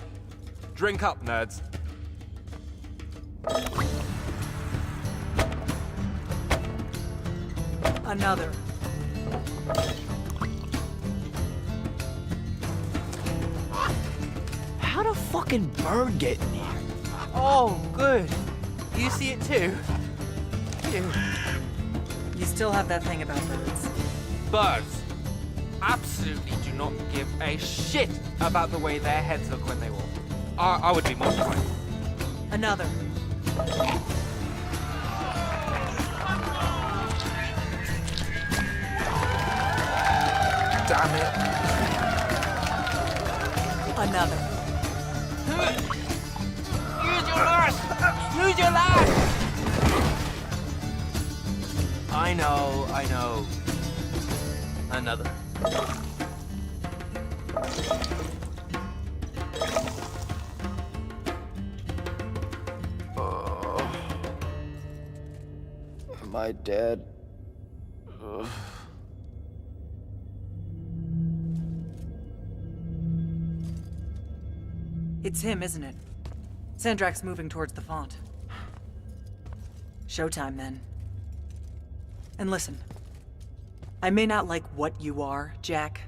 Drink up, nerds. Another. How'd a fucking bird get in here? Oh, good. You see it too? Ew. You still have that thing about birds. Birds absolutely do not give a shit about the way their heads look when they walk. I would be mortified. Another. Damn it. Another. Use your lash! Use your lash! I know. Another. Am I dead? Ugh. It's him, isn't it? Sandrak's moving towards the font. Showtime, then. And listen, I may not like what you are, Jack,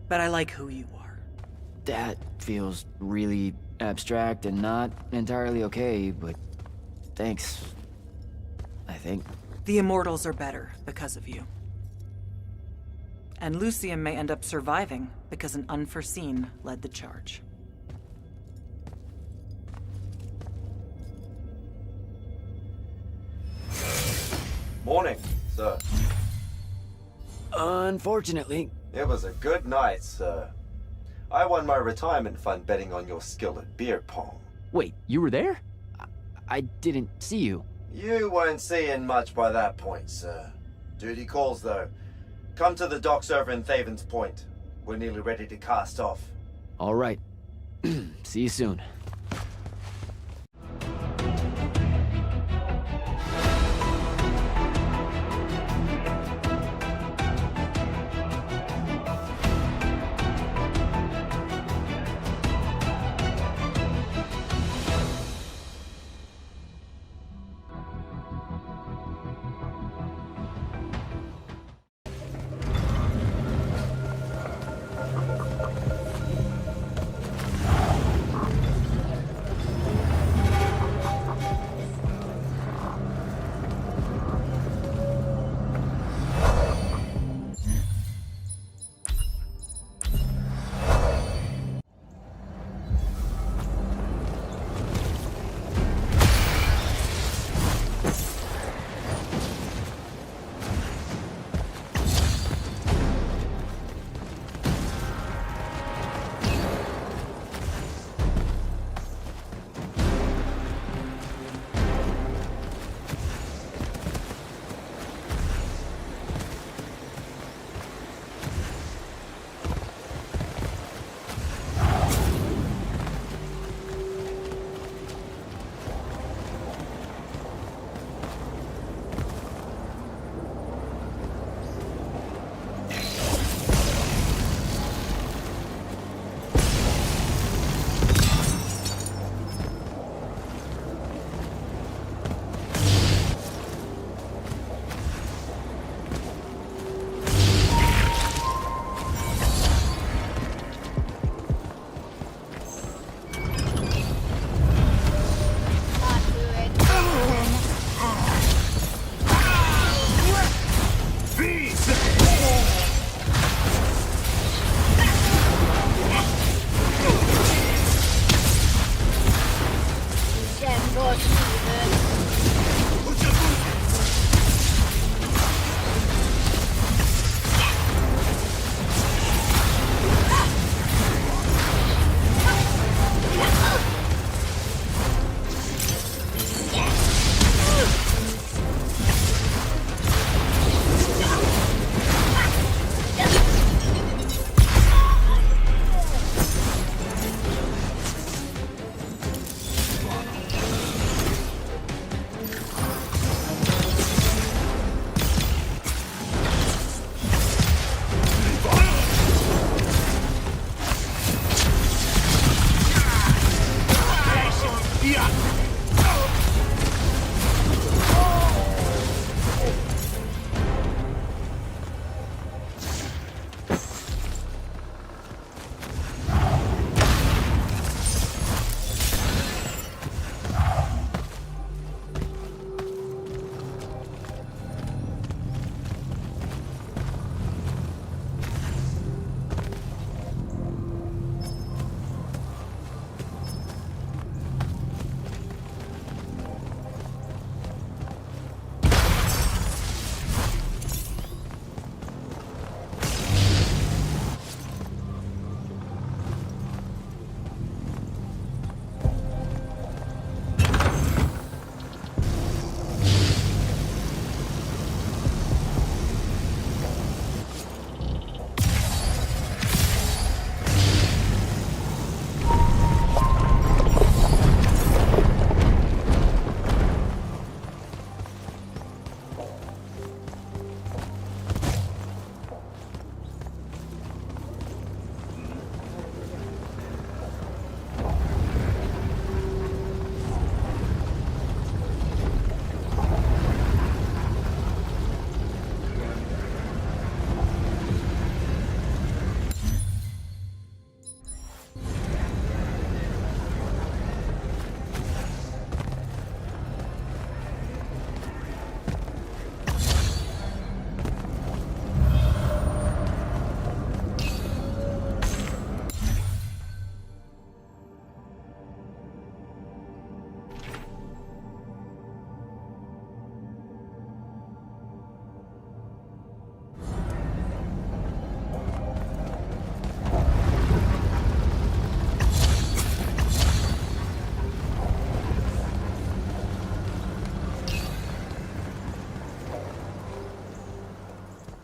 but I like who you are. That feels really abstract and not entirely okay, but thanks, I think. The Immortals are better because of you. And Lucium may end up surviving because an Unforeseen led the charge. Morning, sir. Unfortunately. It was a good night, sir. I won my retirement fund betting on your skill at beer pong. Wait, you were there? I didn't see you. You weren't seeing much by that point, sir. Duty calls, though. Come to the docks over in Thaven's Point. We're nearly ready to cast off. All right. See you soon.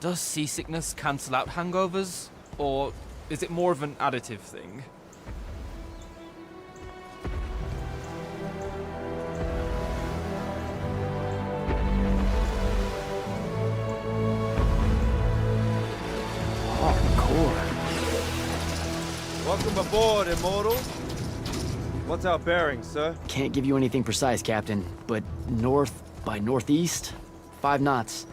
Does seasickness cancel out hangovers? Or is it more of an additive thing? Welcome aboard, Immortals. What's our bearing, sir? Can't give you anything precise, Captain, but north by northeast, 5 knots.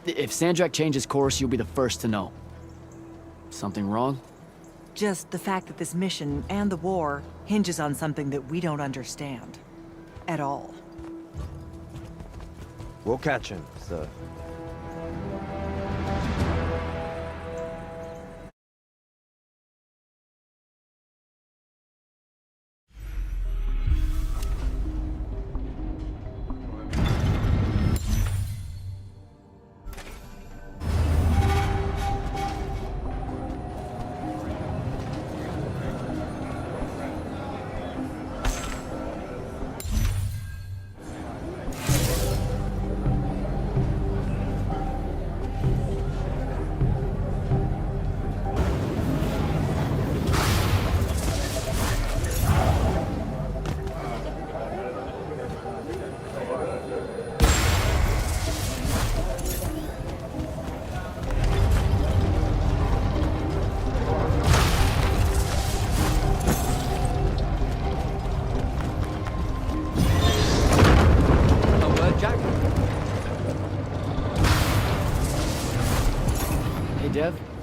If Sandrak changes course, you'll be the first to know. Something wrong? Just the fact that this mission and the war hinges on something that we don't understand. At all. We'll catch him, sir.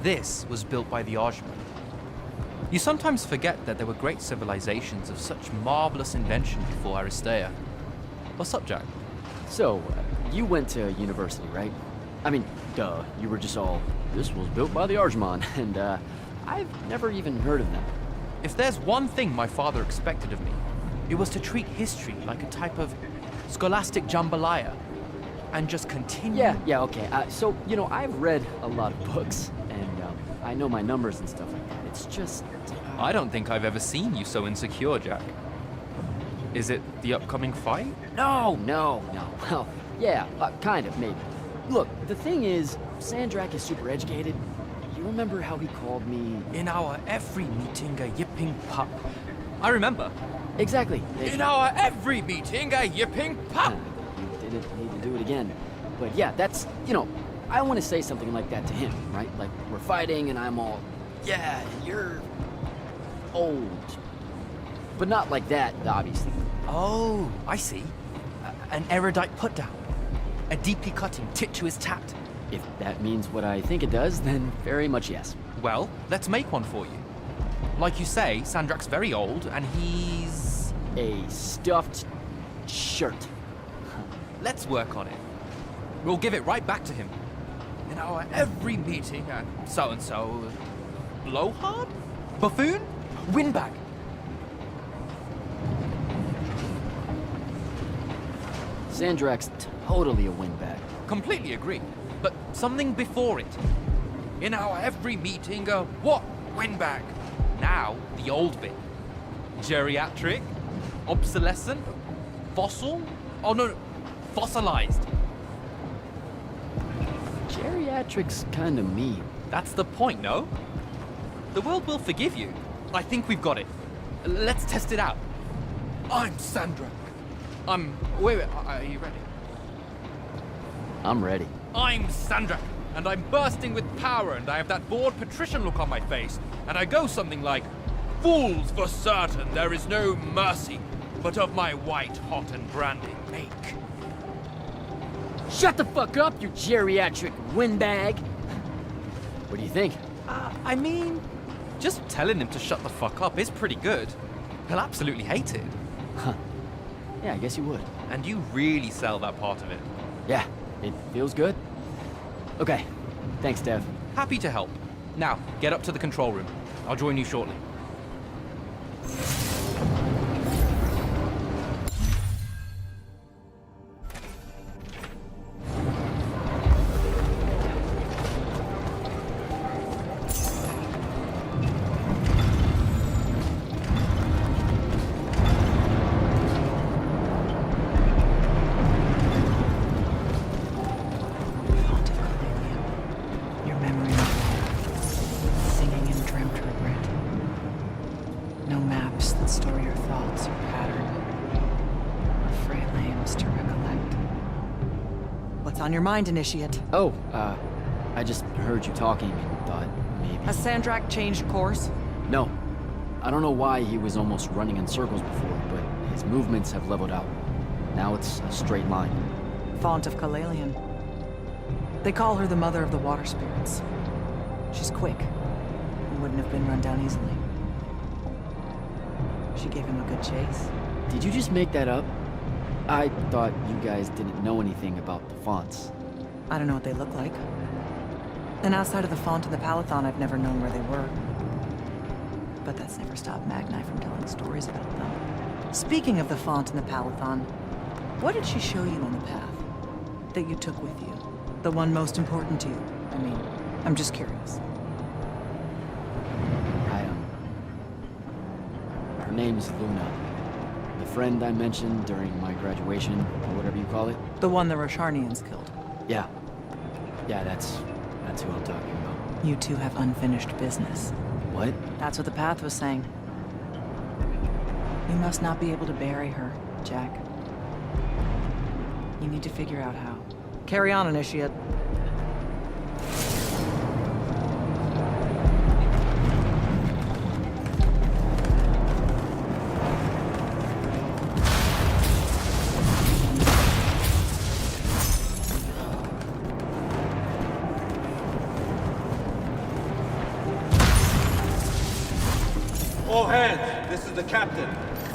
This was built by the Ajman. You sometimes forget that there were great civilizations of such marvelous invention before Aristea. What's up, Jack? So, you went to university, right? I mean, duh, you were just all, this was built by the Ajman, and I've never even heard of them. If there's one thing my father expected of me, it was to treat history like a type of scholastic jambalaya, and just continue. Yeah, okay. So, you know, I've read a lot of books, and I know my numbers and stuff like that. It's just... I don't think I've ever seen you so insecure, Jack. Is it the upcoming fight? No. Well, yeah, kind of, maybe. Look, the thing is, Sandrak is super educated. You remember how he called me... In our every meeting, a yipping pup. I remember. Exactly. In our every meeting, a yipping pup! You didn't need to do it again. But yeah, that's, you know, I want to say something like that to him, right? Like, we're fighting and I'm all, yeah, you're old. But not like that, obviously. Oh, I see. An erudite put-down. A deeply cutting tit to his tat. If that means what I think it does, then very much yes. Well, let's make one for you. Like you say, Sandrak's very old, and he's... a stuffed shirt. Let's work on it. We'll give it right back to him. In our every meeting, so-and-so... Blowhard? Buffoon? Windbag? Sandrak's totally a windbag. Completely agree. But something before it. In our every meeting, what? Windbag. Now, the old bit. Geriatric? Obsolescent? Fossil? Oh, no. Fossilized. Geriatric's kind of mean. That's the point, no? The world will forgive you. I think we've got it. Let's test it out. I'm Sandrak. Wait, are you ready? I'm ready. I'm Sandrak, and I'm bursting with power, and I have that bored patrician look on my face, and I go something like, "Fools, for certain, there is no mercy, but of my white, hot, and branding make." Shut the fuck up, you geriatric windbag! What do you think? I mean, just telling him to shut the fuck up is pretty good. He'll absolutely hate it. Huh. Yeah, I guess you would. And you really sell that part of it. Yeah, it feels good. Okay, thanks, Dev. Happy to help. Now, get up to the control room. I'll join you shortly. store your thoughts or pattern. Or frail aims to recollect. What's on your mind, Initiate? Oh, I just heard you talking and thought maybe... Has Sandrak changed course? No. I don't know why he was almost running in circles before, but his movements have leveled out. Now it's a straight line. Font of Kalalian. They call her the mother of the water spirits. She's quick, and wouldn't have been run down easily. She gave him a good chase. Did you just make that up? I thought you guys didn't know anything about the fonts. I don't know what they look like. And outside of the font and the Palathon, I've never known where they were. But that's never stopped Magni from telling stories about them. Speaking of the font and the Palathon, what did she show you on the path that you took with you? The one most important to you? I mean, I'm just curious. Her name's Luna. The friend I mentioned during my graduation, or whatever you call it. The one the Rosharnians killed? Yeah. Yeah, that's who I'm talking about. You two have unfinished business. What? That's what the path was saying. You must not be able to bury her, Jack. You need to figure out how. Carry on, Initiate. All hands, this is the captain.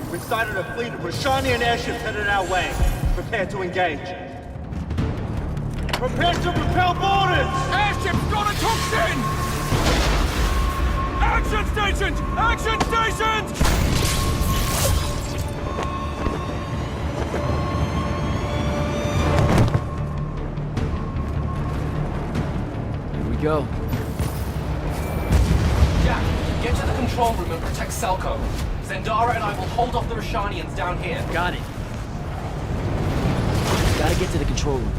We've sighted a fleet of Roshanian airships headed our way. Prepare to engage. Prepare to repel boarders! Airships got a toxin! Action stations! Action stations! Here we go. Jack, get to the control room and protect Selko. Zendara and I will hold off the Roshanians down here. Got it. Gotta get to the control room.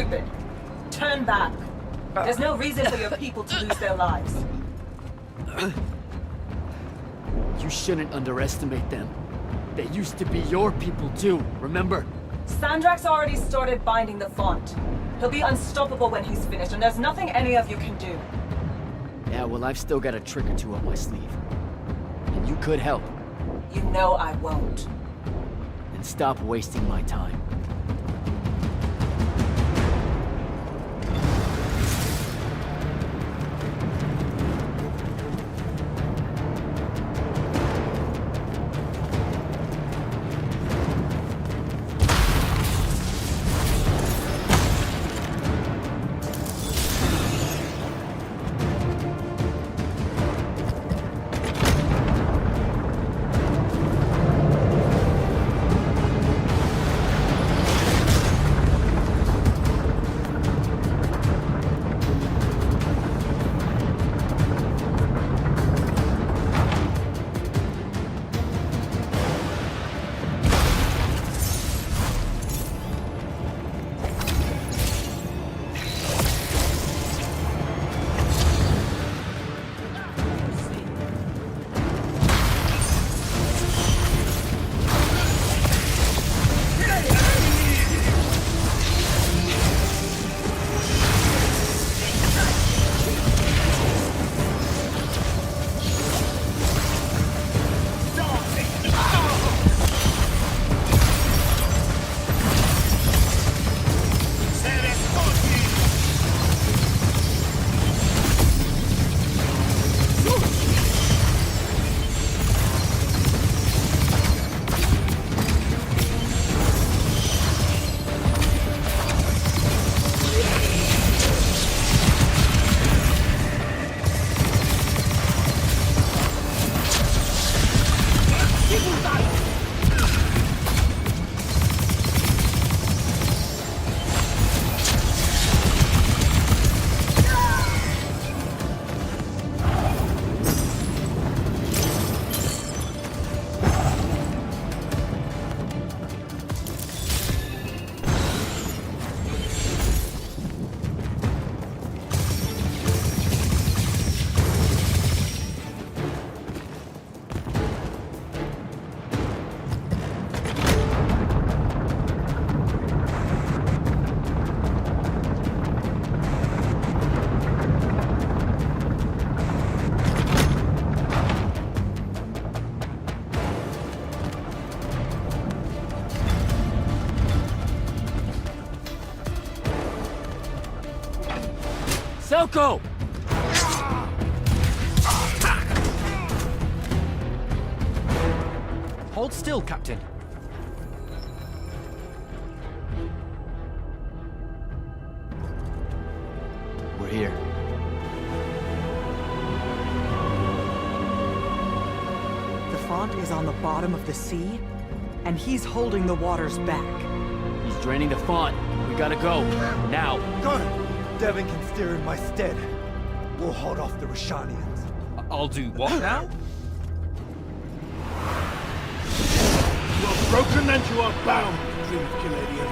stupid. Turn back. There's no reason for your people to lose their lives. You shouldn't underestimate them. They used to be your people too, remember? Sandrak's already started binding the font. He'll be unstoppable when he's finished, and there's nothing any of you can do. Yeah, well, I've still got a trick or two up my sleeve. And you could help. You know I won't. Then stop wasting my time. Selko! Hold still, Captain. We're here. The font is on the bottom of the sea, and he's holding the waters back. He's draining the font. We gotta go. Now. Go! Devin can steer in my stead. We'll hold off the Rashanians. I'll do what now? You are broken and you are bound, Dream of Caladian.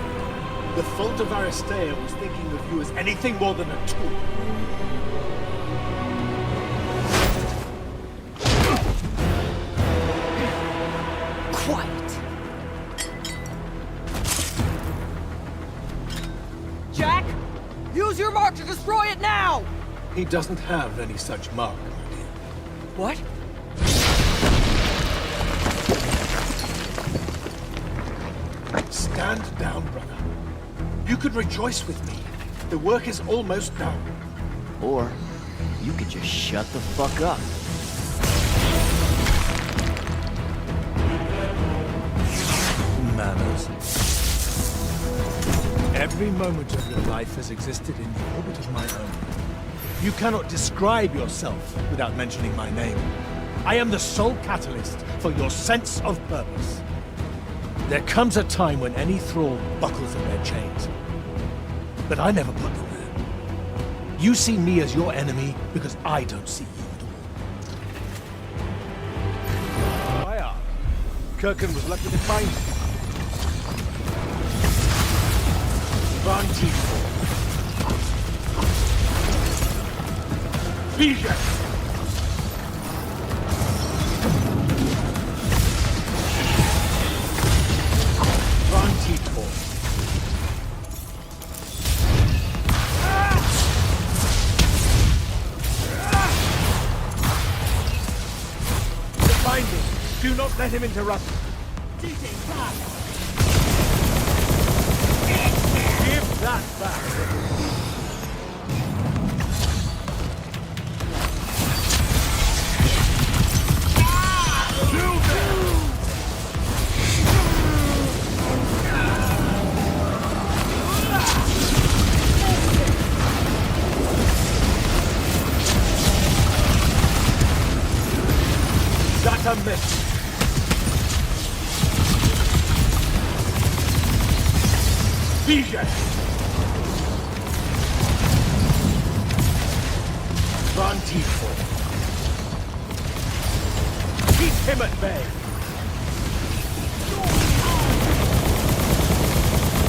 The fault of Aristea was thinking of you as anything more than a tool. Quiet! Jack! Use your mark to destroy it now! He doesn't have any such mark, my dear. What? Stand down, brother. You could rejoice with me. The work is almost done. Or you could just shut the fuck up. Manners. Every moment of your life has existed in the orbit of my own. You cannot describe yourself without mentioning my name. I am the sole catalyst for your sense of purpose. There comes a time when any thrall buckles in their chains. But I never put them there. You see me as your enemy because I don't see you at all. Aye, aye. Kirkin was lucky to find you. Van Tiefel. Vision! Vantitor. Find him. Do not let him interrupt. Give that back. That's a miss. Vision. Vantifor. Keep him at bay.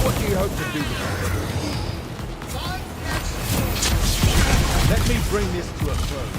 What do you hope to do with that? Let me bring this to a close.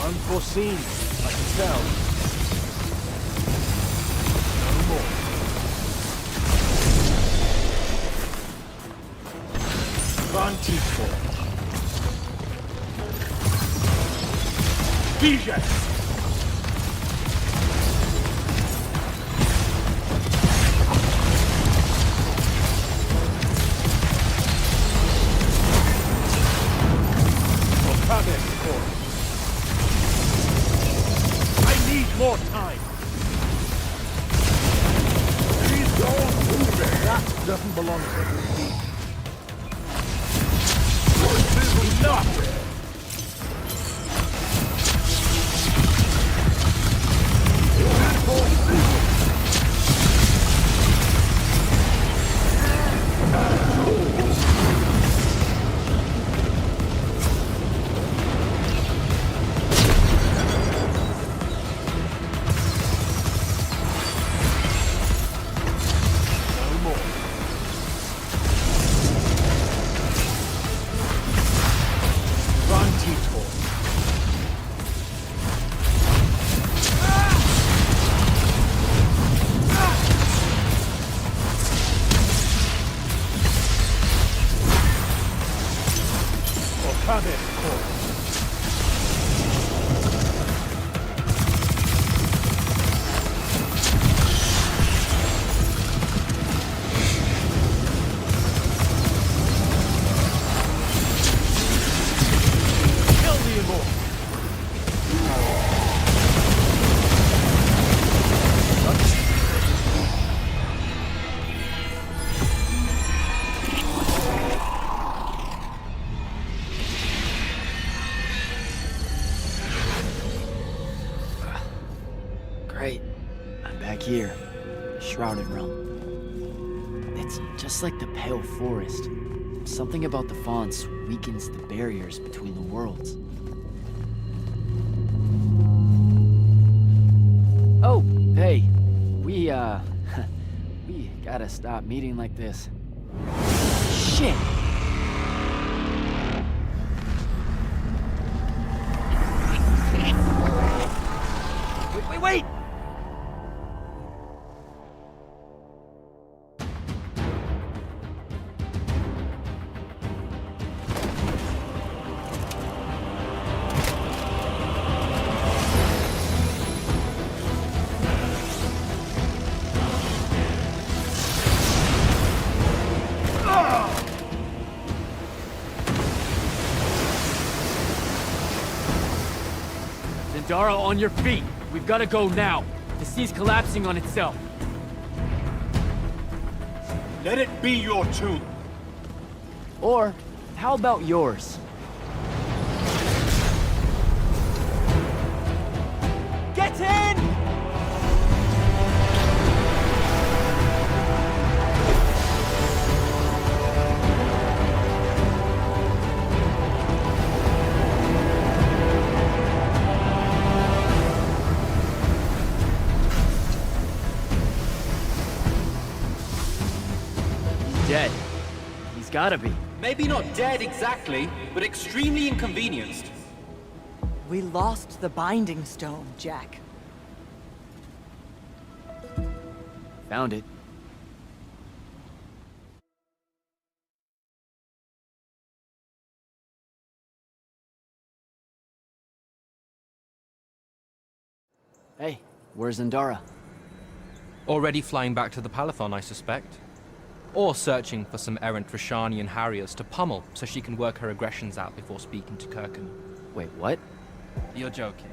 Unforeseen, I can tell. No more. Vantifor. Vision! More time. Please don't move it. That doesn't belong to me. Enough. Great. I'm back here. Shrouded Realm. It's just like the Pale Forest. Something about the fonts weakens the barriers between the worlds. Oh, hey. We gotta stop meeting like this. Shit! Wait! Zendara, on your feet! We've got to go now. The sea's collapsing on itself. Let it be your tomb. Or, how about yours? Get in! Dead. He's gotta be. Maybe not dead exactly, but extremely inconvenienced. We lost the Binding Stone, Jack. Found it. Hey, where's Zendara? Already flying back to the Palathon, I suspect. Or searching for some errant Rashanian Harriers to pummel so she can work her aggressions out before speaking to Kirkan. Wait, what? You're joking.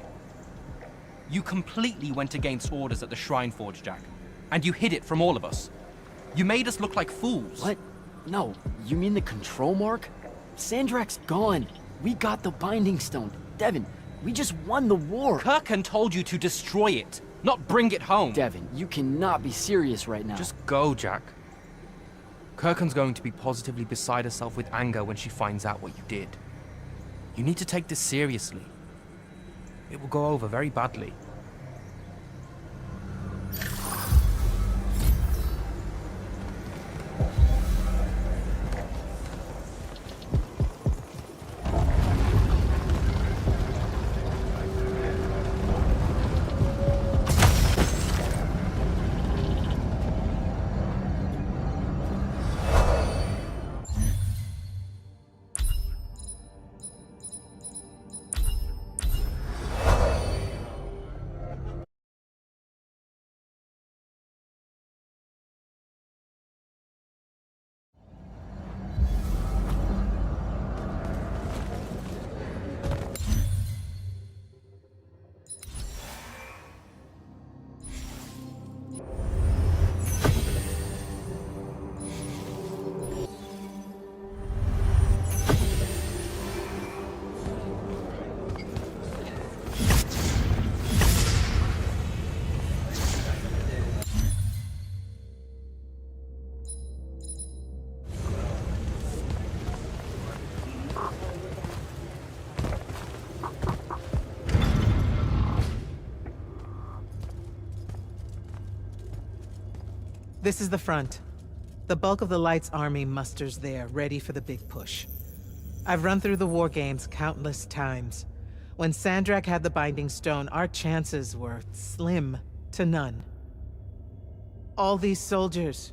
You completely went against orders at the Shrine Forge, Jack. And you hid it from all of us. You made us look like fools. What? No, you mean the control mark? Sandrak's gone. We got the Binding Stone. Devin, we just won the war. Kirkan told you to destroy it, not bring it home. Devin, you cannot be serious right now. Just go, Jack. Kirkan's going to be positively beside herself with anger when she finds out what you did. You need to take this seriously. It will go over very badly. This is the front. The bulk of the Light's army musters there, ready for the big push. I've run through the war games countless times. When Sandrak had the Binding Stone, our chances were slim to none. All these soldiers,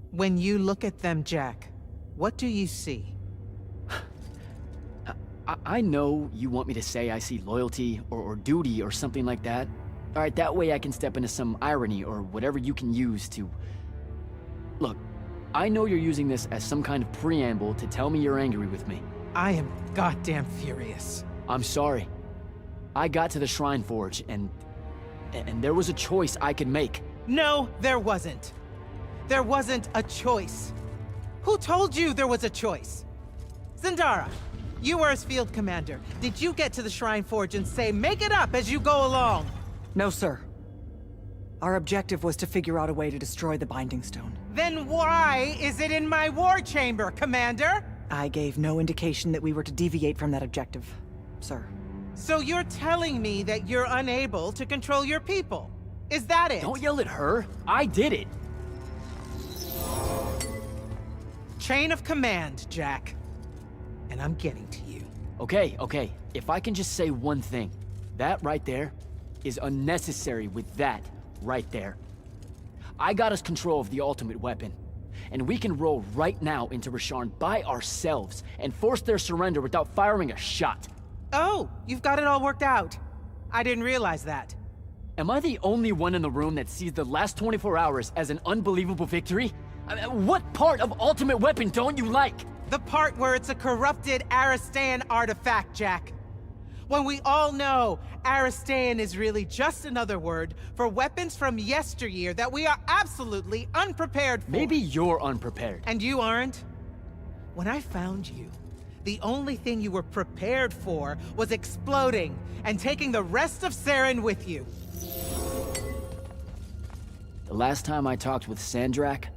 when you look at them, Jack, what do you see? I know you want me to say I see loyalty or duty or something like that. All right, that way I can step into some irony or whatever you can use to... Look, I know you're using this as some kind of preamble to tell me you're angry with me. I am goddamn furious. I'm sorry. I got to the Shrine Forge and there was a choice I could make. No, there wasn't. There wasn't a choice. Who told you there was a choice? Zendara, you were as field commander. Did you get to the Shrine Forge and say, make it up as you go along? No, sir. Our objective was to figure out a way to destroy the Binding Stone. Then why is it in my war chamber, Commander? I gave no indication that we were to deviate from that objective, sir. So you're telling me that you're unable to control your people? Is that it? Don't yell at her. I did it. Chain of command, Jack. And I'm getting to you. Okay. If I can just say one thing. That right there is unnecessary with that right there. I got us control of the ultimate weapon. And we can roll right now into Rasharn by ourselves and force their surrender without firing a shot. Oh, you've got it all worked out. I didn't realize that. Am I the only one in the room that sees the last 24 hours as an unbelievable victory? I mean, what part of Ultimate Weapon don't you like? The part where it's a corrupted Aristean artifact, Jack. When we all know Aristean is really just another word for weapons from yesteryear that we are absolutely unprepared for. Maybe you're unprepared. And you aren't? When I found you, the only thing you were prepared for was exploding and taking the rest of Saren with you. The last time I talked with Sandrak,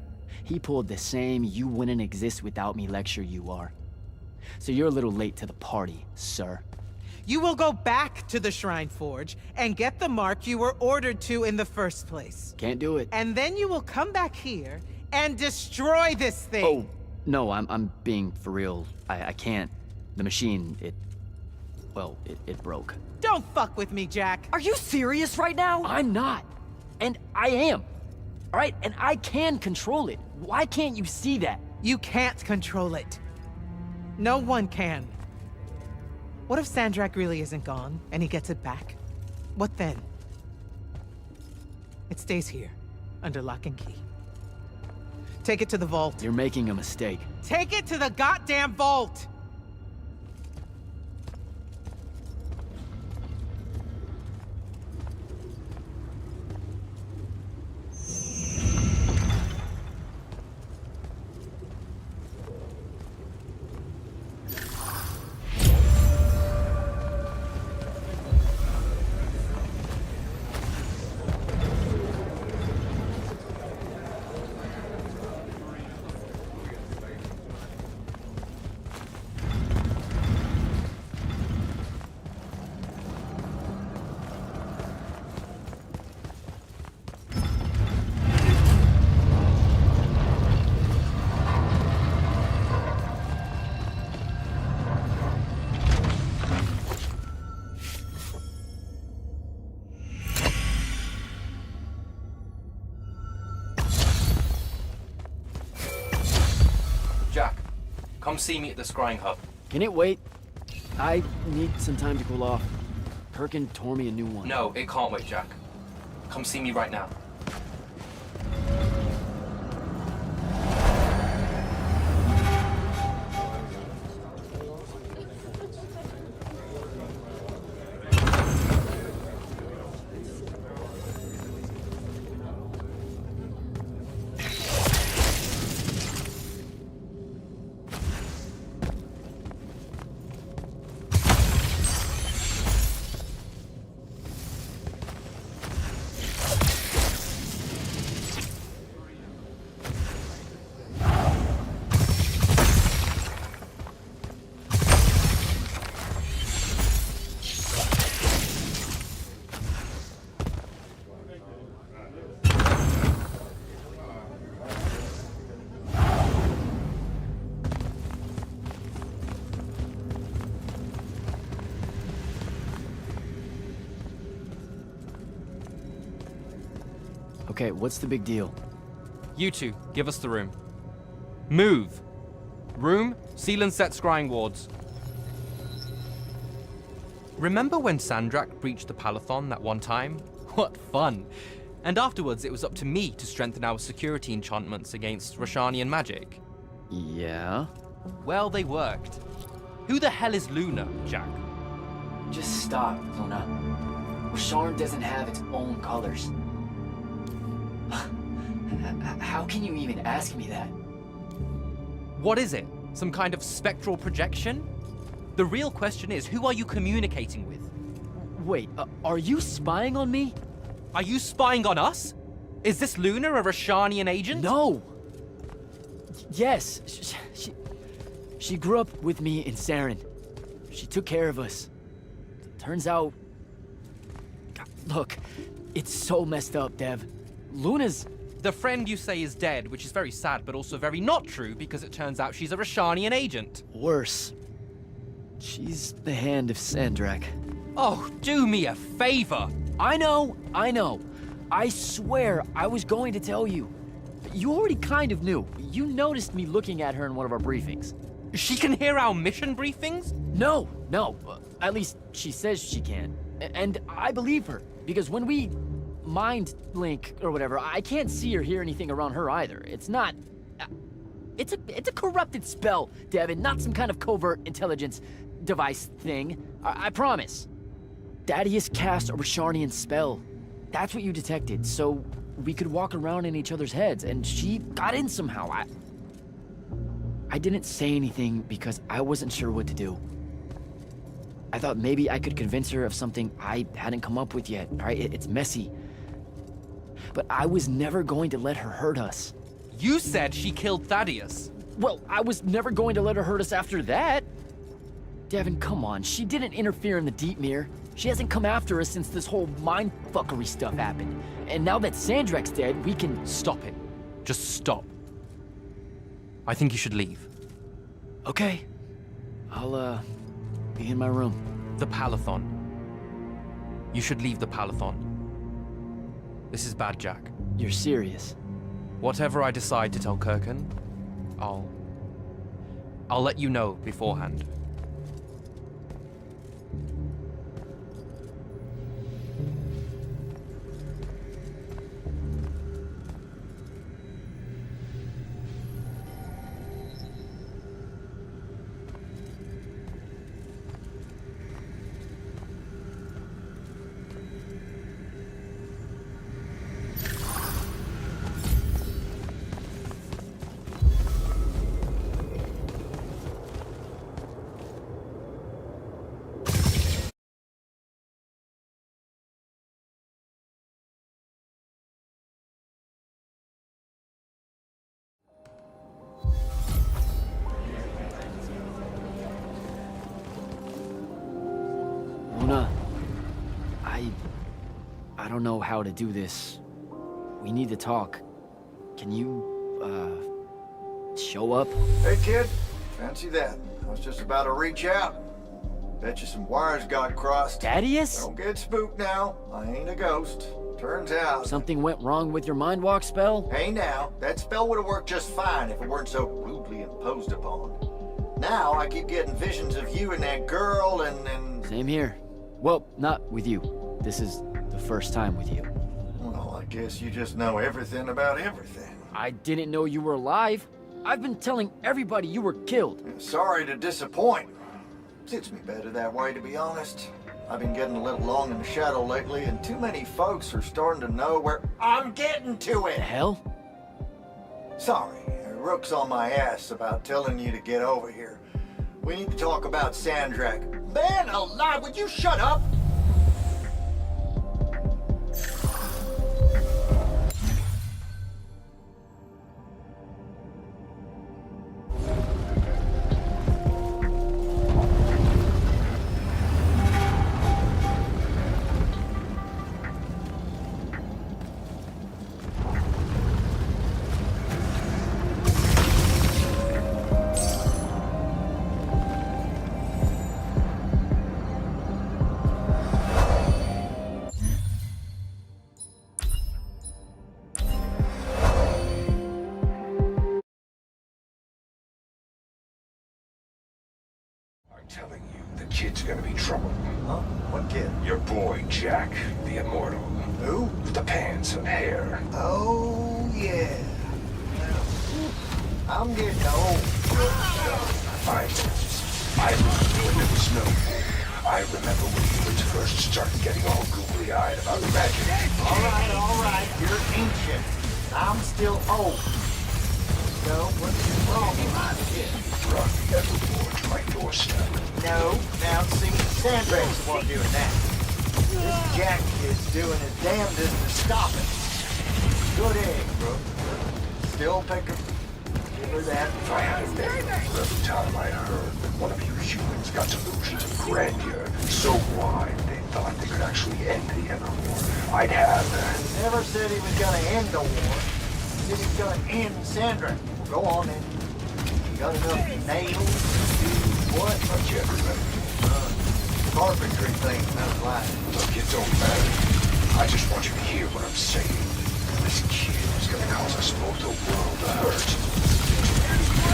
he pulled the same "you wouldn't exist without me" lecture you are. So you're a little late to the party, sir. You will go back to the Shrine Forge and get the mark you were ordered to in the first place. Can't do it. And then you will come back here and destroy this thing. Oh, no, I'm being for real. I can't. The machine, it broke. Don't fuck with me, Jack. Are you serious right now? I'm not. And I am. All right, and I can control it. Why can't you see that? You can't control it. No one can. What if Sandrak really isn't gone, and he gets it back? What then? It stays here, under lock and key. Take it to the vault. You're making a mistake. Take it to the goddamn vault! Jack, come see me at the scrying hub. Can it wait? I need some time to cool off. Perkin tore me a new one. No, it can't wait, Jack. Come see me right now. Okay, what's the big deal? You two, give us the room. Move! Room, seal and set scrying wards. Remember when Sandrak breached the Palathon that one time? What fun! And afterwards, it was up to me to strengthen our security enchantments against Roshanian magic. Yeah? Well, they worked. Who the hell is Luna, Jack? Just stop, Luna. Rosharn doesn't have its own colors. How can you even ask me that? What is it? Some kind of spectral projection? The real question is, who are you communicating with? Wait, are you spying on me? Are you spying on us? Is this Luna a Roshanian agent? No! Yes, she grew up with me in Saren. She took care of us. Turns out... Look, it's so messed up, Dev. Luna's... The friend you say is dead, which is very sad, but also very not true, because it turns out she's a Roshanian agent. Worse. She's the hand of Sandrak. Oh, do me a favor! I know. I swear I was going to tell you. You already kind of knew. You noticed me looking at her in one of our briefings. She can hear our mission briefings? No. At least she says she can. And I believe her, because when we mind link or whatever, I can't see or hear anything around her either. It's not... It's a corrupted spell, Devin, not some kind of covert intelligence. device thing. I promise. Thaddeus cast a Rosharnian spell. That's what you detected, so we could walk around in each other's heads, and she got in somehow. I didn't say anything because I wasn't sure what to do. I thought maybe I could convince her of something I hadn't come up with yet, right? It's messy. But I was never going to let her hurt us. You said she killed Thaddeus. Well, I was never going to let her hurt us after that. Devin, come on. She didn't interfere in the Deep Mirror. She hasn't come after us since this whole mindfuckery stuff happened. And now that Sandrek's dead, we can... Stop it. Just stop. I think you should leave. Okay. I'll, be in my room. The Palathon. You should leave the Palathon. This is bad, Jack. You're serious? Whatever I decide to tell Kirkin, I'll let you know beforehand. Luna, I don't know how to do this. We need to talk. Can you, show up? Hey, kid. Fancy that. I was just about to reach out. Bet you some wires got crossed. Thaddeus? Don't get spooked now. I ain't a ghost. Turns out... Something went wrong with your mind walk spell? Hey now, that spell would have worked just fine if it weren't so rudely imposed upon. Now I keep getting visions of you and that girl and... Same here. Well, not with you. This is the first time with you. Well, I guess you just know everything about everything. I didn't know you were alive. I've been telling everybody you were killed. Sorry to disappoint. Suits me better that way, to be honest. I've been getting a little long in the shadow lately, and too many folks are starting to know where I'm getting to it. The hell? Sorry, Rook's on my ass about telling you to get over here. We need to talk about Sandrak. Man alive, would you shut up? Telling you, the kid's gonna be trouble. Huh? What kid? Your boy, Jack, the Immortal. Who? With the pants and hair. Oh, yeah. I'm getting old. I remember when there was no... I remember when humans first started getting all googly-eyed about magic. All right. You're ancient. I'm still old. So, what's wrong with my kid? Brought the Evermore to my doorstep. No. Now, see, Sandrak's the one doing that. This Jack is doing his damnedest to stop it. Good egg, bro. Still pick her. Give her that. If I had a name for every time I heard that one of you humans got delusions of grandeur so wide they thought they could actually end the Evermore, I'd have... He never said he was gonna end the war. He said he was gonna end Sandrak. Go on then. You got enough nails to do what? I can't remember. Carpentry thing, that's right. Look, it don't matter. I just want you to hear what I'm saying. This kid is gonna cause us both a world of hurt.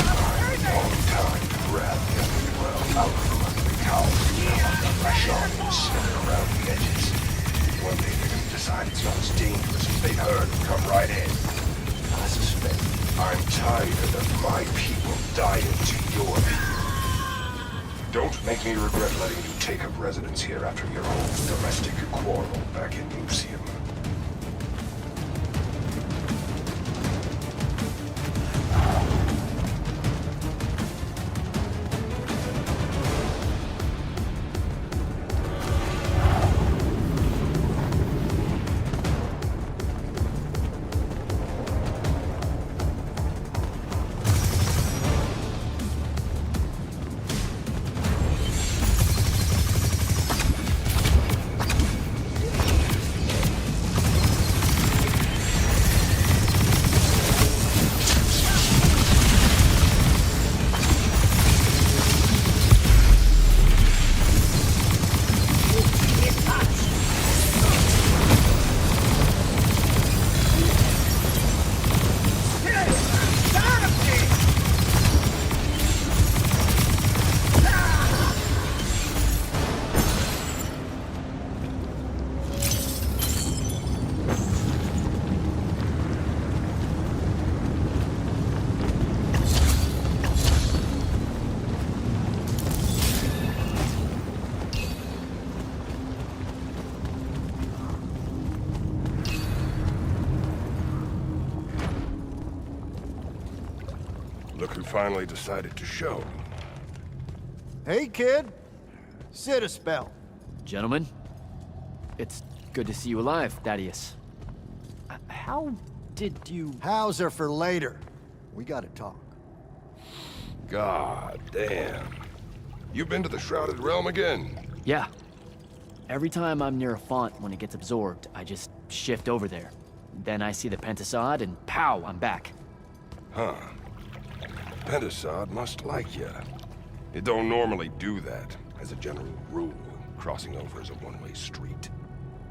A long time to grab the Underworld out from under the cowl. Rashomons sniffing around the edges. One day they're gonna decide it's not as dangerous as they heard and come right in. I suspect I'm tired of my people dying to your people. Don't make me regret letting you take up residence here after your whole domestic quarrel back in Lucium. Look who finally decided to show. Hey, kid. Sit a spell. Gentlemen, it's good to see you alive, Thaddeus. How did you... How's are for later. We gotta talk. God damn. You've been to the Shrouded Realm again? Yeah. Every time I'm near a font when it gets absorbed, I just shift over there. Then I see the Pentasod and pow, I'm back. Huh. Pentasod must like ya. It don't normally do that. As a general rule, crossing over is a one-way street.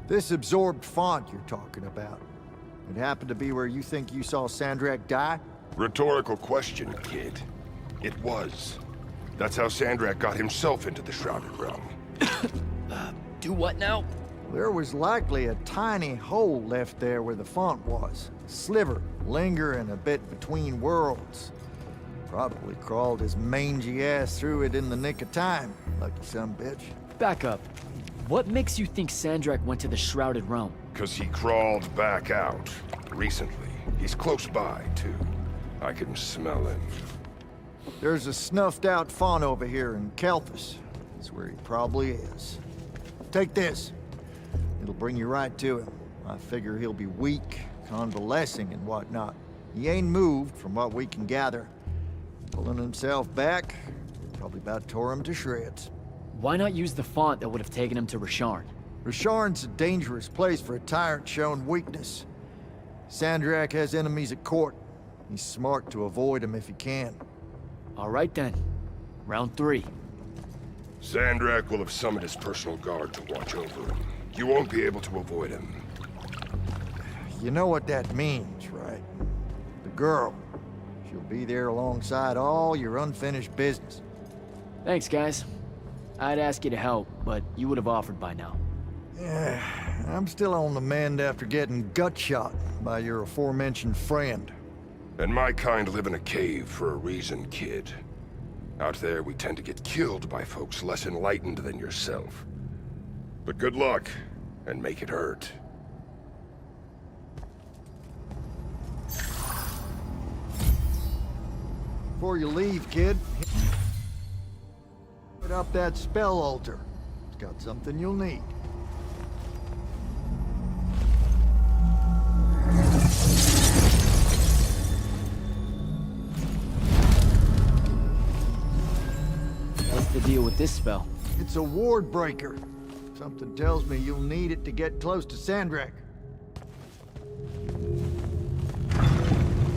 This absorbed font you're talking about, it happened to be where you think you saw Sandrak die? Rhetorical question, kid. It was. That's how Sandrak got himself into the Shrouded Realm. Do what now? There was likely a tiny hole left there where the font was. A sliver, lingering a bit between worlds. Probably crawled his mangy ass through it in the nick of time. Lucky son bitch. Back up. What makes you think Sandrak went to the Shrouded Realm? 'Cause he crawled back out. Recently. He's close by, too. I can smell him. There's a snuffed out font over here in Kelthus. That's where he probably is. Take this. It'll bring you right to him. I figure he'll be weak, convalescing and whatnot. He ain't moved, from what we can gather. Pulling himself back, probably about tore him to shreds. Why not use the font that would have taken him to Rasharn? Rasharn's a dangerous place for a tyrant showing weakness. Sandrak has enemies at court. He's smart to avoid them if he can. All right then. Round 3. Sandrak will have summoned his personal guard to watch over him. You won't be able to avoid him. You know what that means, right? The girl. She'll be there alongside all your unfinished business. Thanks, guys. I'd ask you to help, but you would have offered by now. Yeah, I'm still on the mend after getting gut shot by your aforementioned friend. And my kind live in a cave for a reason, kid. Out there, we tend to get killed by folks less enlightened than yourself. But good luck, and make it hurt. Before you leave, kid, put up that spell altar. It's got something you'll need. What's the deal with this spell? It's a ward breaker. Something tells me you'll need it to get close to Sandrak.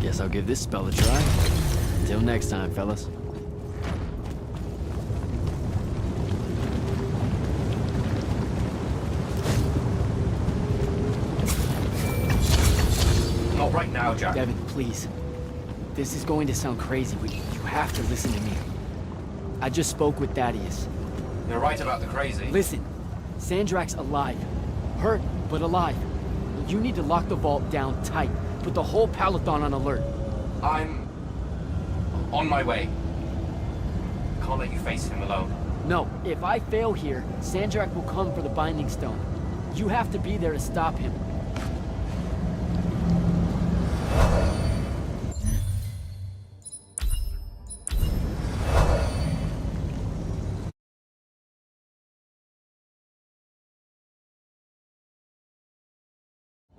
Guess I'll give this spell a try. Until next time, fellas. Not right now, Jack. Devin, please. This is going to sound crazy, but you have to listen to me. I just spoke with Thaddeus. You're right about the crazy. Listen, Sandrak's alive. Hurt, but alive. You need to lock the vault down tight. Put the whole Palathan on alert. I'm on my way. Can't let you face him alone. No, if I fail here, Sandrak will come for the Binding Stone. You have to be there to stop him.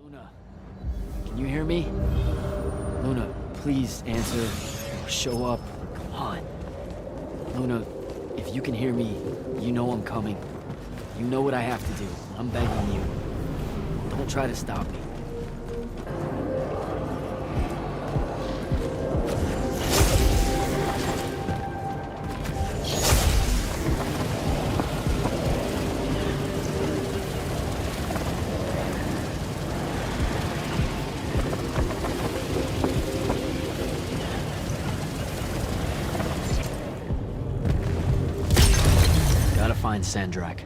Luna, can you hear me? Luna, please answer or show up. Come on. Luna, if you can hear me, you know I'm coming. You know what I have to do. I'm begging you. Don't try to stop me. Gotta find Sandrak.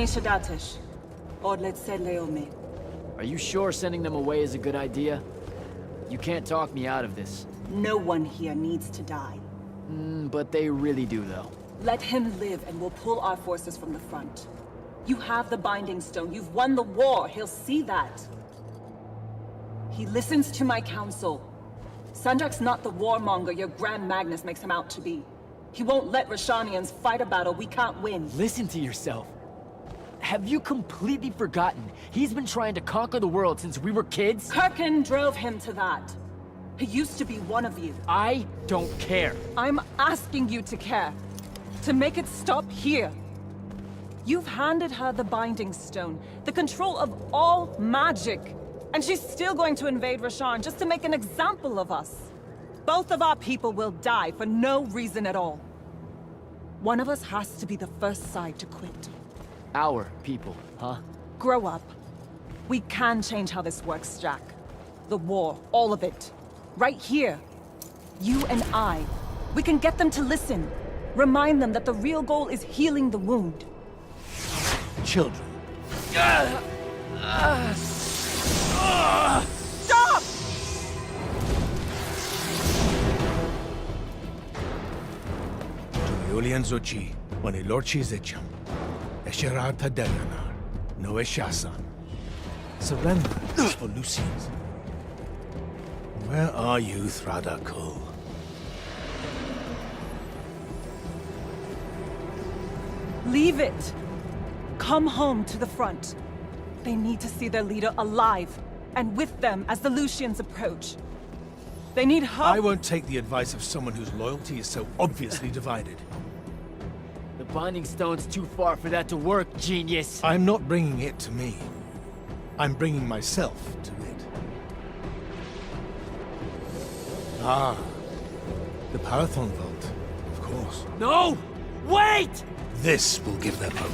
Anishadatish. Odlet said Leome. Are you sure sending them away is a good idea? You can't talk me out of this. No one here needs to die. But they really do, though. Let him live and we'll pull our forces from the front. You have the Binding Stone. You've won the war. He'll see that. He listens to my counsel. Sandrak's not the warmonger your Grand Magnus makes him out to be. He won't let Rashanians fight a battle we can't win. Listen to yourself. Have you completely forgotten? He's been trying to conquer the world since we were kids? Kirkin drove him to that. He used to be one of you. I don't care. I'm asking you to care. To make it stop here. You've handed her the Binding Stone, the control of all magic. And she's still going to invade Rasharn just to make an example of us. Both of our people will die for no reason at all. One of us has to be the first side to quit. Our people, huh? Grow up. We can change how this works, Jack. The war, all of it. Right here. You and I. We can get them to listen. Remind them that the real goal is healing the wound. Children. Stop! Julian Zochi, when he lorchi zecham. Esherar Tadelanar, no Eshasan. Surrender for Lucians. Where are you, Thradakul? Leave it. Come home to the front. They need to see their leader alive, and with them as the Lucians approach. They need help. I won't take the advice of someone whose loyalty is so obviously divided. The Binding Stone's too far for that to work, genius. I'm not bringing it to me. I'm bringing myself to it. Ah, the Parathon Vault, of course. No! Wait! This will give them hope.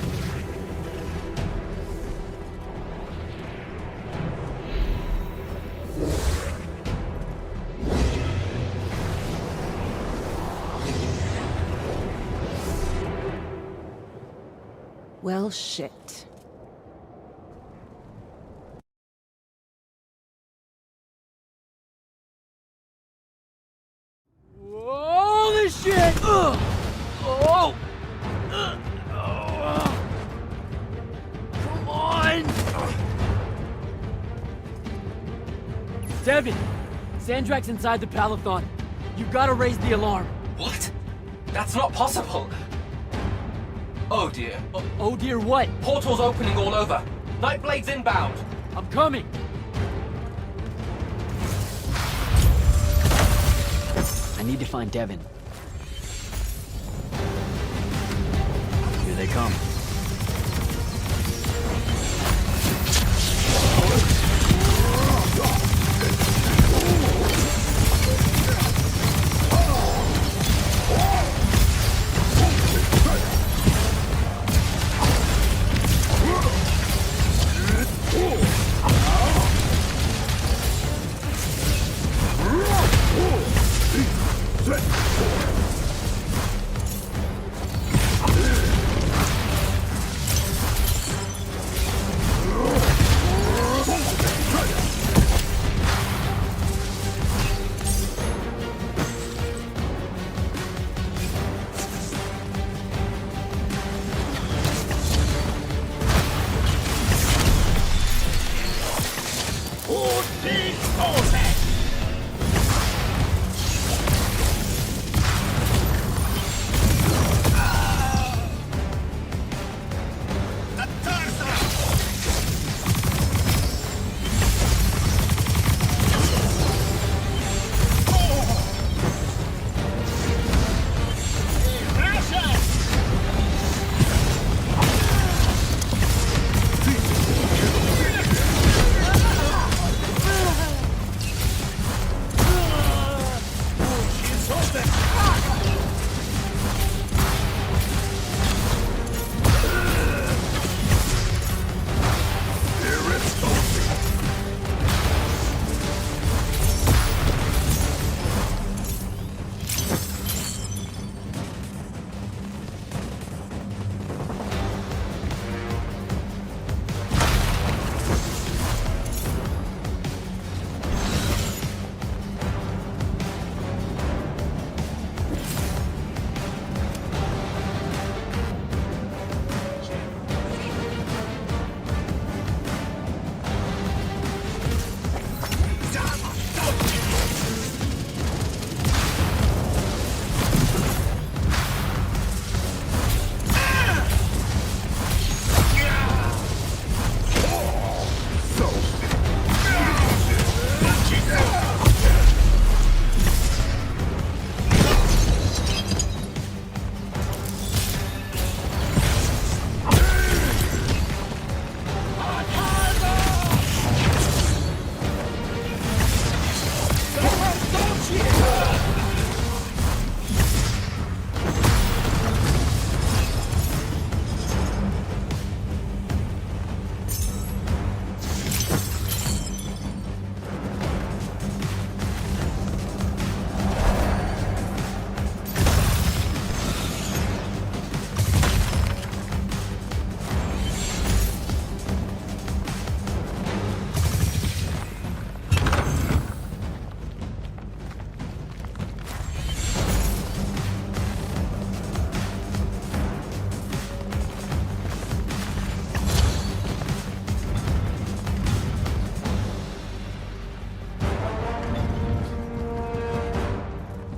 Well, shit. Holy shit! Oh! Come on! Devin! Sandrak's inside the Palathon. You gotta raise the alarm. What? That's not possible. Oh dear. Oh dear what? Portals opening all over. Nightblade's inbound. I'm coming. I need to find Devin. Here they come.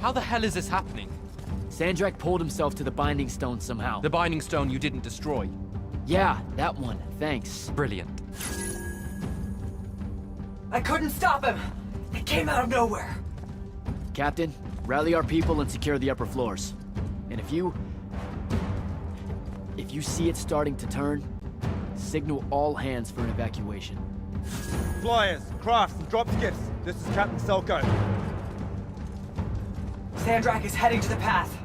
How the hell is this happening? Sandrak pulled himself to the Binding Stone somehow. The Binding Stone you didn't destroy? Yeah, that one. Thanks. Brilliant. I couldn't stop him! It came out of nowhere! Captain, rally our people and secure the upper floors. And if you see it starting to turn, signal all hands for an evacuation. Flyers, crafts, and drop skiffs. This is Captain Selko. Sandrak is heading to the path.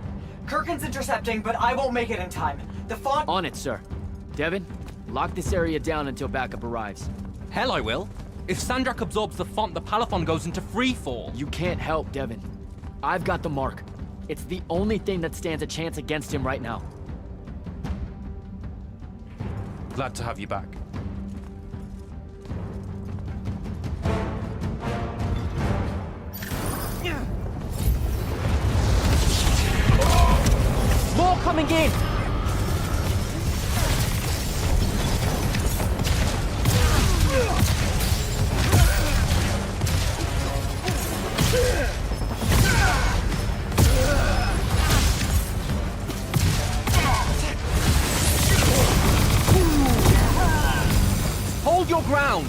Kirkin's intercepting, but I won't make it in time. The font— On it, sir. Devin, lock this area down until backup arrives. Hell I will. If Sandrak absorbs the font, the Palathon goes into freefall. You can't help, Devin. I've got the mark. It's the only thing that stands a chance against him right now. Glad to have you back. More coming in! Hold your ground!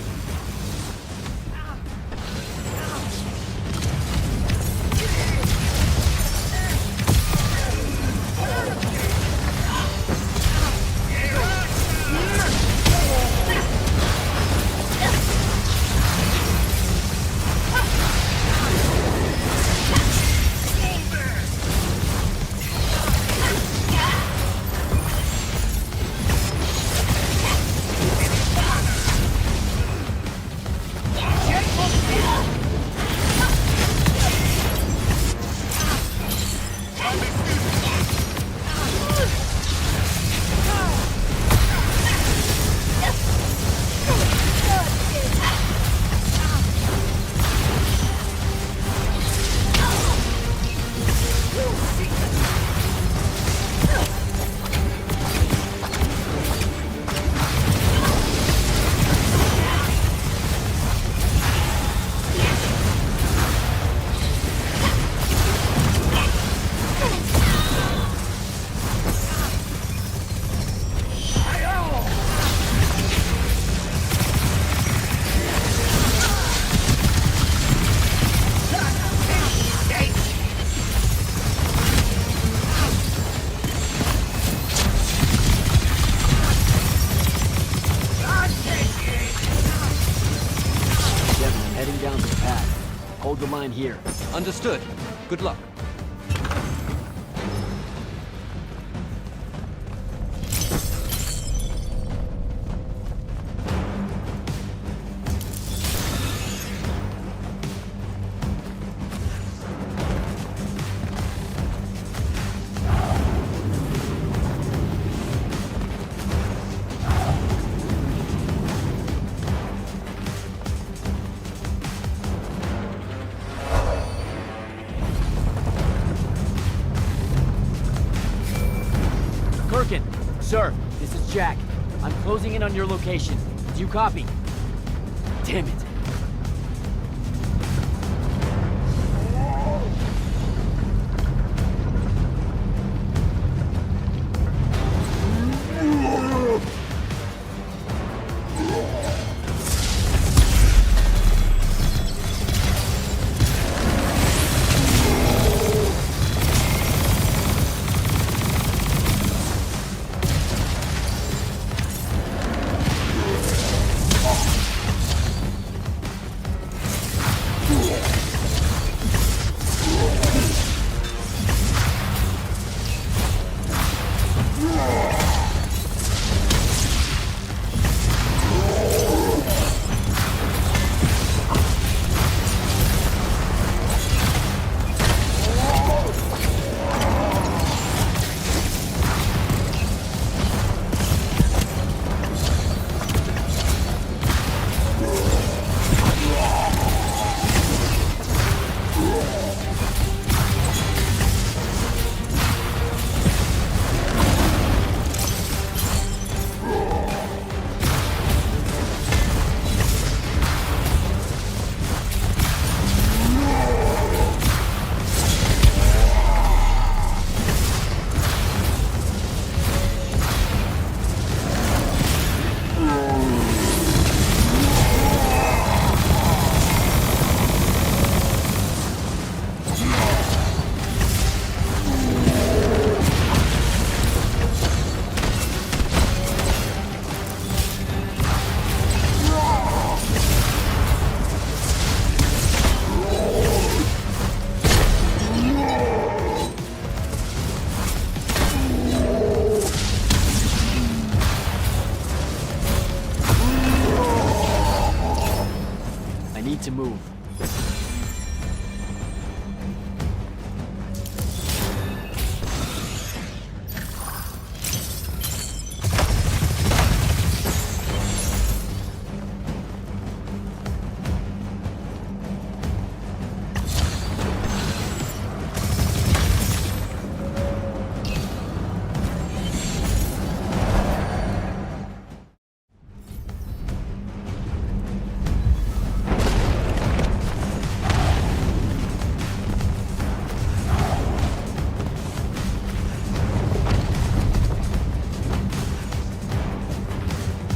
Down to the path. Hold the line here. Understood. Good luck. Sir, this is Jack. I'm closing in on your location. Do you copy? Damn it.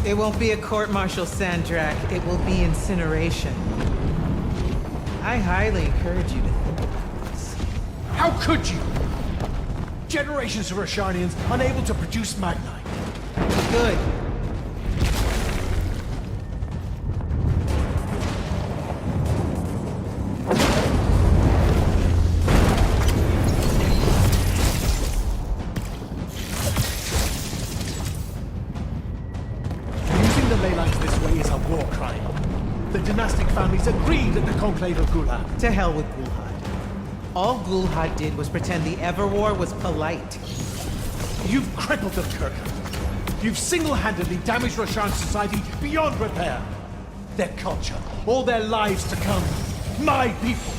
It won't be a court-martial, Sandrak. It will be incineration. I highly encourage you to think about this. How could you? Generations of Roshanians unable to produce Magnite. Good. Using the ley lines this way is a war crime. The dynastic families agreed at the Conclave of Gulhad. To hell with Gulhad. All Gulhad did was pretend the Everwar was polite. You've crippled them, Kirkland. You've single-handedly damaged Roshan society beyond repair. Their culture, all their lives to come. My people.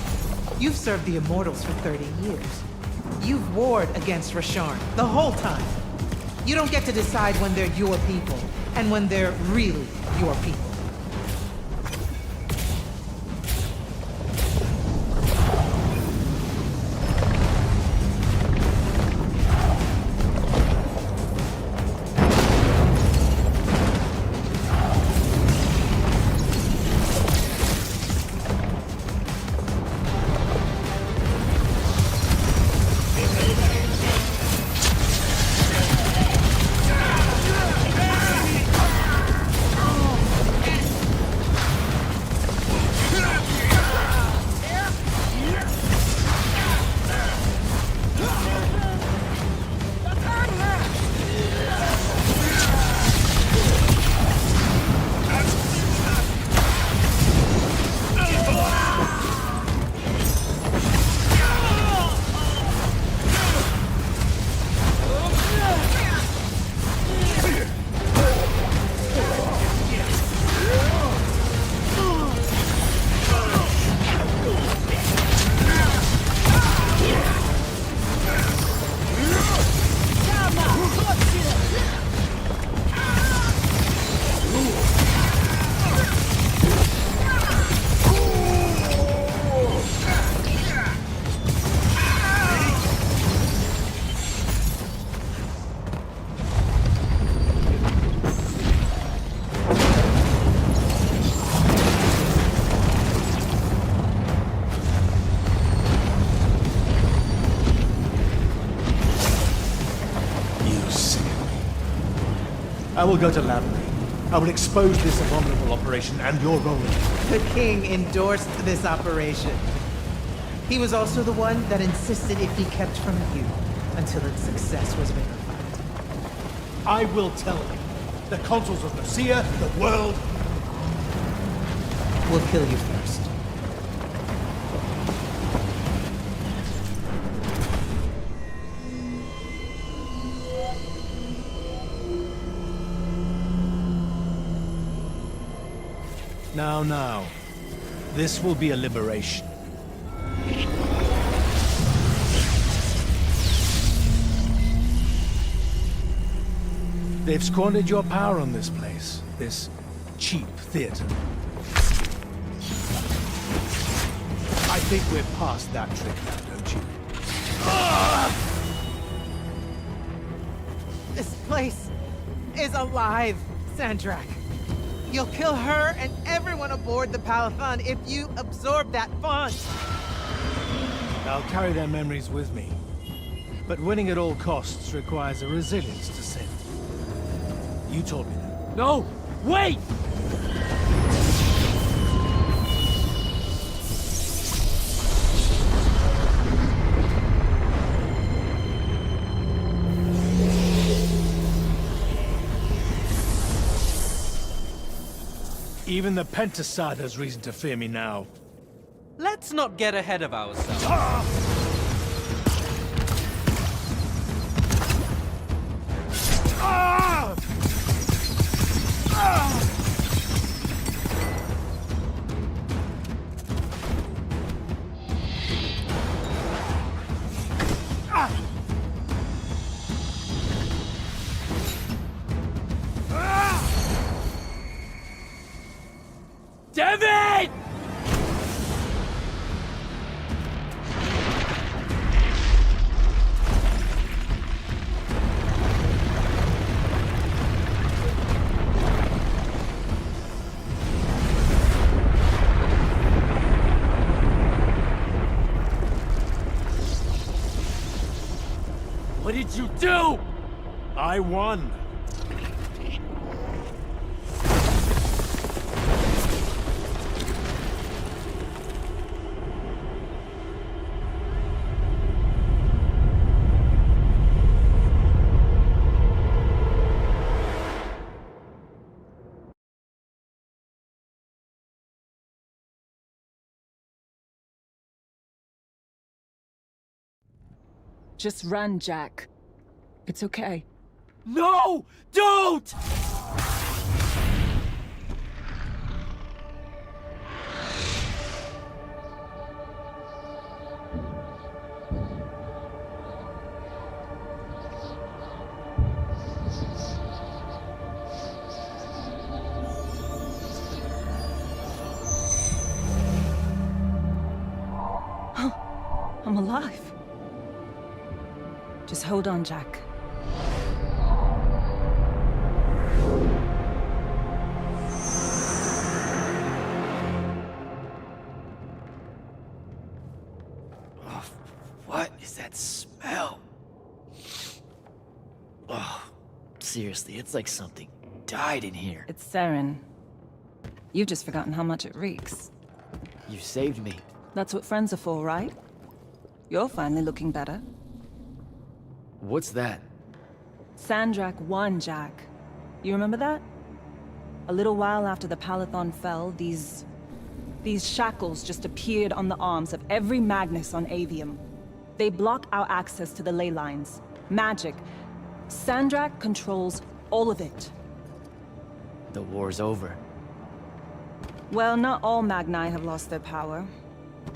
You've served the Immortals for 30 years. You've warred against Rasharn the whole time. You don't get to decide when they're your people and when they're really your people. I will go to Lavender. I will expose this abominable operation and your role in it. The king endorsed this operation. He was also the one that insisted it be kept from you until its success was verified. I will tell you. The consuls of Lucia, the world, will kill you first. Now. This will be a liberation. They've squandered your power on this place. This cheap theater. I think we're past that trick now, don't you? This place is alive, Sandrak. You'll kill her and everyone aboard the Palathon if you absorb that font. I'll carry their memories with me. But winning at all costs requires a resilience to sin. You taught me that. No! Wait! Even the Pentasad has reason to fear me now. Let's not get ahead of ourselves. Devin! What did you do? I won. Just run, Jack. It's okay. No! Don't! I'm alive. Just hold on, Jack. Oh, what is that smell? Oh, seriously, it's like something died in here. It's sarin. You've just forgotten how much it reeks. You saved me. That's what friends are for, right? You're finally looking better. What's that? Sandrak won, Jack. You remember that? A little while after the Palathon fell, these shackles just appeared on the arms of every Magnus on AVEUM. They block our access to the ley lines. Magic. Sandrak controls all of it. The war's over. Well, not all Magni have lost their power.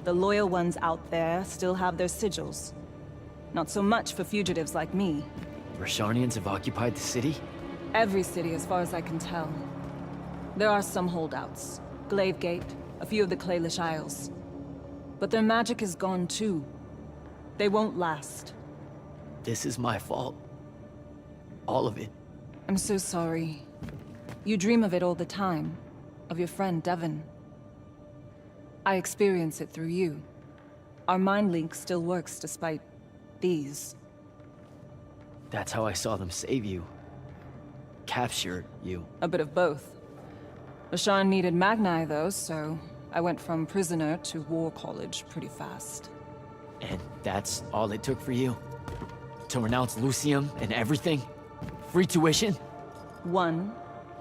The loyal ones out there still have their sigils. Not so much for fugitives like me. Rosharnians have occupied the city? Every city, as far as I can tell. There are some holdouts. Glavegate, a few of the Claylish Isles. But their magic is gone too. They won't last. This is my fault. All of it. I'm so sorry. You dream of it all the time. Of your friend, Devon. I experience it through you. Our mind link still works despite these. That's how I saw them save you. Capture you. A bit of both. Rasharn needed Magni, though, so I went from prisoner to war college pretty fast. And that's all it took for you? To renounce Lucium and everything? Free tuition? 1,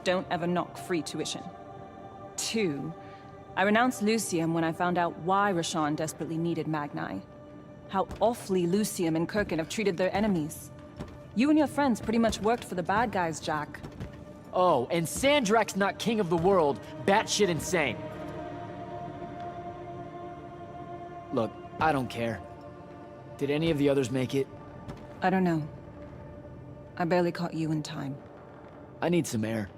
don't ever knock free tuition. 2, I renounced Lucium when I found out why Rasharn desperately needed Magni. How awfully Lucium and Kirkin have treated their enemies. You and your friends pretty much worked for the bad guys, Jack. Oh, and Sandrak's not king of the world. Batshit insane. Look, I don't care. Did any of the others make it? I don't know. I barely caught you in time. I need some air.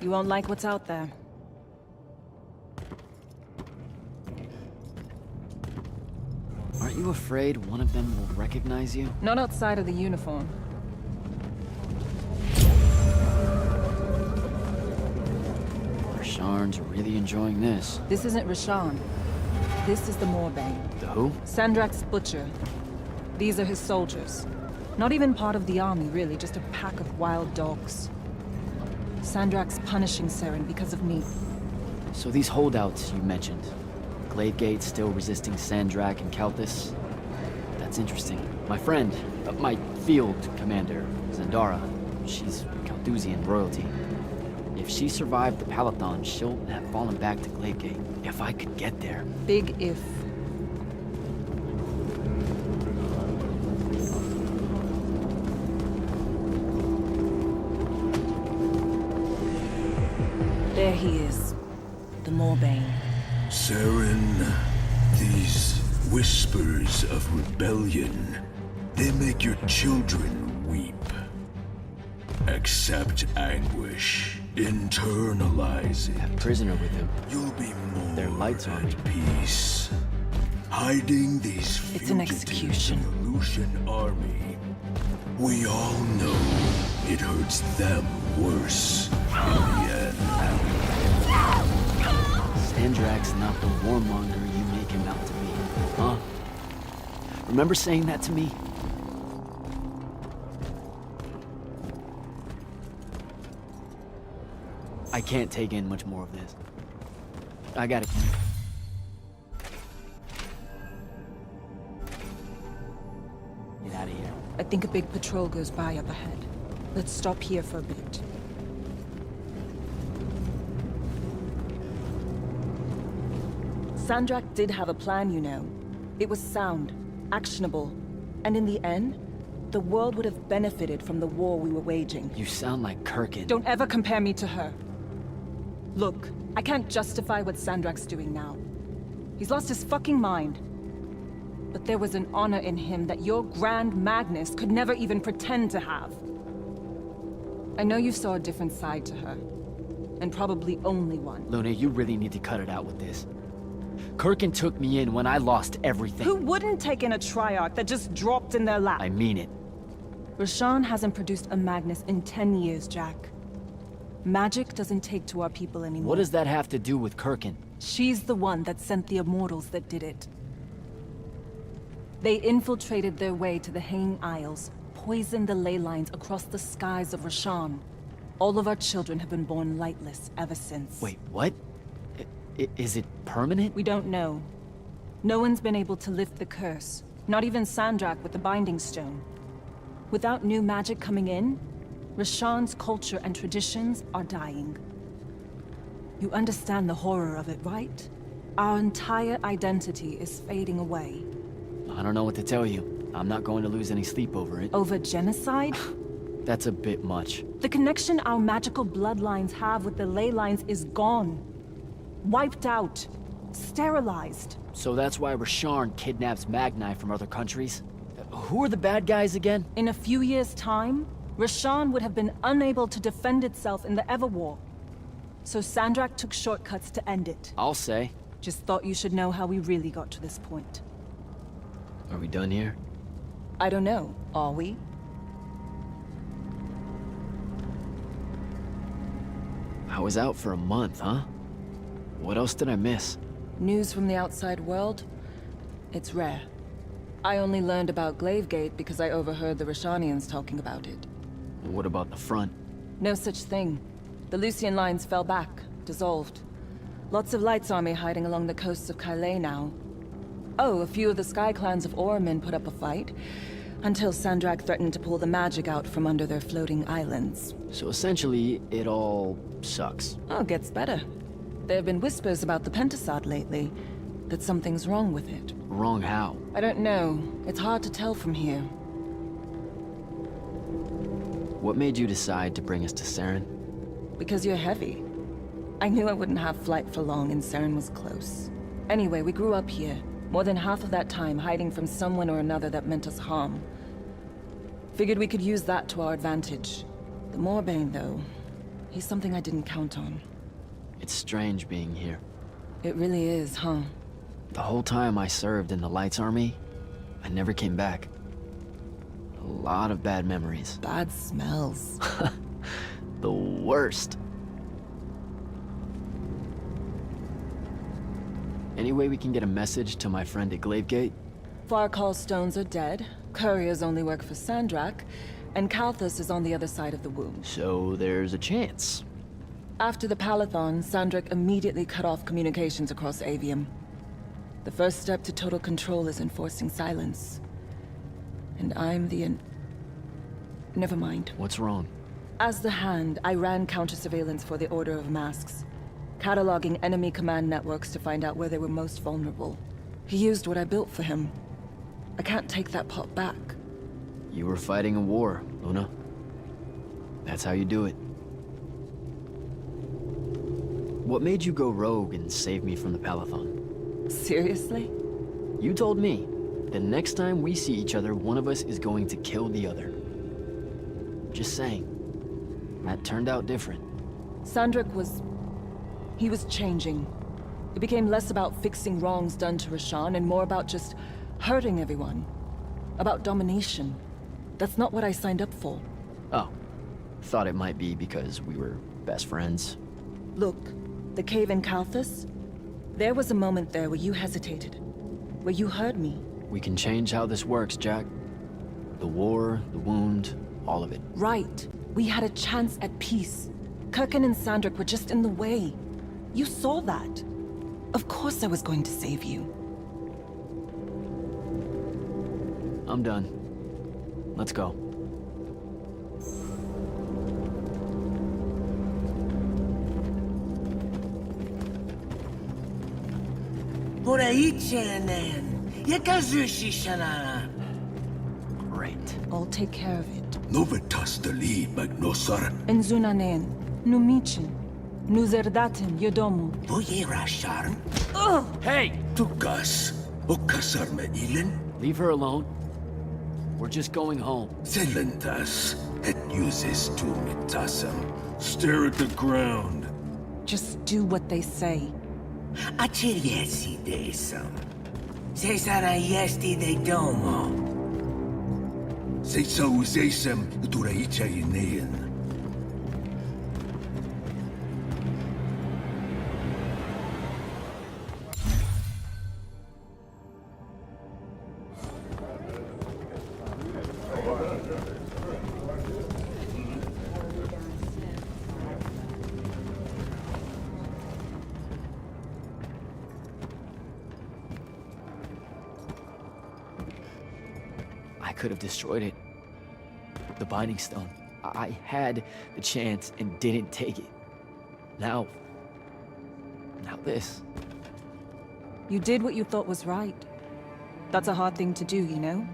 You won't like what's out there. Aren't you afraid one of them will recognize you? Not outside of the uniform. Rasharn's really enjoying this. This isn't Rasharn. This is the Moorbane. The who? Sandrak's butcher. These are his soldiers. Not even part of the army, really, just a pack of wild dogs. Sandrak's punishing Saren because of me. So these holdouts you mentioned, Glavegate still resisting Sandrak and Kalthus? That's interesting. My friend, my field commander, Zendara, she's Kalthusian royalty. If she survived the Palathon, she'll have fallen back to Glavegate. If I could get there. Big if. There he is. The Moorbane. Saren, these whispers of rebellion, they make your children weep. Accept anguish. Internalize it. That prisoner with him. You'll be more Their lights on at peace. Hiding these It's an fugitives execution. in the Lucian army. We all know it hurts them worse in the end. Sandrak's not the warmonger you make him out to be, huh? Remember saying that to me? I can't take in much more of this. I gotta... Get out of here. I think a big patrol goes by up ahead. Let's stop here for a bit. Sandrak did have a plan, you know. It was sound, actionable, and in the end, the world would have benefited from the war we were waging. You sound like Kirkin. Don't ever compare me to her. Look, I can't justify what Sandrak's doing now. He's lost his fucking mind. But there was an honor in him that your Grand Magnus could never even pretend to have. I know you saw a different side to her. And probably only one. Luna, you really need to cut it out with this. Kirkin took me in when I lost everything. Who wouldn't take in a Triarch that just dropped in their lap? I mean it. Rashawn hasn't produced a Magnus in 10 years, Jack. Magic doesn't take to our people anymore. What does that have to do with Kirkin? She's the one that sent the Immortals that did it. They infiltrated their way to the Hanging Isles, poisoned the ley lines across the skies of Rashawn. All of our children have been born lightless ever since. Wait, what? Is it permanent? We don't know. No one's been able to lift the curse. Not even Sandrak with the Binding Stone. Without new magic coming in, Rashawn's culture and traditions are dying. You understand the horror of it, right? Our entire identity is fading away. I don't know what to tell you. I'm not going to lose any sleep over it. Over genocide? That's a bit much. The connection our magical bloodlines have with the ley lines is gone. Wiped out. Sterilized. So that's why Rasharn kidnaps Magni from other countries? Who are the bad guys again? In a few years' time, Rashawn would have been unable to defend itself in the Everwar. So Sandrak took shortcuts to end it. I'll say. Just thought you should know how we really got to this point. Are we done here? I don't know. Are we? I was out for a month, huh? What else did I miss? News from the outside world? It's rare. I only learned about Glavegate because I overheard the Rashanians talking about it. What about the front? No such thing. The Lucian lines fell back, dissolved. Lots of Light's army hiding along the coasts of Kylay now. Oh, a few of the Sky Clans of Oromyn put up a fight, until Sandrak threatened to pull the magic out from under their floating islands. So essentially, it all sucks. Oh, gets better. There have been whispers about the Pentasod lately, that something's wrong with it. Wrong how? I don't know. It's hard to tell from here. What made you decide to bring us to Saren? Because you're heavy. I knew I wouldn't have flight for long, and Saren was close. Anyway, we grew up here. More than half of that time hiding from someone or another that meant us harm. Figured we could use that to our advantage. The Moorbane, though, he's something I didn't count on. It's strange being here. It really is, huh? The whole time I served in the Light's Army, I never came back. A lot of bad memories. Bad smells. The worst. Any way we can get a message to my friend at Glavegate? Farcall stones are dead, couriers only work for Sandrak, and Kalthus is on the other side of the womb. So there's a chance. After the Palathon, Sandrak immediately cut off communications across AVEUM. The first step to total control is enforcing silence. And I'm the Never mind. What's wrong? As the Hand, I ran counter-surveillance for the Order of Masks, cataloging enemy command networks to find out where they were most vulnerable. He used what I built for him. I can't take that pot back. You were fighting a war, Luna. That's how you do it. What made you go rogue and save me from the Palathon? Seriously? You told me, the next time we see each other, one of us is going to kill the other. Just saying. That turned out different. Sandrak was... he was changing. It became less about fixing wrongs done to Rashawn and more about just hurting everyone. About domination. That's not what I signed up for. Oh. Thought it might be because we were best friends. Look, the cave in Kalthus? There was a moment there where you hesitated. Where you heard me. We can change how this works, Jack. The war, the wound, all of it. Right. We had a chance at peace. Kirkin and Sandrick were just in the way. You saw that. Of course I was going to save you. I'm done. Let's go. Great. I'll take care of it. Novitas dali magnosar. Enzunanen, numichin, nuzerdatin yodomu. Boyera sharm. Hey! Tukas. Okasar me ilin. Leave her alone. We're just going home. Zelentas. Et uses tu mitasam. Stare at the ground. Just do what they say. Achiriesi desam. Cesara yesti de domo. Seisa usesem duraicha inean. I could have destroyed it. The Binding Stone. I had the chance and didn't take it. Now this. You did what you thought was right. That's a hard thing to do, you know?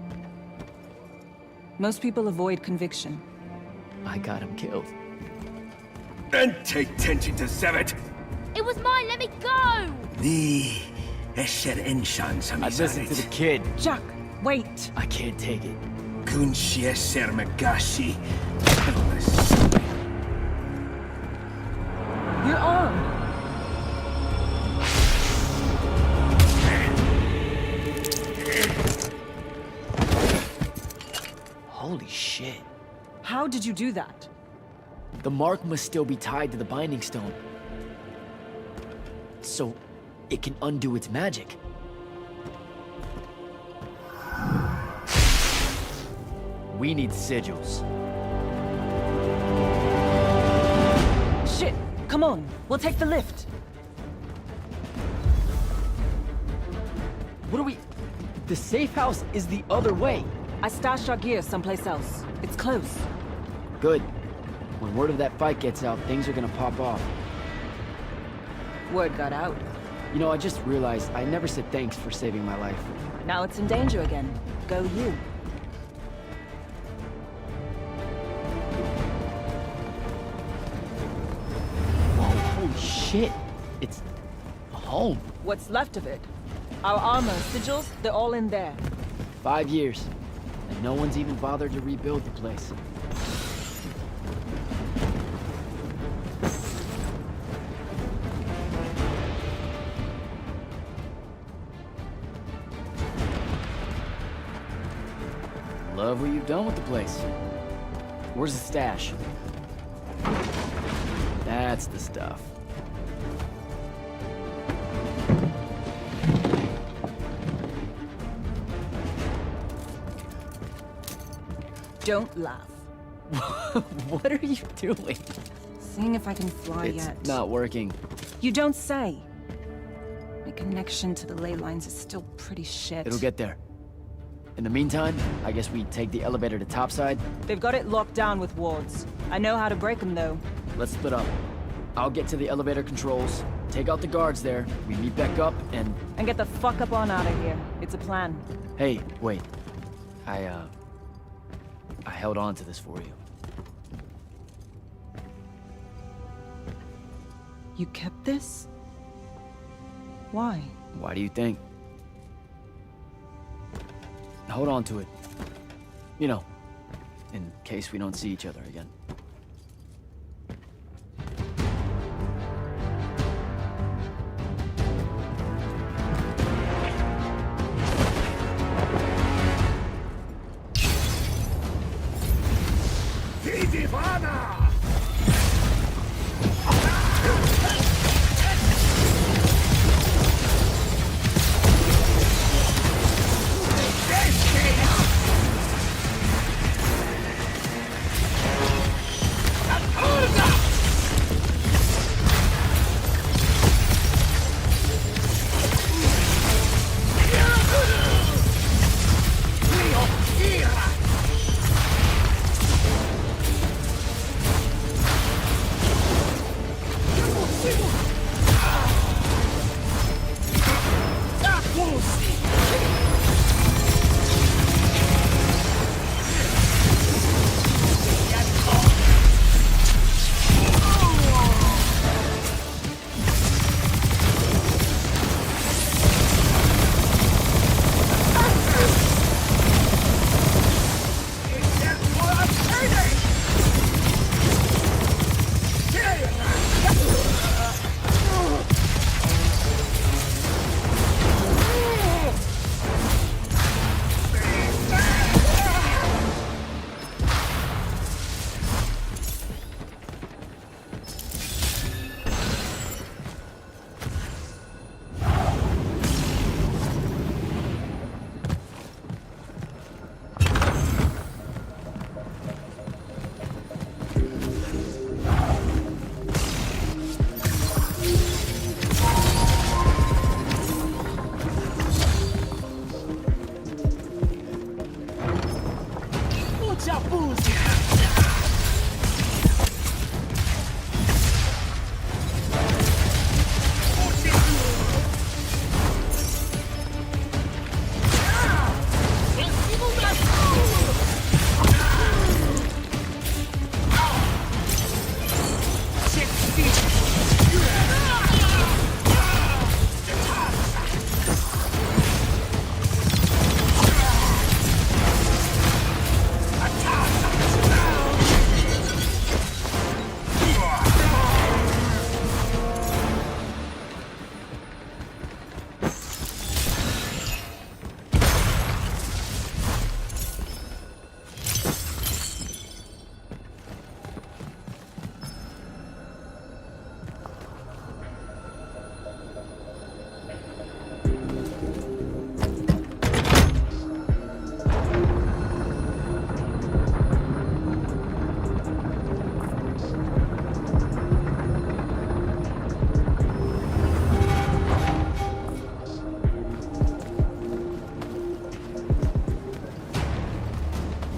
Most people avoid conviction. I got him killed. And take tension to Sevet. It was mine, let me go! I listened to the kid. Jack, wait! I can't take it. Kunshie Sermagashi. Your arm! Holy shit. How did you do that? The mark must still be tied to the Binding Stone. So it can undo its magic. We need sigils. Shit! Come on, we'll take the lift. What are we... The safe house is the other way. I stashed our gear someplace else. It's close. Good. When word of that fight gets out, things are gonna pop off. Word got out. You know, I just realized I never said thanks for saving my life. Now it's in danger again. Go you. Holy shit! It's home. What's left of it? Our armor, sigils, they're all in there. 5 years, and no one's even bothered to rebuild the place. Love what you've done with the place. Where's the stash? That's the stuff. Don't laugh. What are you doing? Seeing if I can fly yet. It's not working. You don't say. My connection to the ley lines is still pretty shit. It'll get there. In the meantime, I guess we take the elevator to topside. They've got it locked down with wards. I know how to break them, though. Let's split up. I'll get to the elevator controls, take out the guards there, we meet back up, and... And get the fuck up on out of here. It's a plan. Hey, wait. I held on to this for you. You kept this? Why? Why do you think? Hold on to it. You know, in case we don't see each other again. uchaguzi.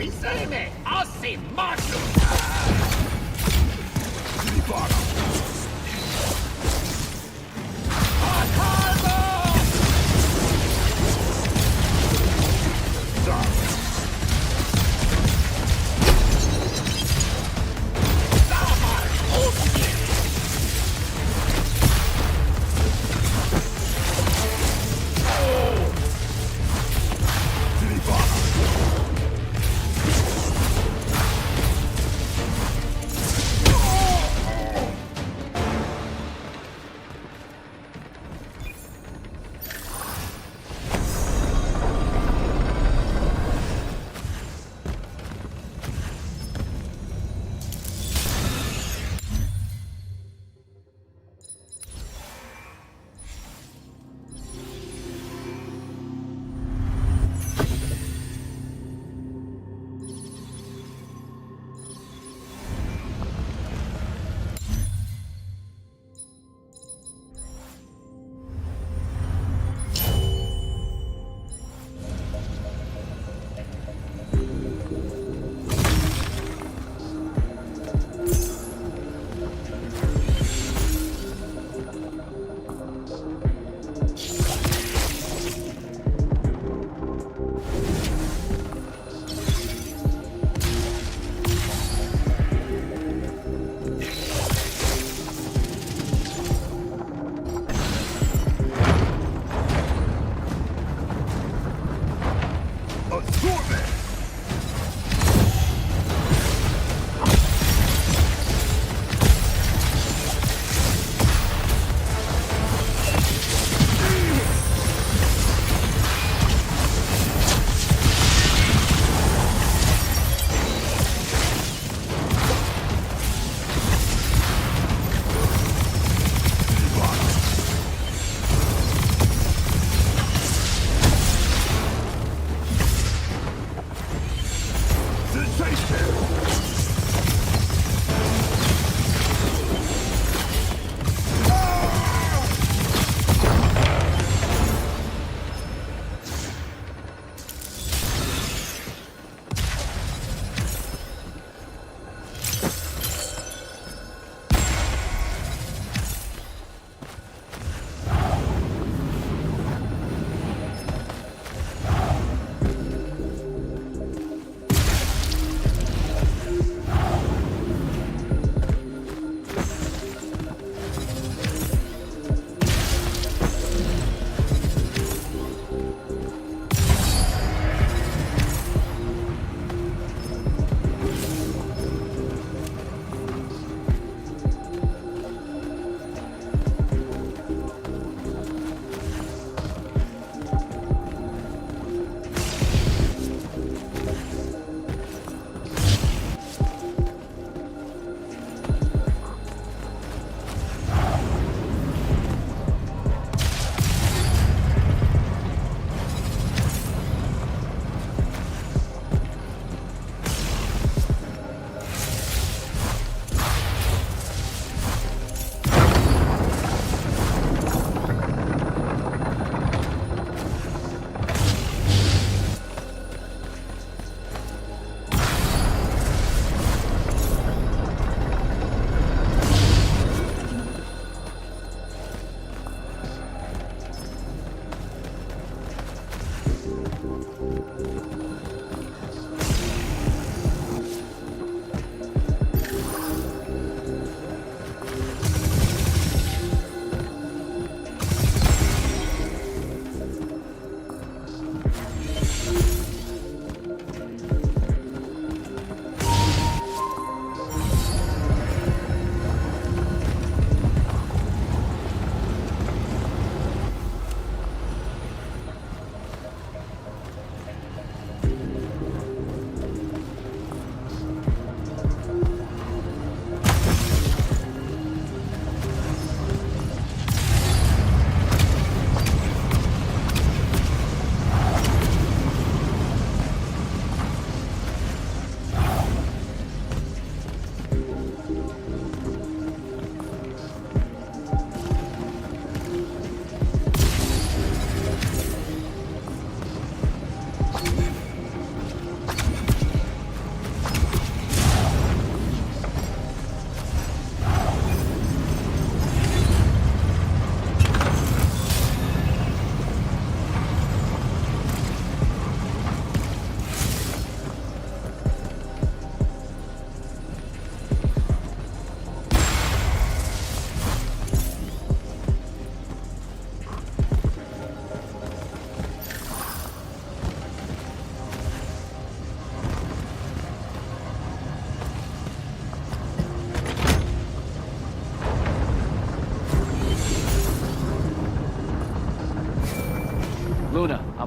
Insieme, ossi, morti!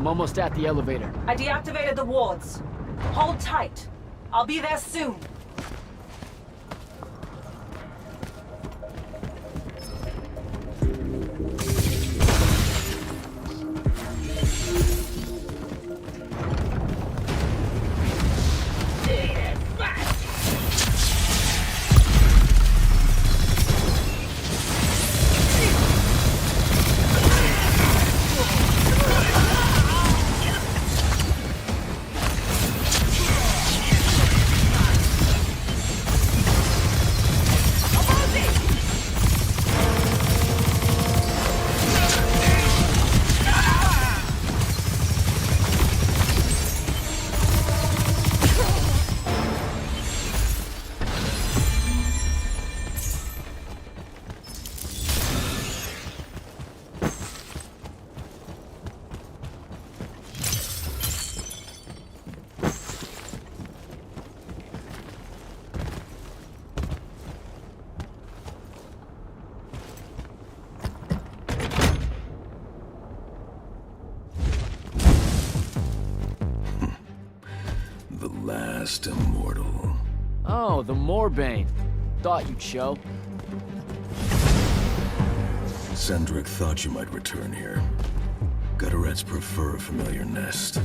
I'm almost at the elevator. I deactivated the wards. Hold tight. I'll be there soon. The last immortal. Oh, the Moorbane. Thought you'd show. Sendrick thought you might return here. Gutterets prefer a familiar nest.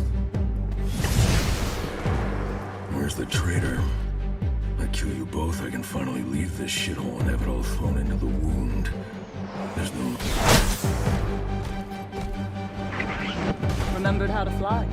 Where's the traitor? I kill you both, I can finally leave this shithole and have it all thrown into the wound. There's no... Remembered how to fly.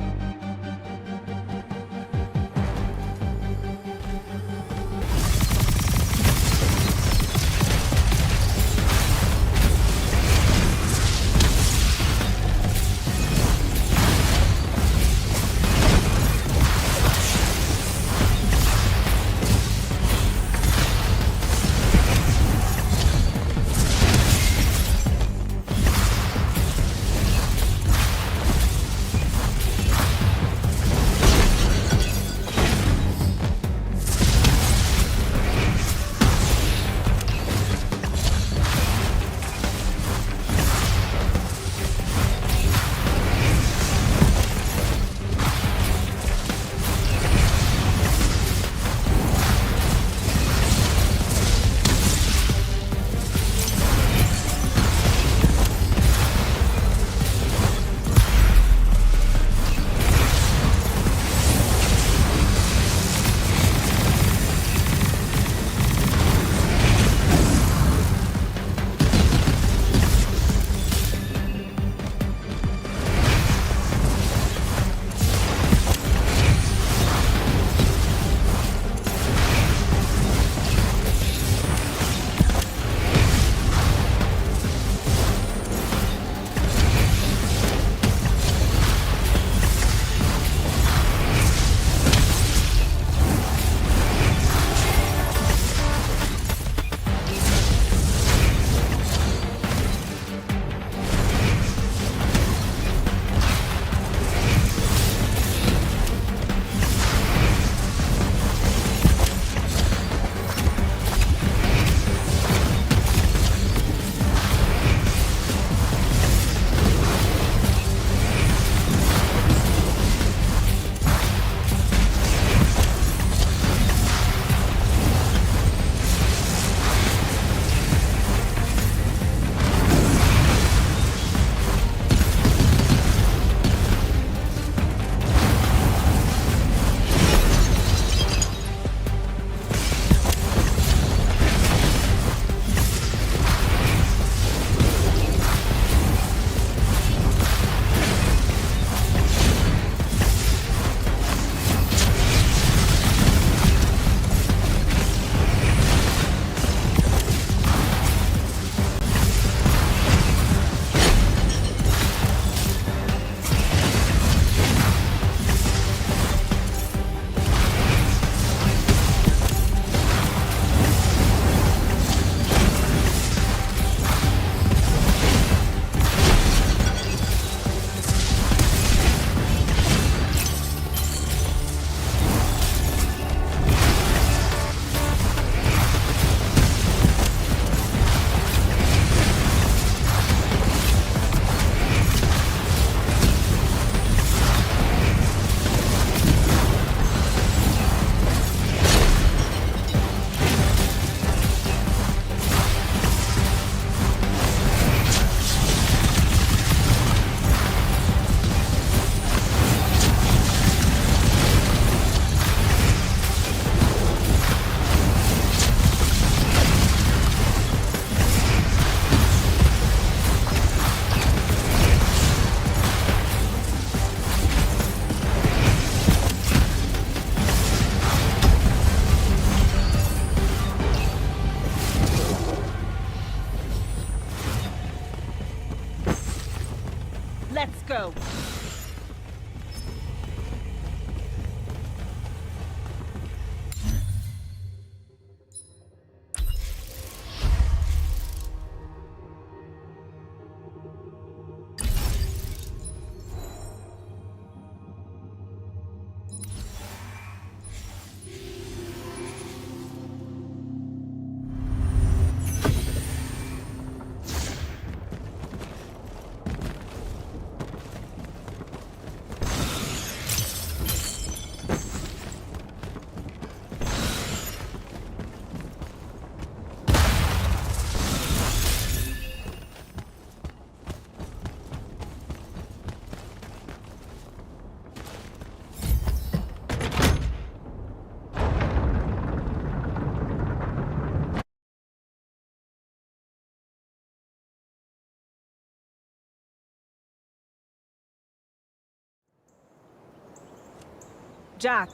Jack,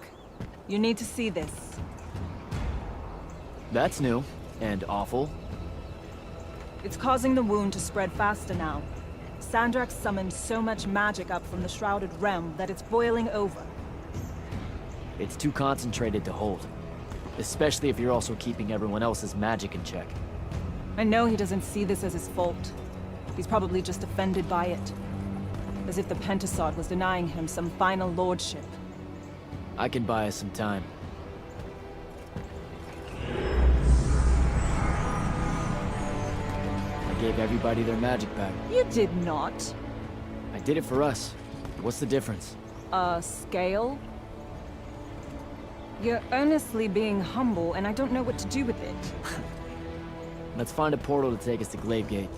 you need to see this. That's new and awful. It's causing the wound to spread faster now. Sandrak summoned so much magic up from the Shrouded Realm that it's boiling over. It's too concentrated to hold. Especially if you're also keeping everyone else's magic in check. I know he doesn't see this as his fault. He's probably just offended by it. As if the Pentasod was denying him some final lordship. I can buy us some time. I gave everybody their magic back. You did not. I did it for us. What's the difference? Scale? You're earnestly being humble, and I don't know what to do with it. Let's find a portal to take us to Glavegate.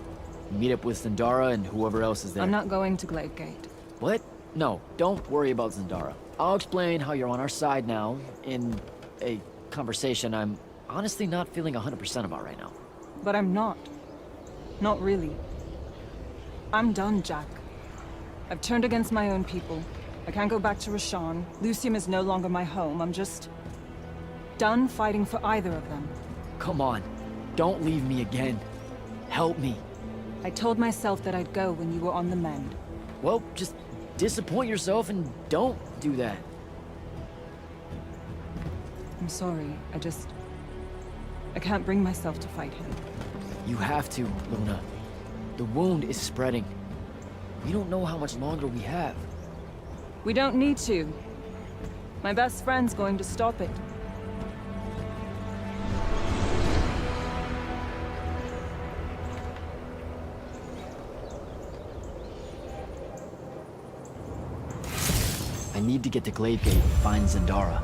Meet up with Zendara and whoever else is there. I'm not going to Glavegate. What? No, don't worry about Zendara. I'll explain how you're on our side now in a conversation I'm honestly not feeling 100% about right now. But I'm not. Not really. I'm done, Jack. I've turned against my own people. I can't go back to Rashan. Lucium is no longer my home. I'm just done fighting for either of them. Come on. Don't leave me again. Help me. I told myself that I'd go when you were on the mend. Well, just disappoint yourself and don't do that. I'm sorry. I can't bring myself to fight him. You have to, Luna. The wound is spreading. We don't know how much longer we have. We don't need to. My best friend's going to stop it. I need to get to Glavegate and find Zendara.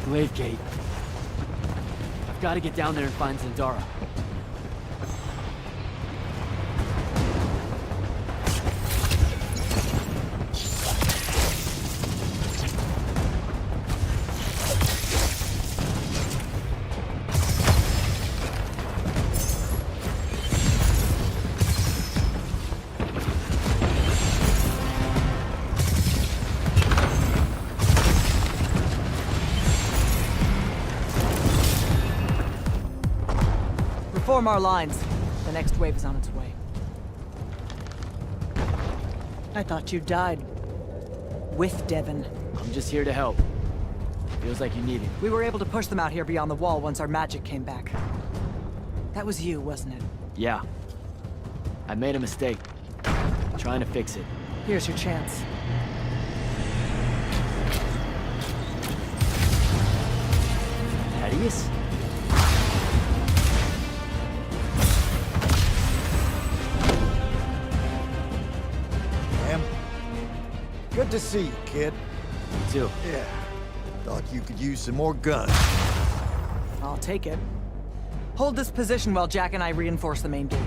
Glaive Gate. I've got to get down there and find Zendara. Form our lines. The next wave is on its way. I thought you died. With Devon. I'm just here to help. Feels like you need it. We were able to push them out here beyond the wall once our magic came back. That was you, wasn't it? Yeah. I made a mistake. Trying to fix it. Here's your chance. Thaddeus? Good to see you, kid. You too. Yeah. Thought you could use some more guns. I'll take it. Hold this position while Jack and I reinforce the main gate.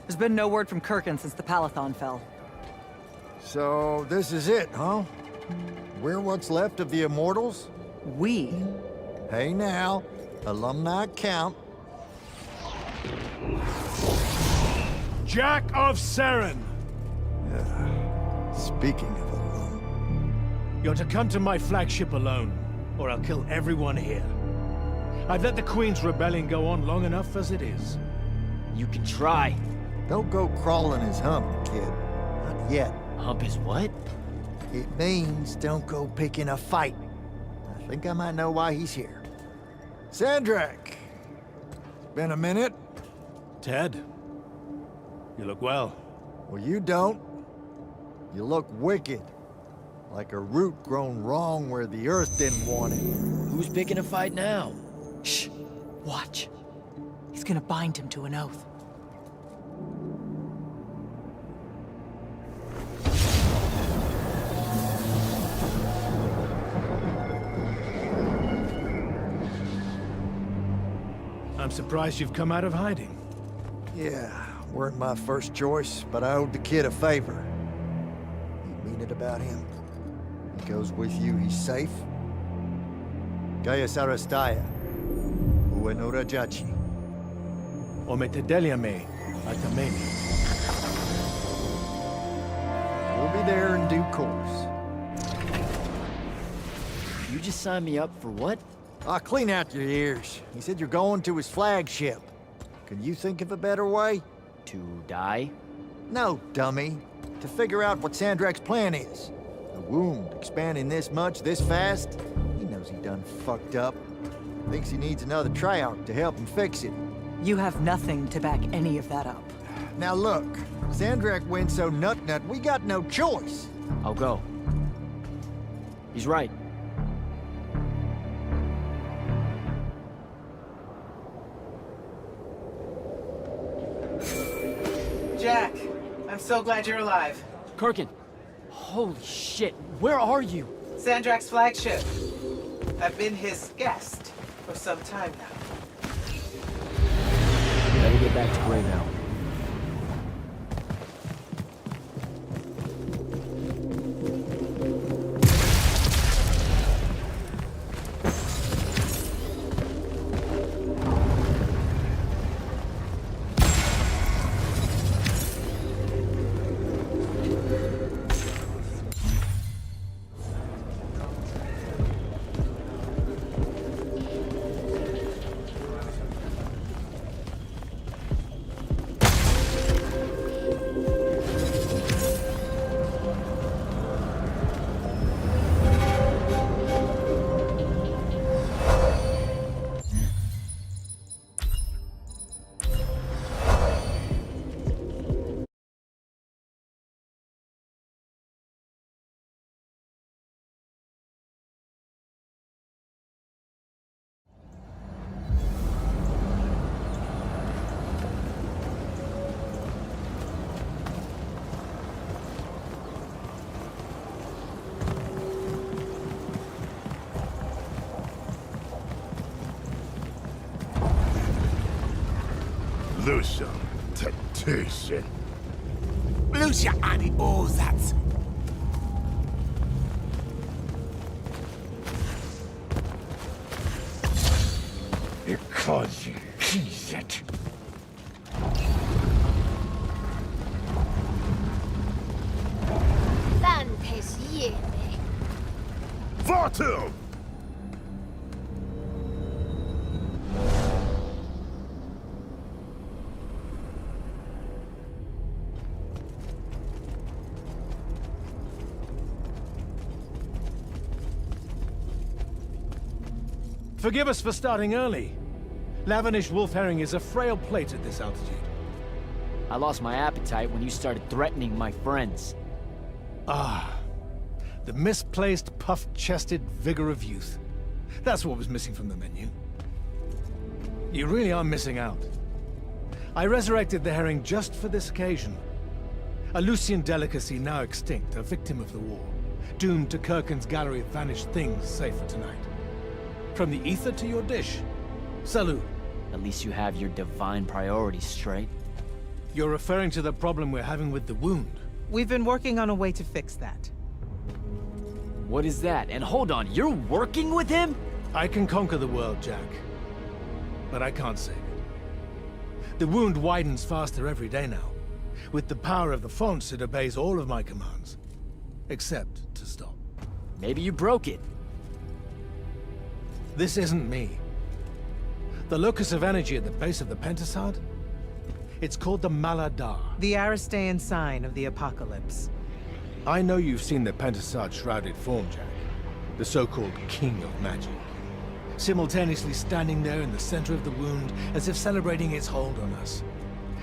There's been no word from Kirkin since the Palathon fell. So this is it, huh? We're what's left of the Immortals? We? Hey now, alumni count. Jack of Saren! Speaking of alone. You're to come to my flagship alone, or I'll kill everyone here. I've let the Queen's rebellion go on long enough as it is. You can try. Don't go crawling his hump, kid. Not yet. Hump his what? It means don't go picking a fight. I think I might know why he's here. Sandrak! It's been a minute. Ted, you look well. Well, you don't. You look wicked. Like a root grown wrong where the earth didn't want it. Who's picking a fight now? Shh. Watch. He's gonna bind him to an oath. I'm surprised you've come out of hiding. Yeah, weren't my first choice, but I owed the kid a favor. You mean it about him? He goes with you, he's safe? Gaia Sarastaya, Uenora Jachi. Ometedeliame, Atamemi. We'll be there in due course. You just signed me up for what? I'll clean out your ears. He said you're going to his flagship. Can you think of a better way? To die? No, dummy. To figure out what Sandrak's plan is. The wound expanding this much, this fast? He knows he done fucked up. Thinks he needs another Triarch to help him fix it. You have nothing to back any of that up. Now look, Sandrak went so nut-nut, we got no choice. I'll go. He's right. Jack, I'm so glad you're alive. Kirkin, holy shit, where are you? Sandrak's flagship. I've been his guest for some time now. Better get back to Greybound. Lucia, temptation. Lucia ani ozat. Because you keys it. Walkthough! Forgive us for starting early. Lavinish wolf herring is a frail plate at this altitude. I lost my appetite when you started threatening my friends. Ah, the misplaced, puff-chested vigor of youth. That's what was missing from the menu. You really are missing out. I resurrected the herring just for this occasion. A Lucian delicacy now extinct, a victim of the war, doomed to Kirkin's gallery of vanished things, save for tonight. From the ether to your dish. Salute. At least you have your divine priorities straight. You're referring to the problem we're having with the wound. We've been working on a way to fix that. What is that? And hold on, you're working with him? I can conquer the world, Jack. But I can't save it. The wound widens faster every day now. With the power of the fonts, it obeys all of my commands. Except to stop. Maybe you broke it. This isn't me. The locus of energy at the base of the Pentasad? It's called the Maladar. The Aristean sign of the apocalypse. I know you've seen the Pentasad shrouded form, Jack. The so-called King of Magic. Simultaneously standing there in the center of the wound, as if celebrating its hold on us,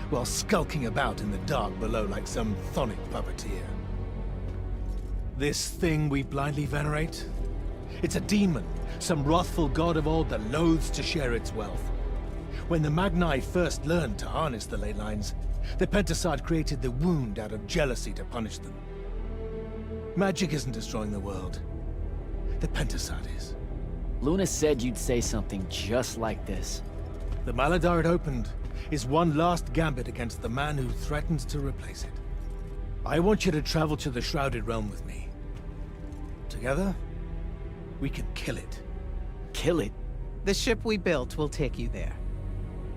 while skulking about in the dark below like some chthonic puppeteer. This thing we blindly venerate? It's a demon, some wrathful god of old that loathes to share its wealth. When the Magni first learned to harness the ley lines, the Pentasad created the wound out of jealousy to punish them. Magic isn't destroying the world. The Pentasad is. Luna said you'd say something just like this. The Maladar it opened is one last gambit against the man who threatens to replace it. I want you to travel to the Shrouded Realm with me. Together, we can kill it. Kill it? The ship we built will take you there.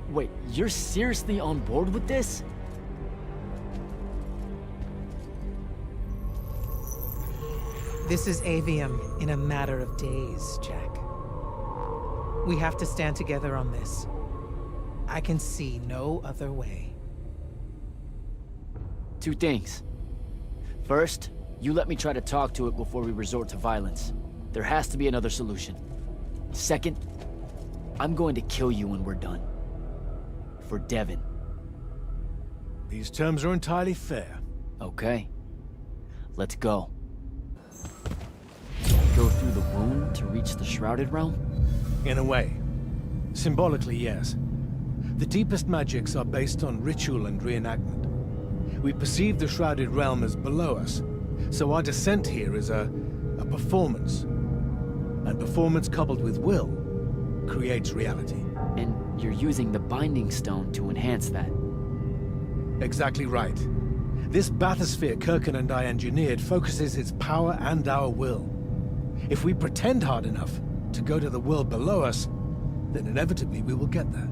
Wait, you're seriously on board with this? This is AVEUM in a matter of days, Jack. We have to stand together on this. I can see no other way. Two things. First, you let me try to talk to it before we resort to violence. There has to be another solution. Second, I'm going to kill you when we're done. For Devon. These terms are entirely fair. Okay. Let's go. Go through the wound to reach the Shrouded Realm? In a way. Symbolically, yes. The deepest magics are based on ritual and reenactment. We perceive the Shrouded Realm as below us, so our descent here is a performance. And performance coupled with will creates reality. And you're using the Binding Stone to enhance that. Exactly right. This bathysphere Kirkin and I engineered focuses its power and our will. If we pretend hard enough to go to the world below us, then inevitably we will get there.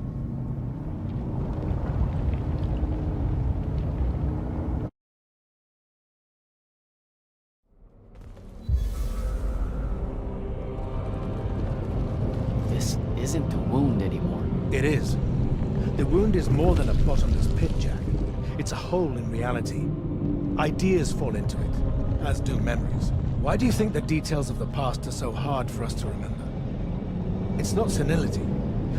This isn't the wound anymore. It is. The wound is more than a bottomless pit, Jack. It's a hole in reality. Ideas fall into it, as do memories. Why do you think the details of the past are so hard for us to remember? It's not senility,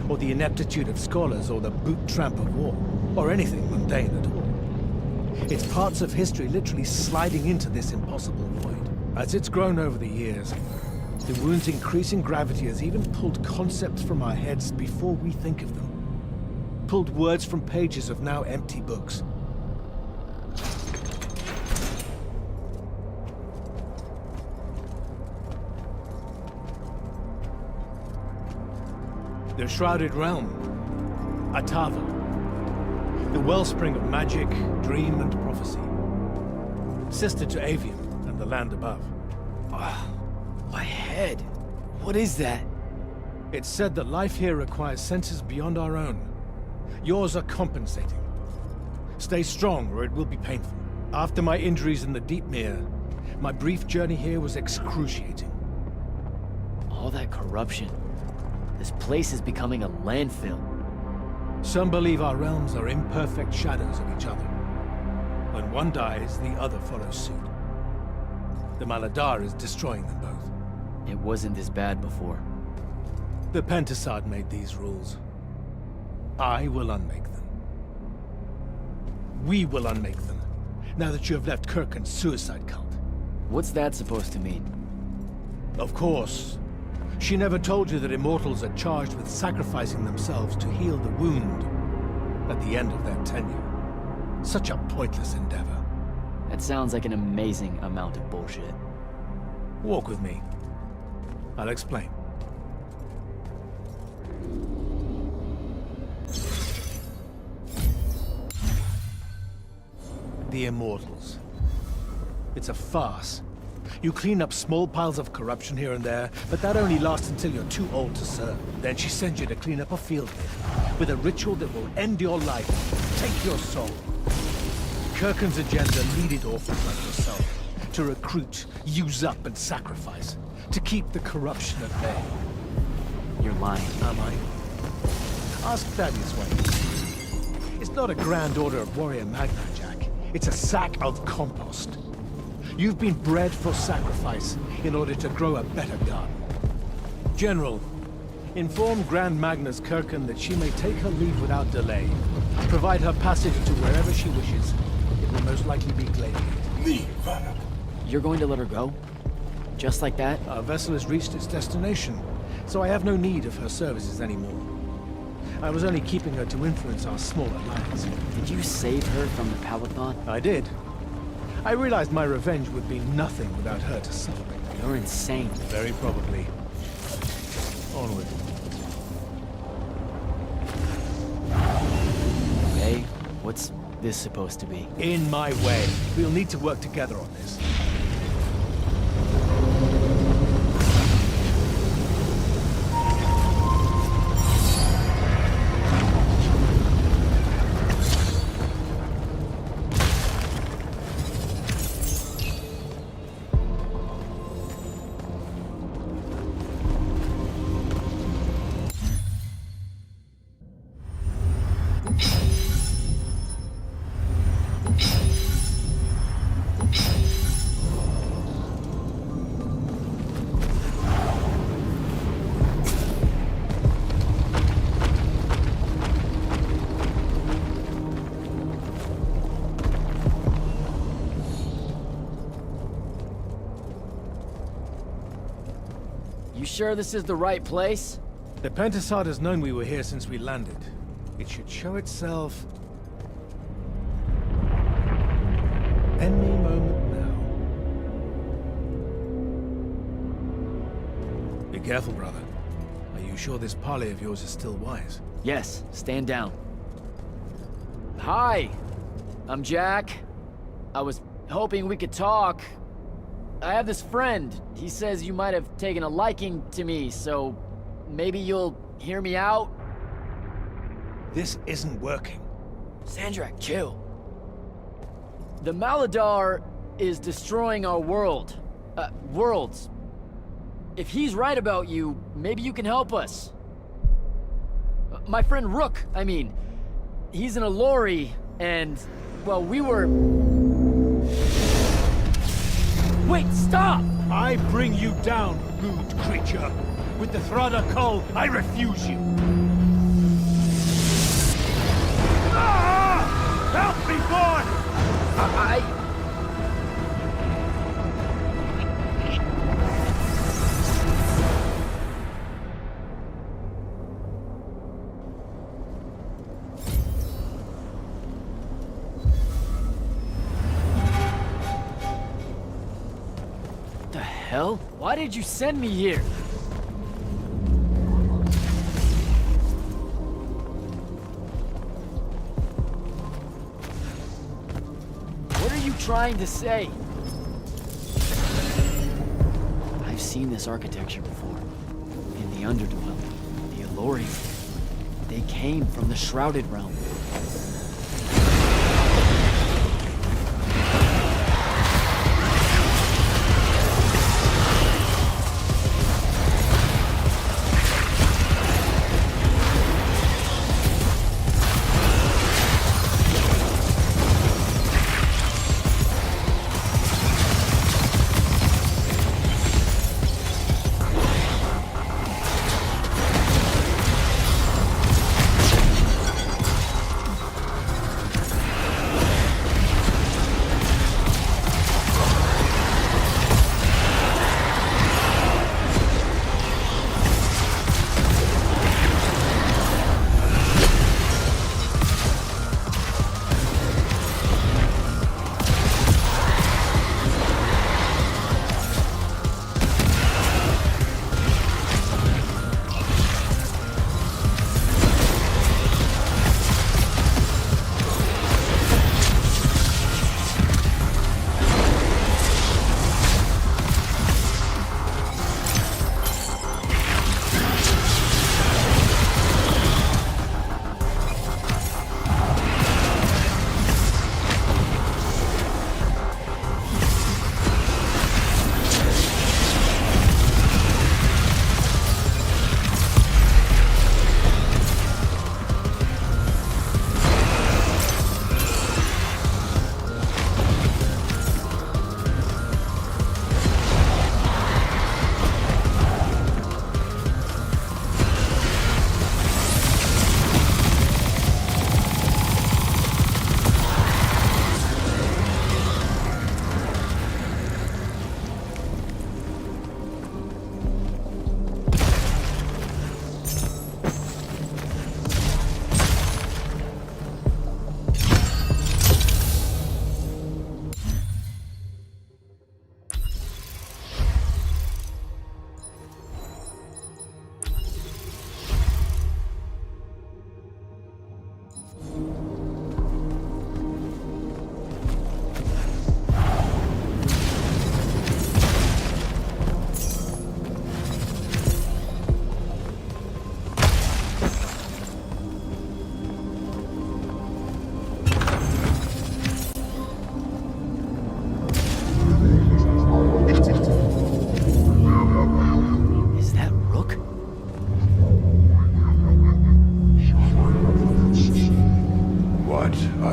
or the ineptitude of scholars, or the boot tramp of war, or anything mundane at all. It's parts of history literally sliding into this impossible void. As it's grown over the years, the wound's increasing gravity has even pulled concepts from our heads before we think of them. Pulled words from pages of now empty books. The Shrouded Realm. Atava. The wellspring of magic, dream, and prophecy. Sister to AVEUM and the land above. My head. What is that? It's said that life here requires senses beyond our own. Yours are compensating. Stay strong, or it will be painful. After my injuries in the Deep Mere, my brief journey here was excruciating. All that corruption. This place is becoming a landfill. Some believe our realms are imperfect shadows of each other. When one dies, the other follows suit. The Maladar is destroying them both. It wasn't this bad before. The Pentasad made these rules. I will unmake them. We will unmake them, now that you have left Kirken's suicide cult. What's that supposed to mean? Of course. She never told you that immortals are charged with sacrificing themselves to heal the wound at the end of their tenure. Such a pointless endeavor. That sounds like an amazing amount of bullshit. Walk with me. I'll explain. The Immortals. It's a farce. You clean up small piles of corruption here and there, but that only lasts until you're too old to serve. Then she sends you to clean up a field with a ritual that will end your life, take your soul. Kirken's agenda leaded orphans like yourself to recruit, use up, and sacrifice, to keep the corruption at bay. You're lying. Am I? Ask Thaddeus Wayne. It's not a grand order of warrior magna, Jack. It's a sack of compost. You've been bred for sacrifice in order to grow a better garden. General, inform Grand Magnus Kirken that she may take her leave without delay. Provide her passage to wherever she wishes. It will most likely be Gladiator. Leave, Vanna. You're going to let her go? Just like that? Our vessel has reached its destination, so I have no need of her services anymore. I was only keeping her to influence our small alliance. Did you save her from the Palathon? I did. I realized my revenge would be nothing without her to celebrate. You're insane. Very probably. Onward. Okay, what's this supposed to be? In my way. We'll need to work together on this. You sure this is the right place? The Pentasad has known we were here since we landed. It should show itself any moment now. Be careful, brother. Are you sure this parley of yours is still wise? Yes, stand down. Hi, I'm Jack. I was hoping we could talk. I have this friend. He says you might have taken a liking to me, so maybe you'll hear me out? This isn't working. Sandrak, chill. The Maladar is destroying our world. Worlds. If he's right about you, maybe you can help us. My friend Rook, I mean. He's in a lorry, and, well, we were... Wait, stop! I bring you down, rude creature. With the Thrada Cull, I refuse you. Ah! Help me, boy! The hell? Why did you send me here? trying to say? I've seen this architecture before. In the Underdwelling, the Allori. They came from the Shrouded Realm.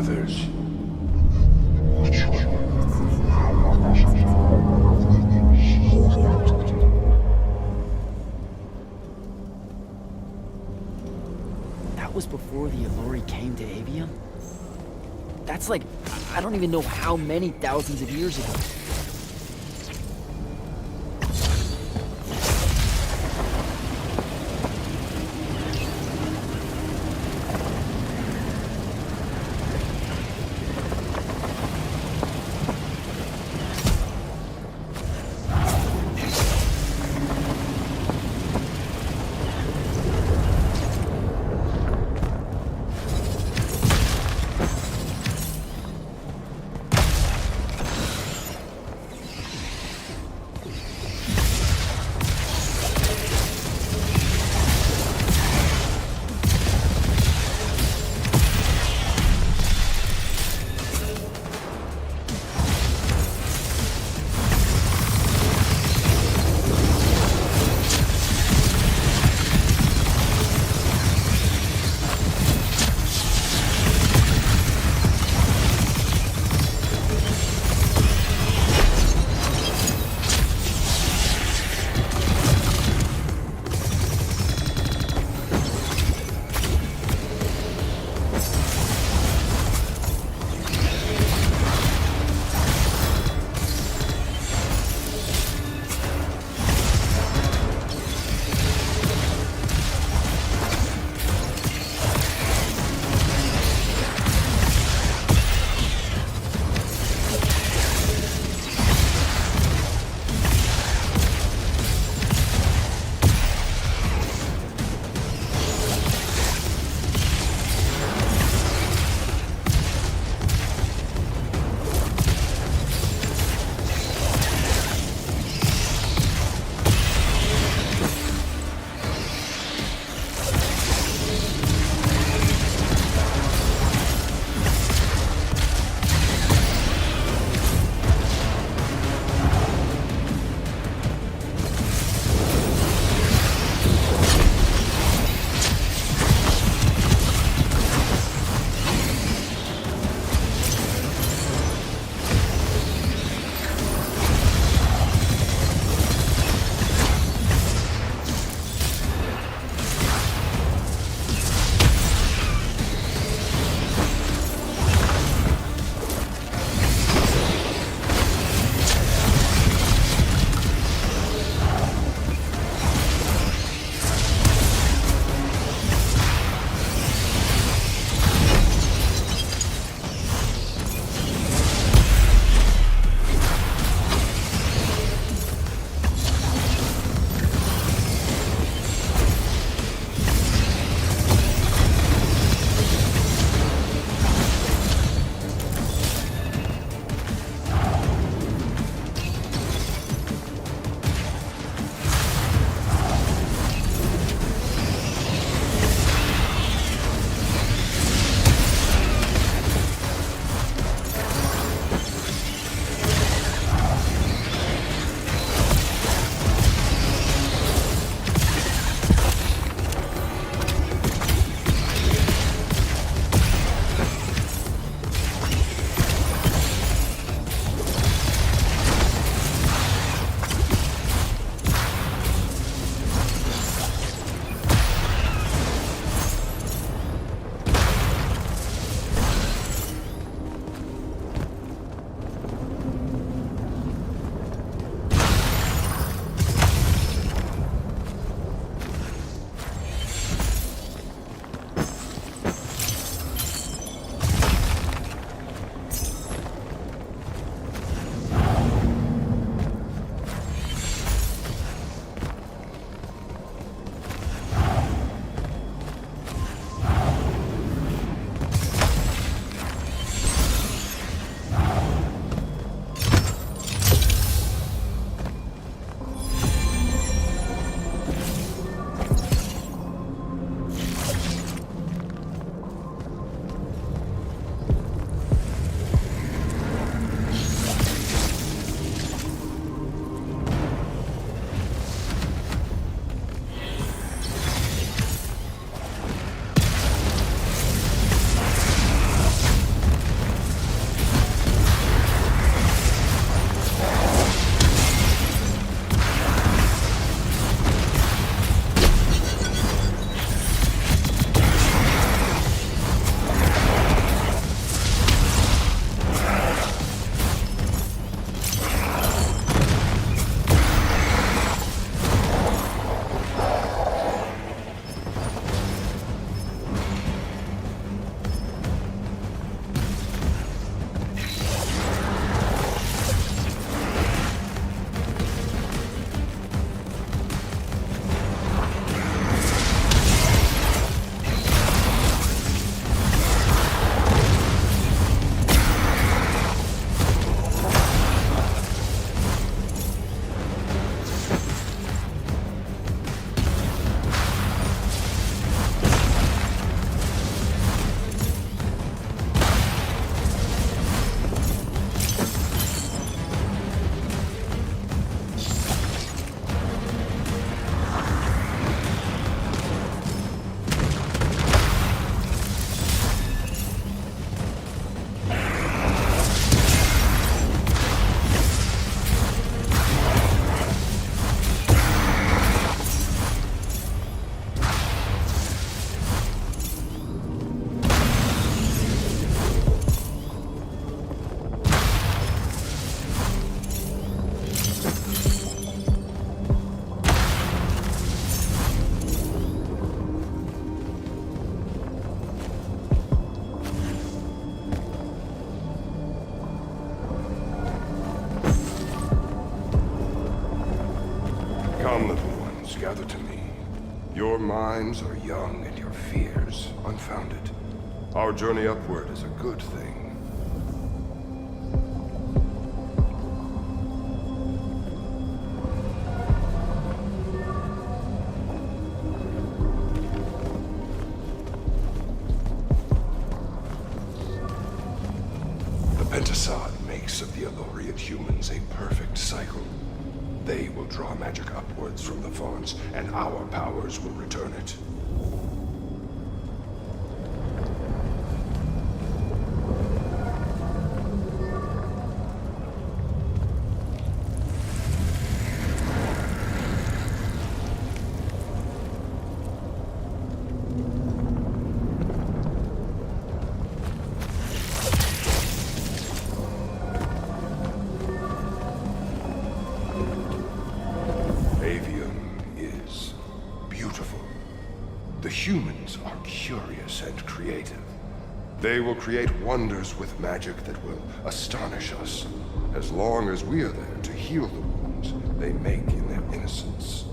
others. That was before the Allori came to AVEUM? That's like, I don't even know how many thousands of years ago. crimes are young and your fears unfounded. Our journey upward is a good thing. The Pentasod makes of the Elorian humans a perfect cycle. They will draw magic upwards from the fawns, and our powers will return it. AVEUM is beautiful. The humans are curious and creative. They will create wonders with magic that will astonish us, as long as we are there to heal the wounds they make in their innocence.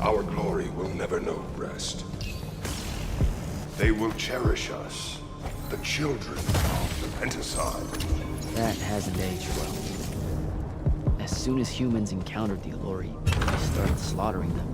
Our glory will never know rest. They will cherish us, the children of the Pentasod. That hasn't aged well. As soon as humans encountered the Elori, they started slaughtering them.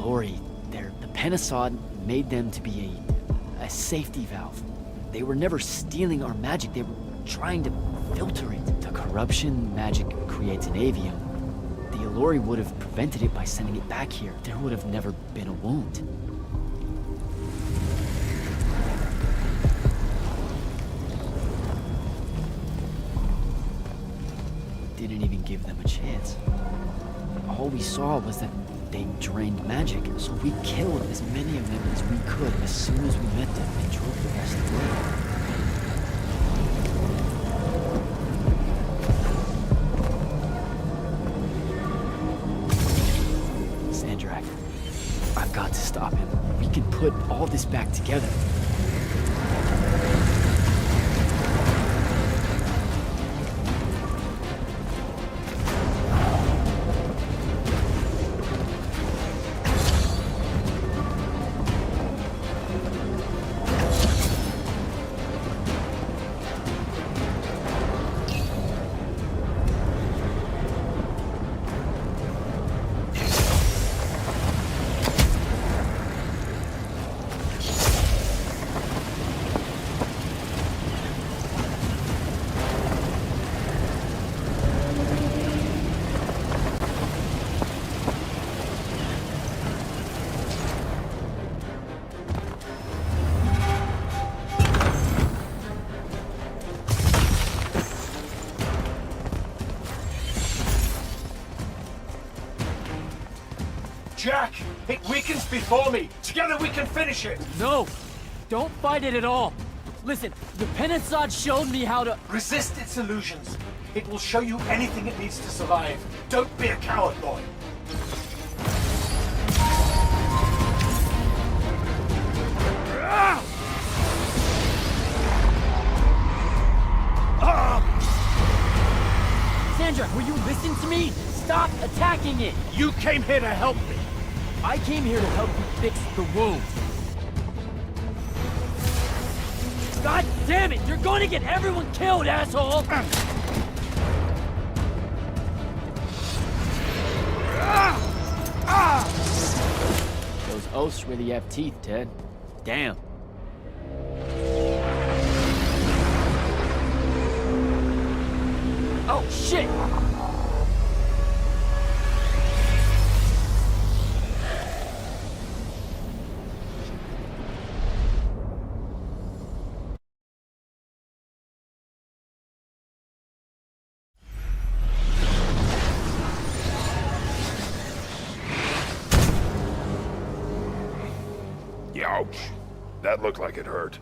Lori, the Pentasod made them to be a safety valve. They were never stealing our magic, they were trying to filter it. The corruption magic creates in Avium. The Allori would have prevented it by sending it back here. There would have never been a wound. Didn't even give them a chance. All we saw was that they drained magic, so we killed as many of them as we could as soon as we met them and drove the rest away. Sandrak, I've got to stop him. We can put all this back together. Jack, it weakens before me. Together we can finish it. No! Don't fight it at all! Listen, the Pentasod showed me how to— Resist its illusions. It will show you anything it needs to survive. Don't be a coward, boy. Sandra, will you listen to me? Stop attacking it! You came here to help me. I came here to help you fix the wound. God damn it! You're going to get everyone killed, asshole! Those oaths really have teeth, Ted. Damn. Oh, shit! Ouch. That looked like it hurt.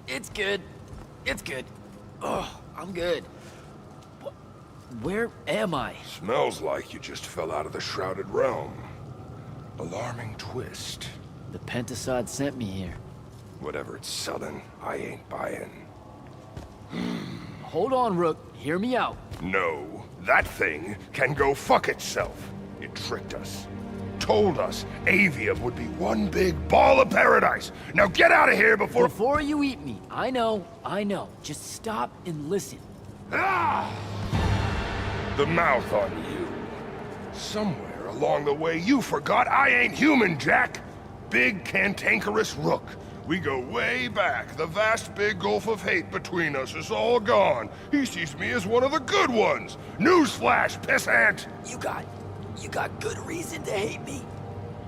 It's good. It's good. Oh, I'm good. Where am I? Smells like you just fell out of the Shrouded Realm. Alarming twist. The Pentasod sent me here. Whatever it's selling, I ain't buying. Hold on, Rook. Hear me out. No, that thing can go fuck itself. It tricked us. Told us Avium would be one big ball of paradise. Now get out of here before— Before you eat me. I know. Just stop and listen. Ah! The mouth on you. Somewhere along the way you forgot I ain't human, Jack. Big cantankerous Rook. We go way back. The vast big gulf of hate between us is all gone. He sees me as one of the good ones. Newsflash, pissant! You got good reason to hate me.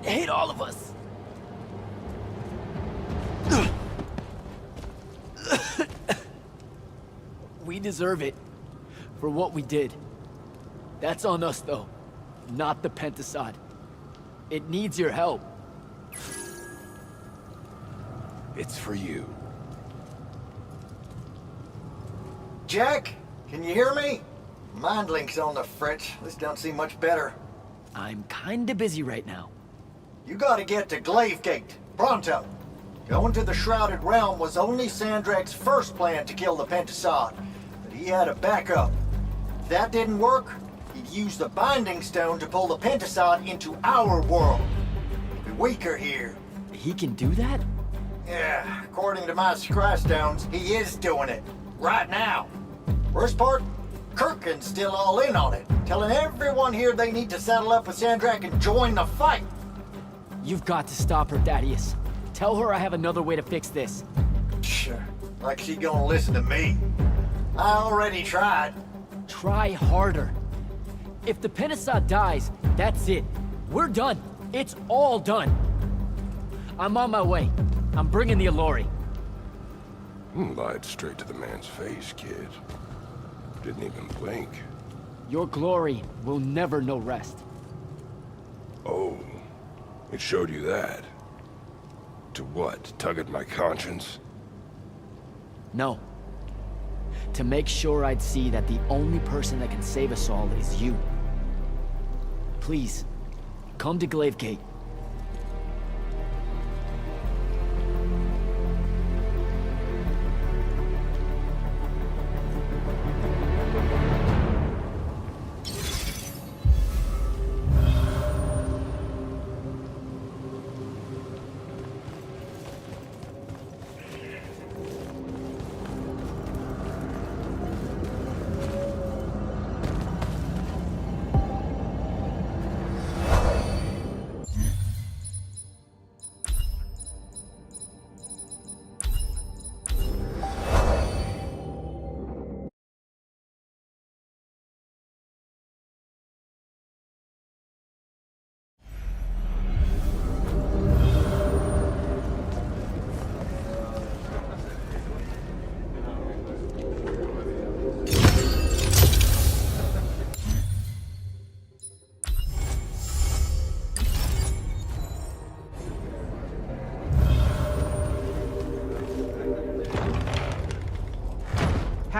Hate all of us. We deserve it for what we did. That's on us, though, not the Pentasod. It needs your help. It's for you. Jack, can you hear me? Mind link's on the fritz. This don't seem much better. I'm kinda busy right now. You gotta get to Glavegate, pronto. Going to the Shrouded Realm was only Sandrak's first plan to kill the Pentasod, but he had a backup. If that didn't work, he'd use the Binding Stone to pull the Pentasod into our world. He'd be weaker here. He can do that? Yeah, according to my Scry Stones, he is doing it. Right now. Worst part? Kirkin's still all in on it, telling everyone here they need to saddle up with Sandrak and join the fight. You've got to stop her, Thaddeus. Tell her I have another way to fix this. Sure. Like she gonna listen to me. I already tried. Try harder. If the Pentasod dies, that's it. We're done. It's all done. I'm on my way. I'm bringing the Allori. Lied straight to the man's face, kid. Didn't even blink. Your glory will never know rest. Oh, it showed you that. To what? Tug at my conscience? No. To make sure I'd see that the only person that can save us all is you. Please, come to Glavegate.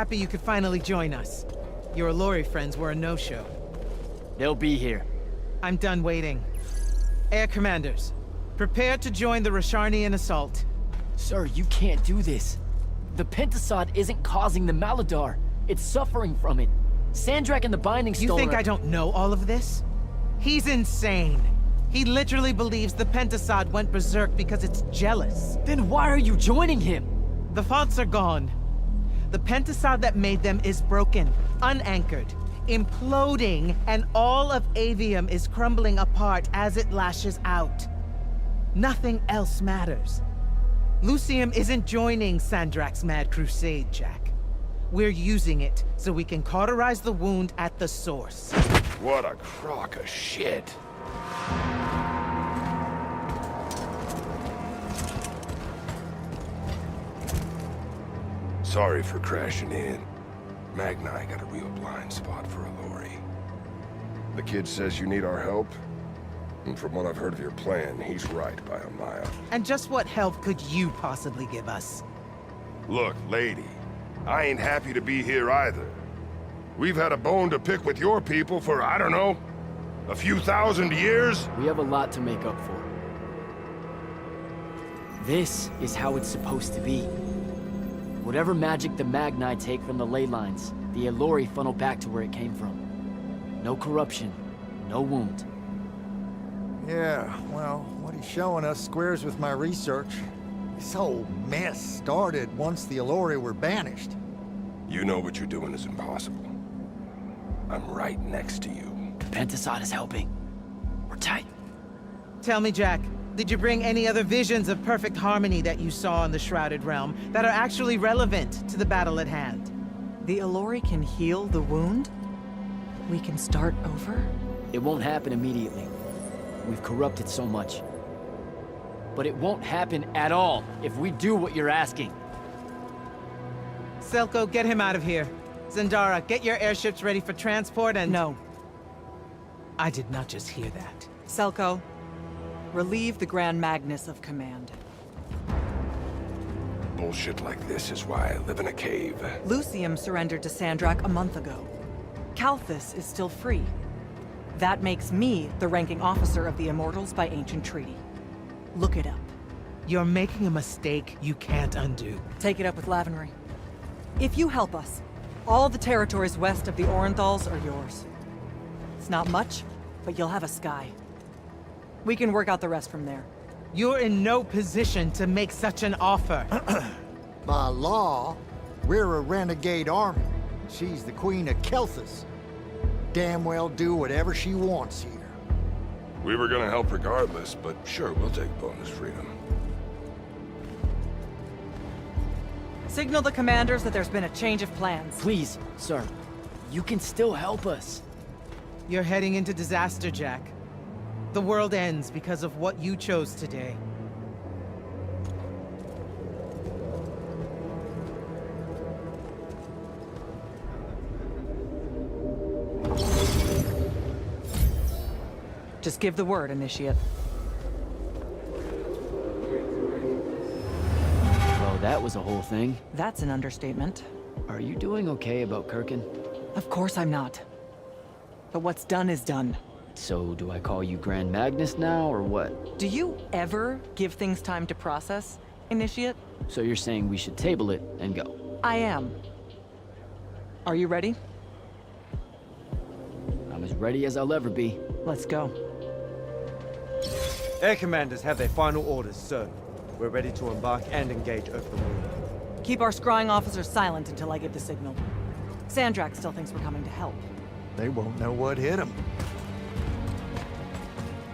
Happy you could finally join us. Your Allori friends were a no-show. They'll be here. I'm done waiting. Air Commanders, prepare to join the Rasharnian assault. Sir, you can't do this. The Pentasod isn't causing the Maladar. It's suffering from it. Sandrak and the Binding Stone You think I don't know all of this? He's insane. He literally believes the Pentasod went berserk because it's jealous. Then why are you joining him? The fonts are gone. The Pentasod that made them is broken, unanchored, imploding, and all of AVEUM is crumbling apart as it lashes out. Nothing else matters. Lucium isn't joining Sandrak's mad crusade, Jack. We're using it so we can cauterize the wound at the source. What a crock of shit. Sorry for crashing in. Magni got a real blind spot for Allori. The kid says you need our help, and from what I've heard of your plan, he's right by a mile. And just what help could you possibly give us? Look, lady, I ain't happy to be here either. We've had a bone to pick with your people for, I don't know, a few thousand years? We have a lot to make up for. This is how it's supposed to be. Whatever magic the Magni take from the ley lines, the Allori funnel back to where it came from. No corruption, no wound. Yeah, well, what he's showing us squares with my research. This whole mess started once the Allori were banished. You know what you're doing is impossible. I'm right next to you. The Pentasod is helping. We're tight. Tell me, Jack, did you bring any other visions of perfect harmony that you saw in the Shrouded Realm that are actually relevant to the battle at hand? The Allori can heal the wound? We can start over? It won't happen immediately. We've corrupted so much. But it won't happen at all if we do what you're asking. Selko, get him out of here. Zendara, get your airships ready for transport and— No. I did not just hear that. Selko, relieve the Grand Magnus of command. Bullshit like this is why I live in a cave. Lucium surrendered to Sandrak a month ago. Kalthus is still free. That makes me the ranking officer of the Immortals by ancient treaty. Look it up. You're making a mistake you can't undo. Take it up with Lavenry. If you help us, all the territories west of the Orenthals are yours. It's not much, but you'll have a sky. We can work out the rest from there. You're in no position to make such an offer. By law, we're a renegade army. She's the queen of Kelthus. Damn well do whatever she wants here. We were gonna help regardless, but sure, we'll take bonus freedom. Signal the commanders that there's been a change of plans. Please, sir. You can still help us. You're heading into disaster, Jack. The world ends because of what you chose today. Just give the word, Initiate. Well, that was a whole thing. That's an understatement. Are you doing okay about Kirkin? Of course I'm not. But what's done is done. So, do I call you Grand Magnus now, or what? Do you ever give things time to process, Initiate? So you're saying we should table it and go? I am. Are you ready? I'm as ready as I'll ever be. Let's go. Air commanders have their final orders, sir. We're ready to embark and engage over the moon. Keep our scrying officers silent until I give the signal. Sandrak still thinks we're coming to help. They won't know what hit them.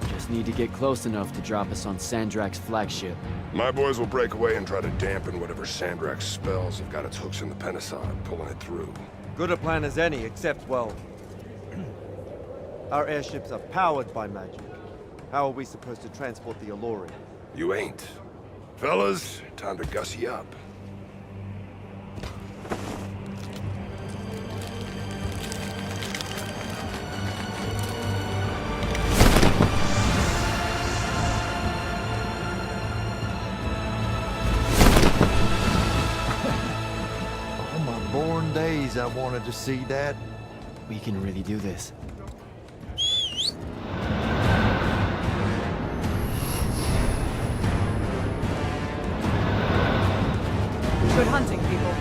Just need to get close enough to drop us on Sandrak's flagship. My boys will break away and try to dampen whatever Sandrak's spells have got its hooks in the Pentasod, pulling it through. Good a plan as any, except, well... our airships are powered by magic. How are we supposed to transport the Alluri? You ain't. Fellas, time to gussy up. On my born days, I wanted to see that. We can really do this. Good hunting, people.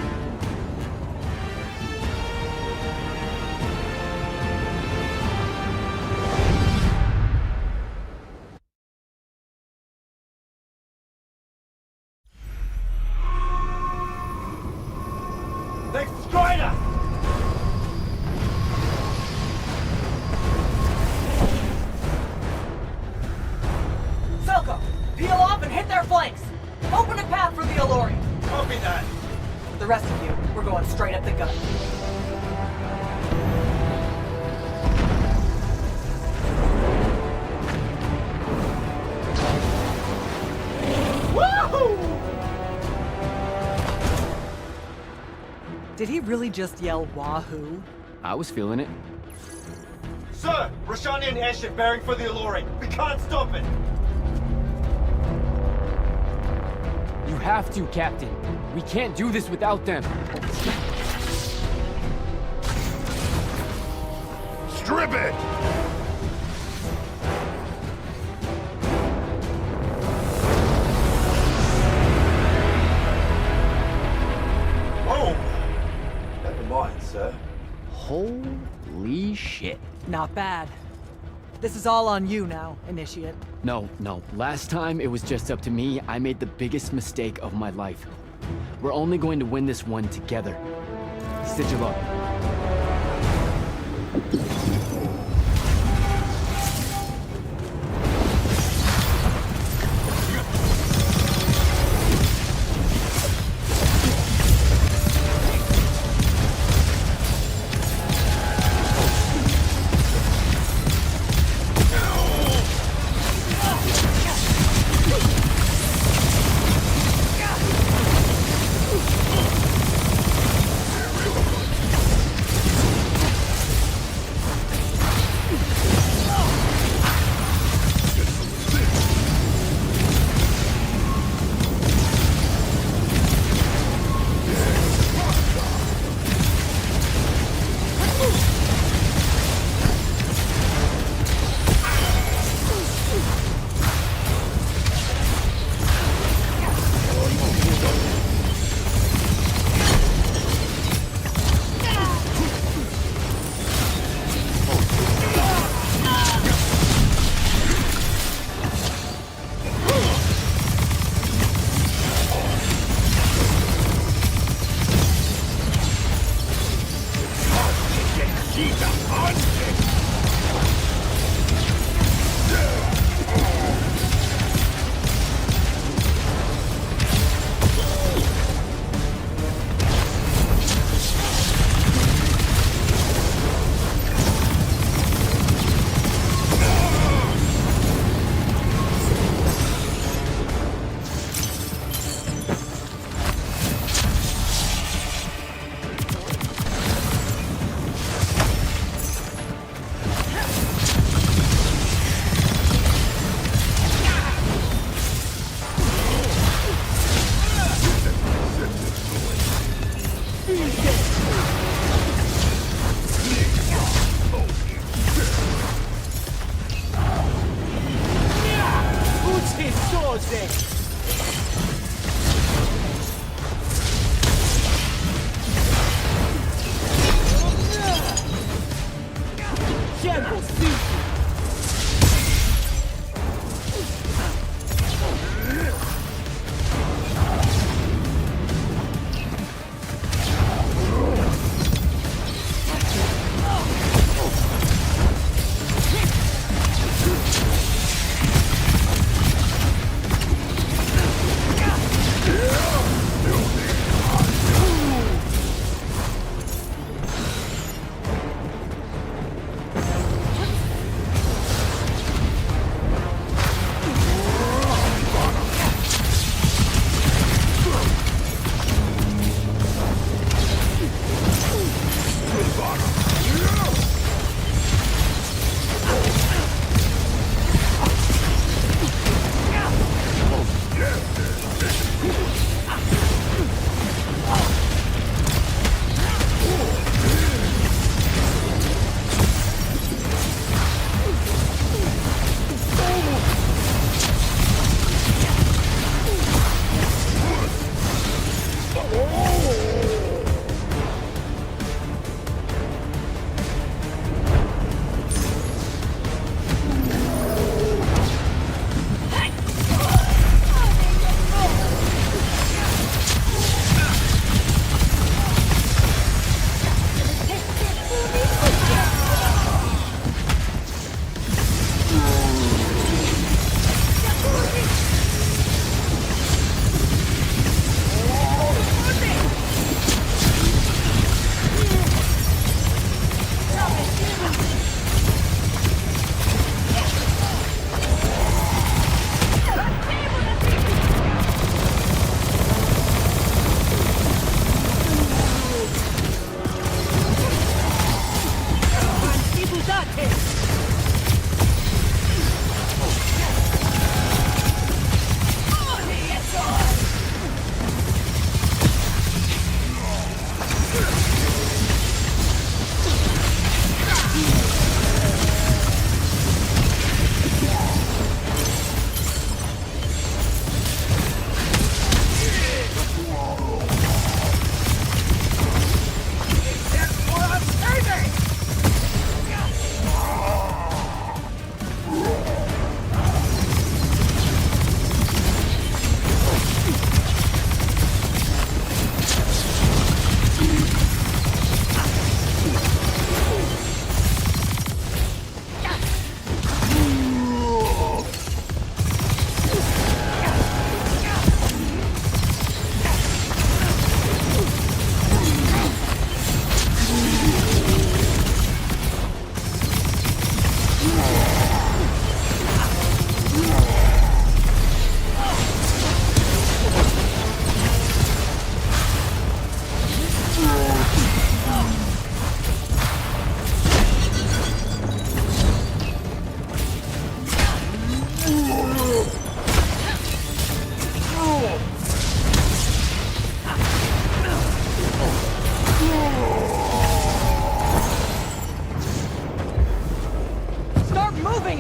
They've destroyed us! Selko, peel off and hit their flanks! Open a path for the Alluri! Copy that! The rest of you, we're going straight up the gut. Woohoo! Did he really just yell wahoo? I was feeling it. Sir! Roshanian airship bearing for the Alluri! We can't stop it! You have to, Captain. We can't do this without them. Strip it! Oh! Never mind, sir. Holy shit. Not bad. This is all on you now, Initiate. No. Last time it was just up to me. I made the biggest mistake of my life. We're only going to win this one together. Sigil up.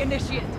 Initiate!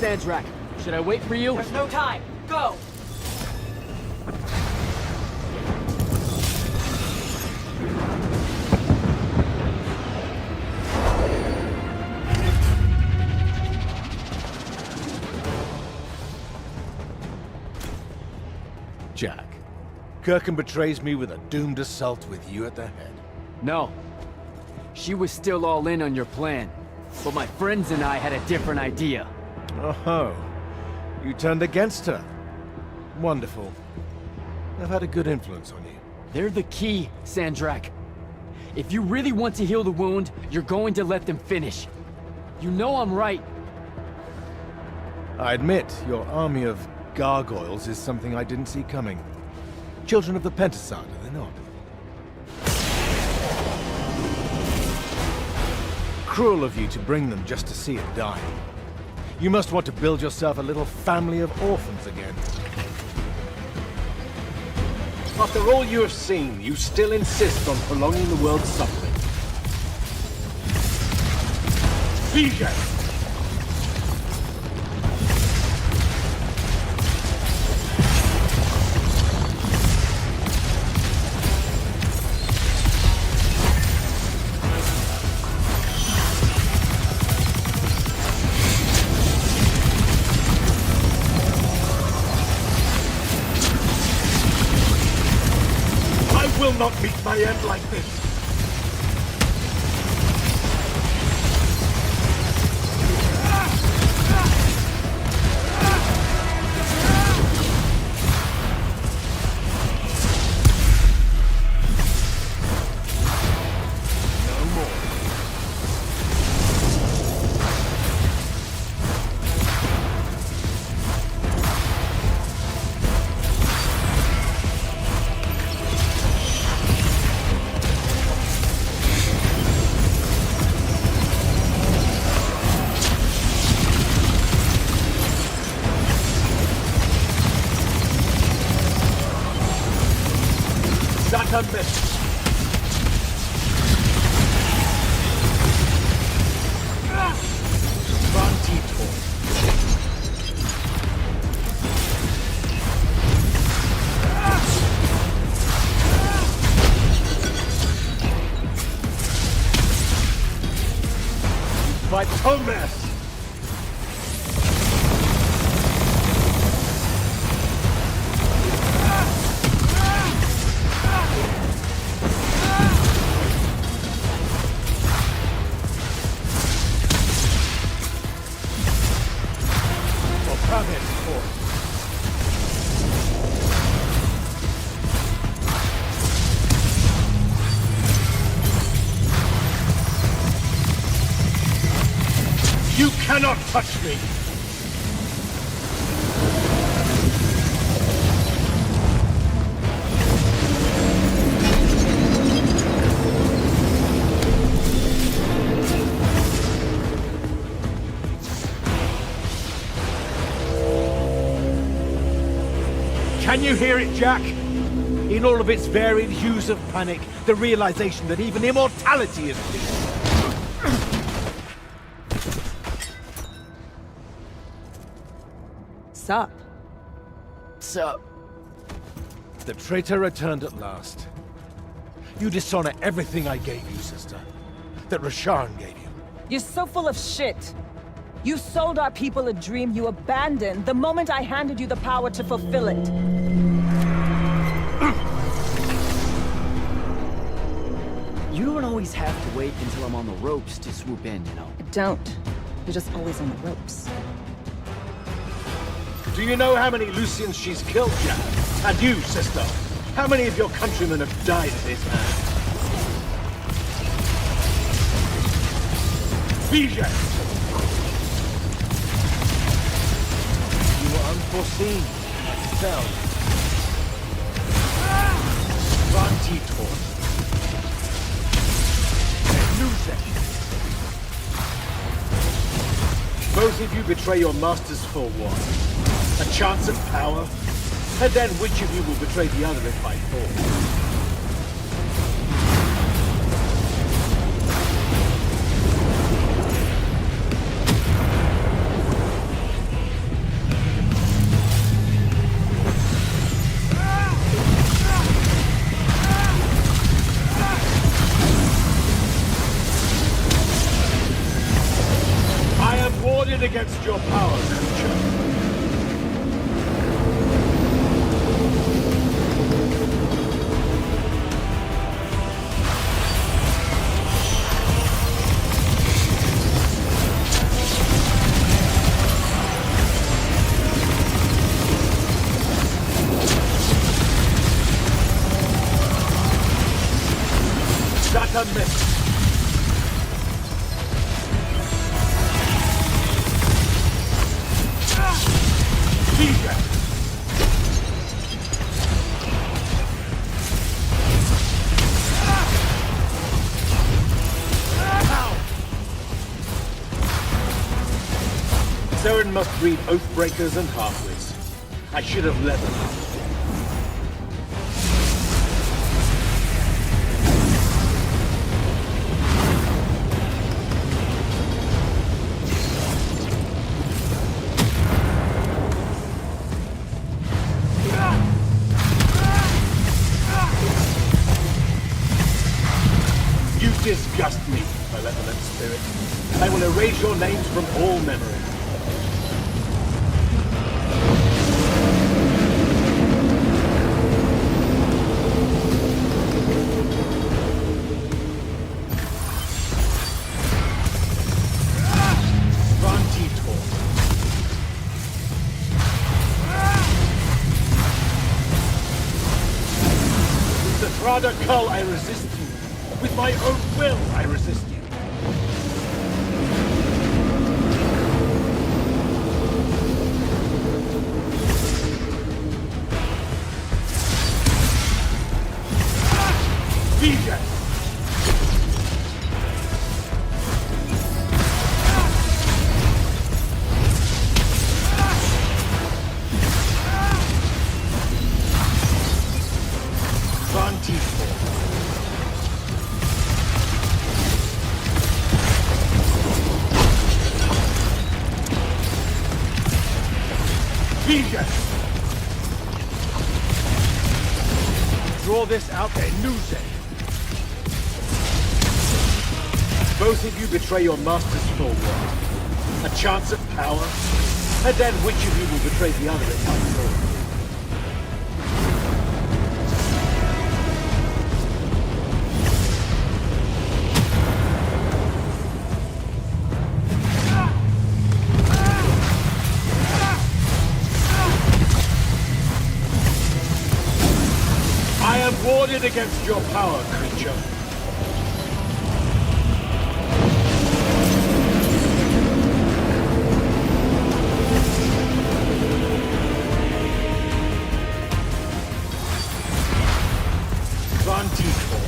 Sandrak. Should I wait for you? There's no time. Go! Jack, Kirkham betrays me with a doomed assault with you at the head. No. She was still all in on your plan. But my friends and I had a different idea. Oh, you turned against her. Wonderful. I've had a good influence on you. They're the key, Sandrak. If you really want to heal the wound, you're going to let them finish. You know I'm right. I admit, your army of gargoyles is something I didn't see coming. Children of the Pentasad, are they not? Cruel of you to bring them just to see it die. You must want to build yourself a little family of orphans again. After all you have seen, you still insist on prolonging the world's suffering. Bijak! I will not meet my end like this. Not a miss. By Thomas! You cannot touch me! Can you hear it, Jack? In all of its varied hues of panic, the realization that even immortality is peace. Sup? Sup? The traitor returned at last. You dishonor everything I gave you, sister. That Rasharn gave you. You're so full of shit. You sold our people a dream you abandoned the moment I handed you the power to fulfill it. You don't always have to wait until I'm on the ropes to swoop in, you know? I don't. You're just always on the ropes. Do you know how many Lucians she's killed, Jack? And you, sister? How many of your countrymen have died at his hand? Bijak! You were unforeseen. I fell. Vantitor. Both of you betray your masters for what? A chance at power? And then which of you will betray the other if I fall? Another miss. Saren must breed Oathbreakers and Halfwits. I should have let them out. You disgust me, malevolent spirit. I will erase your names from all memory. Rada Kull, I resist you. With my own will, I resist you. DJ! Draw this out there, Nuze. Both of you betray your master's full world. A chance of power, and then which of you will betray the other in my story? Warded against your power, creature. Vantico.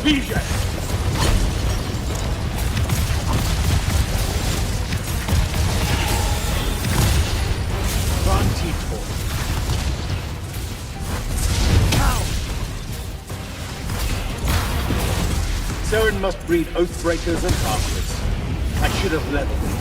Vision. Saren must breed Oathbreakers and Halfwits. I should have leveled them.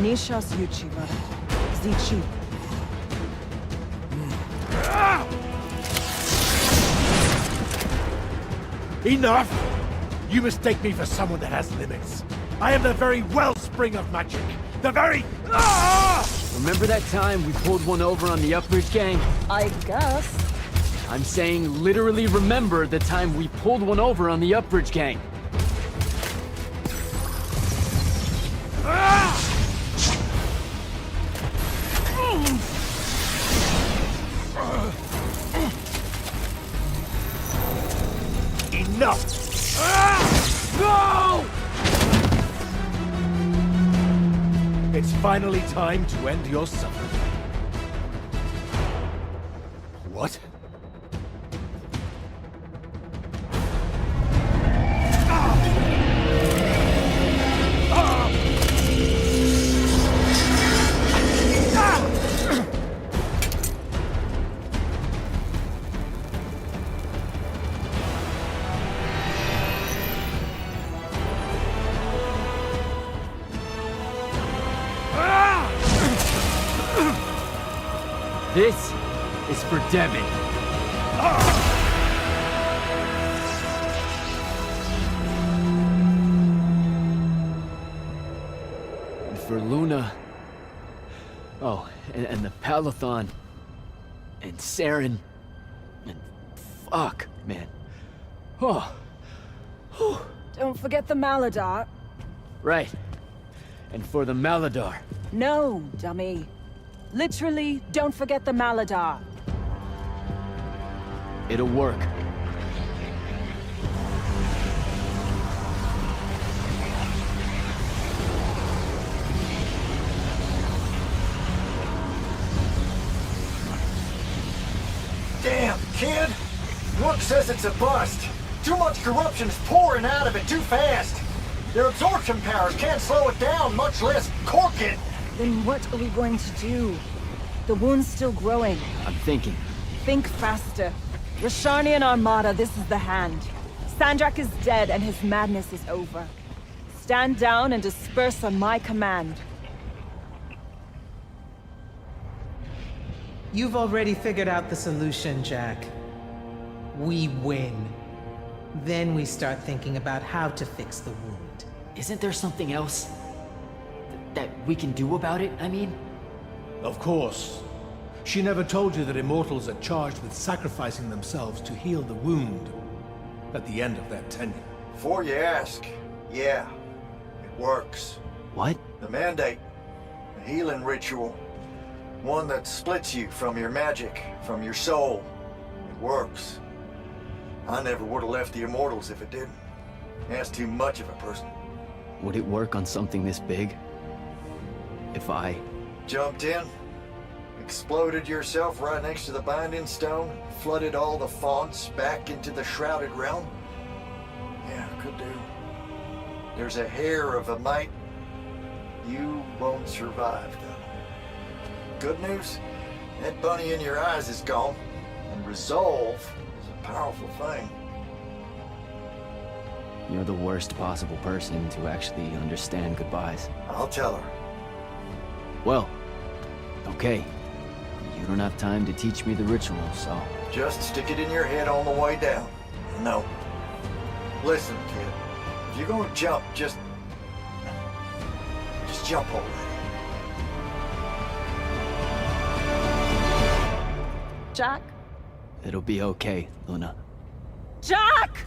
Nishas Yuchiva. Zichi. Enough! You mistake me for someone that has limits. I am the very wellspring of magic. The very... Remember that time we pulled one over on the Upbridge gang? I guess. I'm saying literally remember the time we pulled one over on the Upbridge gang. Enough! No! It's finally time to end your suffering. What? This is for Devin. And the Palathon. And Saren. And fuck, man. Oh. Don't forget the Maladar. Right. And for the Maladar. No, dummy. Literally, don't forget the Maladar. It'll work. Damn, kid! Rook says it's a bust. Too much corruption is pouring out of it too fast. Their absorption powers can't slow it down, much less cork it. Then what are we going to do? The wound's still growing. I'm thinking. Think faster. Rashanian Armada, this is the hand. Sandrak is dead and his madness is over. Stand down and disperse on my command. You've already figured out the solution, Jack. We win. Then we start thinking about how to fix the wound. Isn't there something else that we can do about it, I mean? Of course. She never told you that immortals are charged with sacrificing themselves to heal the wound at the end of their tenure. Before you ask, yeah, it works. What? The mandate. A healing ritual. One that splits you from your magic, from your soul. It works. I never would have left the Immortals if it didn't. That's too much of a person. Would it work on something this big? If I... Jumped in, exploded yourself right next to the binding stone, flooded all the fonts back into the shrouded realm? Yeah, could do. There's a hair of a mite. You won't survive, though. Good news, that bunny in your eyes is gone, and resolve is a powerful thing. You're the worst possible person to actually understand goodbyes. I'll tell her. Well, okay. You don't have time to teach me the ritual, so... Just stick it in your head on the way down. No. Listen, kid. If you're gonna jump, just jump already. Jack? It'll be okay, Luna. Jack!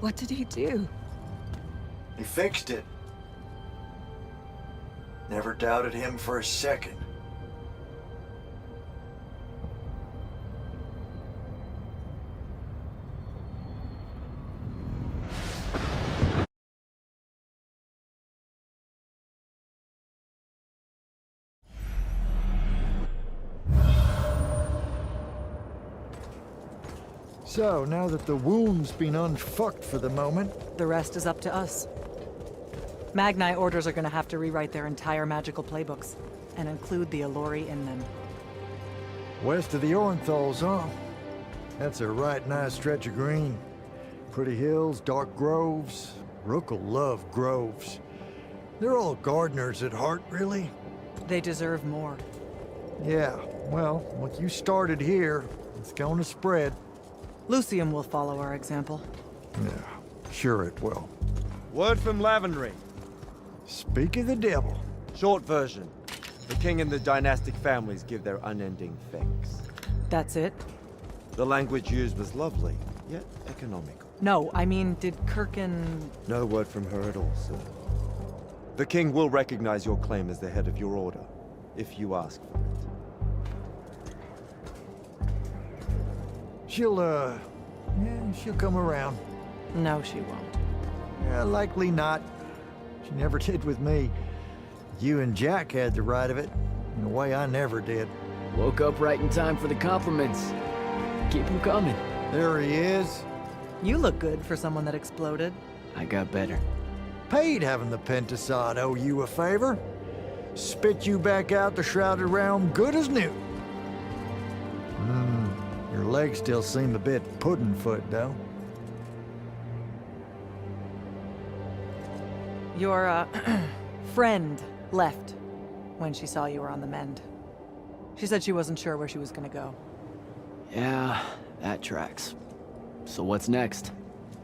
What did he do? He fixed it. Never doubted him for a second. So, now that the wound's been unfucked for the moment... The rest is up to us. Magni orders are gonna have to rewrite their entire magical playbooks, and include the Allori in them. West of the Orenthals, huh? That's a right nice stretch of green. Pretty hills, dark groves. Rook'll love groves. They're all gardeners at heart, really. They deserve more. Yeah, well, what you started here, it's gonna spread. Lucium will follow our example. Yeah, sure it will. Word from Lavendry. Speak of the devil. Short version. The king and the dynastic families give their unending thanks. That's it? The language used was lovely, yet economical. No, I mean, did Kirkin... No word from her at all, sir. The king will recognize your claim as the head of your order, if you ask for it. She'll come around. No, she won't. Yeah, likely not. She never did with me. You and Jack had the right of it, in a way I never did. Woke up right in time for the compliments. Keep them coming. There he is. You look good for someone that exploded. I got better. Paid having the Pentasod owe you a favor. spit you back out the Shrouded Realm good as new. Your legs still seem a bit pudding-foot, though. Your, friend left when she saw you were on the mend. She said she wasn't sure where she was gonna go. Yeah, that tracks. So what's next?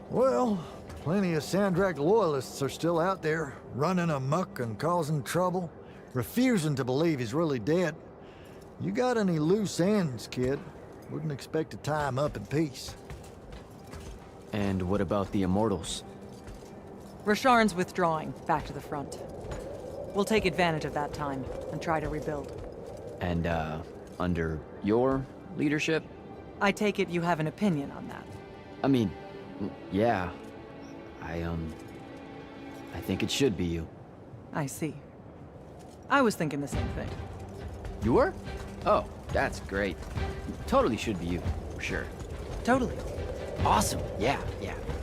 Well, plenty of Sandrak loyalists are still out there, running amok and causing trouble, refusing to believe he's really dead. You got any loose ends, kid? Wouldn't expect to tie him up in peace. And what about the Immortals? Rasharn's withdrawing back to the front. We'll take advantage of that time and try to rebuild. And, under your leadership? I take it you have an opinion on that. I mean, yeah. I think it should be you. I see. I was thinking the same thing. You were? Oh, that's great. Totally should be you, for sure. Totally. Awesome. Yeah.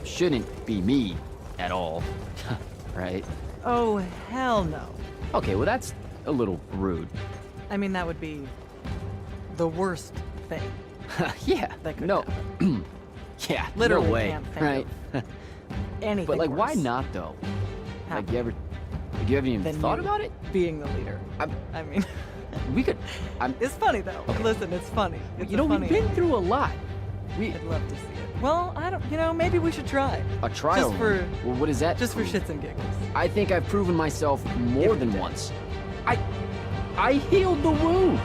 Shouldn't be me at all. Right? Oh, hell no. Okay, well that's a little rude. I mean, that would be the worst thing. Yeah. That could no. happen. Yeah, Literally no way. can't think Right? of anything But like, worse. why not though? Like, you haven't even Than thought you about it? Being the leader. I mean... We could... It's funny, though. Okay. Listen, it's funny. It's You know, funny we've been through a lot. I'd love to see it. Well, I don't... You know, maybe we should try. A trial? Just for... Well, what is that? Just for shits and giggles. I think I've proven myself more than once. I healed the wound.